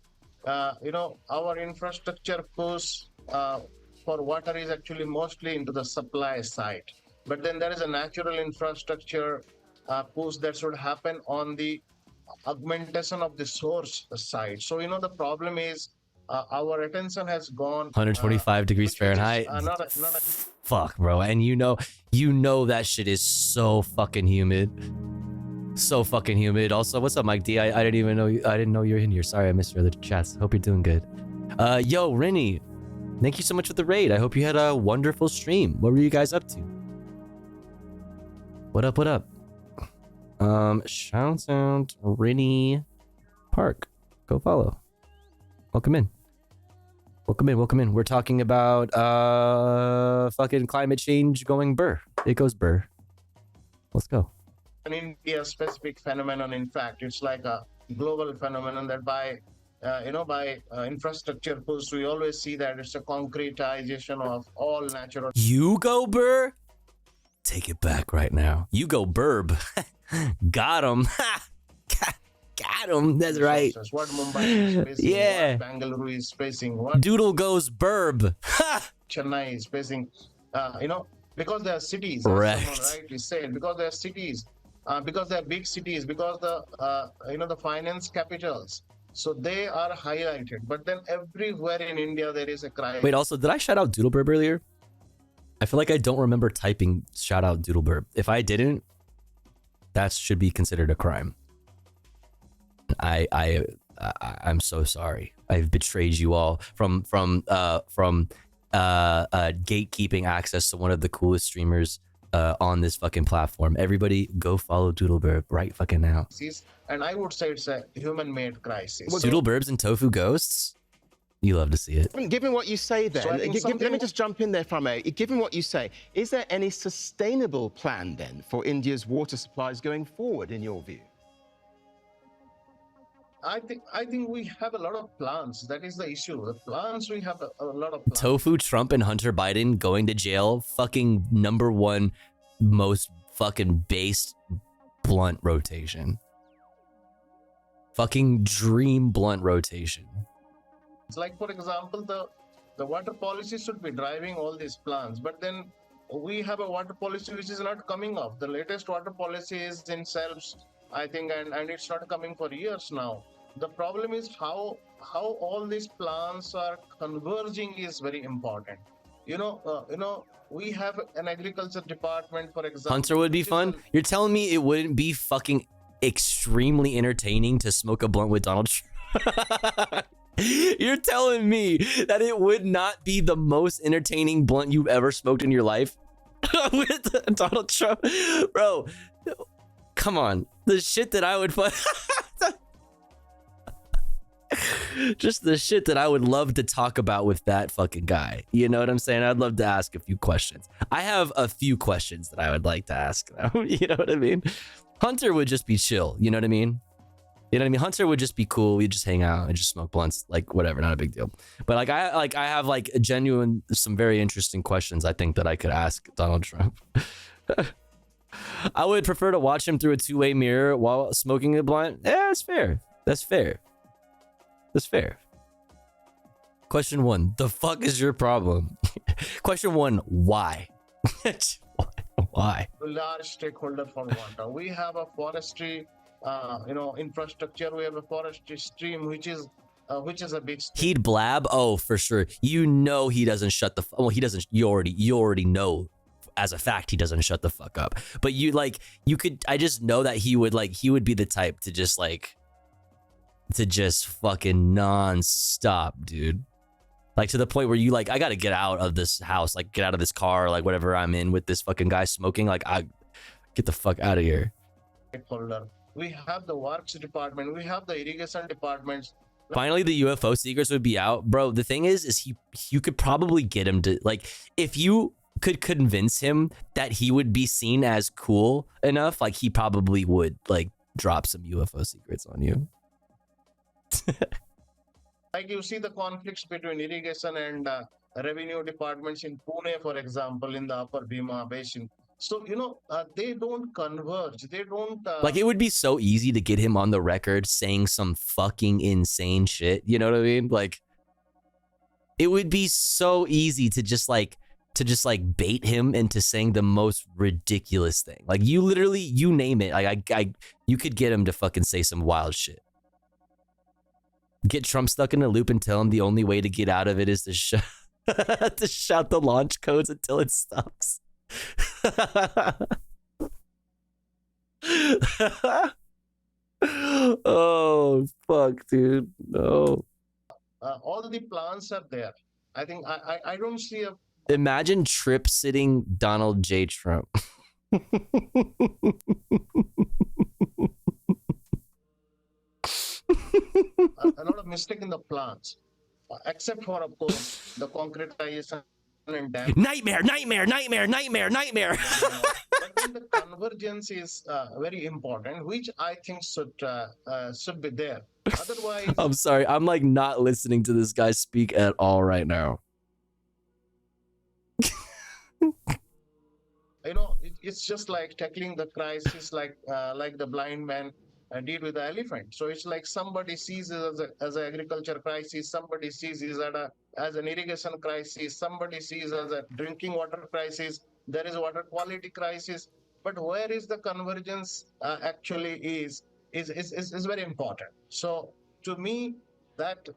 you know, our infrastructure push for water is actually mostly into the supply side. But then there is a natural infrastructure push that should happen on the augmentation of the source side. So, you know, the problem is our attention has gone 125 degrees Fahrenheit. Fuck, bro. And you know that shit is so fucking humid. So fucking humid. Also, what's up, Mike D? I didn't know you were in here. Sorry, I missed your other chats. Hope you're doing good. Yo, Rennie, thank you so much for the raid. I hope you had a wonderful stream. What were you guys up to? What up? What up? Shout out Rennie Park. Go follow. Welcome in. Welcome in. Welcome in. We're talking about fucking climate change going burr. It goes burr. Let's go. An India specific phenomenon. In fact, it's like a global phenomenon that by you know, by infrastructure push, we always see that it's a concretization of all natural. You go burr? Take it back right now. You go burb. Got him. Got him. That's right. What Mumbai is facing, yeah. what Bangalore is facing, what Doodle goes burb. Chennai is facing, you know, because they are cities. Correct. As someone rightly said, because they are cities, because they are big cities, because the you know, the finance capitals. So they are highlighted. But then everywhere in India there is a crisis. Wait, also, did I shout out Doodleburb earlier? I feel like I don't remember typing shout out Doodleburb. If I didn't, That should be considered a crime. I'm so sorry. I've betrayed you all from gatekeeping access to one of the coolest streamers on this fucking platform. Everybody go follow Doodleburb right fucking now. And I would say it's a human-made crisis. Doodleburbs and tofu ghosts? You love to see it. I mean, given what you say then, So I think let me just jump in there for a minute. Given what you say, is there any sustainable plan then for India's water supplies going forward, in your view? I think we have a lot of plans. That is the issue. The plans, we have a lot of plans. Tofu, Trump, and Hunter Biden going to jail. Fucking #1 most fucking based blunt rotation. Fucking dream blunt rotation. It's like, for example, the water policy should be driving all these plans, but then we have a water policy which is not coming up. The latest water policy is in shelves, I think, and it's not coming for years now. The problem is how all these plans are converging is very important. We have an agriculture department, for example. Hunter would be fun. You're telling me it wouldn't be fucking extremely entertaining to smoke a blunt with Donald Trump? You're telling me that it would not be the most entertaining blunt you've ever smoked in your life with Donald Trump? Bro, come on. The shit that I would just the shit that I would love to talk about with that fucking guy. You know what I'm saying? I'd love to ask a few questions. I have a few questions that I would like to ask. You know what I mean? Hunter would just be chill. You know what I mean? You know what I mean? Hunter would just be cool. We'd just hang out and just smoke blunts, like whatever, not a big deal. But I have like a genuine, some very interesting questions I think that I could ask Donald Trump. I would prefer to watch him through a two-way mirror while smoking a blunt. Yeah, that's fair. That's fair. That's fair. Question 1, the fuck is your problem? Question 1, why? Why? Large stakeholder for water. We have a forestry infrastructure. We have a forestry stream, which is a big stream. He'd blab. Oh, for sure. You know he doesn't shut the. Well, he doesn't. You already know, as a fact, he doesn't shut the fuck up. But you could. I just know that he would be the type to just fucking non-stop, dude. Like to the point where you I gotta get out of this house, get out of this car, whatever I'm in with this fucking guy smoking. I get the fuck out of here. Stakeholder. We have the works department. We have the irrigation departments. Finally, the UFO secrets would be out, bro. The thing is you could probably get him to if you could convince him that he would be seen as cool enough, he probably would drop some UFO secrets on you. You see the conflicts between irrigation and revenue departments in Pune, for example, in the Upper Bhima Basin. So, they don't converge. They don't... it would be so easy to get him on the record saying some fucking insane shit. You know what I mean? It would be so easy to just bait him into saying the most ridiculous thing. You literally, you name it. You could get him to fucking say some wild shit. Get Trump stuck in a loop and tell him the only way to get out of it is to to shout the launch codes until it stops. Oh fuck, dude. No. All the plans are there. I think I don't see a... Imagine trip sitting Donald J. Trump. A lot of mistake in the plans, except for, of course, the concretization and dam. Nightmare. But then the convergence is very important, which I think should be there. Otherwise, I'm sorry. I'm not listening to this guy speak at all right now. It's just like tackling the crisis, like the blind man did with the elephant. So it's like somebody sees it as an agriculture crisis, somebody sees it as an irrigation crisis, somebody sees it as a drinking water crisis. There is a water quality crisis, but where is the convergence actually is very important. So to me, that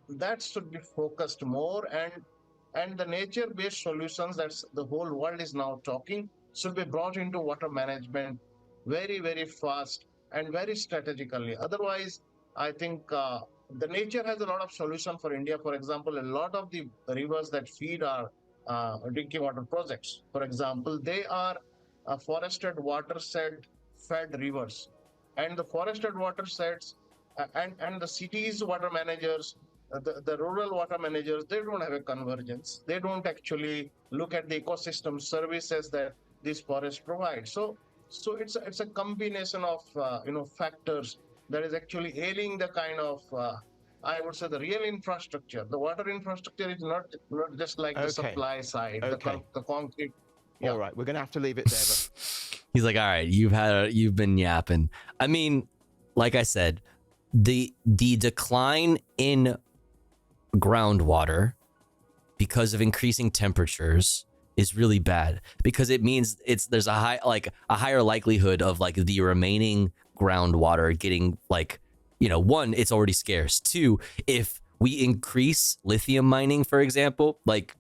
should be focused more, and the nature-based solutions that the whole world is now talking should be brought into water management very, very fast and very strategically. Otherwise, I think the nature has a lot of solution for India. For example, a lot of the rivers that feed our drinking water projects, for example, they are forested watershed fed rivers. And the forested watersheds and the cities water managers, the rural water managers, they don't have a convergence. They don't actually look at the ecosystem services that this forest provides. So it's a combination of factors that is actually ailing the kind of I would say the real infrastructure. The water infrastructure is not just like the supply side, the concrete. Yeah. All right, we're going to have to leave it there. But He's like, all right, you've been yapping. I mean, like I said, the decline in groundwater because of increasing temperatures is really bad, because it means there's a higher likelihood of like the remaining groundwater getting like, one, it's already scarce. Two, if we increase lithium mining, for example, like,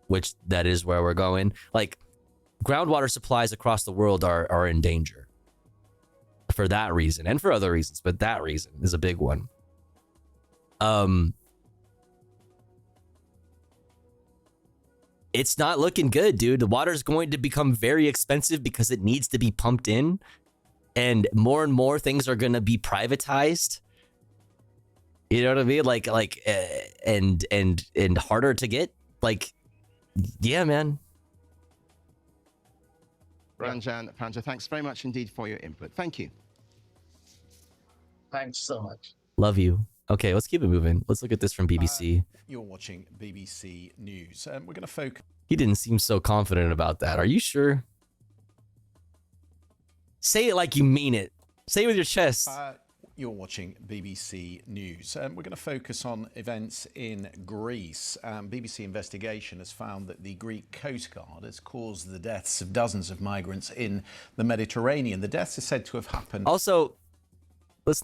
which that is where we're going, like groundwater supplies across the world are in danger for that reason and for other reasons, but that reason is a big one. It's not looking good, dude. The water is going to become very expensive because it needs to be pumped in, and more things are going to be privatized. You know what I mean? Like, and harder to get. Like, yeah, man. Ranjan, Pranja, thanks very much indeed for your input. Thank you. Thanks so much. Love you. Okay, let's keep it moving. Let's look at this from BBC. You're watching BBC News. We're going to focus. He didn't seem so confident about that. Are you sure? Say it like you mean it. Say it with your chest. You're watching BBC News. We're going to focus on events in Greece. BBC investigation has found that the Greek Coast Guard has caused the deaths of dozens of migrants in the Mediterranean. The deaths are said to have happened. Also, let's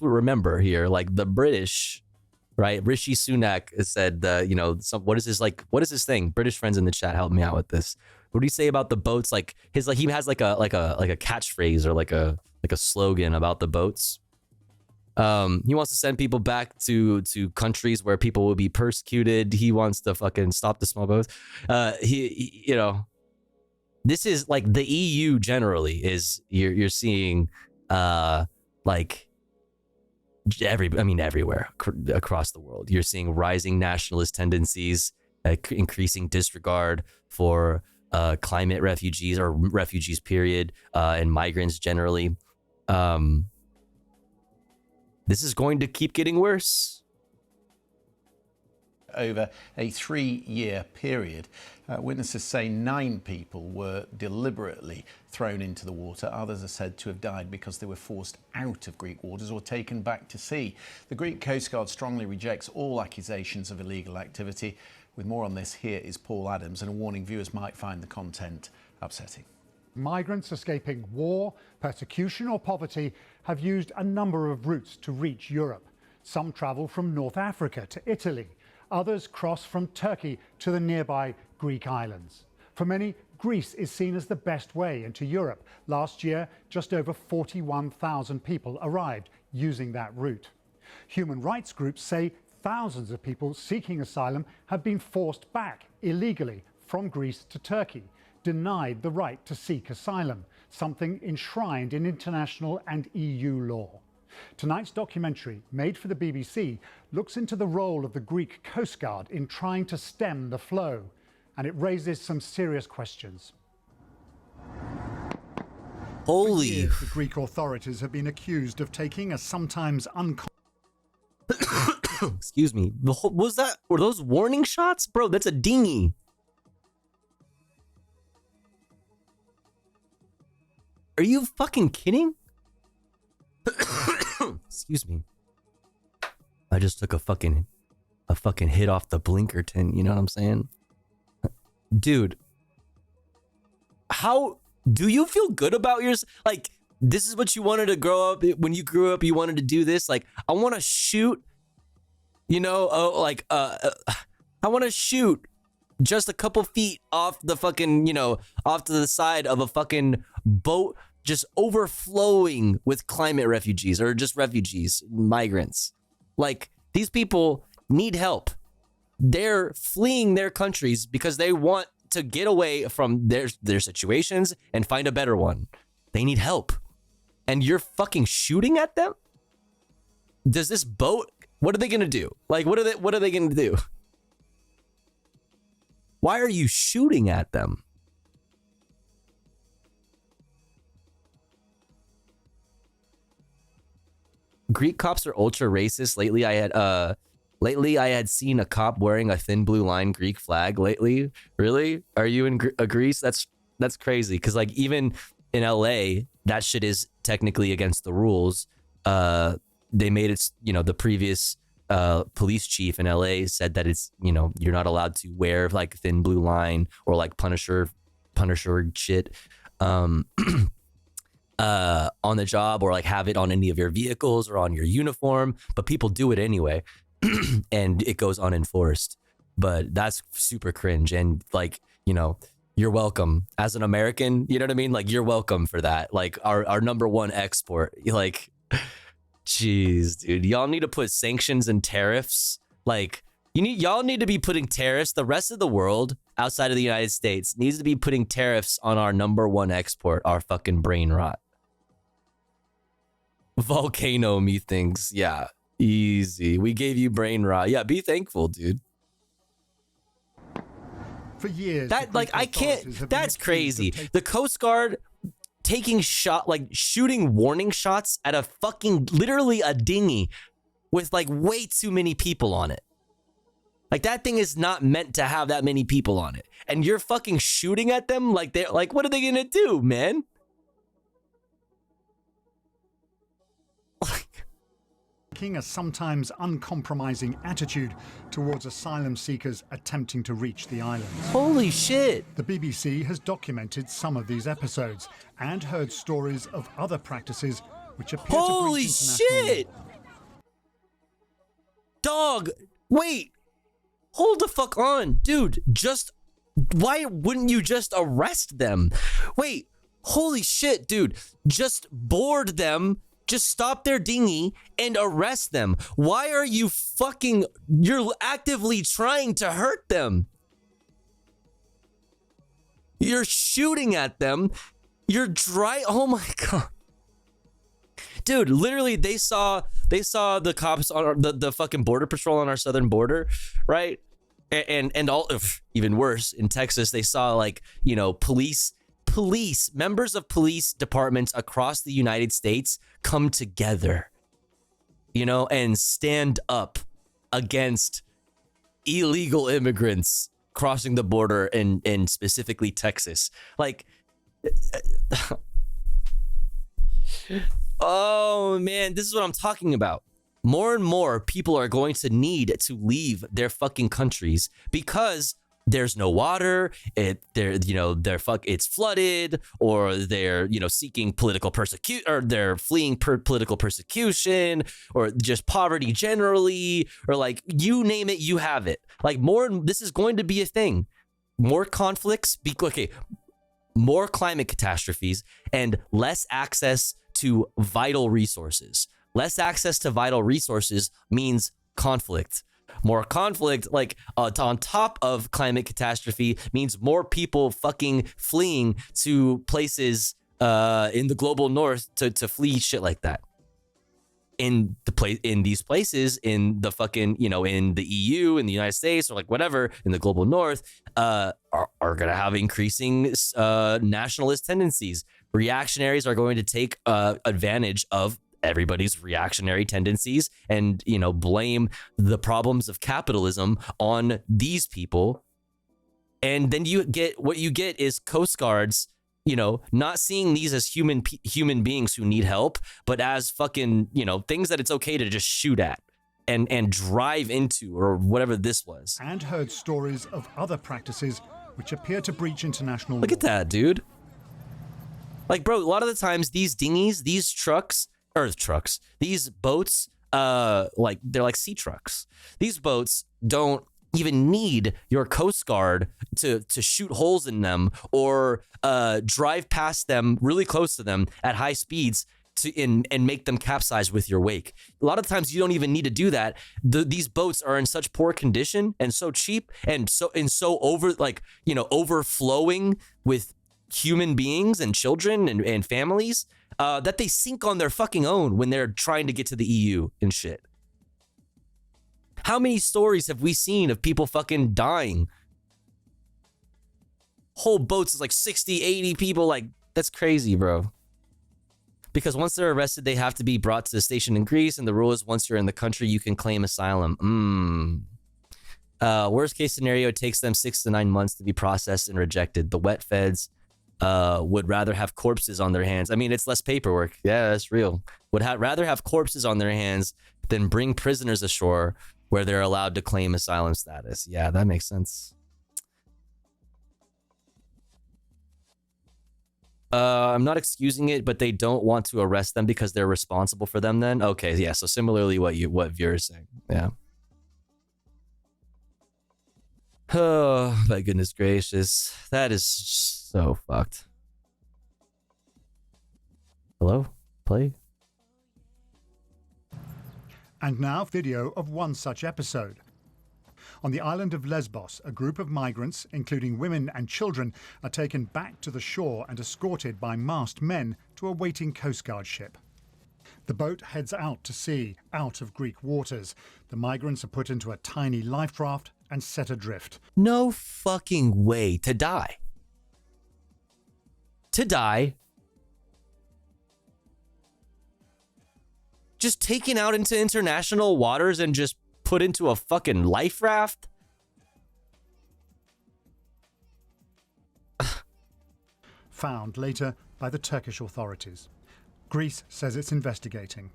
remember here, like the British, right? Rishi Sunak has said, what is this thing? British friends in the chat, help me out with this. What do you say about the boats? He has like a catchphrase or like a slogan about the boats. He wants to send people back to countries where people will be persecuted. He wants to fucking stop the small boats. This is like the EU generally is you're seeing everywhere across the world. You're seeing rising nationalist tendencies, increasing disregard for climate refugees or refugees period, and migrants generally. This is going to keep getting worse. Over a 3-year period, witnesses say 9 people were deliberately thrown into the water. Others are said to have died because they were forced out of Greek waters or taken back to sea. The Greek Coast Guard strongly rejects all accusations of illegal activity. With more on this, here is Paul Adams, and a warning: viewers might find the content upsetting. Migrants escaping war, persecution or poverty have used a number of routes to reach Europe. Some travel from North Africa to Italy. Others cross from Turkey to the nearby Greek islands. For many, Greece is seen as the best way into Europe. Last year, just over 41,000 people arrived using that route. Human rights groups say thousands of people seeking asylum have been forced back illegally from Greece to Turkey, denied the right to seek asylum, something enshrined in international and EU law. Tonight's documentary, made for the BBC, looks into the role of the Greek Coast Guard in trying to stem the flow, and it raises some serious questions. Holy! For years, the Greek authorities have been accused of taking a sometimes Excuse me. Were those warning shots? Bro, that's a dinghy. Are you fucking kidding? Excuse me. I just took a fucking hit off the blinker tin, you know what I'm saying? Dude. How do you feel good about yours? Like, this is what you wanted to grow up. When you grew up, you wanted to do this. Like, I want to shoot, I want to shoot just a couple feet off the fucking, off to the side of a fucking boat just overflowing with climate refugees or just refugees, migrants. Like, these people need help. They're fleeing their countries because they want to get away from their situations and find a better one. They need help. And you're fucking shooting at them? Does this boat, what are they going to do? Like, what are they going to do? Why are you shooting at them? Greek cops are ultra racist. Lately I had seen a cop wearing a thin blue line Greek flag lately. Really? Are you in Greece? That's crazy. Cause like even in LA, that shit is technically against the rules. They made it, the previous police chief in LA said that it's, you're not allowed to wear like thin blue line or like Punisher shit on the job, or like have it on any of your vehicles or on your uniform, but people do it anyway. And it goes unenforced. But that's super cringe. And like, you're welcome as an American, you know what I mean? Like, you're welcome for that. Like our number one export, like, jeez, dude, y'all need to put sanctions and tariffs. Like, y'all need to be putting tariffs. The rest of the world outside of the United States needs to be putting tariffs on our number one export, our fucking brain rot. Volcano methinks. Yeah, easy. We gave you brain rot. Yeah, be thankful, dude. For years, that, like, I can't, that's crazy. The Coast Guard taking shooting warning shots at a fucking, literally a dinghy with like way too many people on it. Like, that thing is not meant to have that many people on it. And you're fucking shooting at them like they're like, what are they gonna do, man? A sometimes uncompromising attitude towards asylum seekers attempting to reach the islands. Holy shit! The BBC has documented some of these episodes and heard stories of other practices which appear to breach international shit! Dog, wait! Hold the fuck on, dude. Why wouldn't you just arrest them? Wait, holy shit, dude. Just board them. Just stop their dinghy and arrest them. Why are you you're actively trying to hurt them. You're shooting at them. Oh my God. Dude, literally they saw the cops on the fucking border patrol on our southern border, right? And all, even worse, in Texas, they saw like, members of police departments across the United States come together, and stand up against illegal immigrants crossing the border in specifically Texas. Like, oh man, this is what I'm talking about. More and more people are going to need to leave their fucking countries because there's no water, it's flooded, or they're, seeking political persecution, or they're fleeing political persecution, or just poverty generally, or like, you name it, you have it. Like, this is going to be a thing. More conflicts, more climate catastrophes, and less access to vital resources. Less access to vital resources means conflict. More conflict, like on top of climate catastrophe, means more people fucking fleeing to places in the global north to flee shit like that. In these places, in the fucking, in the EU, in the United States, or like whatever, in the global north, are gonna have increasing nationalist tendencies. Reactionaries are going to take advantage of everybody's reactionary tendencies and, blame the problems of capitalism on these people. And then what you get is Coast Guards, not seeing these as human beings who need help, but as fucking, things that it's okay to just shoot at and drive into, or whatever this was. And heard stories of other practices which appear to breach international law. Look at that, dude. Like, bro, a lot of the times these dinghies, these earth trucks, these boats, they're like sea trucks. These boats don't even need your Coast Guard to shoot holes in them or drive past them really close to them at high speeds and make them capsize with your wake. A lot of times you don't even need to do that. These boats are in such poor condition and so cheap and so overflowing with human beings and children and families that they sink on their fucking own when they're trying to get to the EU and shit. How many stories have we seen of people fucking dying? Whole boats is like 60, 80 people. Like, that's crazy, bro. Because once they're arrested, they have to be brought to the station in Greece. And the rule is once you're in the country, you can claim asylum. Worst case scenario, it takes them 6 to 9 months to be processed and rejected. The wet feds would rather have corpses on their hands. I mean, it's less paperwork. Yeah, that's real. Would rather have corpses on their hands than bring prisoners ashore where they're allowed to claim asylum status. Yeah, that makes sense. I'm not excusing it, but they don't want to arrest them because they're responsible for them then? Okay, yeah, so similarly what viewers saying. Yeah. Oh, my goodness gracious. That is just so fucked. Hello? Play? And now, video of one such episode. On the island of Lesbos, a group of migrants, including women and children, are taken back to the shore and escorted by masked men to a waiting Coast Guard ship. The boat heads out to sea, out of Greek waters. The migrants are put into a tiny life raft and set adrift. No fucking way. To die. To die. Just taken out into international waters and just put into a fucking life raft? Found later by the Turkish authorities. Greece says it's investigating.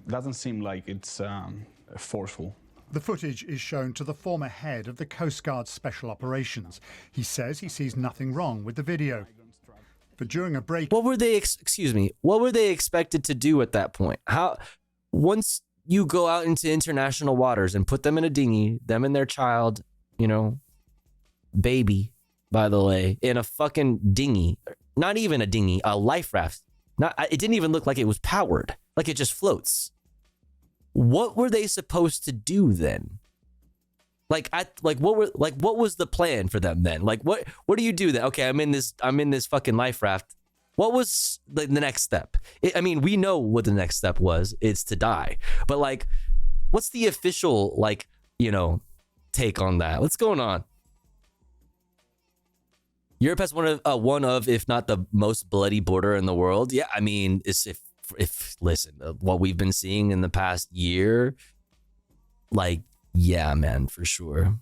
Doesn't seem like it's forceful. The footage is shown to the former head of the Coast Guard Special Operations. He says he sees nothing wrong with the video. But during a break... What were they, what were they expected to do at that point? Once you go out into international waters and put them in a dinghy, them and their child, baby, by the way, in a fucking dinghy, not even a dinghy, a life raft. It didn't even look like it was powered, like it just floats. What were they supposed to do then? What was the plan for them then? Like, what do you do then? Okay, I'm in this fucking life raft. What was the next step? We know what the next step was. It's to die. But like, what's the official take on that? What's going on? Europe has one of, if not the most bloody border in the world. Yeah, listen, what we've been seeing in the past year, yeah, man, for sure.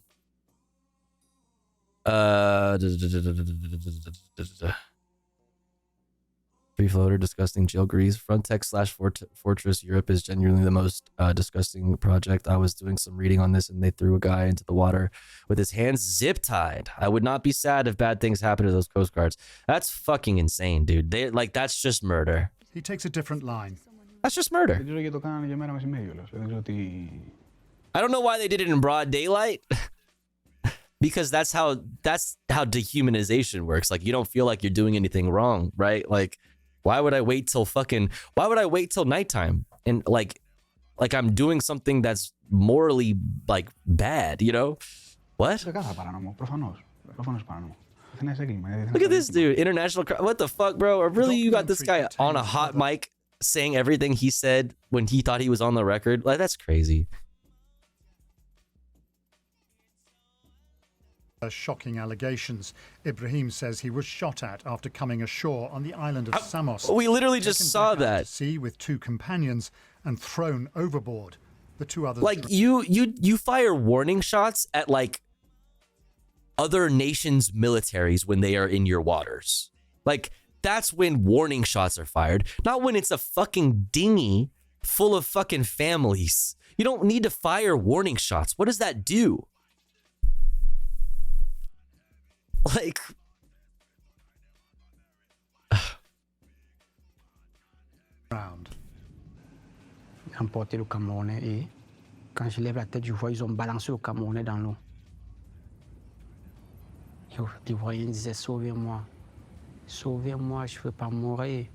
Free floater, disgusting jail Greece. Frontex/Fortress Europe is genuinely the most disgusting project. I was doing some reading on this and they threw a guy into the water with his hands zip tied. I would not be sad if bad things happen to those Coast Guards. That's fucking insane, dude. That's just murder. He takes a different line. That's just murder. I don't know why they did it in broad daylight. Because that's how dehumanization works. Like, you don't feel like you're doing anything wrong, right? Like, why would I wait till nighttime and like I'm doing something that's morally bad, What? Look at this dude, international crime. What the fuck, bro? Or really, you got this guy on a hot mic saying everything he said when he thought he was on the record? Like, that's crazy. Shocking allegations. Ibrahim says he was shot at after coming ashore on the island of Samos. We literally just saw that. Sea with 2 companions and thrown overboard. The 2 others. Like, you fire warning shots at other nations' militaries when they are in your waters. Like, that's when warning shots are fired, not when it's a fucking dinghy full of fucking families. You don't need to fire warning shots. What does that do? Like, round. Emporté le Camerounais et quand je lève la tête, je vois ils ont balancé le Camerounais dans l'eau. les voyants disaient sauvez-moi. Sauvez-moi, je veux pas mourir.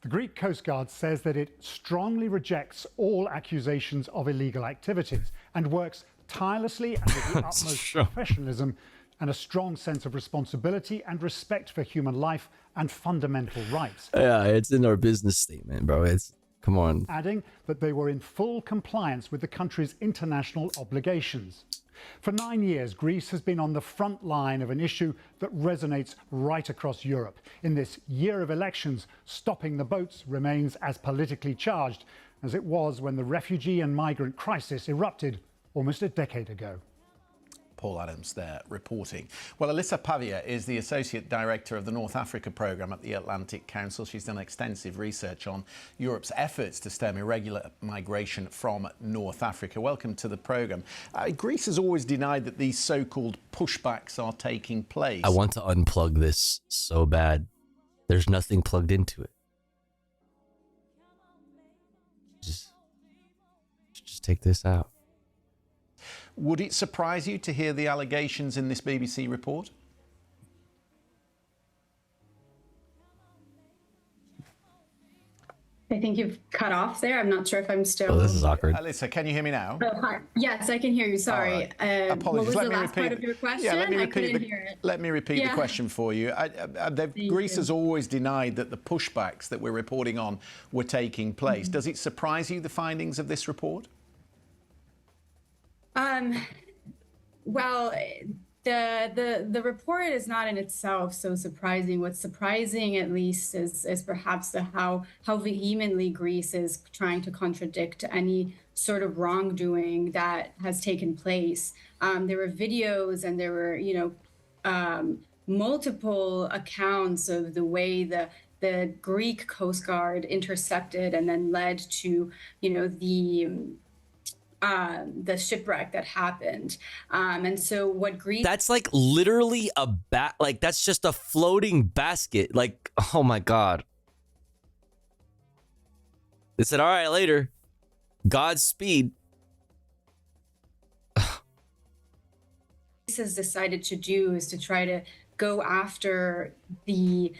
The Greek Coast Guard says that it strongly rejects all accusations of illegal activities and works tirelessly and with the utmost professionalism and a strong sense of responsibility and respect for human life and fundamental rights. Yeah, it's in our business statement, bro. Come on. Adding that they were in full compliance with the country's international obligations. For 9 years, Greece has been on the front line of an issue that resonates right across Europe. In this year of elections, stopping the boats remains as politically charged as it was when the refugee and migrant crisis erupted almost a decade ago. Paul Adams there reporting. Well, Alyssa Pavia is the Associate Director of the North Africa Programme at the Atlantic Council. She's done extensive research on Europe's efforts to stem irregular migration from North Africa. Welcome to the programme. Greece has always denied that these so-called pushbacks are taking place. I want to unplug this so bad. There's nothing plugged into it. Just take this out. Would it surprise you to hear the allegations in this BBC report? I think you've cut off there. I'm not sure if I'm still... Oh, this is awkward. Alyssa, can you hear me now? Oh, hi. Yes, I can hear you. Sorry. Apologies. What was Let the me last repeat part of your question? Yeah, let me I repeat couldn't hear it. Let me repeat the question for you. Greece has always denied that the pushbacks that we're reporting on were taking place. Does it surprise you, the findings of this report? Well, the report is not in itself so surprising. What's surprising, at least, is perhaps how vehemently Greece is trying to contradict any sort of wrongdoing that has taken place. There were videos and there were, multiple accounts of the way the Greek Coast Guard intercepted and then led to, the shipwreck that happened. And so what Greece... That's like literally that's just a floating basket. Like, oh my God. They said, all right, later. Godspeed. Greece has decided to do is to try to go after the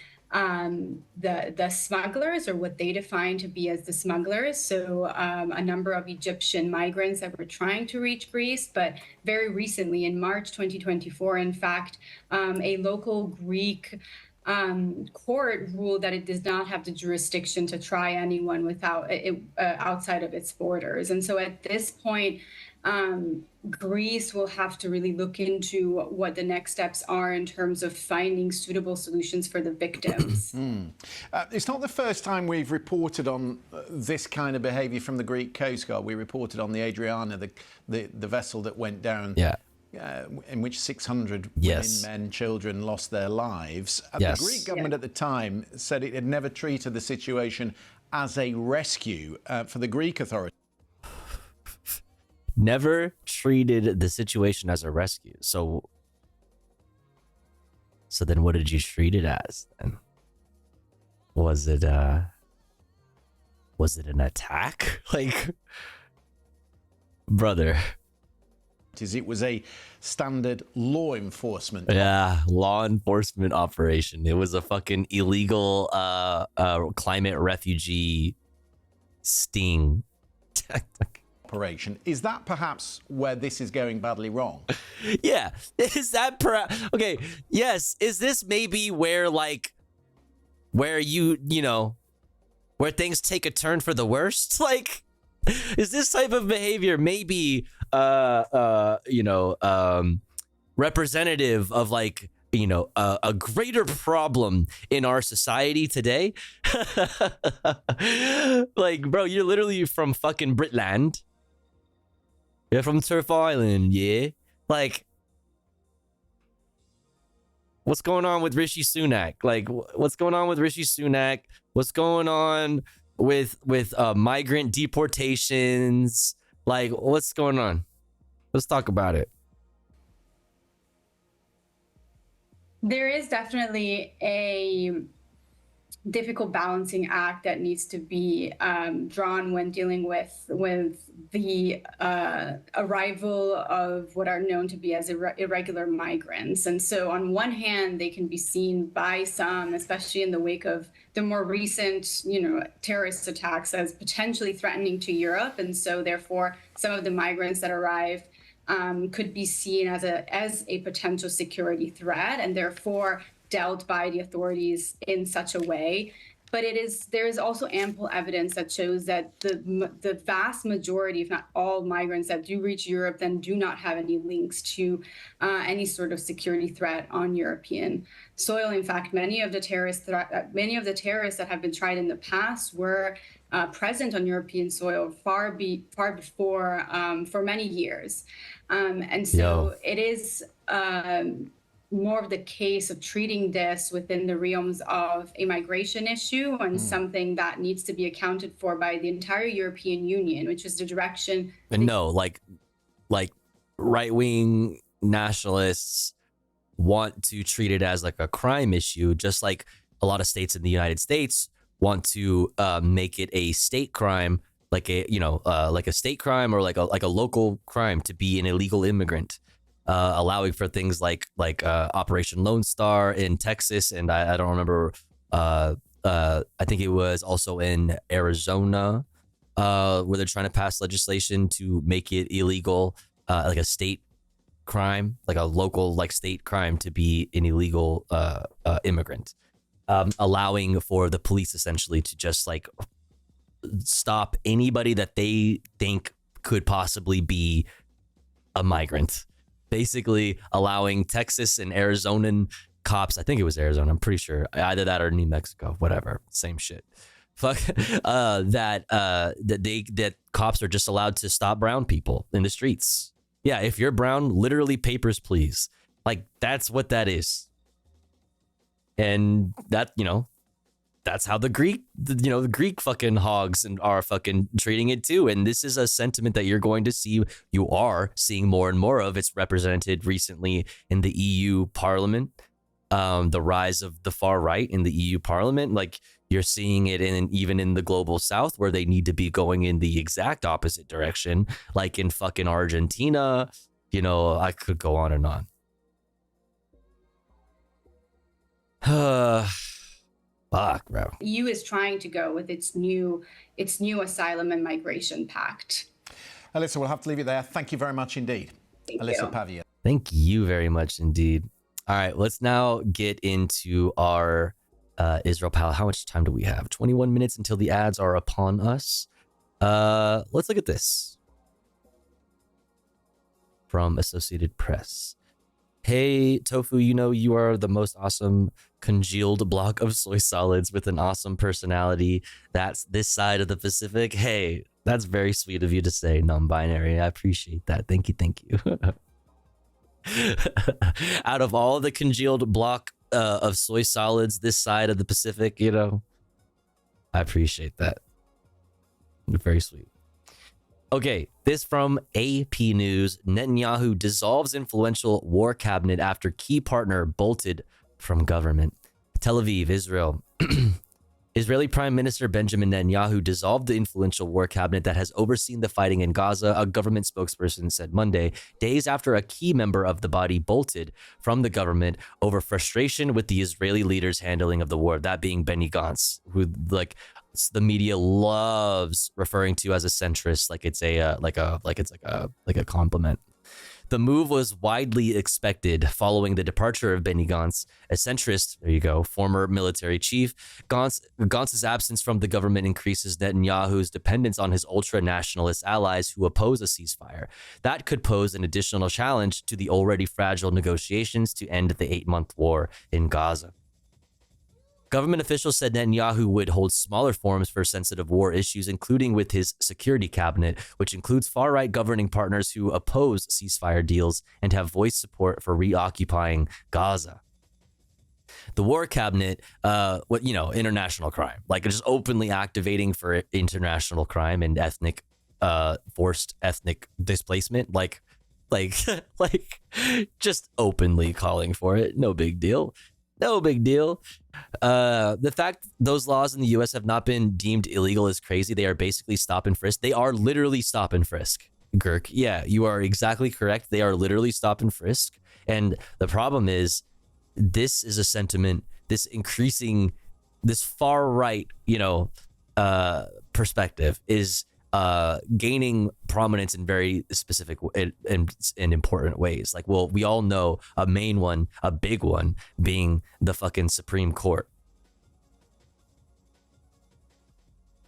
smugglers, or what they define to be as the smugglers. So a number of Egyptian migrants that were trying to reach Greece, but very recently in March 2024, in fact, a local Greek court ruled that it does not have the jurisdiction to try anyone without outside of its borders. And so at this point, Greece will have to really look into what the next steps are in terms of finding suitable solutions for the victims. It's not the first time we've reported on this kind of behaviour from the Greek Coast Guard. We reported on the Adriana, the vessel that went down. Yeah. In which 600 women, men, children lost their lives. The Greek government at the time said it had never treated the situation as a rescue for the Greek authorities. Never treated the situation as a rescue. So then what did you treat it as then? Was it an attack? Like, brother. It was a standard law enforcement. Yeah, law enforcement operation. It was a fucking illegal climate refugee sting. Operation. Is that perhaps where this is going badly wrong? Yeah. Is that okay? Yes. Is this maybe where where things take a turn for the worst? Like, is this type of behavior maybe representative of a greater problem in our society today? Like, bro, you're literally from fucking Britland. You're from Turf Island, yeah? Like, what's going on with Rishi Sunak? Like, what's going on with Rishi Sunak? What's going on with migrant deportations? Like, what's going on? Let's talk about it. There is definitely a difficult balancing act that needs to be drawn when dealing with the arrival of what are known to be as irregular migrants. And so on one hand, they can be seen by some, especially in the wake of the more recent, terrorist attacks, as potentially threatening to Europe. And so therefore, some of the migrants that arrive could be seen as a potential security threat, and therefore dealt by the authorities in such a way. But there is also ample evidence that shows that the vast majority, if not all, migrants that do reach Europe then do not have any links to any sort of security threat on European soil. In fact, many of the terrorists that have been tried in the past were present on European soil far before, for many years. And so it is more of the case of treating this within the realms of a migration issue and something that needs to be accounted for by the entire European Union, which is the direction. And no, like right-wing nationalists want to treat it as like a crime issue, just like a lot of states in the United States want to make it a state crime, like a state crime or like a local crime to be an illegal immigrant. Allowing for things like Operation Lone Star in Texas, and I don't remember. I think it was also in Arizona, where they're trying to pass legislation to make it illegal, like a state crime, like a local state crime to be an illegal immigrant, allowing for the police essentially to just stop anybody that they think could possibly be a migrant. Basically allowing Texas and Arizonan cops, I think it was Arizona, I'm pretty sure, either that or New Mexico, whatever, same shit. Fuck, that cops are just allowed to stop brown people in the streets. Yeah, if you're brown, literally papers, please. Like, that's what that is. And that, that's how the Greek fucking hogs are fucking treating it too. And this is a sentiment that you are seeing more and more of. It's represented recently in the EU Parliament, the rise of the far right in the EU Parliament. Like, you're seeing it even in the global South, where they need to be going in the exact opposite direction, like in fucking Argentina. I could go on and on. Fuck, bro. EU is trying to go with its new asylum and migration pact. Alyssa, we'll have to leave it there. Thank you very much indeed. Alyssa Pavia. Thank you very much indeed. All right, let's now get into our Israel Pal. How much time do we have? 21 minutes until the ads are upon us. Let's look at this from Associated Press. Hey, Tofu, you are the most awesome congealed block of soy solids with an awesome personality. That's this side of the Pacific. Hey, that's very sweet of you to say, non-binary. I appreciate that. Thank you. Out of all the congealed block of soy solids this side of the Pacific, I appreciate that. Very sweet. Okay, this from AP News. Netanyahu dissolves influential war cabinet after key partner bolted from government. Tel Aviv, Israel. Israeli Prime Minister Benjamin Netanyahu dissolved the influential war cabinet that has overseen the fighting in Gaza, a government spokesperson said Monday, days after a key member of the body bolted from the government over frustration with the Israeli leader's handling of the war, that being Benny Gantz, who the media loves referring to as a centrist, like it's a compliment. The move was widely expected following the departure of Benny Gantz, a centrist, former military chief. Gantz's absence from the government increases Netanyahu's dependence on his ultra-nationalist allies who oppose a ceasefire. That could pose an additional challenge to the already fragile negotiations to end the 8-month war in Gaza. Government officials said Netanyahu would hold smaller forums for sensitive war issues, including with his security cabinet, which includes far-right governing partners who oppose ceasefire deals and have voiced support for reoccupying Gaza. The war cabinet, international crime, just openly activating for international crime and forced ethnic displacement, just openly calling for it. No big deal. No big deal. The fact those laws in the U.S. have not been deemed illegal is crazy. They are basically stop and frisk. They are literally stop and frisk, Girk. Yeah, you are exactly correct. They are literally stop and frisk. And the problem is, this is a sentiment, this far right, perspective is gaining prominence in very specific and important ways. Like, well, we all know a main one, a big one, being the fucking Supreme Court.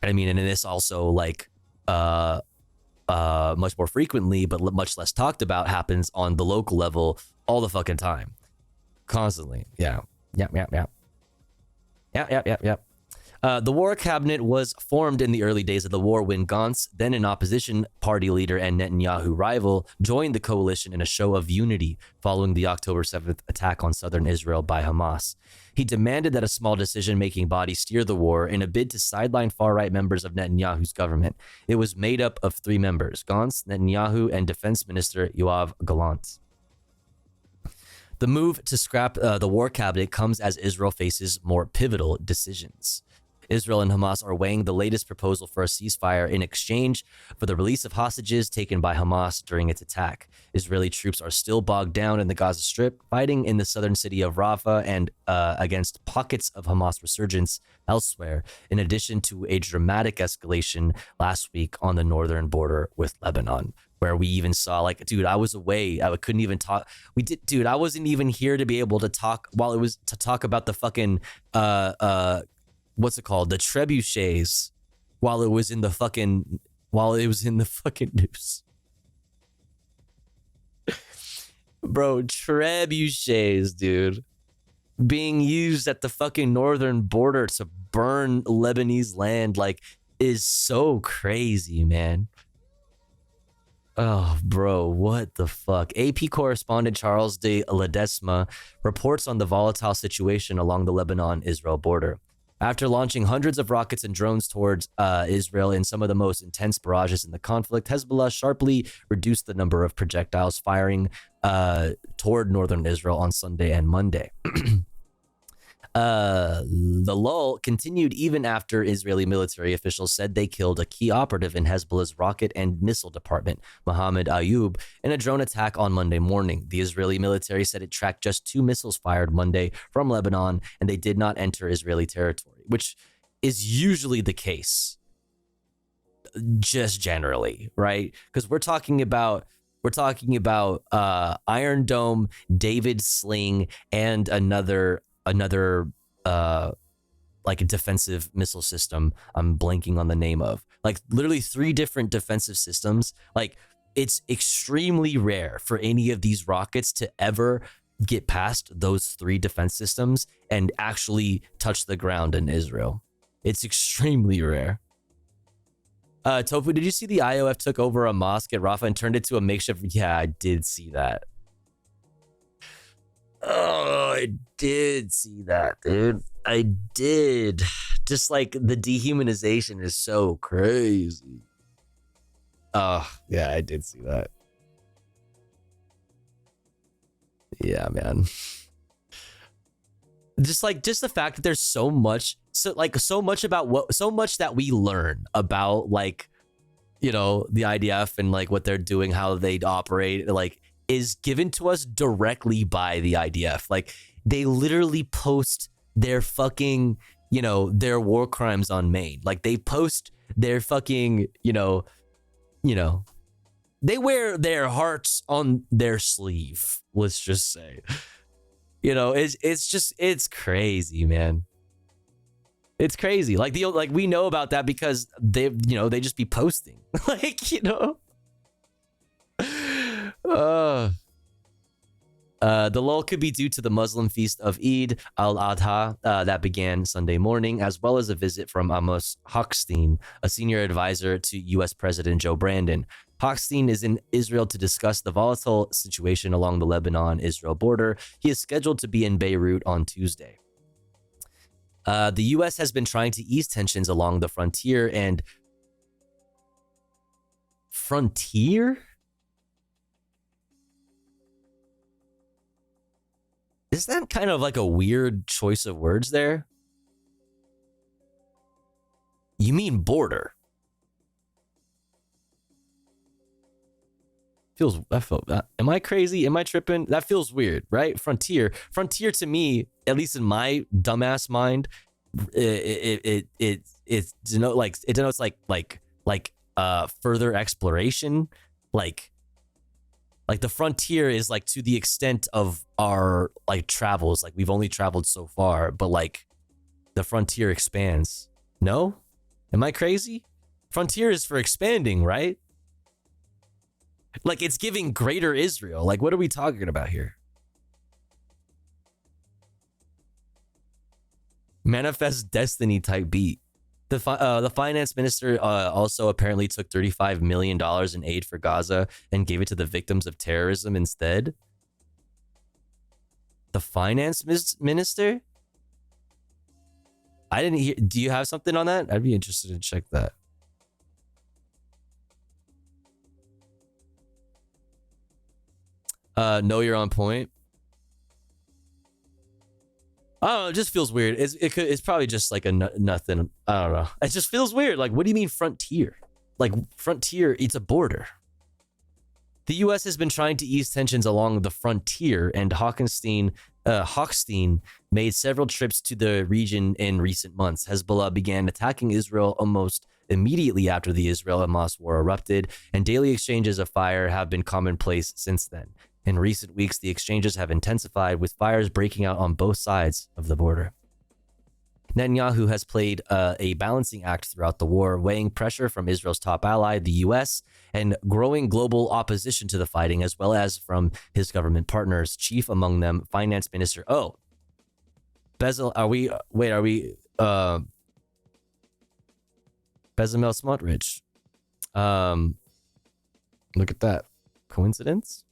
I mean, and this also, like, much more frequently, but much less talked about, happens on the local level all the fucking time, constantly. Yeah. Yep. The war cabinet was formed in the early days of the war when Gantz, then an opposition party leader and Netanyahu rival, joined the coalition in a show of unity following the October 7th attack on southern Israel by Hamas. He demanded that a small decision-making body steer the war in a bid to sideline far-right members of Netanyahu's government. It was made up of 3 members, Gantz, Netanyahu, and Defense Minister Yoav Gallant. The move to scrap the war cabinet comes as Israel faces more pivotal decisions. Israel and Hamas are weighing the latest proposal for a ceasefire in exchange for the release of hostages taken by Hamas during its attack. Israeli troops are still bogged down in the Gaza Strip, fighting in the southern city of Rafah and against pockets of Hamas resurgence elsewhere, in addition to a dramatic escalation last week on the northern border with Lebanon, where we even saw, like, dude, I was away. I couldn't even talk. I wasn't even here to be able to talk about the fucking, what's it called? The trebuchets while it was in the fucking news. Bro, trebuchets, dude, being used at the fucking northern border to burn Lebanese land, like, is so crazy, man. Oh, bro, what the fuck? AP correspondent Charles de Ledesma reports on the volatile situation along the Lebanon-Israel border. After launching hundreds of rockets and drones towards Israel in some of the most intense barrages in the conflict, Hezbollah sharply reduced the number of projectiles firing toward northern Israel on Sunday and Monday. The lull continued even after Israeli military officials said they killed a key operative in Hezbollah's rocket and missile department, Mohammed Ayub, in a drone attack on Monday morning. The Israeli military said it tracked just 2 missiles fired Monday from Lebanon, and they did not enter Israeli territory, which is usually the case, just generally, right? Because we're talking about Iron Dome, David Sling, and another like a defensive missile system I'm blanking on the name of. Like, literally 3 different defensive systems. Like, it's extremely rare for any of these rockets to ever get past those 3 defense systems and actually touch the ground in Israel. It's extremely rare. Tofu, did you see the IOF took over a mosque at Rafah and turned it to a makeshift? Yeah, I did see that. Oh, I did see that, dude. I did. Just like, the dehumanization is so crazy. Oh, yeah, I did see that. Yeah, man. Just the fact that there's so much that we learn about, like, the IDF and, like, what they're doing, how they operate, like, is given to us directly by the IDF. Like, they literally post their fucking, their war crimes on Maine. Like, they post their fucking, they wear their hearts on their sleeve. Let's just say, it's crazy, man. It's crazy. Like, we know about that because they just be posting, like, the lull could be due to the Muslim feast of Eid al-Adha that began Sunday morning, as well as a visit from Amos Hochstein, a senior advisor to U.S. President Joe Brandon. Hochstein is in Israel to discuss the volatile situation along the Lebanon-Israel border. He is scheduled to be in Beirut on Tuesday. The U.S. has been trying to ease tensions along the frontier and... Frontier? Is that kind of like a weird choice of words there? You mean border. Am I crazy? Am I tripping? That feels weird, right? Frontier to me, at least in my dumbass mind, it denotes further exploration, like the frontier is like to the extent of our like travels, like we've only traveled so far, but like the frontier expands. No? Am I crazy? Frontier is for expanding, right? Like it's giving greater Israel. Like what are we talking about here? Manifest Destiny type beat. The finance minister also apparently took $35 million in aid for Gaza and gave it to the victims of terrorism instead. The finance minister? I didn't hear. Do you have something on that? I'd be interested to check that. No, you're on point. I don't know. It just feels weird. It's probably just like a nothing. I don't know. It just feels weird. Like, what do you mean frontier? Like frontier, it's a border. The U.S. has been trying to ease tensions along the frontier, and Hochstein made several trips to the region in recent months. Hezbollah began attacking Israel almost immediately after the Israel-Hamas war erupted, and daily exchanges of fire have been commonplace since then. In recent weeks, the exchanges have intensified, with fires breaking out on both sides of the border. Netanyahu has played a balancing act throughout the war, weighing pressure from Israel's top ally, the U.S., and growing global opposition to the fighting, as well as from his government partners, chief among them, Finance Minister. Oh, Bezalel, Bezalel Smotrich. Look at that. Coincidence?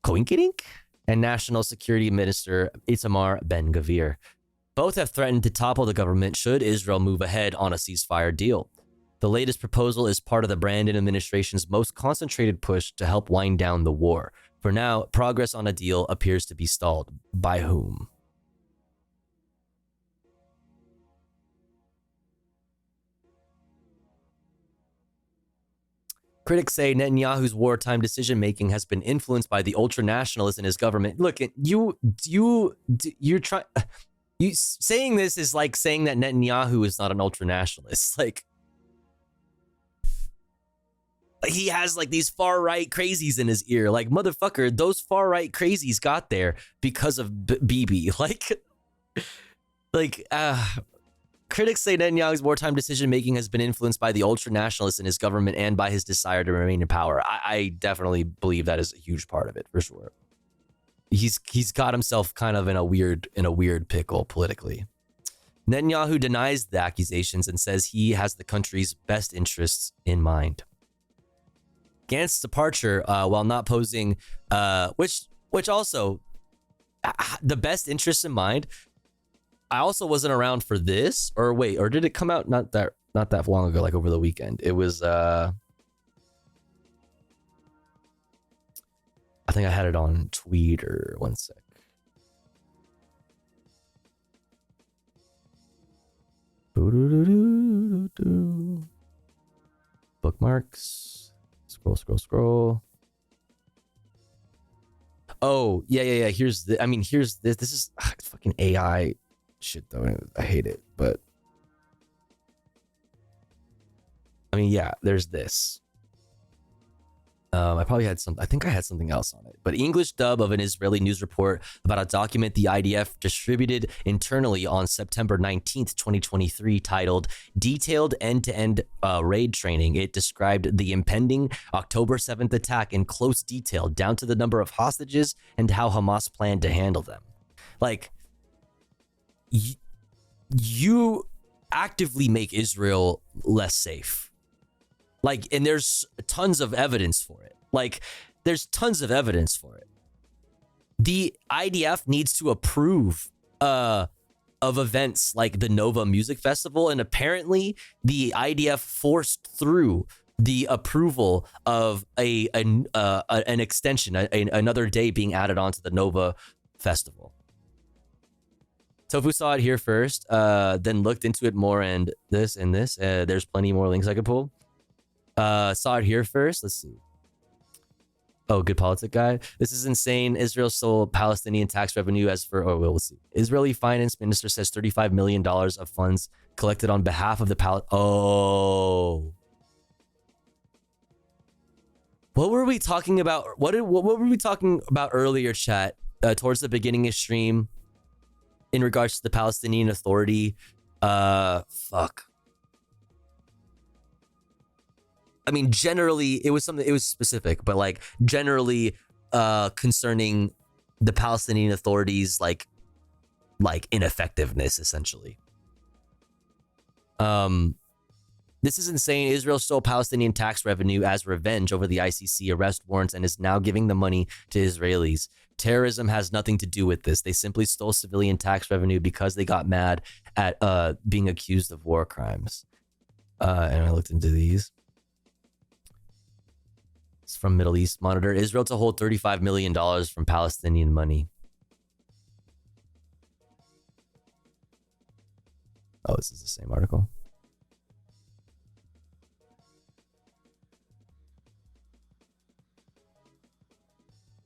Coinkydink? And National Security Minister Itamar Ben-Gvir. Both have threatened to topple the government should Israel move ahead on a ceasefire deal. The latest proposal is part of the Brandon administration's most concentrated push to help wind down the war. For now, progress on a deal appears to be stalled. By whom? Critics say Netanyahu's wartime decision-making has been influenced by the ultra-nationalists in his government. Look, you're saying this is like saying that Netanyahu is not an ultra-nationalist. Like, he has like these far-right crazies in his ear. Like, motherfucker, those far-right crazies got there because of Bibi. Critics say Netanyahu's wartime decision-making has been influenced by the ultra-nationalists in his government and by his desire to remain in power. I definitely believe that is a huge part of it, for sure. He's got himself kind of in a weird pickle politically. Netanyahu denies the accusations and says he has the country's best interests in mind. Gantz's departure, while not posing, which also the best interests in mind. I also wasn't around for this, or did it come out not that long ago, like over the weekend? It was I think I had it on Twitter. One sec. Bookmarks. Scroll. Oh, yeah. Here's this. This is fucking AI shit though. I hate it, but I mean, yeah, there's this. I think I had something else on it, but English dub of an Israeli news report about a document the IDF distributed internally on September 19th, 2023, titled Detailed End-to-End Raid Training. It described the impending October 7th attack in close detail, down to the number of hostages and how Hamas planned to handle them. Like, you actively make Israel less safe. Like, and there's tons of evidence for it. The IDF needs to approve of events like the Nova Music Festival, and apparently the IDF forced through the approval of an extension, another day being added onto the Nova Festival. Tofu saw it here first, then looked into it more, and this and this. There's plenty more links I could pull. Saw it here first. Let's see. Oh, good politic guy. This is insane. Israel stole Palestinian tax revenue as for... Oh, we'll see. Israeli finance minister says $35 million of funds collected on behalf of the Oh. What were we talking about? What were we talking about earlier, chat? Towards the beginning of stream in regards to the Palestinian Authority. Fuck. I mean, generally, it was something, it was specific, but like generally concerning the Palestinian Authority's like ineffectiveness, essentially. This is insane. Israel stole Palestinian tax revenue as revenge over the ICC arrest warrants and is now giving the money to Israelis. Terrorism has nothing to do with this. They simply stole civilian tax revenue because they got mad at being accused of war crimes. And I looked into these. It's from Middle East Monitor. Israel to hold $35 million from Palestinian money. Oh, this is the same article.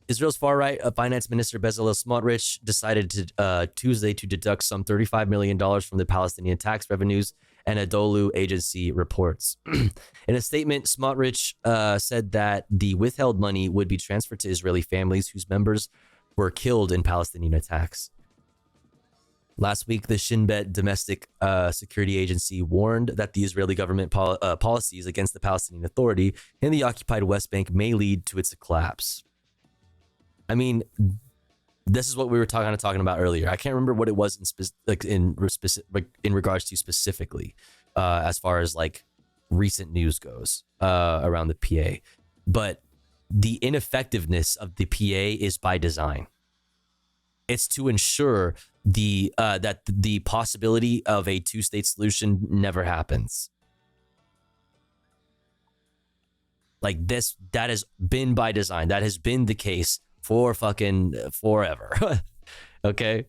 Israel's far-right finance minister Bezalel Smotrich decided to Tuesday to deduct some $35 million from the Palestinian tax revenues, and Anadolu agency reports. In a statement, Smotrich said that the withheld money would be transferred to Israeli families whose members were killed in Palestinian attacks. Last week, the Shin Bet Domestic Security Agency warned that the Israeli government policies against the Palestinian Authority in the occupied West Bank may lead to its collapse. I mean, this is what we were talking about earlier. I can't remember what it was in regards to specifically, as far as like recent news goes around the PA. But the ineffectiveness of the PA is by design. It's to ensure that the possibility of a two-state solution never happens. Like this, that has been by design. That has been the case for fucking forever. Okay.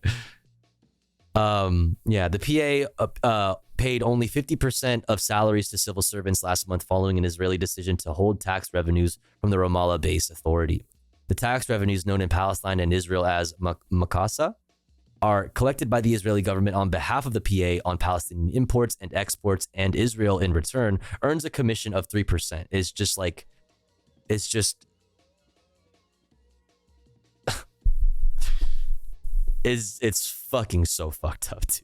Yeah, the PA paid only 50% of salaries to civil servants last month following an Israeli decision to hold tax revenues from the Ramallah-based authority. The tax revenues, known in Palestine and Israel as makasa, are collected by the Israeli government on behalf of the PA on Palestinian imports and exports, and Israel in return earns a commission of 3%. It's just like, it's just it's fucking so fucked up, dude.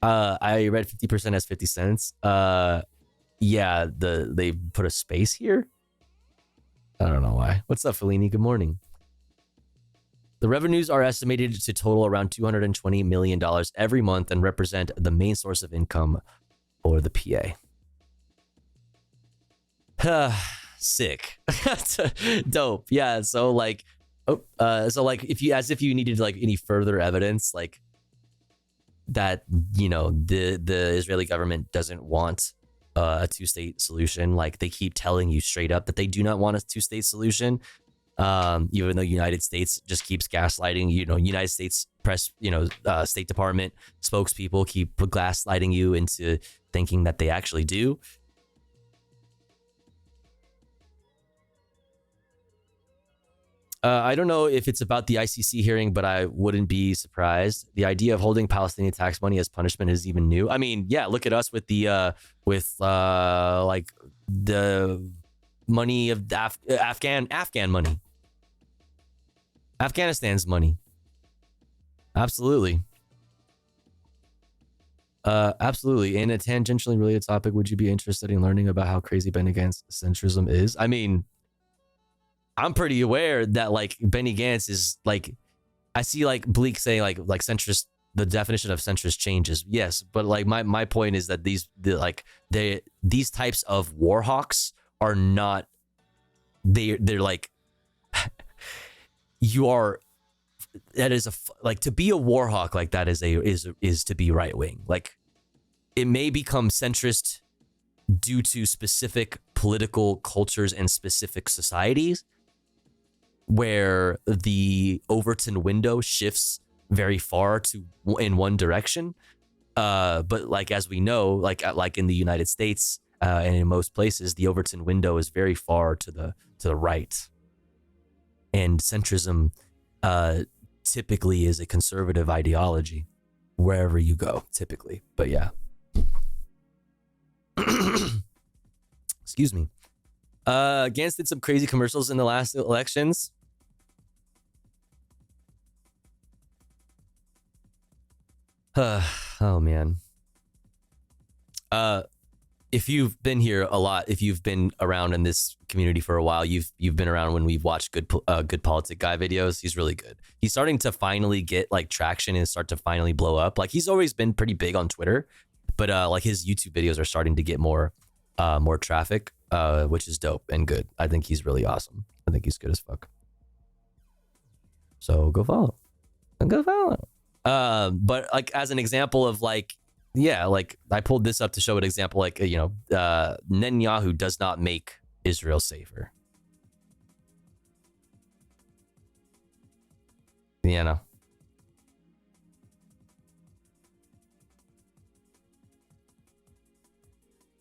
I read 50% as 50 cents. Yeah, they put a space here. I don't know why. What's up, Fellini? Good morning. The revenues are estimated to total around $220 million every month and represent the main source of income for the PA. Sick. Dope. Yeah, so like if you needed like any further evidence like that, you know, the Israeli government doesn't want a two-state solution, like they keep telling you straight up that they do not want a two-state solution, even though United States just keeps gaslighting, you know, United States press, you know, State Department spokespeople keep gaslighting you into thinking that they actually do. I don't know if it's about the ICC hearing, but I wouldn't be surprised. The idea of holding Palestinian tax money as punishment is even new. I mean, yeah, look at us with the like the money of the Afghan money, Afghanistan's money. Absolutely. Absolutely. In a tangentially related topic, would you be interested in learning about how crazy Benny Gantz centrism is? I mean, I'm pretty aware that like Benny Gantz is like, I see like Bleak saying like centrist, the definition of centrist changes. Yes, but like my point is that these types of war hawks are not, they're like, you are, that is like to be a war hawk like that is to be right wing. Like it may become centrist due to specific political cultures and specific societies. where the Overton window shifts very far in one direction. But like, as we know, like in the United States and in most places, the Overton window is very far to the right. And centrism typically is a conservative ideology wherever you go, typically. But yeah. Excuse me. Gantz did some crazy commercials in the last elections. Oh man. If you've been here a lot, if you've been around in this community for a while, you've been around when we've watched good politic guy videos. He's really good. He's starting to finally get like traction and start to finally blow up. Like, he's always been pretty big on Twitter, but like his YouTube videos are starting to get more traffic, which is dope and good. I think he's really awesome. I think he's good as fuck. So go follow. But like, as an example of like, yeah, like I pulled this up to show an example, like, Netanyahu does not make Israel safer. You know.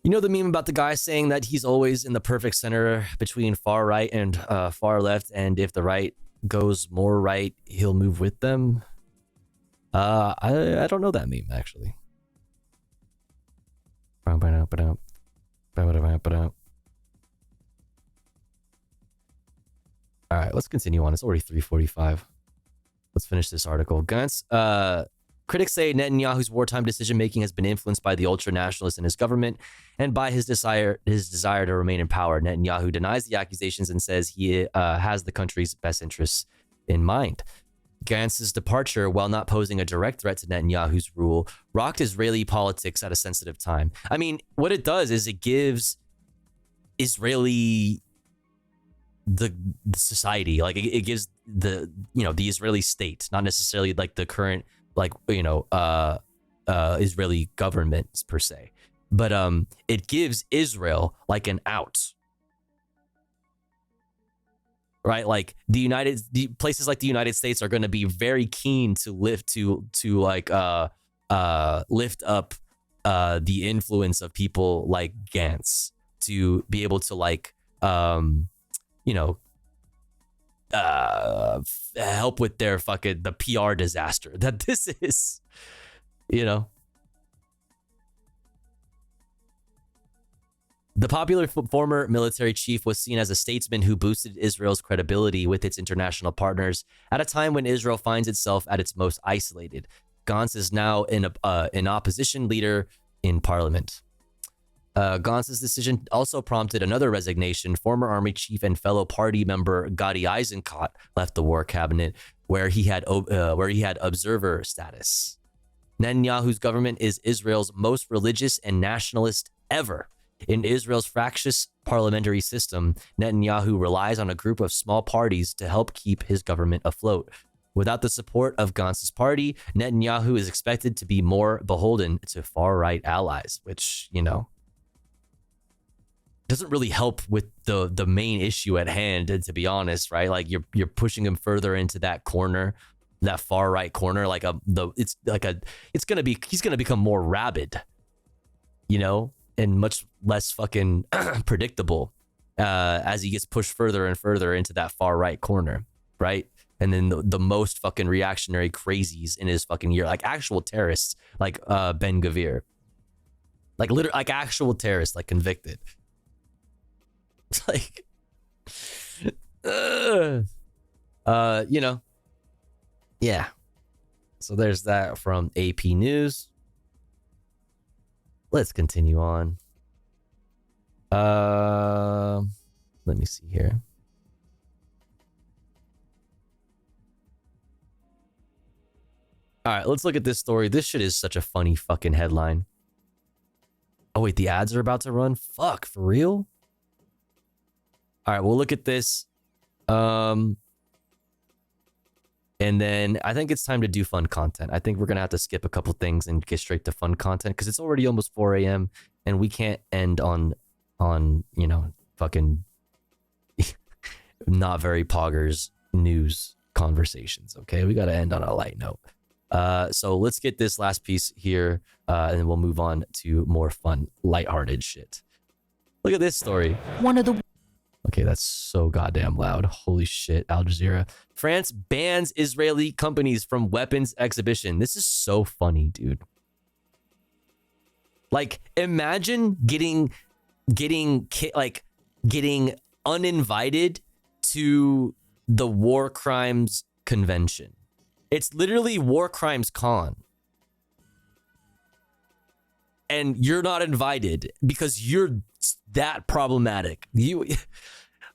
You know the meme about the guy saying that he's always in the perfect center between far right and far left, and if the right goes more right, he'll move with them? I don't know that meme, actually. All right, let's continue on. It's already 3:45. Let's finish this article. Gantz, critics say Netanyahu's wartime decision-making has been influenced by the ultra-nationalists in his government and by his desire to remain in power. Netanyahu denies the accusations and says he has the country's best interests in mind. Gantz's departure, while not posing a direct threat to Netanyahu's rule, rocked Israeli politics at a sensitive time. I mean, what it does is it gives Israeli the society, like it gives the Israeli state, not necessarily like the current Israeli government per se, but it gives Israel like an out. Right, like the places like the United States are going to be very keen to lift up the influence of people like Gantz to be able to help with their the PR disaster that this is, The popular former military chief was seen as a statesman who boosted Israel's credibility with its international partners at a time when Israel finds itself at its most isolated. Gantz is now an opposition leader in parliament. Gantz's decision also prompted another resignation. Former army chief and fellow party member Gadi Eisenkot left the war cabinet, where he had observer status. Netanyahu's government is Israel's most religious and nationalist ever. In Israel's fractious parliamentary system, Netanyahu relies on a group of small parties to help keep his government afloat. Without the support of Gantz's party, Netanyahu is expected to be more beholden to far-right allies, which, doesn't really help with the main issue at hand, to be honest, right? Like you're pushing him further into that corner, that far-right corner, he's gonna become more rabid, and much less fucking predictable as he gets pushed further and further into that far right corner, right? And then the most fucking reactionary crazies in his fucking year, like actual terrorists, like Ben Gvir, like literally, like actual terrorists, like convicted. It's like, yeah. So there's that from AP News. Let's continue on. Let me see here. All right, let's look at this story. This shit is such a funny fucking headline. Oh wait, the ads are about to run? Fuck, for real? All right, we'll look at this. And then I think it's time to do fun content. I think we're going to have to skip a couple things and get straight to fun content because it's already almost 4 a.m. and we can't end on fucking not very poggers news conversations. Okay, we got to end on a light note. So let's get this last piece here, and then we'll move on to more fun, lighthearted shit. Look at this story. Okay, that's so goddamn loud. Holy shit, Al Jazeera. France bans Israeli companies from weapons exhibition. This is so funny, dude. Like, imagine getting uninvited to the War Crimes Convention. It's literally War Crimes Con. And you're not invited because you're that problematic.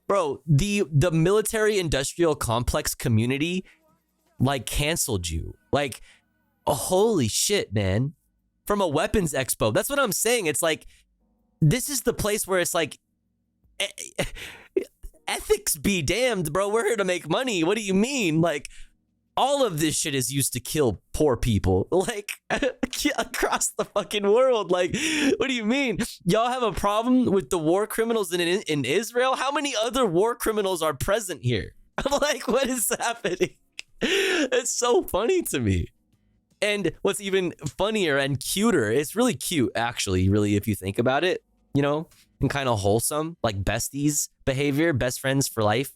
Bro, the military industrial complex community like canceled you. Like, oh, holy shit, man. From a weapons expo. That's what I'm saying. It's like, this is the place where it's like, ethics be damned, bro. We're here to make money. What do you mean? Like, all of this shit is used to kill poor people, like, across the fucking world. Like, what do you mean? Y'all have a problem with the war criminals in Israel? How many other war criminals are present here? Like, what is happening? It's so funny to me. And what's even funnier and cuter, it's really cute, actually, really, if you think about it, you know, and kind of wholesome, like besties behavior, best friends for life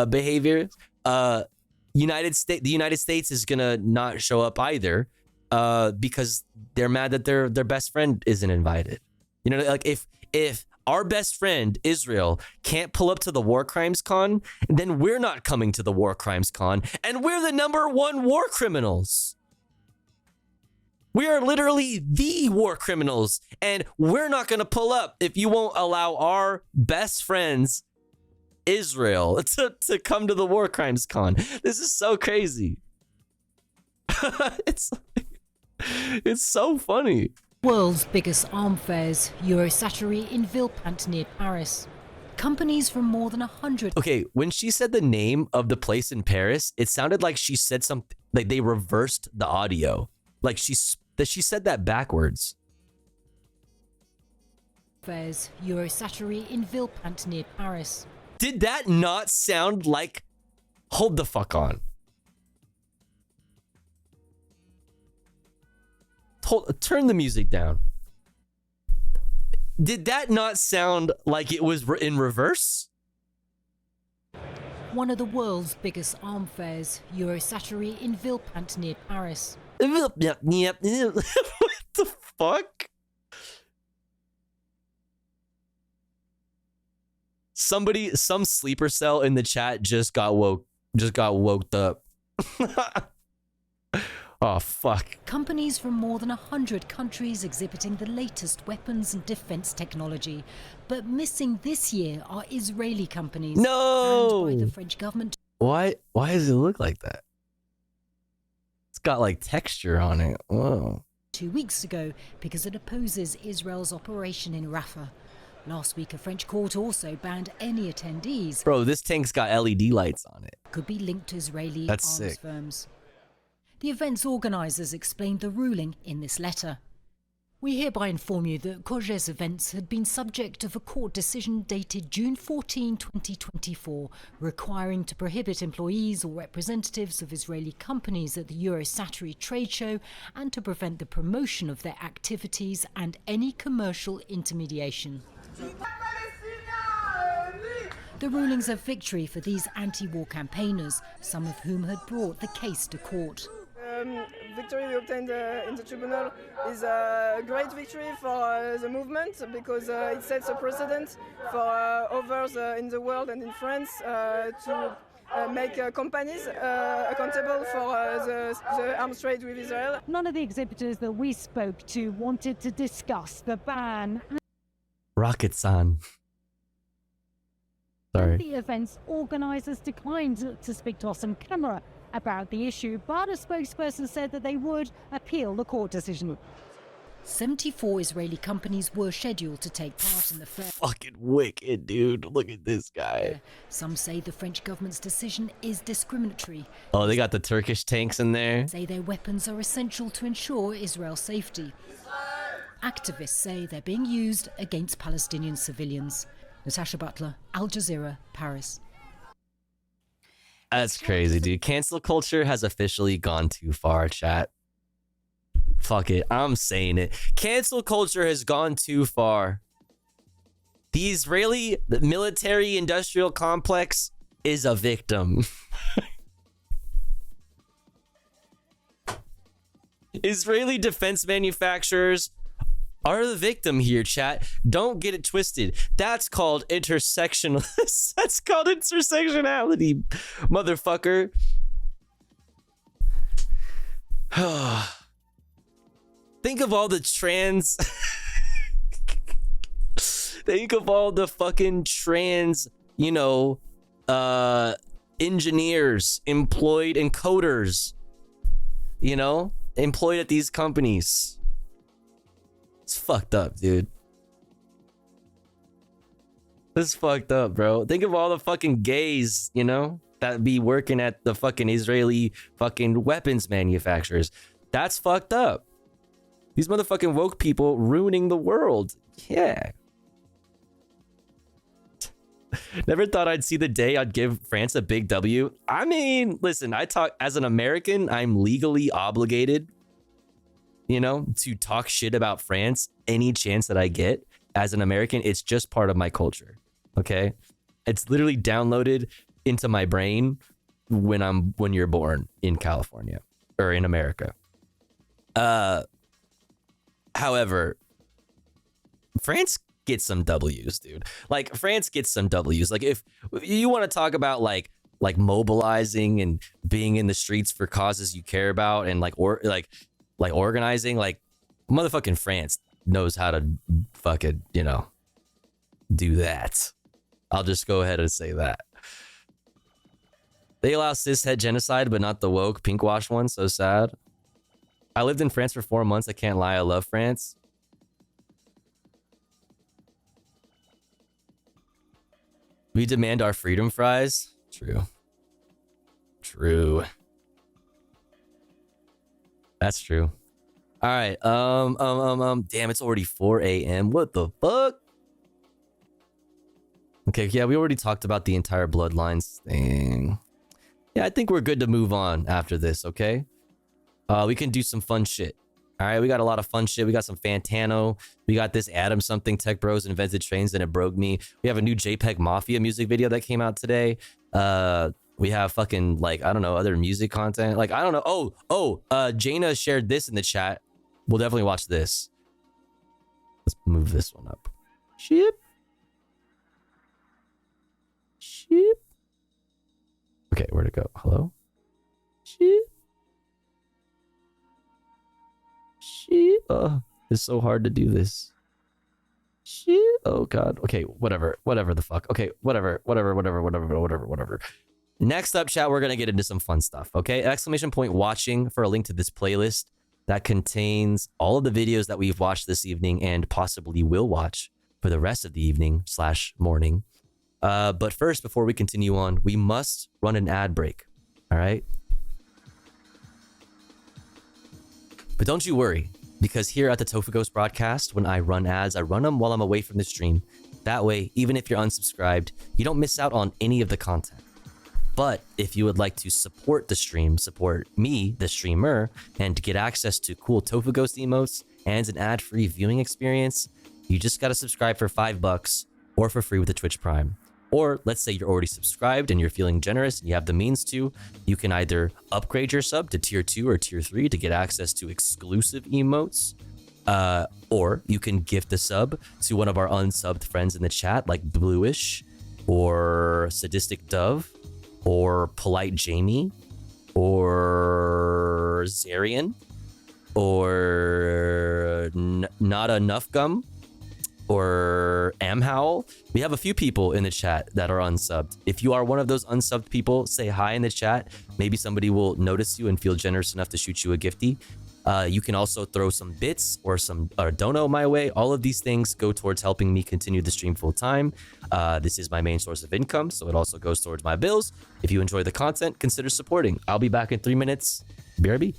behavior. The United States is gonna not show up either, because they're mad that their best friend isn't invited. You know, like if our best friend Israel can't pull up to the War Crimes Con, then we're not coming to the War Crimes Con, and we're the #1 war criminals. We are literally the war criminals, and we're not gonna pull up if you won't allow our best friends Israel to come to the War Crimes Con. This is so crazy. It's so funny. World's biggest arm fairs, Eurosatory in Villepinte near Paris. Companies from more than 100. Okay, when she said the name of the place in Paris, it sounded like she said something, like they reversed the audio. Like she said that backwards. Fairs, Eurosatory in Villepinte near Paris. Did that not sound like... Hold the fuck on. Turn the music down. Did that not sound like it was in reverse? One of the world's biggest arm fairs, Eurosatory in Villepinte near Paris. What the fuck? Some sleeper cell in the chat just got woke up. Oh, fuck. Companies from more than 100 countries exhibiting the latest weapons and defense technology. But missing this year are Israeli companies. No! Banned by the French government. Why does it look like that? It's got like texture on it. Whoa. 2 weeks ago because it opposes Israel's operation in Rafah. Last week, a French court also banned any attendees. Bro, this tank's got LED lights on it. Could be linked to Israeli That's arms sick. firms. The event's organisers explained the ruling in this letter. We hereby inform you that Coget's events had been subject of a court decision dated June 14, 2024, requiring to prohibit employees or representatives of Israeli companies at the Eurosatory trade show and to prevent the promotion of their activities and any commercial intermediation. The ruling's a victory for these anti-war campaigners, some of whom had brought the case to court. Victory we obtained in the tribunal is a great victory for the movement because it sets a precedent for others in the world and in France to make companies accountable for the arms trade with Israel. None of the exhibitors that we spoke to wanted to discuss the ban. Rocket-san. Sorry. The event's organisers declined to speak to us on camera about the issue, but a spokesperson said that they would appeal the court decision. 74 Israeli companies were scheduled to take part in the fair. Fucking wicked, dude. Look at this guy. Some say the French government's decision is discriminatory. Oh, they got the Turkish tanks in there. Say their weapons are essential to ensure Israel's safety. Activists say they're being used against Palestinian civilians. Natasha Butler, Al Jazeera, Paris. That's crazy, dude. Cancel culture has officially gone too far, chat. Fuck it. I'm saying it. Cancel culture has gone too far. The Israeli military industrial complex is a victim. Israeli defense manufacturers are the victim here, chat. Don't get it twisted. That's called intersectional. That's called intersectionality, motherfucker. Think of all the trans. Think of all the fucking trans, you know, engineers employed and coders, you know, employed at these companies. It's fucked up, dude. This is fucked up, bro. Think of all the fucking gays, you know, that be working at the fucking Israeli fucking weapons manufacturers. That's fucked up. These motherfucking woke people ruining the world. Yeah. Never thought I'd see the day I'd give France a big W. I mean, listen, I talk as an American, I'm legally obligated, you know, to talk shit about France any chance that I get. As an American, it's just part of my culture. Okay? It's literally downloaded into my brain when you're born in California or in America. However, France gets some W's, dude. Like France gets some W's. Like if you want to talk about like mobilizing and being in the streets for causes you care about and like organizing, like motherfucking France knows how to fucking, you know, do that. I'll just go ahead and say that. They allow cishet genocide, but not the woke pinkwash one. So sad. I lived in France for 4 months. I can't lie. I love France. We demand our freedom fries. True. True. That's true. All right. Damn, it's already 4 a.m. What the fuck? Okay, yeah, we already talked about the entire bloodlines thing. Yeah, I think we're good to move on after this, okay? We can do some fun shit. All right, we got a lot of fun shit. We got some Fantano. We got this Adam something Tech Bros invented trains and it broke me. We have a new JPEG Mafia music video that came out today. We have fucking like, I don't know, other music content. Like, I don't know. Jaina shared this in the chat. We'll definitely watch this. Let's move this one up. Ship. Ship. Okay, where'd it go? Hello? Ship. Shit. It's so hard to do this. Shit. Oh god. Okay, whatever the fuck. Okay, whatever. Next up, chat, we're gonna get into some fun stuff. Okay, exclamation point watching for a link to this playlist that contains all of the videos that we've watched this evening and possibly will watch for the rest of the evening / morning. But first, before we continue on, we must run an ad break. All right. But don't you worry, because here at the Tofu Ghost broadcast, when I run ads, I run them while I'm away from the stream. That way, even if you're unsubscribed, you don't miss out on any of the content. But if you would like to support the stream, support me, the streamer, and get access to cool Tofu Ghost emotes and an ad-free viewing experience, you just gotta subscribe for $5 or for free with the Twitch Prime. Or let's say you're already subscribed and you're feeling generous and you have the means to, you can either upgrade your sub to tier 2 or tier 3 to get access to exclusive emotes, or you can gift a sub to one of our unsubbed friends in the chat like Bluish or Sadistic Dove or Polite Jamie or Zarian or Not Enough Gum or Amhowl. We have a few people in the chat that are unsubbed. If you are one of those unsubbed people, say hi in the chat. Maybe somebody will notice you and feel generous enough to shoot you a gifty. You can also throw some bits or some dono my way. All of these things go towards helping me continue the stream full time. This is my main source of income, so it also goes towards my bills. If you enjoy the content, consider supporting. I'll be back in 3 minutes. BRB.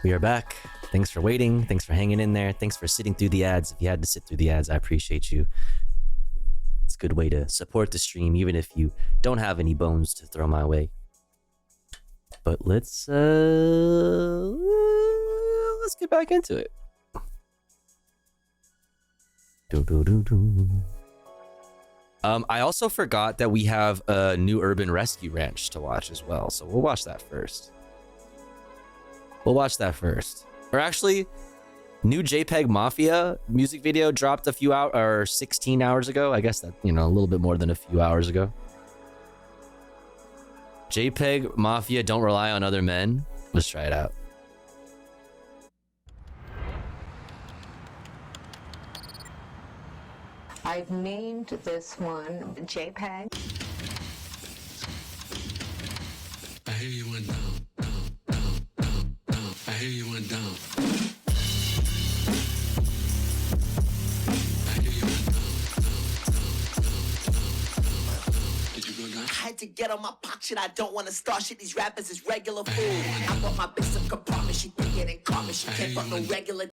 We are back. Thanks for waiting. Thanks for hanging in there. Thanks for sitting through the ads. If you had to sit through the ads, I appreciate you. It's a good way to support the stream, even if you don't have any bones to throw my way. But let's get back into it. I also forgot that we have a new urban rescue ranch to watch as well, so we'll watch that first. Or actually, new JPEG Mafia music video dropped a few hours, or 16 hours ago. I guess that, a little bit more than a few hours ago. JPEG Mafia, Don't Rely on Other Men. Let's try it out. I've named this one JPEG. I hear you went down, down, down, down, down. I hear you went down. I hear you went down, down, down, down, down, down. Did you go down? I had to get on my pop shit. I don't want to start shit. These rappers is regular food. I bought my bitch some compartment. She think it ain't common. She can't fuck no regular.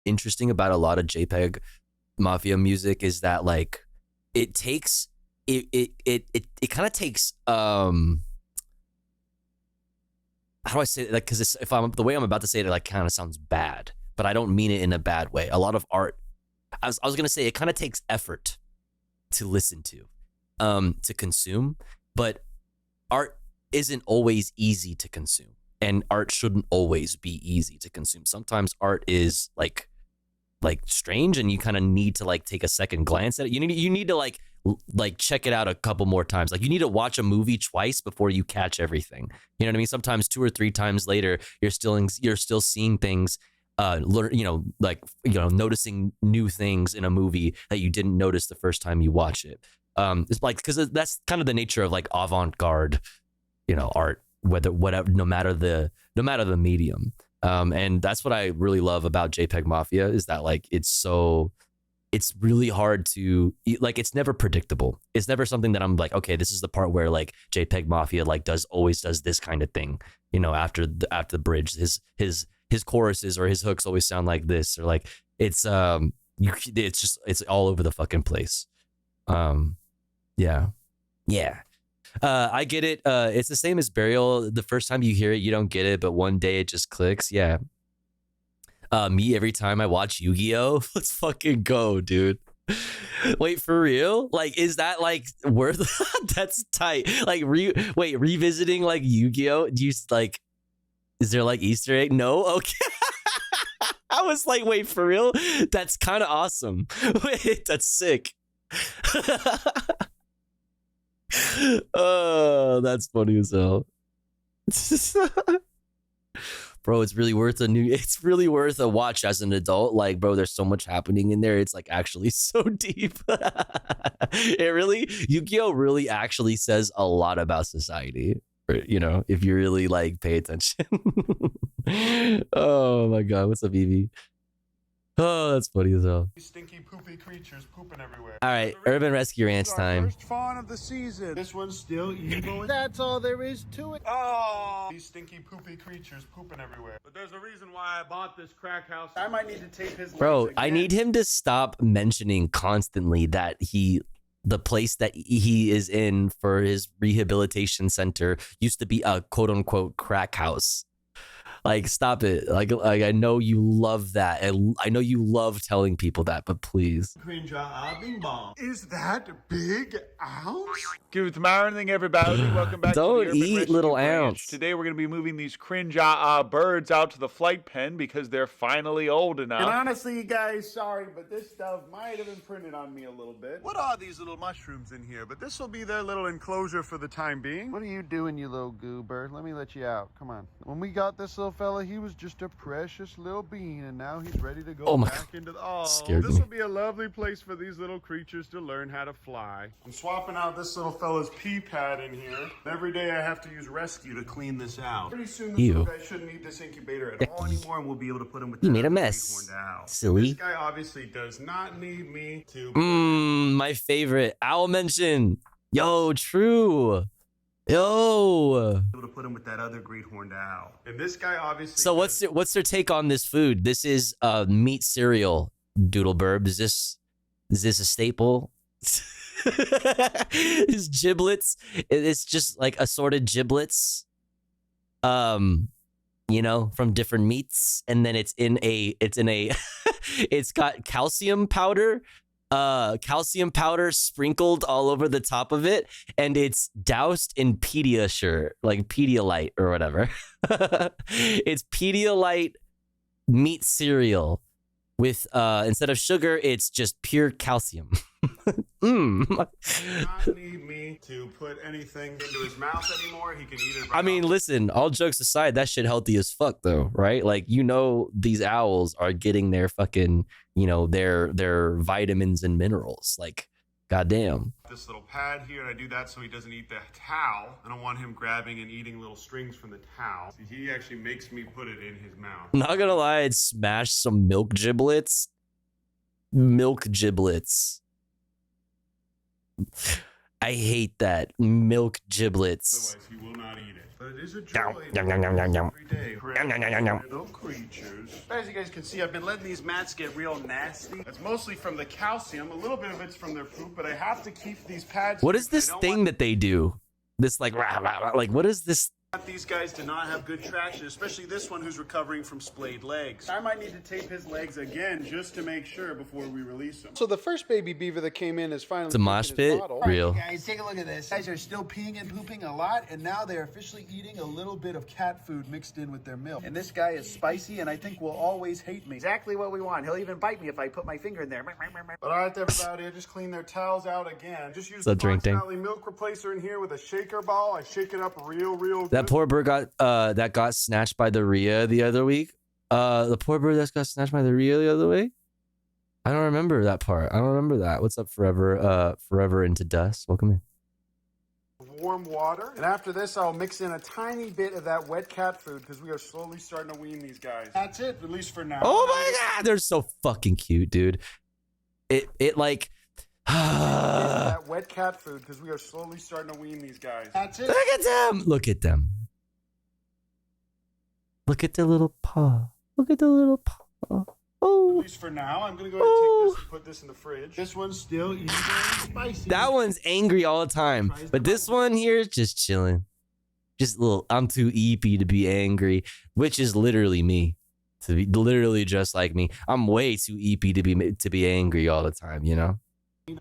Interesting about a lot of JPEG Mafia music is that like it takes it kind of takes how do I say it? Like, because if I'm the way I'm about to say it, like kind of sounds bad, but I don't mean it in a bad way. A lot of art, I was gonna say it kind of takes effort to listen to consume, but art isn't always easy to consume, and art shouldn't always be easy to consume. Sometimes art is like like strange, and you kind of need to like take a second glance at it. You need to like check it out a couple more times. Like you need to watch a movie twice before you catch everything. You know what I mean? Sometimes 2 or 3 times later, you're still seeing things, noticing new things in a movie that you didn't notice the first time you watch it. It's like, because that's kind of the nature of like avant-garde, art, whatever, no matter the medium. And that's what I really love about JPEG Mafia, is that like it's really hard to, like, it's never predictable. It's never something that I'm like, okay, this is the part where like JPEG Mafia like always does this kind of thing, after the bridge, his choruses or his hooks always sound like this, or like it's all over the fucking place. Yeah. I get it. It's the same as Burial. The first time you hear it, you don't get it, but one day it just clicks. Yeah. Me, every time I watch Yu-Gi-Oh, let's fucking go, dude. Wait, for real? Like, is that like worth? That's tight. Like, revisiting like Yu-Gi-Oh. Do you like? Is there like Easter egg? No. Okay. I was like, wait, for real? That's kind of awesome. Wait, that's sick. Oh, that's funny as hell. Bro, it's really worth a watch as an adult. Like, bro, there's so much happening in there. It's like actually so deep. Yu-Gi-Oh really actually says a lot about society, if you really like pay attention. Oh my God. What's up, Evie? Oh, that's funny as hell. Stinky poopy creatures pooping everywhere. All right, Urban Rescue Rants time. First fawn of the season. This one's still evil. That's all there is to it. Oh, these stinky poopy creatures pooping everywhere. But there's a reason why I bought this crack house. I might need to tape his Bro, legs I again. need him to stop mentioning constantly that the place that he is in for his rehabilitation center used to be a quote unquote crack house. Like, stop it. Like I know you love that. And I know you love telling people that, but please. Is that Big Ounce? Good morning, everybody. Welcome back Don't to the Urban eat Rescue little Ranch. ounce. Today we're going to be moving these cringe birds out to the flight pen because they're finally old enough. And honestly, you guys, sorry, but this stuff might have imprinted on me a little bit. What are these little mushrooms in here? But this will be their little enclosure for the time being. What are you doing, you little goober? Let me let you out. Come on. When we got this little fella, he was just a precious little bean, and now he's ready to go back into the... Oh, Scared this me. will be a lovely place for these little creatures to learn how to fly. I'm swapping out this little fella's pee pad in here. Every day I have to use rescue to clean this out. Pretty soon this little guy shouldn't need this incubator at all anymore, and we'll be able to put him with You that made a great mess. horned owl. Silly. This guy obviously does not need me to... My favorite owl mention. Yo, true. Yo. Able to put him with that other great horned owl. And this guy obviously... So what's their take on this food? This is meat cereal, Doodleburb. Is this a staple? His giblets. It's just like assorted giblets. From different meats, and then it's got calcium powder sprinkled all over the top of it, and it's doused in Pedialyte or whatever. It's Pedialyte meat cereal with instead of sugar, it's just pure calcium. Not need me to put anything into his mouth anymore. He can eat it. I mean, listen, all jokes aside, that shit healthy as fuck though, right? Like, these owls are getting their fucking, their vitamins and minerals. Like, goddamn. This little pad here, and I do that so he doesn't eat the towel. I don't want him grabbing and eating little strings from the towel. So he actually makes me put it in his mouth. Not gonna lie, I'd smash some milk giblets. I hate that. Milk giblets. Otherwise, he will not eat it. But it is a joy every day. Little creatures. As you guys can see, I've been letting these mats get real nasty. That's mostly from the calcium. A little bit of it's from their poop, but I have to keep these pads. What is this thing that they do? This like what is this These guys do not have good traction, especially this one who's recovering from splayed legs. I might need to tape his legs again just to make sure before we release him. So the first baby beaver that came in is finally It's a mosh pit. Real. Guys, take a look at this. Guys are still peeing and pooping a lot, and now they're officially eating a little bit of cat food mixed in with their milk. And this guy is spicy, and I think will always hate me. Exactly what we want. He'll even bite me if I put my finger in there. But all right, everybody, I just cleaned their towels out again. Just use The the drink Fox thing. Valley milk replacer in here with a shaker ball. I shake it up real good. That poor bird got snatched by the Rhea the other week. The poor bird that got snatched by the Rhea the other week. I don't remember that part. I don't remember that. What's up, Forever Into Dust? Welcome in. Warm water. And after this, I'll mix in a tiny bit of that wet cat food because we are slowly starting to wean these guys. That's it, at least for now. Oh my god, they're so fucking cute, dude. It like that wet cat food because we are slowly starting to wean these guys. That's it. Look at them. Look at them. Look at the little paw. Look at the little paw. Oh. At least for now, I'm gonna go ahead and take this and put this in the fridge. This one's still eating very spicy. That one's angry all the time, but this one here is just chilling. Just a little. I'm too eepy to be angry, which is literally me. To be literally just like me. I'm way too eepy to be angry all the time. You know.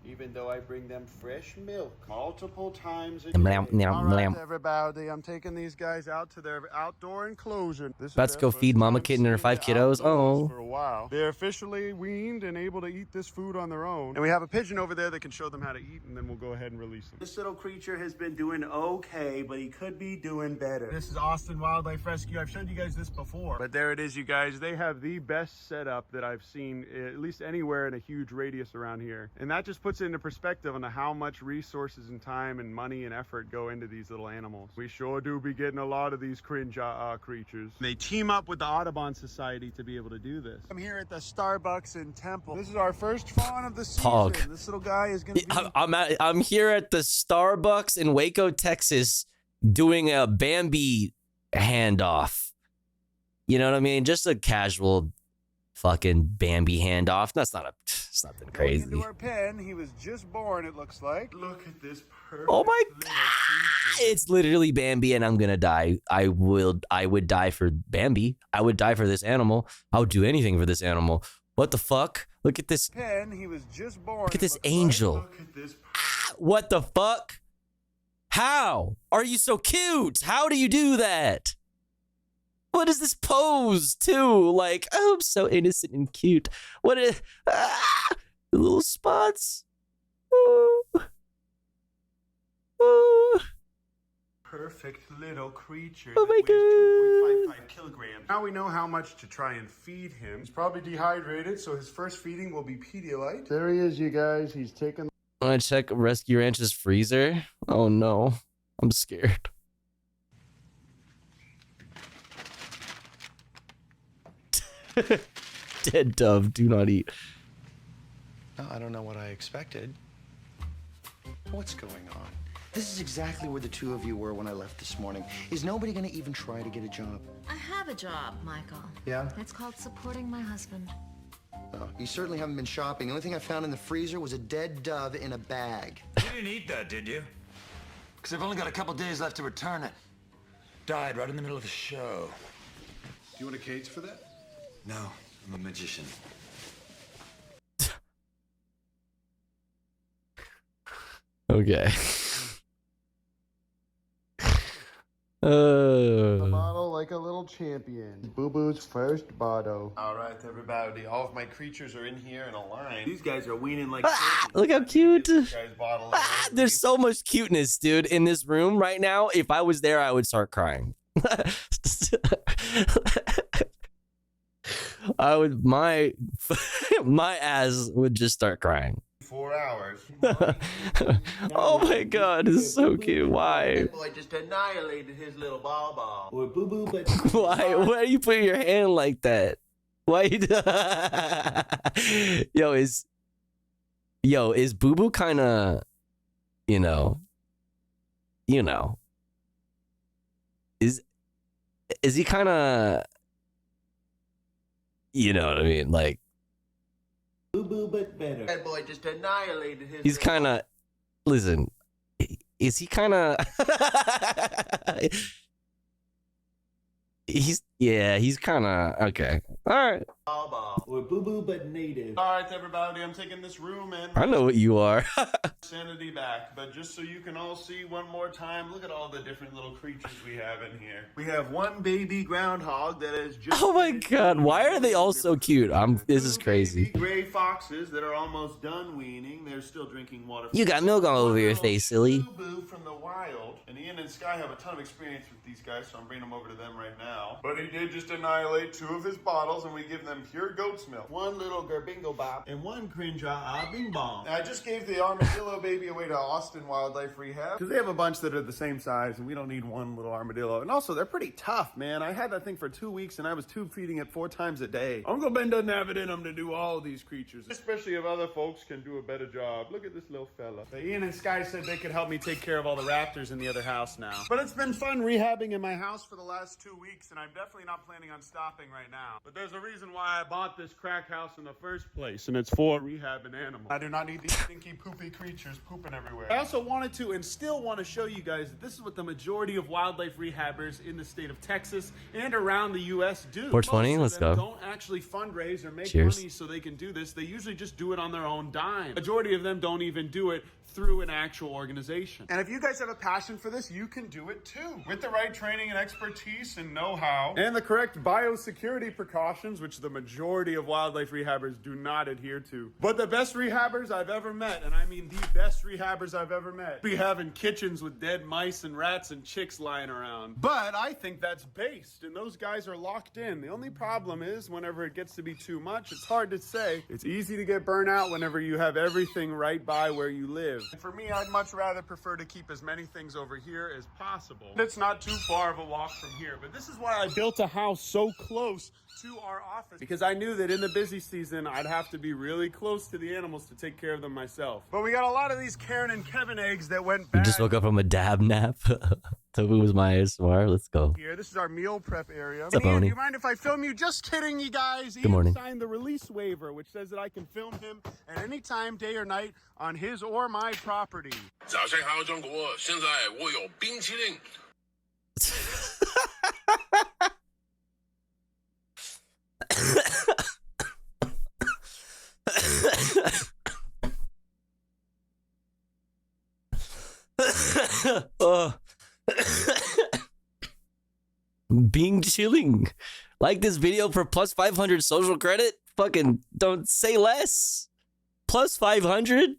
Even though I bring them fresh milk multiple times a Nom, day. nom, nom, All right, nom. everybody, I'm taking these guys out to their outdoor enclosure. This is About to their go first feed Mama time Kitten and her seeing 5 the kiddos. outdoors Oh. for a while. They're officially weaned and able to eat this food on their own. And we have a pigeon over there that can show them how to eat, and then we'll go ahead and release them. This little creature has been doing okay, but he could be doing better. This is Austin Wildlife Rescue. I've showed you guys this before. But there it is, you guys. They have the best setup that I've seen, at least anywhere in a huge radius around here. And that just puts it into perspective on how much resources and time and money and effort go into these little animals. We sure do be getting a lot of these cringe creatures. They team up with the Audubon Society to be able to do this. I'm here at the Starbucks in Temple. This is our first fawn of the season. Hog. This little guy is going to be... I'm here at the Starbucks in Waco, Texas, doing a Bambi handoff. You know what I mean? Just a casual fucking Bambi handoff. It's nothing crazy. Into our pen. He was just born, it looks like. Look at this perfect. Oh my god! It's literally Bambi, and I'm gonna die. I would die for Bambi. I would die for this animal. I would do anything for this animal. What the fuck? Look at this. Pen. He was just born. Look at this angel. Look at this. What the fuck? How are you so cute? How do you do that? What is this pose too? Like, oh, I'm so innocent and cute. What is the little spots? Perfect little creature. Oh my god. 2.55 kilograms. Now we know how much to try and feed him. He's probably dehydrated, so his first feeding will be Pedialyte. There he is, you guys. He's taking. I want to check Rescue Ranch's freezer. Oh no, I'm scared. Dead dove, do not eat. No, I don't know what I expected. What's going on? This is exactly where the two of you were when I left this morning. Is nobody gonna even try to get a job? I have a job, Michael. Yeah? It's called supporting my husband. Oh, you certainly haven't been shopping. The only thing I found in the freezer was a dead dove in a bag. You didn't eat that, did you? Because I've only got a couple days left to return it. Died right in the middle of the show. Do you want a cage for that? No, I'm a magician. Okay. The bottle like a little champion. Boo Boo's first bottle. All right, everybody. All of my creatures are in here in a line. These guys are weaning like. Look how cute. There's so much cuteness, dude, in this room right now. If I was there, I would start crying. I would my ass would just start crying. 4 hours. Oh my god, it's so cute. Why? That boy just annihilated his little ball. Or Boo Boo, but Why are you putting your hand like that? Why? Is Boo Boo kind of, you know, is he kind of, you know what I mean, like. Boo Boo, but better. That boy just annihilated his. He's kind of. Listen, is he kind of? he's kind of okay. All right. We're boo-boo but native. All right, everybody, I'm taking this room and I know what you are. sanity back, but just so you can all see one more time, look at all the different little creatures we have in here. We have one baby groundhog that is just Oh my god, why are they all so cute? This is crazy. gray foxes that are almost done weaning. They're still drinking water. You got milk all over your face, silly. Boo from the wild. And Ian and Sky have a ton of experience with these guys, so I'm bringing them over to them right now. But he did just annihilate 2 of his bottles, and we give them pure goat's milk. One little gerbingo bop and one cringe bing bong. I just gave the armadillo baby away to Austin Wildlife Rehab because they have a bunch that are the same size, and we don't need one little armadillo. And also, they're pretty tough, man. I had that thing for 2 weeks, and I was tube feeding it 4 times a day. Uncle Ben doesn't have it in him to do all of these creatures, especially if other folks can do a better job. Look at this little fella. But Ian and Sky said they could help me take care of all the raptors in the other house now. But it's been fun rehabbing in my house for the last 2 weeks, and I'm definitely not planning on stopping right now. But there's a reason why I bought this crack house in the first place, and it's for rehabbing animals. I do not need these stinky, poopy creatures pooping everywhere. I also wanted to and still want to show you guys that this is what the majority of wildlife rehabbers in the state of Texas and around the U.S. do. 420, let's go. Don't actually fundraise or make Cheers. money so they can do this. They usually just do it on their own dime. Majority of them don't even do it through an actual organization. And if you guys have a passion for this, you can do it too. With the right training and expertise and know-how, and the correct biosecurity precautions, which the majority of wildlife rehabbers do not adhere to. But the best rehabbers I've ever met, and I mean the best rehabbers I've ever met, be having kitchens with dead mice and rats and chicks lying around. But I think that's based, and those guys are locked in. The only problem is whenever it gets to be too much, it's hard to say. It's easy to get burnt out whenever you have everything right by where you live. And for me, I'd much rather prefer to keep as many things over here as possible. It's not too far of a walk from here, but this is why I built a house so close to our office, because I knew that in the busy season, I'd have to be really close to the animals to take care of them myself. But we got a lot of these Karen and Kevin eggs that went You bad. just woke up from a dab nap. Toby was my ASMR. Let's go. Here, this is our meal prep area. What's up, Ian, Oni? do you mind if I film you? Just kidding, you guys. Good morning. Ian signed the release waiver, which says that I can film him at any time, day or night, on his or my property. 早上好，中国！现在我有冰淇淋。Being chilling. Like this video for plus 500 social credit? Fucking don't say less. Plus 500?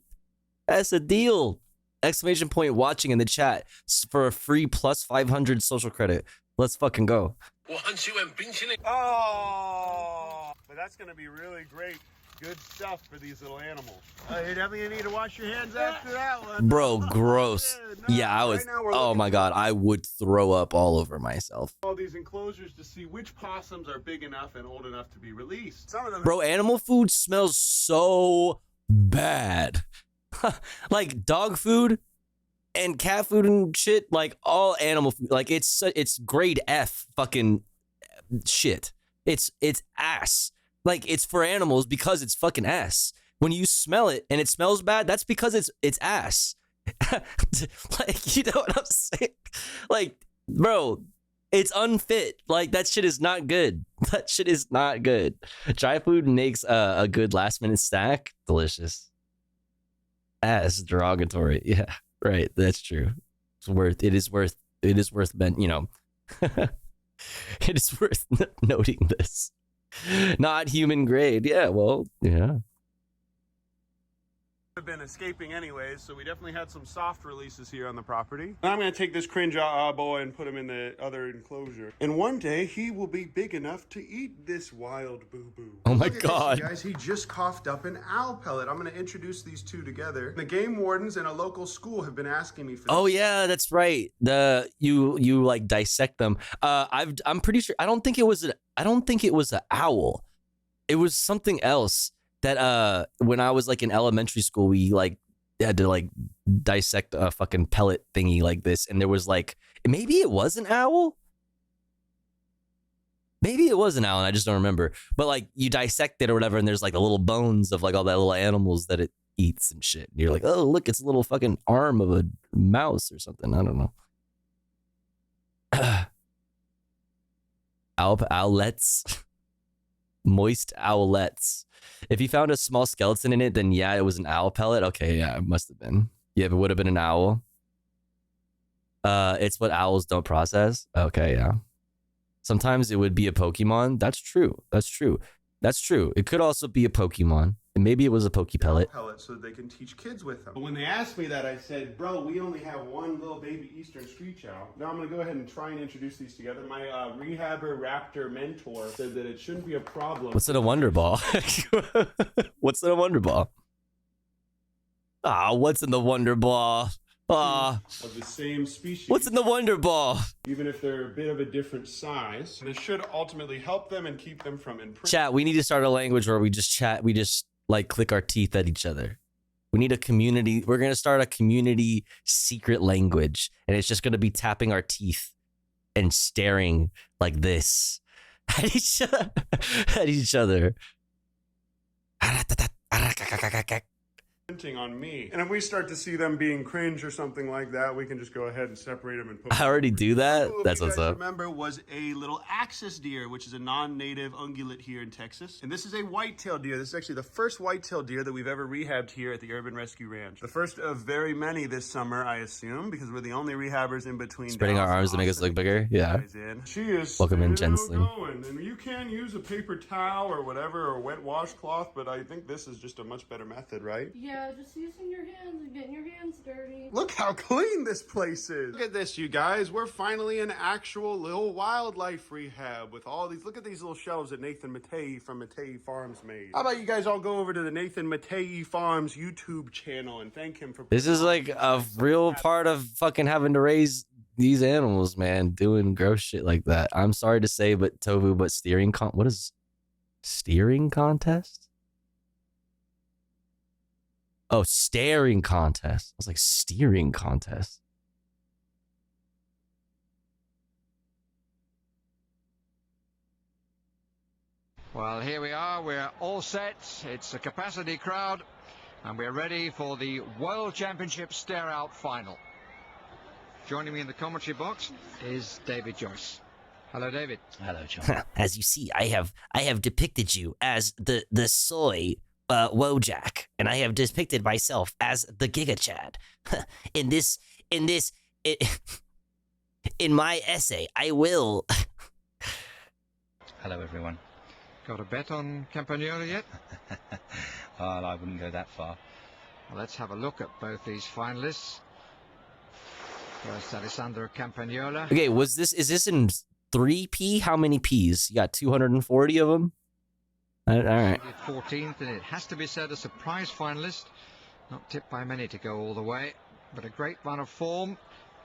That's a deal. Exclamation point watching in the chat for a free plus 500 social credit. Let's fucking go. 我很喜欢冰淇淋。 Oh, but that's going to be really great. Good stuff for these little animals. You definitely need to wash your hands after that one. Bro, gross. Yeah, I was. Oh my god, I would throw up all over myself. All these enclosures to see which possums are big enough and old enough to be released. Some of them. Bro, animal food smells so bad. Like dog food and cat food and shit, like all animal food, like it's grade F fucking shit. It's ass. Like it's for animals because it's fucking ass. When you smell it and it smells bad, that's because it's ass. Like, you know what I'm saying? Like, bro, it's unfit. Like that shit is not good. That shit is not good. Dry food makes a good last minute snack. Delicious. Ass derogatory. Yeah, right. That's true. It is worth it is worth noting this. Not human grade. Yeah, well, yeah. Have been escaping anyways, so we definitely had some soft releases here on the property. I'm going to take this cringe boy and put him in the other enclosure. And one day he will be big enough to eat this wild boo-boo. Oh my Look at god. this, you guys, he just coughed up an owl pellet. I'm going to introduce these two together. The game wardens and a local school have been asking me for this. Oh yeah, that's right. You like dissect them. I'm pretty sure I don't think it was an owl. It was something else. That when I was like in elementary school, we like had to like dissect a fucking pellet thingy like this, and there was like maybe it was an owl. Maybe it was an owl, and I just don't remember. But like you dissect it or whatever, and there's like the little bones of like all that little animals that it eats and shit. And you're like, oh look, it's a little fucking arm of a mouse or something. I don't know. Owlets. Moist owlets. If you found a small skeleton in it, then yeah, it was an owl pellet. Okay, yeah, it must have been. Yeah, if it would have been an owl. It's what owls don't process. Okay, yeah. Sometimes it would be a Pokemon. That's true. That's true. That's true. It could also be a Pokemon. And maybe it was a Poke Pellet. Pellets so that they can teach kids with them. But when they asked me that, I said, bro, we only have one little baby Eastern Screech Owl. Now I'm going to go ahead and try and introduce these together. My rehabber raptor mentor said that it shouldn't be a problem. What's in a Wonder Ball? What's in a Wonder Ball? Ah, what's in the Wonder Ball? Ah, of the same species. What's in the Wonder Ball? Even if they're a bit of a different size. This should ultimately help them and keep them from imprisonment. Chat, we need to start a language where we just chat. We just like click our teeth at each other. We need a community. We're going to start a community secret language. And it's just going to be tapping our teeth and staring like this at each other. At each other. On me. And if we start to see them being cringe or something like that, we can just go ahead and separate them and put I already do that. Who, That's what's up. Remember, was a little axis deer, which is a non-native ungulate here in Texas. And this is a white-tailed deer. This is actually the first white-tailed deer that we've ever rehabbed here at the Urban Rescue Ranch. The first of very many this summer, I assume, because we're the only rehabbers in between. Spreading our arms to make us look bigger. Yeah. She is welcome in, Jensling. And you can use a paper towel or whatever, or wet washcloth, but I think this is just a much better method, right? Yeah, just using your hands and getting your hands dirty. Look how clean this place is. Look at this, you guys. We're finally an actual little wildlife rehab with all these. Look at these little shelves that Nathan Matei from Matei Farms made. How about you guys all go over to the Nathan Matei Farms YouTube channel and thank him for. This is like a real part of fucking having to raise these animals, man. Doing gross shit like that. I'm sorry to say, but Tovu, but steering what is steering contest? Oh, staring contest. I was like, steering contest. Well, here we are. We're all set. It's a capacity crowd, and we're ready for the World Championship stare-out final. Joining me in the commentary box is David Joyce. Hello, David. Hello, John. As you see, I have depicted you as the soy Wojak, and I have depicted myself as the Giga Chad. In my essay, I will. Hello, everyone. Got a bet on Campagnola yet? Well, I wouldn't go that far. Well, let's have a look at both these finalists. First, Alessandro Campagnola. Okay, is this in 3P? How many Ps? You got 240 of them? All right. 14th, and it has to be said a surprise finalist. Not tipped by many to go all the way, but a great run of form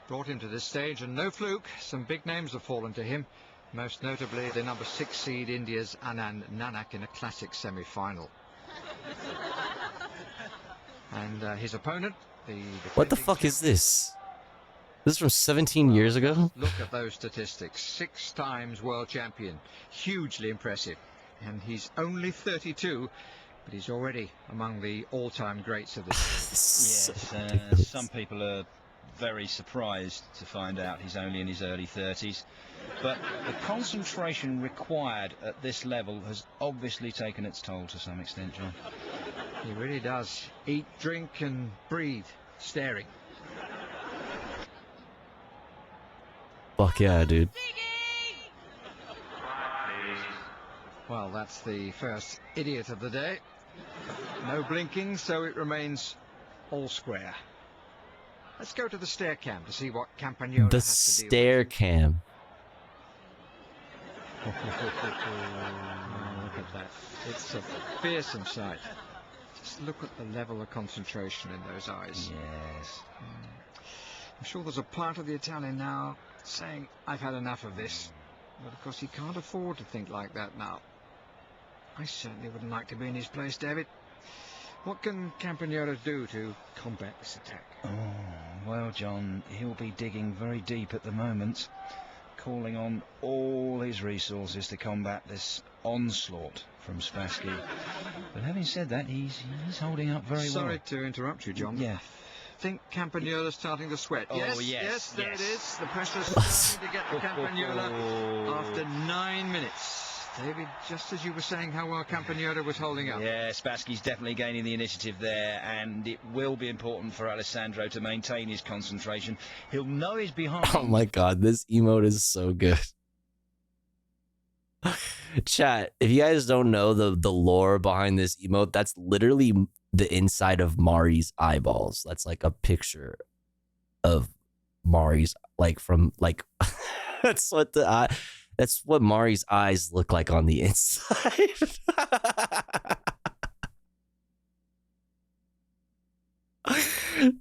brought him to this stage, and no fluke. Some big names have fallen to him, most notably the number 6 seed India's Anand Nanak in a classic semi-final. And his opponent, what the fuck is this? This is from 17 years ago? Look at those statistics. 6 times world champion. Hugely impressive. And he's only 32, but he's already among the all-time greats of this. Yes, some people are very surprised to find out he's only in his early 30s. But the concentration required at this level has obviously taken its toll to some extent, John. He really does. Eat, drink, and breathe. Staring. Fuck yeah, dude. Well, that's the first idiot of the day. No blinking, so it remains all square. Let's go to the stair cam to see what Campagnola has to deal with. The stair cam. Oh, look at that. It's a fearsome sight. Just look at the level of concentration in those eyes. Yes. I'm sure there's a part of the Italian now saying, I've had enough of this. But of course he can't afford to think like that now. I certainly wouldn't like to be in his place, David. What can Campagnola do to combat this attack? Oh, well, John, he'll be digging very deep at the moment, calling on all his resources to combat this onslaught from Spassky. But having said that, he's holding up very well. Sorry to interrupt you, John. Yeah. think Campagnola's starting to sweat. Oh, yes, there yes. it is. The pressure's starting to get to Campagnola after 9 minutes. David, just as you were saying how well Campagnola was holding up. Yeah, Spassky's definitely gaining the initiative there, and it will be important for Alessandro to maintain his concentration. He'll know he's behind. Oh my god, this emote is so good. Chat, if you guys don't know the lore behind this emote, that's literally the inside of Mari's eyeballs. That's like a picture of Mari's, like from like that's what Mari's eyes look like on the inside.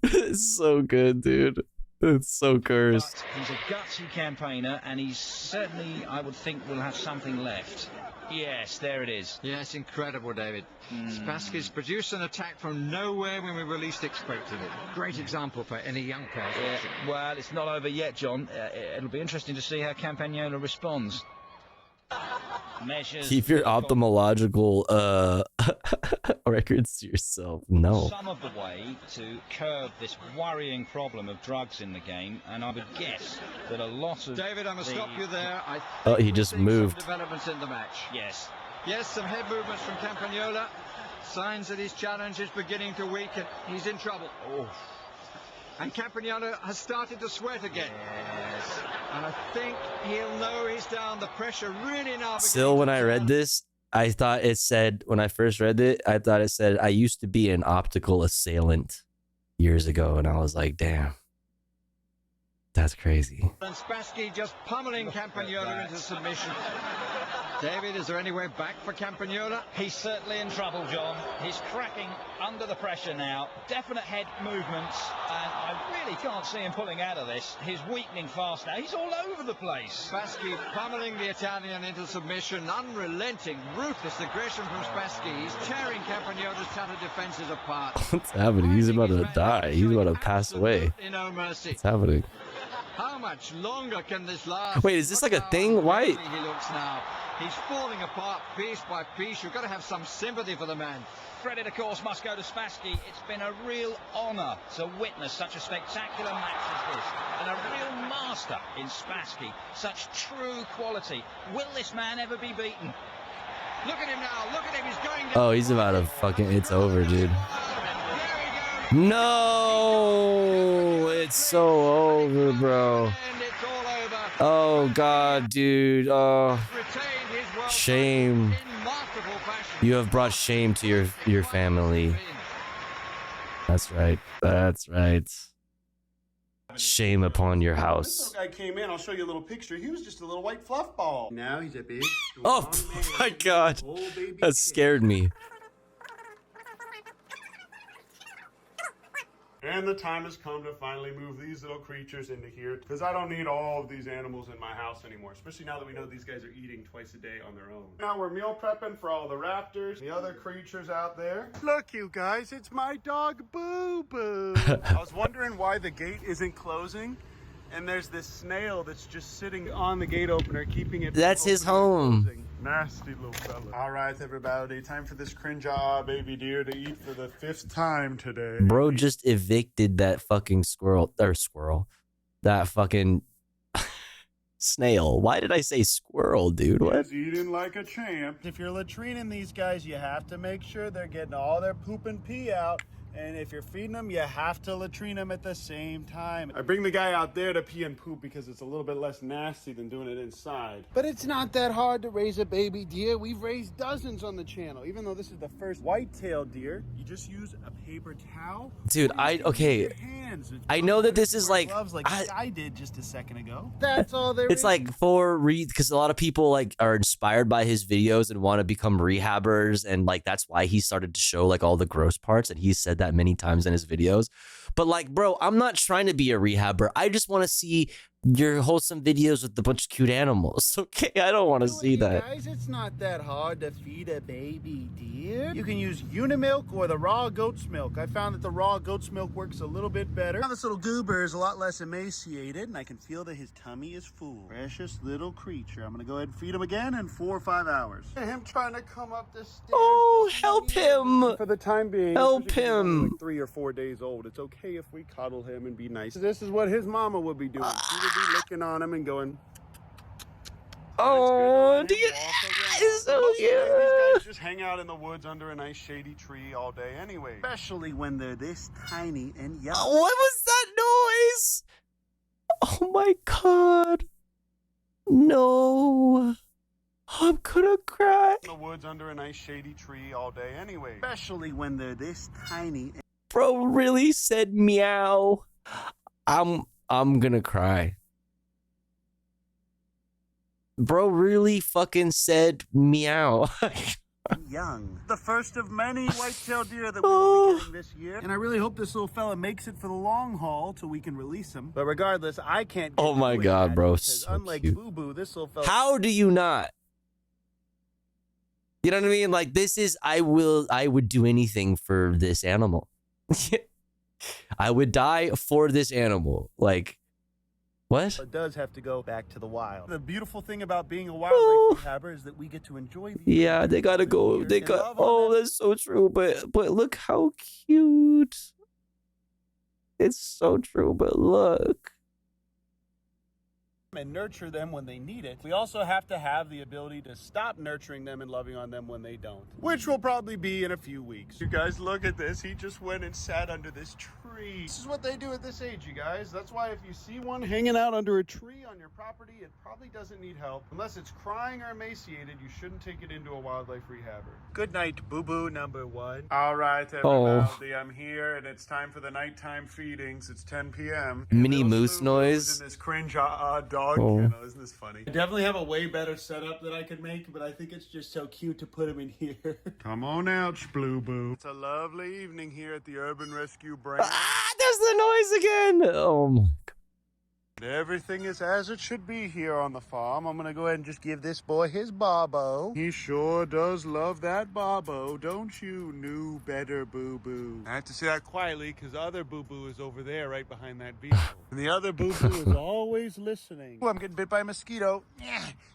It's so good, dude. It's so cursed. He's a gutsy campaigner, and he's certainly, I would think, will have something left. Yes, there it is. Yes, incredible, David. Spassky's produced an attack from nowhere when we least expected it. Great example for any young player. Well, it's not over yet, John. It'll be interesting to see how Campagnola responds. Keep your ophthalmological records to yourself. No. Some of the way to curb this worrying problem of drugs in the game, and I would guess that a lot of David, I must stop you there. Oh, he just moved. Developments in the match. Yes. Yes, some head movements from Campagnola. Signs that his challenge is beginning to weaken. He's in trouble. Oh. And Campagnola has started to sweat again. Yes. And I think he'll know he's down. The pressure really now. Still, when I read this, I thought it said, when I first read it, I thought it said, I used to be an optical assailant years ago. And I was like, damn, that's crazy. And Spassky just pummeling Campagnola into submission. David, is there any way back for Campagnola? He's certainly in trouble, John. He's cracking under the pressure now. Definite head movements, and I really can't see him pulling out of this. He's weakening fast now. He's all over the place. Spassky pummeling the Italian into submission. Unrelenting, ruthless aggression from Spassky. He's tearing Campagnola's tattered defenses apart. What's happening? He's about to die. He's about to pass away. No mercy. What's happening? How much longer can this last? Wait, is this like a thing? Why? He looks now. He's falling apart piece by piece. You've got to have some sympathy for the man. Credit, of course, must go to Spassky. It's been a real honour to witness such a spectacular match as this. And a real master in Spassky. Such true quality. Will this man ever be beaten? Look at him now. Look at him. He's going down. Oh, he's about to fucking... It's over, dude. No! It's so over, bro. Oh, God, dude. Oh. Shame. You have brought shame to your family. That's right. That's right. Shame upon your house. This little guy came in. I'll show you a little picture. He was just a little white fluff ball. Now he's a big. Oh my God. That scared me. And the time has come to finally move these little creatures into here, because I don't need all of these animals in my house anymore, especially now that we know these guys are eating twice a day on their own. Now we're meal prepping for all the raptors, the other creatures out there. Look, you guys, it's my dog Boo Boo. I was wondering why the gate isn't closing, and there's this snail that's just sitting on the gate opener, keeping it. That's his home. Nasty little fella. All right, everybody, time for this cringe baby deer to eat for the 5th time today. Bro just evicted that fucking squirrel. That fucking snail. Why did I say squirrel, dude? What? He's eating like a champ. If you're latrining these guys, you have to make sure they're getting all their poop and pee out. And if you're feeding them, you have to latrine them at the same time. I bring the guy out there to pee and poop because it's a little bit less nasty than doing it inside. But it's not that hard to raise a baby deer. We've raised dozens on the channel. Even though this is the first white-tailed deer, you just use a paper towel. Dude, okay. I know that this is like I did just a second ago. That's all there it's is. like because a lot of people like are inspired by his videos and want to become rehabbers, and like that's why he started to show like all the gross parts, and he said that many times in his videos. But like, bro, I'm not trying to be a rehabber. I just want to see your wholesome videos with a bunch of cute animals. Okay, I don't want to see that. Guys, it's not that hard to feed a baby deer. You can use Unimilk or the raw goat's milk. I found that the raw goat's milk works a little bit better. Now this little goober is a lot less emaciated, and I can feel that his tummy is full. Precious little creature. I'm gonna go ahead and feed him again in 4 or 5 hours. Him trying to come up the stairs. Oh, help him! For the time being, help him! Like 3 or 4 days old. It's okay. okay if we cuddle him and be nice? This is what his mama would be doing. She would be licking on him and going, oh, it's so cute. These guys just hang out in the woods under a nice shady tree all day anyway. Especially when they're this tiny and young. What was that noise? Oh my god. No. I'm gonna cry. In the woods under a nice shady tree all day anyway. Especially when they're this tiny. Bro really said meow. I'm gonna cry. Bro really fucking said meow. Young. The first of many white-tailed deer that we'll be getting this year. And I really hope this little fella makes it for the long haul till we can release him. But regardless, I can't get Oh my god, bro. because So unlike cute. Boo Boo, this little fella. How do you not? You know what I mean? Like, this is, I would do anything for this animal. I would die for this animal. Like, what? It does have to go back to the wild. The beautiful thing about being a wildlife rehabber is that we get to enjoy these. Yeah, they gotta go. They got. Oh, that's so true. But look how cute. It's so true. But look. And nurture them when they need it. We also have to have the ability to stop nurturing them and loving on them when they don't. Which will probably be in a few weeks. You guys, look at this. He just went and sat under this tree. This is what they do at this age, you guys. That's why if you see one hanging out under a tree on your property, it probably doesn't need help. Unless it's crying or emaciated, you shouldn't take it into a wildlife rehabber. Good night, boo-boo number 1. All right, everybody, I'm here, and it's time for the nighttime feedings. It's 10 p.m. Mini moose noise. In this cringe dog kennel. Isn't this funny? I definitely have a way better setup that I could make, but I think it's just so cute to put him in here. Come on out, Blue Boo. It's a lovely evening here at the Urban Rescue Branch. Ah, there's the noise again. Oh my god. Everything is as it should be here on the farm. I'm gonna go ahead and just give this boy his Bobo. He sure does love that Bobo, don't you, new better Boo Boo? I have to say that quietly because other Boo Boo is over there right behind that vehicle. And the other Boo Boo is always listening. Oh, I'm getting bit by a mosquito.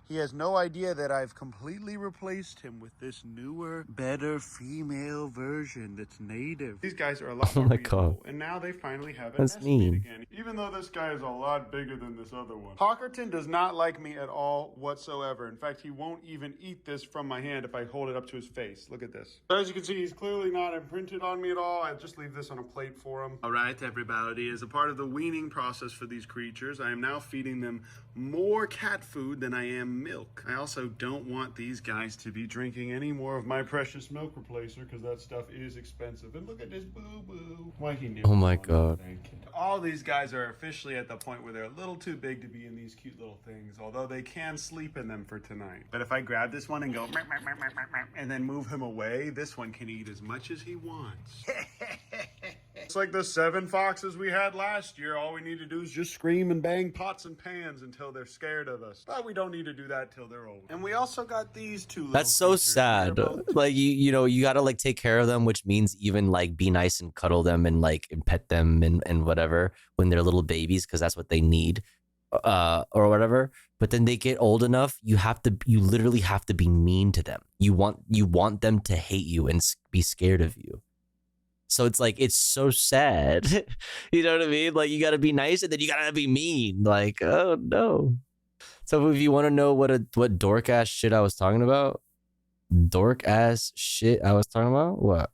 He has no idea that I've completely replaced him with this newer, better female version that's native. These guys are a lot more reasonable, and now they finally have a That's nest mate mean. again. Even though this guy is a lot bigger than this other one. Hawkerton does not like me at all whatsoever. In fact, he won't even eat this from my hand if I hold it up to his face. Look at this. As you can see, he's clearly not imprinted on me at all. I just leave this on a plate for him. All right, everybody. As a part of the weaning process for these creatures, I am now feeding them more cat food than I am milk. I also don't want these guys to be drinking any more of my precious milk replacer because that stuff is expensive. And look at this boo-boo. Why he knew. Oh my god. All these guys are officially at the point where they're a little too big to be in these cute little things, although they can sleep in them for tonight. But if I grab this one and go and then move him away, this one can eat as much as he wants. It's like the 7 foxes we had last year. All we need to do is just scream and bang pots and pans until they're scared of us. But we don't need to do that till they're old. And we also got these 2 little That's so sad. Like you know, you gotta like take care of them, which means even like be nice and cuddle them and like and pet them and whatever when they're little babies, because that's what they need, or whatever. But then they get old enough, you literally have to be mean to them. You want them to hate you and be scared of you. So it's like, it's so sad. You know what I mean? Like, you gotta be nice and then you gotta be mean. Like, oh no. So if you want to know what dork ass shit I was talking about, what?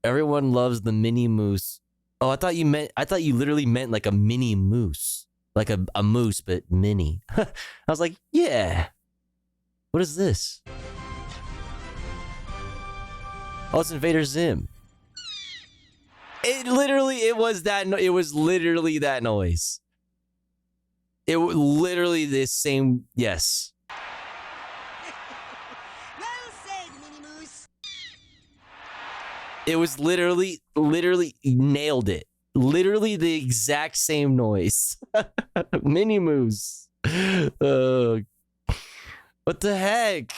Everyone loves the mini moose. Oh, I thought you literally meant like a mini moose, like a moose but mini. I was like, yeah. What is this? Oh, it's Invader Zim. It was literally that noise. It was literally the same. Yes. Well said, Mini Moose. It was literally nailed it. Literally the exact same noise. Mini moose. What the heck?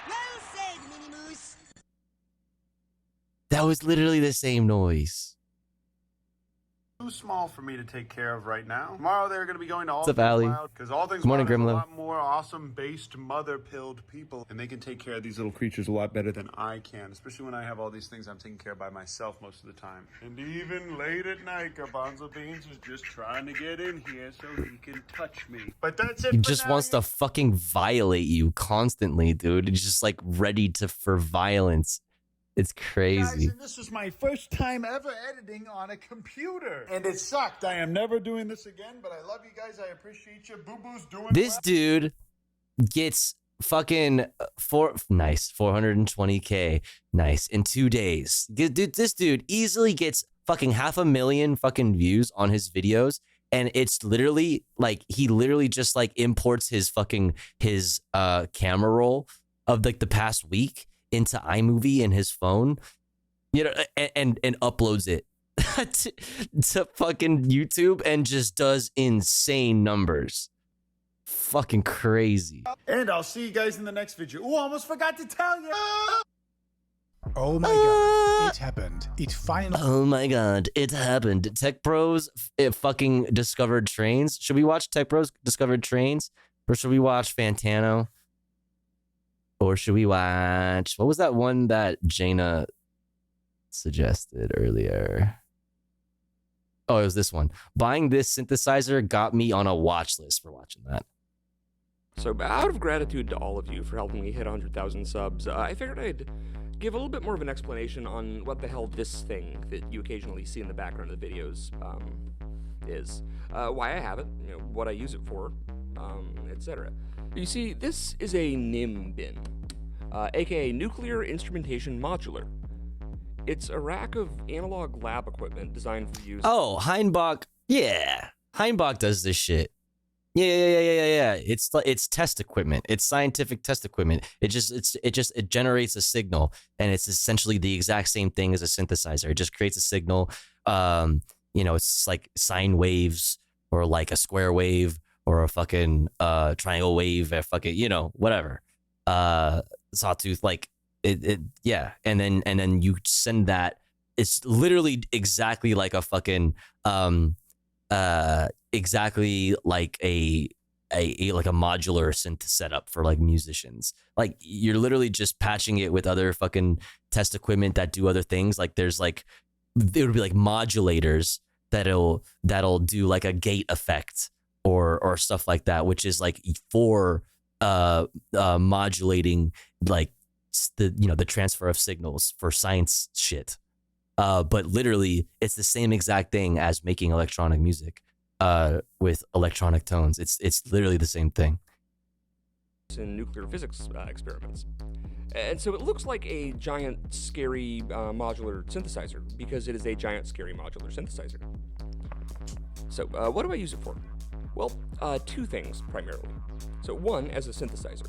Well said, Mini Moose. That was literally the same noise. too small for me to take care of right now. Tomorrow they're going to be going to All What's up, Things Allie? Wild, because All Things Good morning, Wild has a Grimlow. lot more awesome based mother-pilled people, and they can take care of these little creatures a lot better than I can, especially when I have all these things I'm taking care of by myself most of the time. And even late at night, Garbanzo Beans is just trying to get in here so he can touch me. But that's it He for just now. wants to fucking violate you constantly, dude. He's just like ready for violence. It's Guys, crazy. and this is my first time ever editing on a computer. And it sucked. I am never doing this again, but I love you guys. I appreciate you. Boo Boo's doing This well. dude gets fucking 420K nice in 2 days. Dude, this dude easily gets fucking 500,000 fucking views on his videos, and it's literally like he literally just like imports his camera roll of like the past week into iMovie in his phone, you know, and uploads it to fucking YouTube and just does insane numbers. Fucking crazy. And I'll see you guys in the next video. Ooh, almost forgot to tell you. Oh my god, it happened. It finally. Oh my god, it happened. Tech Bros fucking discovered trains. Should we watch Tech Bros discovered trains? Or should we watch Fantano? Or should we watch, what was that one that Jaina suggested earlier? Oh, it was this one. Buying this synthesizer got me on a watch list for watching that. So out of gratitude to all of you for helping me hit 100,000 subs, I figured I'd give a little bit more of an explanation on what the hell this thing that you occasionally see in the background of the videos is, why I have it, you know, what I use it for, etc. You see, this is a NIM bin, aka Nuclear Instrumentation Modular. It's a rack of analog lab equipment designed for use. Oh, Heinbach. Yeah. Heinbach does this shit. Yeah. It's test equipment. It's scientific test equipment. It generates a signal, and it's essentially the exact same thing as a synthesizer. It just creates a signal. You know, it's like sine waves or like a square wave or a fucking triangle wave, or fucking, you know, whatever. Sawtooth, like yeah. And then you send that. It's literally exactly like a fucking exactly like a modular synth setup for like musicians. Like you're literally just patching it with other fucking test equipment that do other things. Like there's like, it would be like modulators that'll do like a gate effect or stuff like that, which is like for modulating like the transfer of signals for science shit. But literally it's the same exact thing as making electronic music with electronic tones. It's literally the same thing. In nuclear physics experiments. And so it looks like a giant, scary modular synthesizer because it is a giant, scary modular synthesizer. So what do I use it for? Well, two things primarily. So one, as a synthesizer.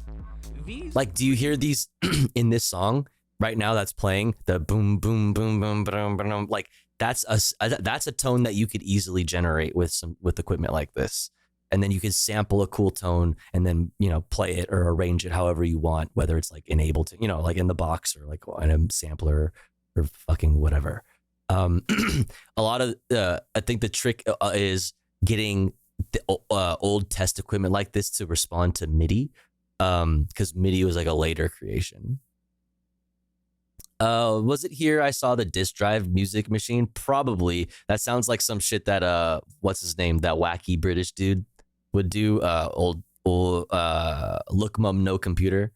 These Like, do you hear these in this song right now that's playing? The boom, boom, boom, boom, boom, boom. Like that's a tone that you could easily generate with equipment like this. And then you can sample a cool tone and then, you know, play it or arrange it however you want, whether it's like in Ableton, you know, like in the box or like in a sampler or fucking whatever. A lot of, I think the trick is getting the old test equipment like this to respond to MIDI, because MIDI was like a later creation. Was it here I saw the disk drive music machine? Probably. That sounds like some shit that what's his name, that wacky British dude would do. Old Look Mum No Computer.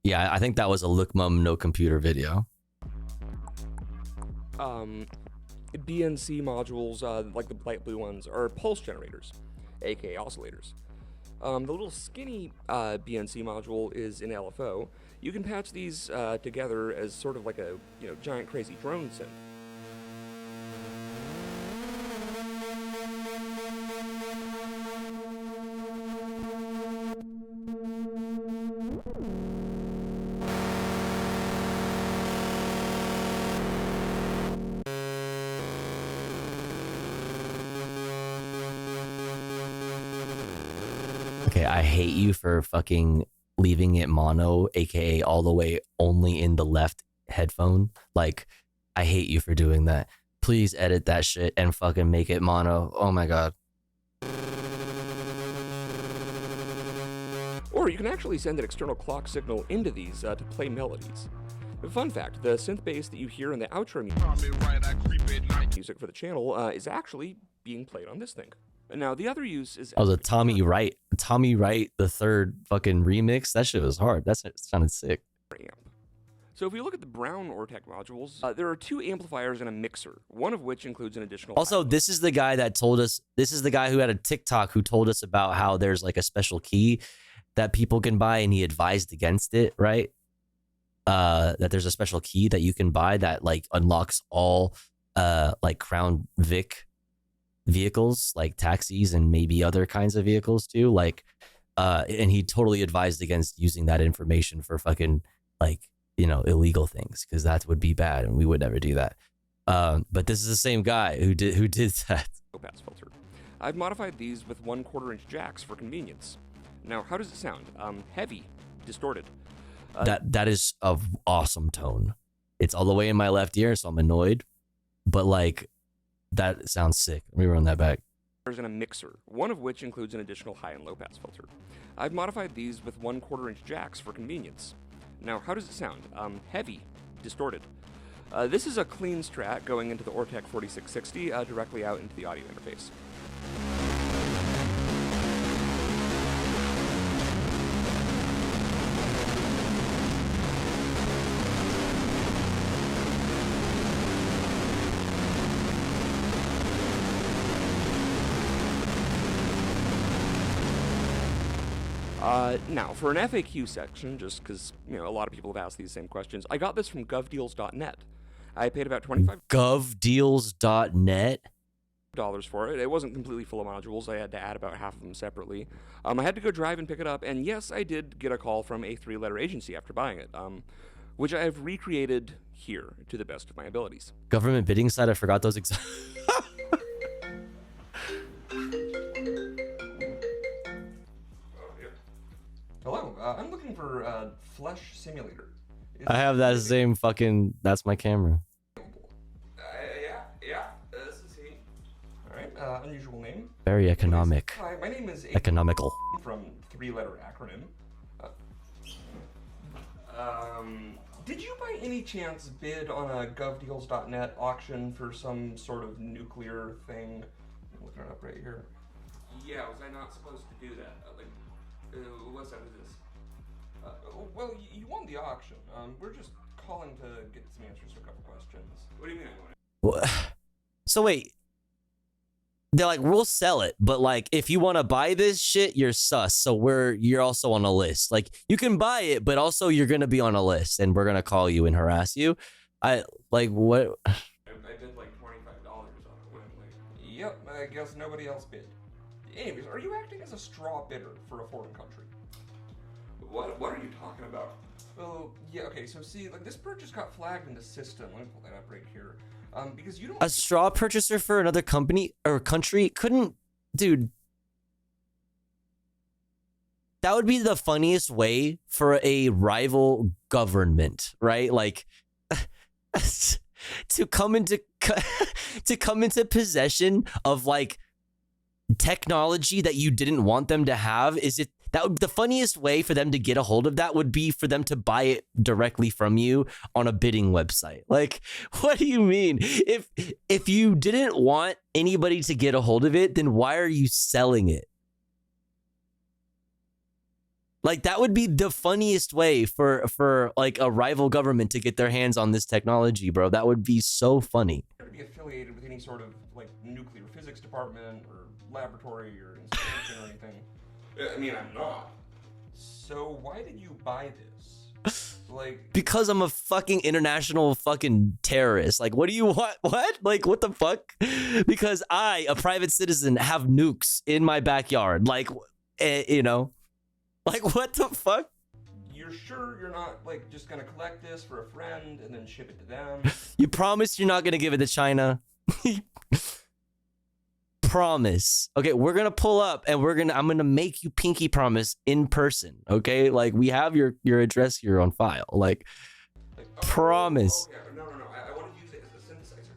Yeah, I think that was a Look Mum No Computer video. BNC modules, like the light blue ones, are pulse generators, aka oscillators. The little skinny BNC module is in LFO. You can patch these together as sort of like a giant crazy drone synth. Okay, I hate you for fucking leaving it mono, aka all the way only in the left headphone. Like, I hate you for doing that. Please edit that shit and fucking make it mono. Oh my god. Or you can actually send an external clock signal into these to play melodies. A fun fact, the synth bass that you hear in the outro music for the channel is actually being played on this thing. Now, the other use is... Oh, the Tommy Wright the third fucking remix. That shit was hard. That sounded sick. So if we look at the brown Ortec modules, there are 2 amplifiers and a mixer, one of which includes an additional... Also, this is the guy that told us, this is the guy who had a TikTok who told us about how there's like a special key that people can buy, and he advised against it, right? That there's a special key that you can buy that like unlocks all like Crown Vic vehicles, like taxis and maybe other kinds of vehicles too. Like, and he totally advised against using that information for fucking like, you know, illegal things, because that would be bad and we would never do that. But this is the same guy who did that. Pass filter. I've modified these with 1/4 inch jacks for convenience. Now, how does it sound? Heavy, distorted. That is an awesome tone. It's all the way in my left ear, so I'm annoyed. But like, that sounds sick. Let me run that back. There's a mixer, one of which includes an additional high and low pass filter. I've modified these with 1/4 inch jacks for convenience. Now, how does it sound? Heavy, distorted. This is a clean strat going into the Ortec 4660 directly out into the audio interface. Now, for an FAQ section, just because, you know, a lot of people have asked these same questions, I got this from govdeals.net. I paid about $25 govdeals.net for it. It wasn't completely full of modules. I had to add about half of them separately. I had to go drive and pick it up, and yes, I did get a call from a 3-letter agency after buying it, which I have recreated here to the best of my abilities. Government bidding site, I forgot those Hello, I'm looking for Flesh Simulator. I have that same fucking, that's my camera. Yeah, this is he. Alright, unusual name. Very economic. Hi, my name is Economical. From 3-letter acronym. Did you by any chance bid on a govdeals.net auction for some sort of nuclear thing? I'm looking it up right here. Yeah, was I not supposed to do that? What's that with this? Well, you won the auction. We're just calling to get some answers to a couple questions. What do you mean I won it? So wait, they're like, we'll sell it, but like, if you want to buy this shit, you're sus. So you're also on a list. Like, you can buy it, but also you're gonna be on a list, and we're gonna call you and harass you. I like what? I bid like $25 on it. Yep, I guess nobody else bid. Anyways, are you acting as a straw bidder for a foreign country? What are you talking about? Well, yeah, okay, so see, like, this purchase got flagged in the system. Let me pull that up right here. Because you don't... A straw purchaser for another company or country couldn't... Dude. That would be the funniest way for a rival government, right? Like, to come into possession of, like, technology that you didn't want them to have. The funniest way for them to get a hold of that would be for them to buy it directly from you on a bidding website. Like, what do you mean? If you didn't want anybody to get a hold of it, then why are you selling it? Like, that would be the funniest way for like a rival government to get their hands on this technology, bro. That would be so funny. To be affiliated with any sort of like nuclear physics department or laboratory or institution or anything. I mean, I'm not. So why did you buy this? Like, because I'm a fucking international fucking terrorist. Like, what do you want? What? Like, what the fuck? Because I, a private citizen, have nukes in my backyard. Like, you know, like, what the fuck? You're sure you're not like just gonna collect this for a friend and then ship it to them? You promise you're not gonna give it to China? Promise. Okay, we're gonna pull up and I'm gonna make you pinky promise in person. Okay, like, we have your address here on file. Like promise. No, I want to use it as a synthesizer.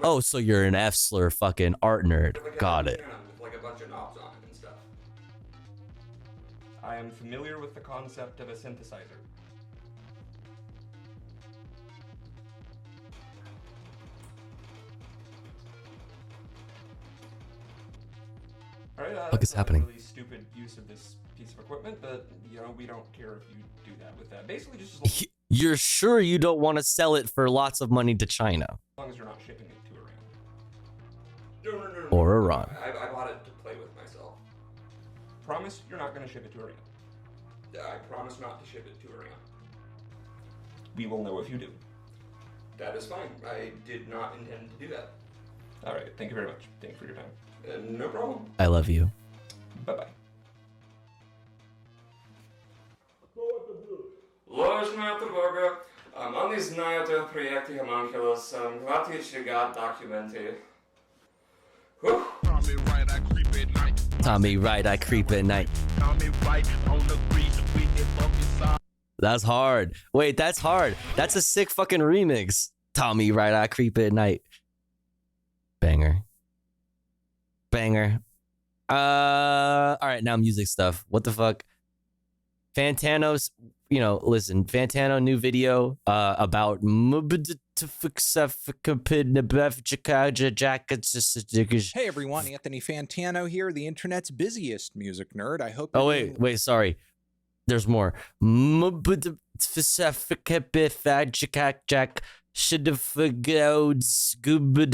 Oh, so you're an F-slur fucking art nerd. Got it. With like a bunch of knobs on it and stuff. I am familiar with the concept of a synthesizer. Alright, What is happening? Really stupid use of this piece of equipment, but you know, we don't care if you do that with that. Basically just You're sure you don't want to sell it for lots of money to China? as long as you're not shipping it to Iran. No. Or Iran. I bought it to play with myself. Promise you're not going to ship it to Iran. I promise not to ship it to Iran. We will know if you do. That is fine. I did not intend to do that. All right. Thank you very much. Thank you for your time. No problem. I love you. Bye-bye. Ложная тревога. Он не знает о проекте Homunculus. Хватит шагать документы. Tommy right, I creep at night. Tommy right, I creep at night. Tommy right on the breeze, we get fucking. That's hard. Wait, that's hard. That's a sick fucking remix. Tommy right, I creep at night. Banger. Banger. All right, now music stuff. What the fuck? Fantano's, you know, listen, Fantano new video about Hey everyone, Anthony Fantano here, the internet's busiest music nerd. I hope. Oh wait, sorry. There's more. Should have forgot Scuba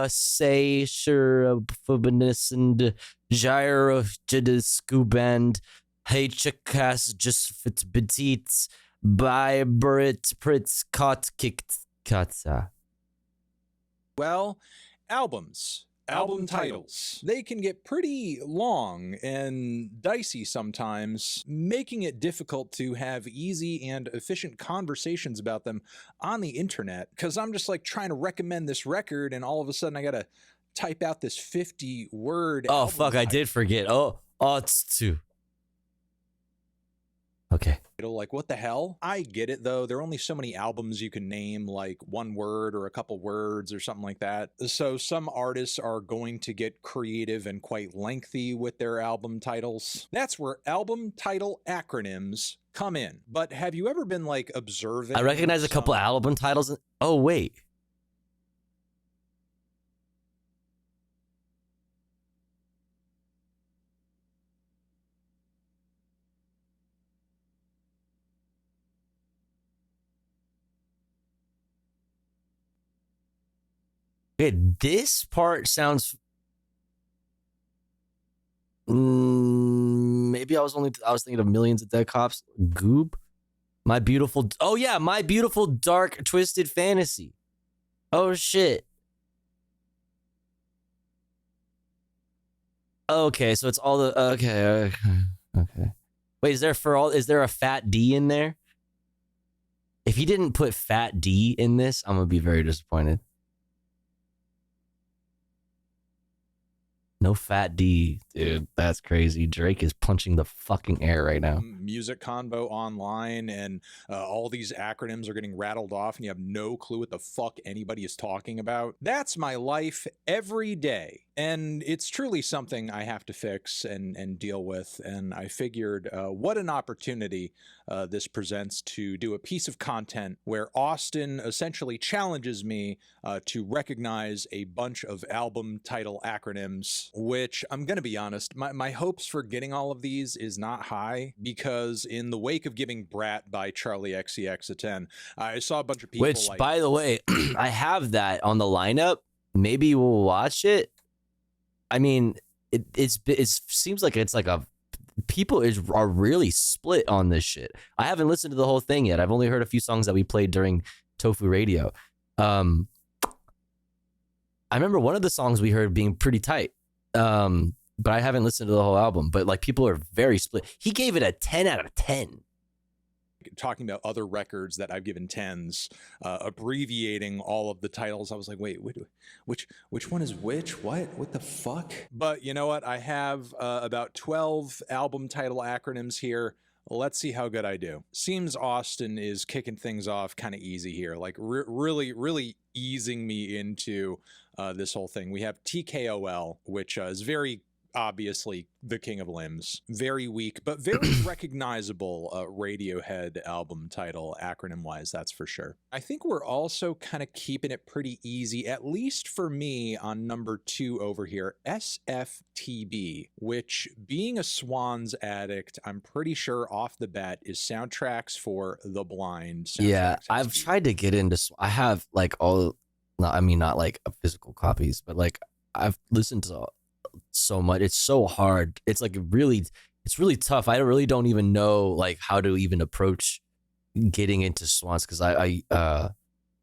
say sure Fubinus and Gyro Scuband Hchakas just fit petites by Brit Pritz caught kicked katsa. Well, album titles. They can get pretty long and dicey sometimes, making it difficult to have easy and efficient conversations about them on the internet. Because I'm just like trying to recommend this record, and all of a sudden I gotta type out this 50-word. Oh fuck! I did forget. Oh, it's two. Okay. Like, what the hell? I get it, though. There are only so many albums you can name, like one word or a couple words or something like that. So some artists are going to get creative and quite lengthy with their album titles. That's where album title acronyms come in. But have you ever been, like, observing? I recognize a couple album titles. Oh, wait. Okay, this part sounds. Maybe I was thinking of Millions of Dead Cops. Goob, My Beautiful. Oh yeah, My Beautiful Dark Twisted Fantasy. Oh shit. Okay, so it's all the okay. Wait, is there a fat D in there? If he didn't put fat D in this, I'm gonna be very disappointed. No fat D, dude. That's crazy. Drake is punching the fucking air right now. Music Convo online, and all these acronyms are getting rattled off, and you have no clue what the fuck anybody is talking about. That's my life every day. And it's truly something I have to fix and deal with. And I figured what an opportunity this presents to do a piece of content where Austin essentially challenges me to recognize a bunch of album title acronyms, which I'm going to be honest, my hopes for getting all of these is not high, because in the wake of giving Brat by Charlie XCX a 10, I saw a bunch of people Which, by the way, I have that on the lineup. Maybe we'll watch it. I mean, it seems like it's like people are really split on this shit. I haven't listened to the whole thing yet. I've only heard a few songs that we played during Tofu Radio. I remember one of the songs we heard being pretty tight, but I haven't listened to the whole album. But like, people are very split. He gave it a 10 out of 10. Talking about other records that I've given 10s, abbreviating all of the titles. I was like, wait, which one is which? What the fuck? But you know what? I have about 12 album title acronyms here. Let's see how good I do. Seems Austin is kicking things off kind of easy here, like really easing me into this whole thing. We have TKOL, which is very obviously the king of limbs. Very weak, but very recognizable Radiohead album title, acronym-wise, that's for sure. I think we're also kind of keeping it pretty easy, at least for me, on number 2 over here, SFTB, which, being a Swans addict, I'm pretty sure off the bat is soundtracks for the blind. Yeah, I've tried to get into. I have like all. I mean, not like physical copies, but like I've listened to so much. It's so hard. It's like it's really tough. I really don't even know like how to even approach getting into Swans, because I a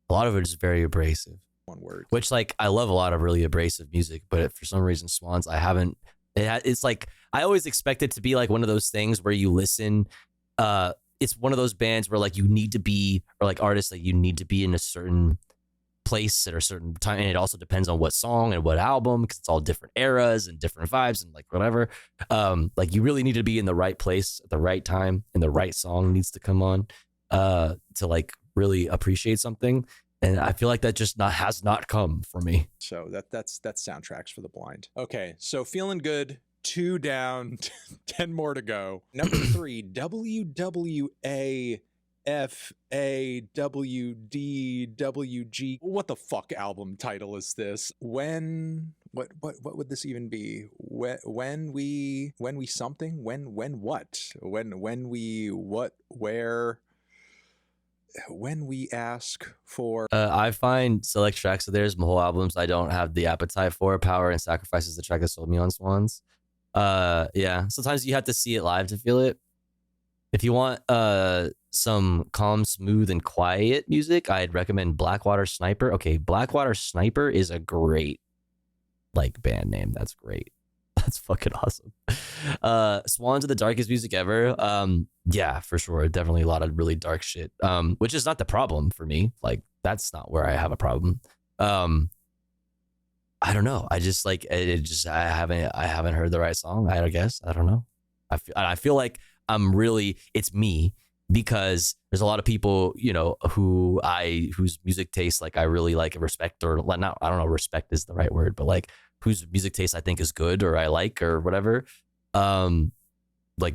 lot of it is very abrasive. One word. Which, like, I love a lot of really abrasive music, but for some reason Swans, I haven't. It's like I always expect it to be like one of those things where you listen. It's one of those bands where like you need to be, or like artists that you need to be in a certain place at a certain time, and it also depends on what song and what album, because it's all different eras and different vibes and like whatever. Like you really need to be in the right place at the right time, and the right song needs to come on to like really appreciate something. And I feel like that just has not come for me. So that's soundtracks for the blind. Okay, so feeling good. 2 down, 10 more to go. Number 3, WWA. FAWDWG. What the fuck album title is this? When what would this even be? When we something? When what? When we what where? When we ask for. I find select tracks of theirs, my whole albums, I don't have the appetite for. Power and Sacrifice is the track that sold me on Swans. Yeah, sometimes you have to see it live to feel it. If you want some calm, smooth, and quiet music, I'd recommend Blackwater Sniper. Okay, Blackwater Sniper is a great like band name. That's great. That's fucking awesome. Swans are the darkest music ever. Yeah, for sure. Definitely a lot of really dark shit. Which is not the problem for me. Like that's not where I have a problem. I don't know. I just like it. Just I haven't heard the right song. I guess I don't know. I feel like it's me, because there's a lot of people, you know, whose music taste like I really like and respect, or not. I don't know, respect is the right word, but like whose music taste I think is good or I like or whatever. Like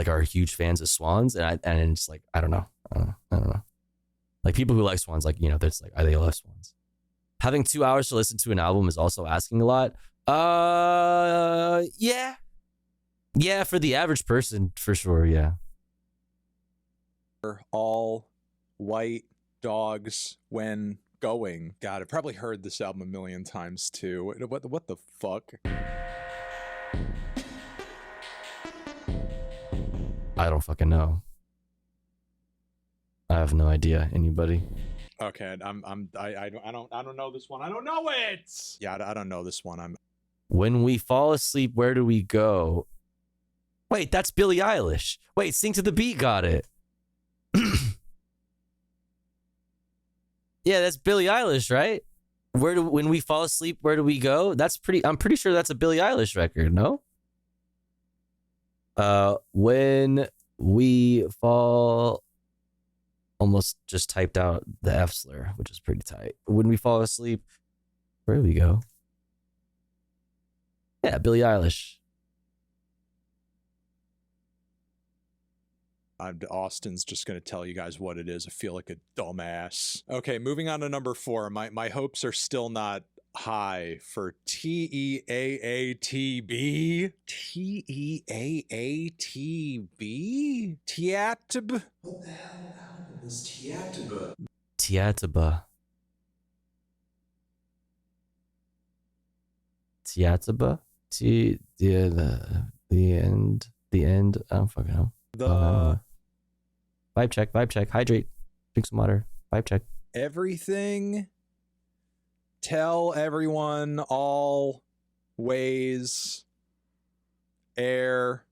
are huge fans of Swans, and it's like I don't know. Like people who like Swans, like, you know, there's like they love Swans. Having 2 hours to listen to an album is also asking a lot. Yeah, for the average person, for sure, yeah. All white dogs when going. God, I've probably heard this album a million times too. What the fuck? I don't fucking know. I have no idea. Anybody? Okay, I don't know this one. I don't know it. Yeah, I don't know this one. When we fall asleep, where do we go? Wait, that's Billie Eilish. Wait, Sing to the Beat got it. Yeah, that's Billie Eilish, right? When we fall asleep, where do we go? I'm pretty sure that's a Billie Eilish record, no? When we fall, almost just typed out the F slur, which is pretty tight. When we fall asleep, where do we go? Yeah, Billie Eilish. Austin's just going to tell you guys what it is. I feel like a dumbass. Okay, moving on to number 4. My hopes are still not high for TEAATB. TEAATB? Tiatb? What the hell is Tiatba? Tiatba. Tiatba? The end. I don't fucking know. Vibe check. Hydrate. Drink some water. Vibe check. Everything. Tell everyone all ways. Air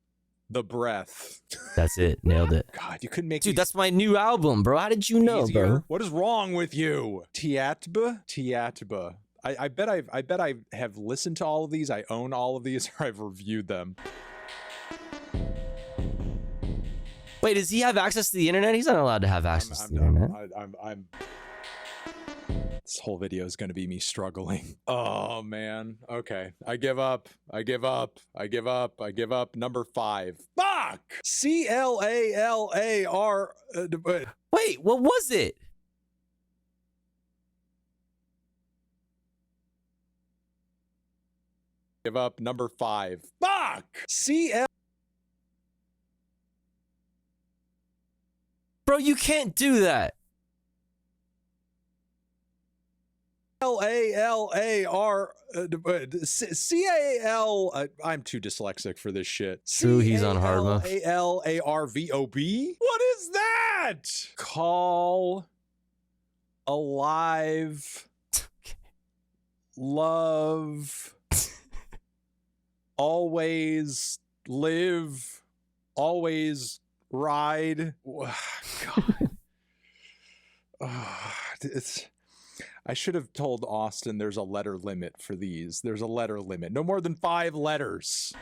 the breath. That's it. Nailed it. God, you couldn't make. Dude, that's my new album, bro. How did you know, easier. Bro? What is wrong with you? Tiatba. I bet I have listened to all of these. I own all of these, or I've reviewed them. Wait, does he have access to the internet? He's not allowed to have access to the internet. This whole video is going to be me struggling. Oh, man. Okay. I give up. I give up. I give up. I give up. Number 5. Fuck! CLALAR. Wait, what was it? Give up. Number 5. Fuck! CL. Bro, you can't do that. LALAR CAL. I'm too dyslexic for this shit. True, he's on hard mode. CALARVOB. What is that? Call alive. Love. Always live. Always ride. God. I should have told Austin there's a letter limit for these. There's a letter limit. No more than 5 letters.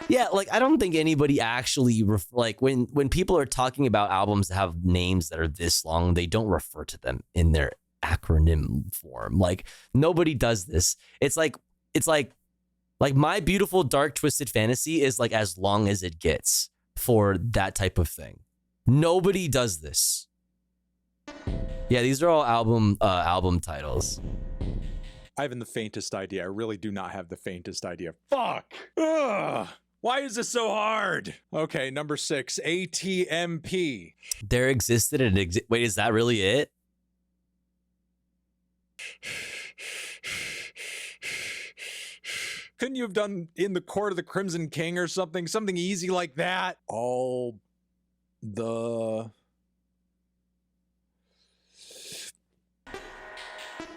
Yeah, like I don't think anybody actually like when people are talking about albums that have names that are this long, they don't refer to them in their acronym form. Like nobody does this. It's like My Beautiful Dark Twisted Fantasy is like as long as it gets for that type of thing. Nobody does this. Yeah, these are all album titles. I haven't the faintest idea. I really do not have the faintest idea. Fuck! Ugh! Why is this so hard? Okay, number 6, ATMP. There existed an wait, is that really it? Couldn't you have done In the Court of the Crimson King or something? Something easy like that? All the...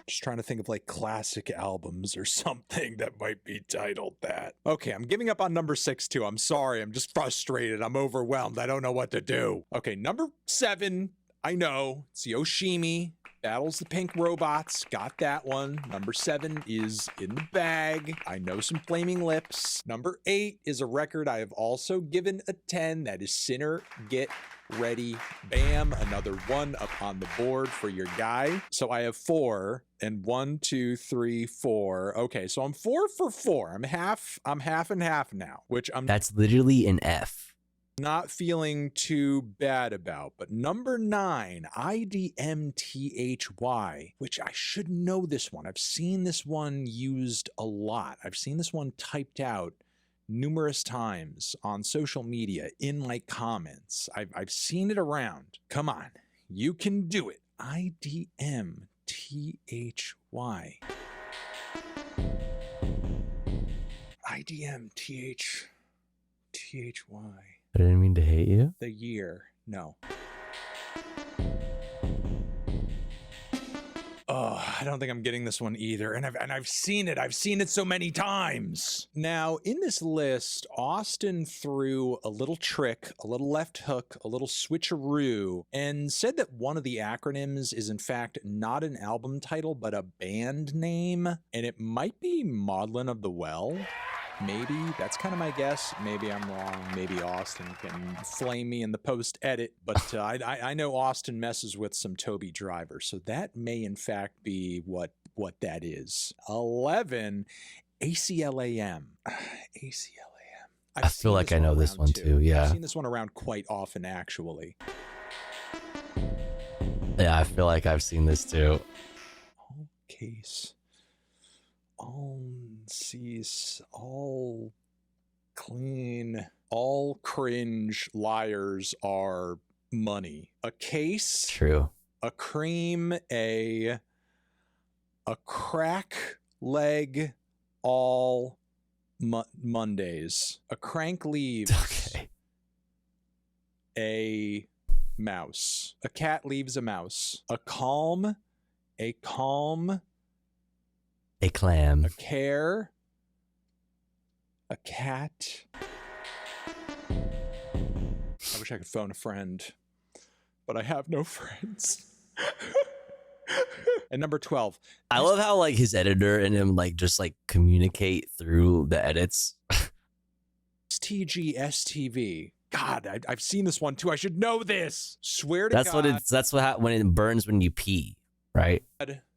Just trying to think of like classic albums or something that might be titled that. Okay, I'm giving up on number 6 too. I'm sorry. I'm just frustrated. I'm overwhelmed. I don't know what to do. Okay, number 7. I know. It's Yoshimi. Battles the Pink Robots. Got that one. Number 7 is in the bag. I know some Flaming Lips. Number 8 is a record I have also given a 10. That is Sinner Get Ready. Bam. Another 1 up on the board for your guy. So I have 4 and 1, 2, 3, 4. Okay, so I'm 4 for 4. I'm half and half now, which That's literally an F. Not feeling too bad about. But number 9, IDMTHY, which I should know this one. I've seen this one used a lot. I've seen this one typed out numerous times on social media in like comments. I've seen it around. Come on, you can do it. IDMTHY. IDMTHY. I didn't mean to hate you. The year. No. Oh, I don't think I'm getting this one either. And I've seen it. I've seen it so many times. Now, in this list, Austin threw a little trick, a little left hook, a little switcheroo, and said that one of the acronyms is in fact not an album title, but a band name. And it might be Maudlin of the Well. Maybe. That's kind of my guess. Maybe I'm wrong. Maybe Austin can flame me in the post-edit. But I know Austin messes with some Toby Driver, so that may in fact be what that is. 11, ACLAM. ACLAM. I feel like I know this one too. Yeah. I've seen this one around quite often, actually. Yeah, I feel like I've seen this too. All case. All cease, all clean, all cringe liars are money. A case. True. A cream, a crack leg, all Mondays. A crank leaves. Okay. A mouse. A cat leaves a mouse. A calm. A calm. A clam. A care. A cat. I wish I could phone a friend, but I have no friends. And number 12. I love how like his editor and him like just like communicate through the edits. TGSTV. God, I've seen this one too. I should know this. Swear to That's God. That's what when it burns when you pee, right?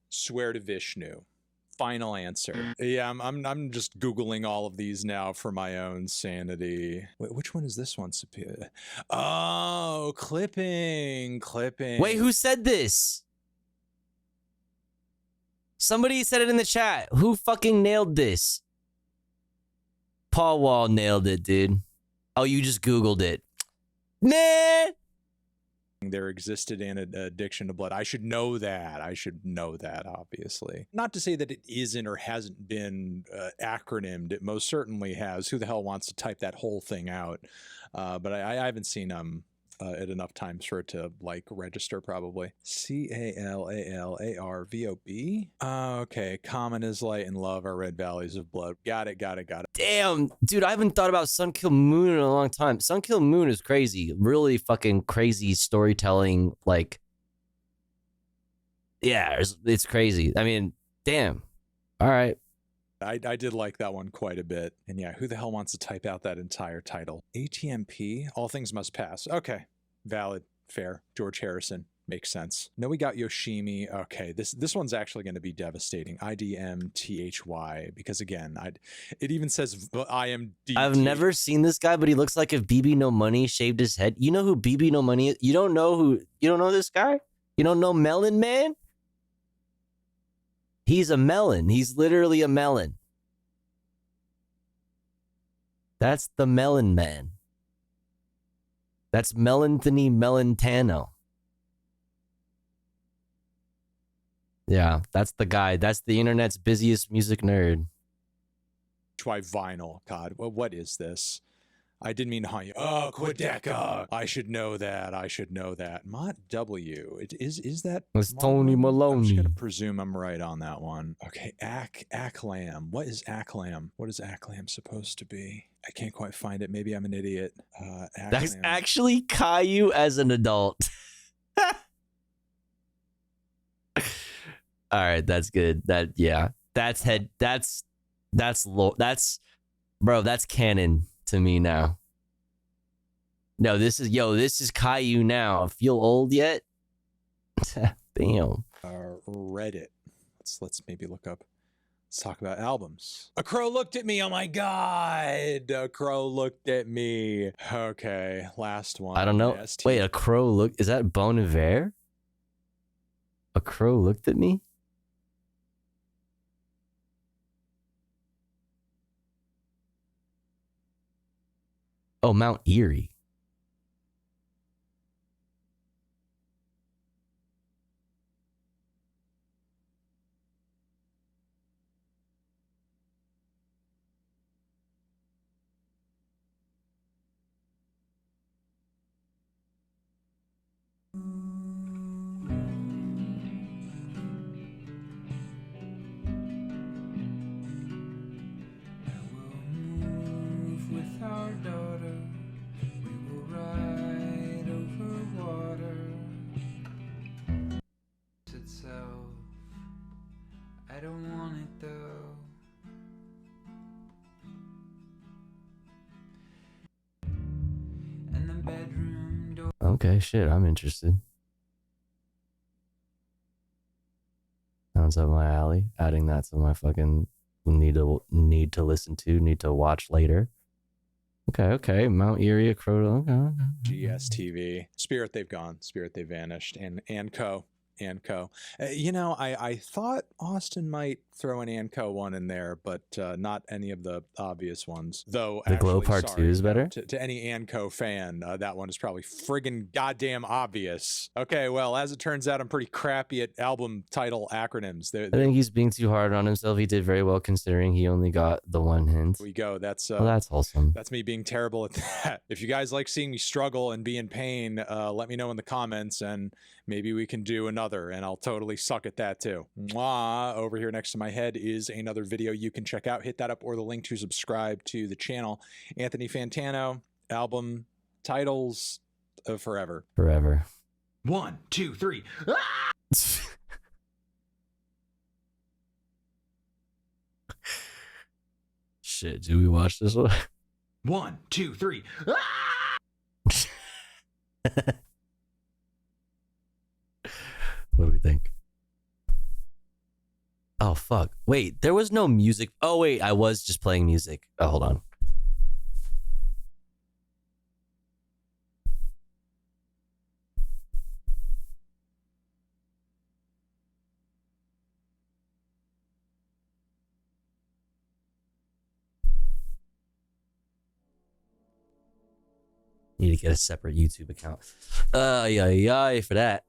Swear to Vishnu. Final answer. Yeah, I'm just Googling all of these now for my own sanity. Wait, which one is this one? Oh, clipping. Wait, who said this? Somebody said it in the chat. Who fucking nailed this? Paul Wall nailed it, dude. Oh, you just Googled it. Nah. There existed an addiction to blood. I should know that. Obviously. Not to say that it isn't or hasn't been acronymed. It most certainly has. Who the hell wants to type that whole thing out? But I haven't seen it enough times for it to like register probably. CALALARVOB. Okay, common is light and love are red valleys of blood. Got it. Damn, dude, I haven't thought about Sun Kill Moon in a long time. Sun Kill Moon is crazy. Really fucking crazy storytelling. Like, yeah, it's crazy. I mean, damn. All right. I did like that one quite a bit. And yeah, who the hell wants to type out that entire title? ATMP, all things must pass. Okay, valid, fair. George Harrison, makes sense. No, we got Yoshimi. Okay, this one's actually going to be devastating. IDMTHY, because again, it even says IMDT. I've never seen this guy, but he looks like if BB No Money shaved his head. You know who BB No Money is? You don't know this guy? You don't know Melon Man? He's a melon. He's literally a melon. That's the Melon Man. That's Melanthony Melantano. Yeah, that's the guy. That's the internet's busiest music nerd. Why vinyl? God, what is this? I didn't mean to haunt you. Oh, Quedeca. I should know that. Mott W. Is that? It's Tony Maloney. I'm just gonna presume I'm right on that one. Okay, Acclam. What is Acclam? What is Acclam supposed to be? I can't quite find it. Maybe I'm an idiot. That's actually Caillou as an adult. All right, that's good. That's canon to me now. No, this is Caillou now. Feel old yet? Damn. Reddit. Let's maybe look up. Let's talk about albums. A crow looked at me. Oh my God. A crow looked at me. Okay, last one. I don't know. Wait, a crow look. Is that Bon Iver? A crow looked at me? Oh, Mount Erie. With our daughter, we will ride over water. Itself, I don't want it though. And the bedroom door. Okay, shit, I'm interested. Sounds up my alley. Adding that to my fucking need to listen to, need to watch later. Okay. Mount Erie, Crow. Okay. GSTV. Spirit, they've gone. Spirit, they vanished. And Co. I thought Austin might throw an Anco one in there, but not any of the obvious ones. Though the Glow Part 2 is better? To any Anco fan, that one is probably friggin' goddamn obvious. Okay, well, as it turns out, I'm pretty crappy at album title acronyms. I think he's being too hard on himself. He did very well considering he only got the one hint. We go. That's wholesome. That's me being terrible at that. If you guys like seeing me struggle and be in pain, let me know in the comments, and maybe we can do another, and I'll totally suck at that too. Mwah. Over here next to my head is another video you can check out. Hit that up or the link to subscribe to the channel. Anthony Fantano, album titles of Forever. 1, 2, 3. Ah! Shit, do we watch this one? 1, 2, 3. Ah! What do we think? Oh, fuck. Wait, there was no music. Oh, wait, I was just playing music. Oh, hold on. Need to get a separate YouTube account. Yeah, for that.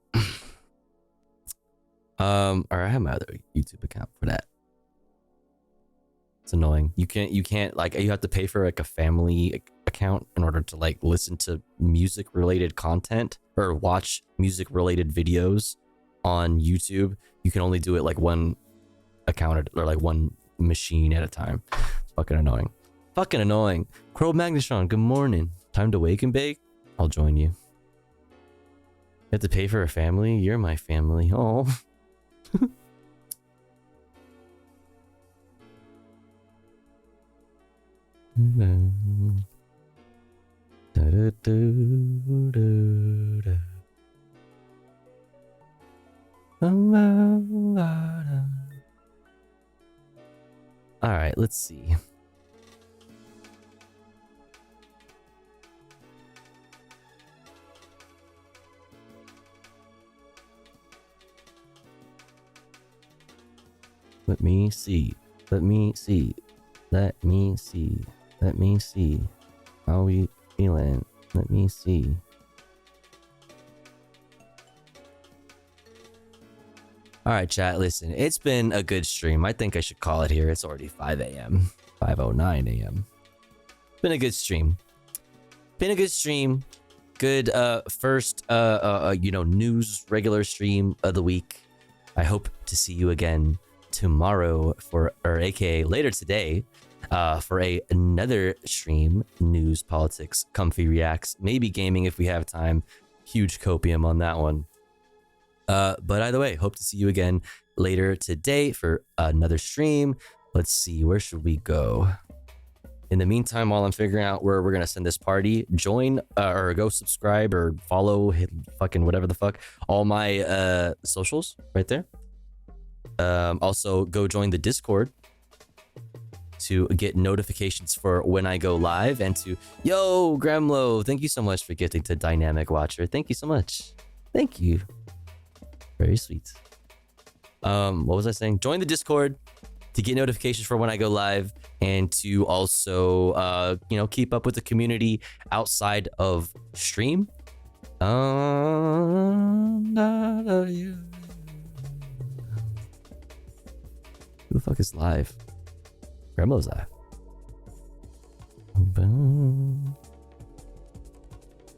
Or I have my other YouTube account for that. It's annoying. You can't like, you have to pay for like a family account in order to like listen to music related content or watch music related videos on YouTube. You can only do it like one account or like one machine at a time. It's fucking annoying. Fucking annoying. Crow Magnetron, good morning. Time to wake and bake? I'll join you. You have to pay for a family? You're my family. Oh. All right, let's see. Let me see. Let me see. Let me see. Let me see. How we feeling? Let me see. All right, chat, listen. It's been a good stream. I think I should call it here. It's already 5 a.m. 5:09 a.m. Been a good stream. Been a good stream. Good first news regular stream of the week. I hope to see you again tomorrow or aka later today for another stream, news, politics, comfy reacts, maybe gaming if we have time. Huge copium on that one. But either way, hope to see you again later today for another stream. Let's see, where should we go? In the meantime, while I'm figuring out where we're gonna send this party, join or go subscribe or follow, hit fucking whatever the fuck, all my socials right there. Also, go join the Discord to get notifications for when I go live, and to yo Gremlo, thank you so much for gifting to Dynamic Watcher. Thank you so much. Thank you. Very sweet. What was I saying? Join the Discord to get notifications for when I go live, and to also keep up with the community outside of stream. Who the fuck is live? Gremlo's live.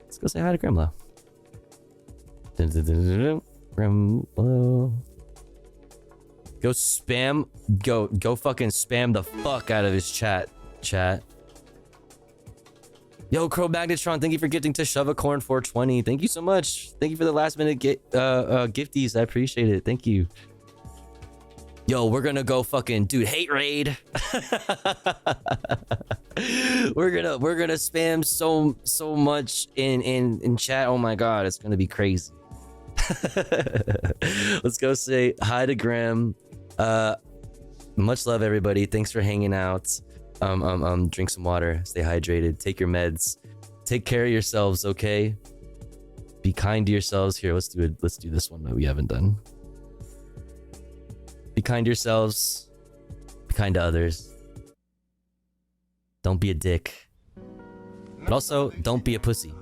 Let's go say hi to Gremlo. Gremlo. Go spam. Go fucking spam the fuck out of his chat. Yo, Crow Magnetron, thank you for gifting to Shove a Corn 420. Thank you so much. Thank you for the last minute gifties. I appreciate it. Thank you. Yo, we're gonna go fucking hate raid. we're gonna spam so much in chat. Oh my god, it's gonna be crazy. Let's go say hi to Graham. Much love, everybody. Thanks for hanging out. Drink some water, stay hydrated, take your meds, take care of yourselves, okay? Be kind to yourselves. Here, let's do this one that we haven't done. Be kind to yourselves. Be kind to others. Don't be a dick. But also, don't be a pussy.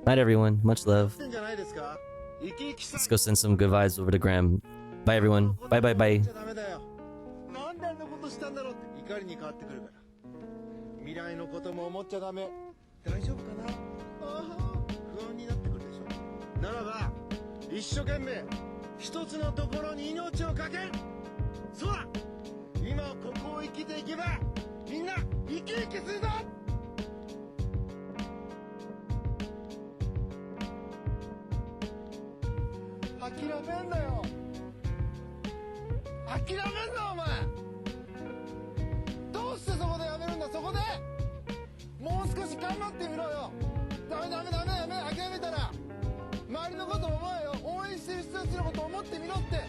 Night, everyone. Much love. Let's go send some good vibes over to Graham. Bye, everyone. Bye, bye, bye. 未来のことも思っちゃダメ。大丈夫かな？不安になってくるでしょ。ならば一生懸命一つのところに命をかける。そうだ。今ここを生きていけばみんな生き生きするぞ。諦めんなよ。諦めんなお前。どうしてそこでやめるんだ。そこでもう少し頑張ってみろよ。ダメ諦めたら周りのこと思えよ。応援してる人たちのこと思ってみろって。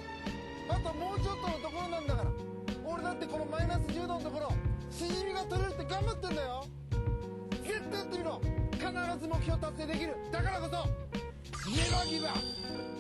あともうちょっとのところなんだから。俺だってこのマイナス10度のところしじみが取れるって頑張ってんだよ。絶対やってみろ。必ず目標達成できる。だからこそネバーギブアップ。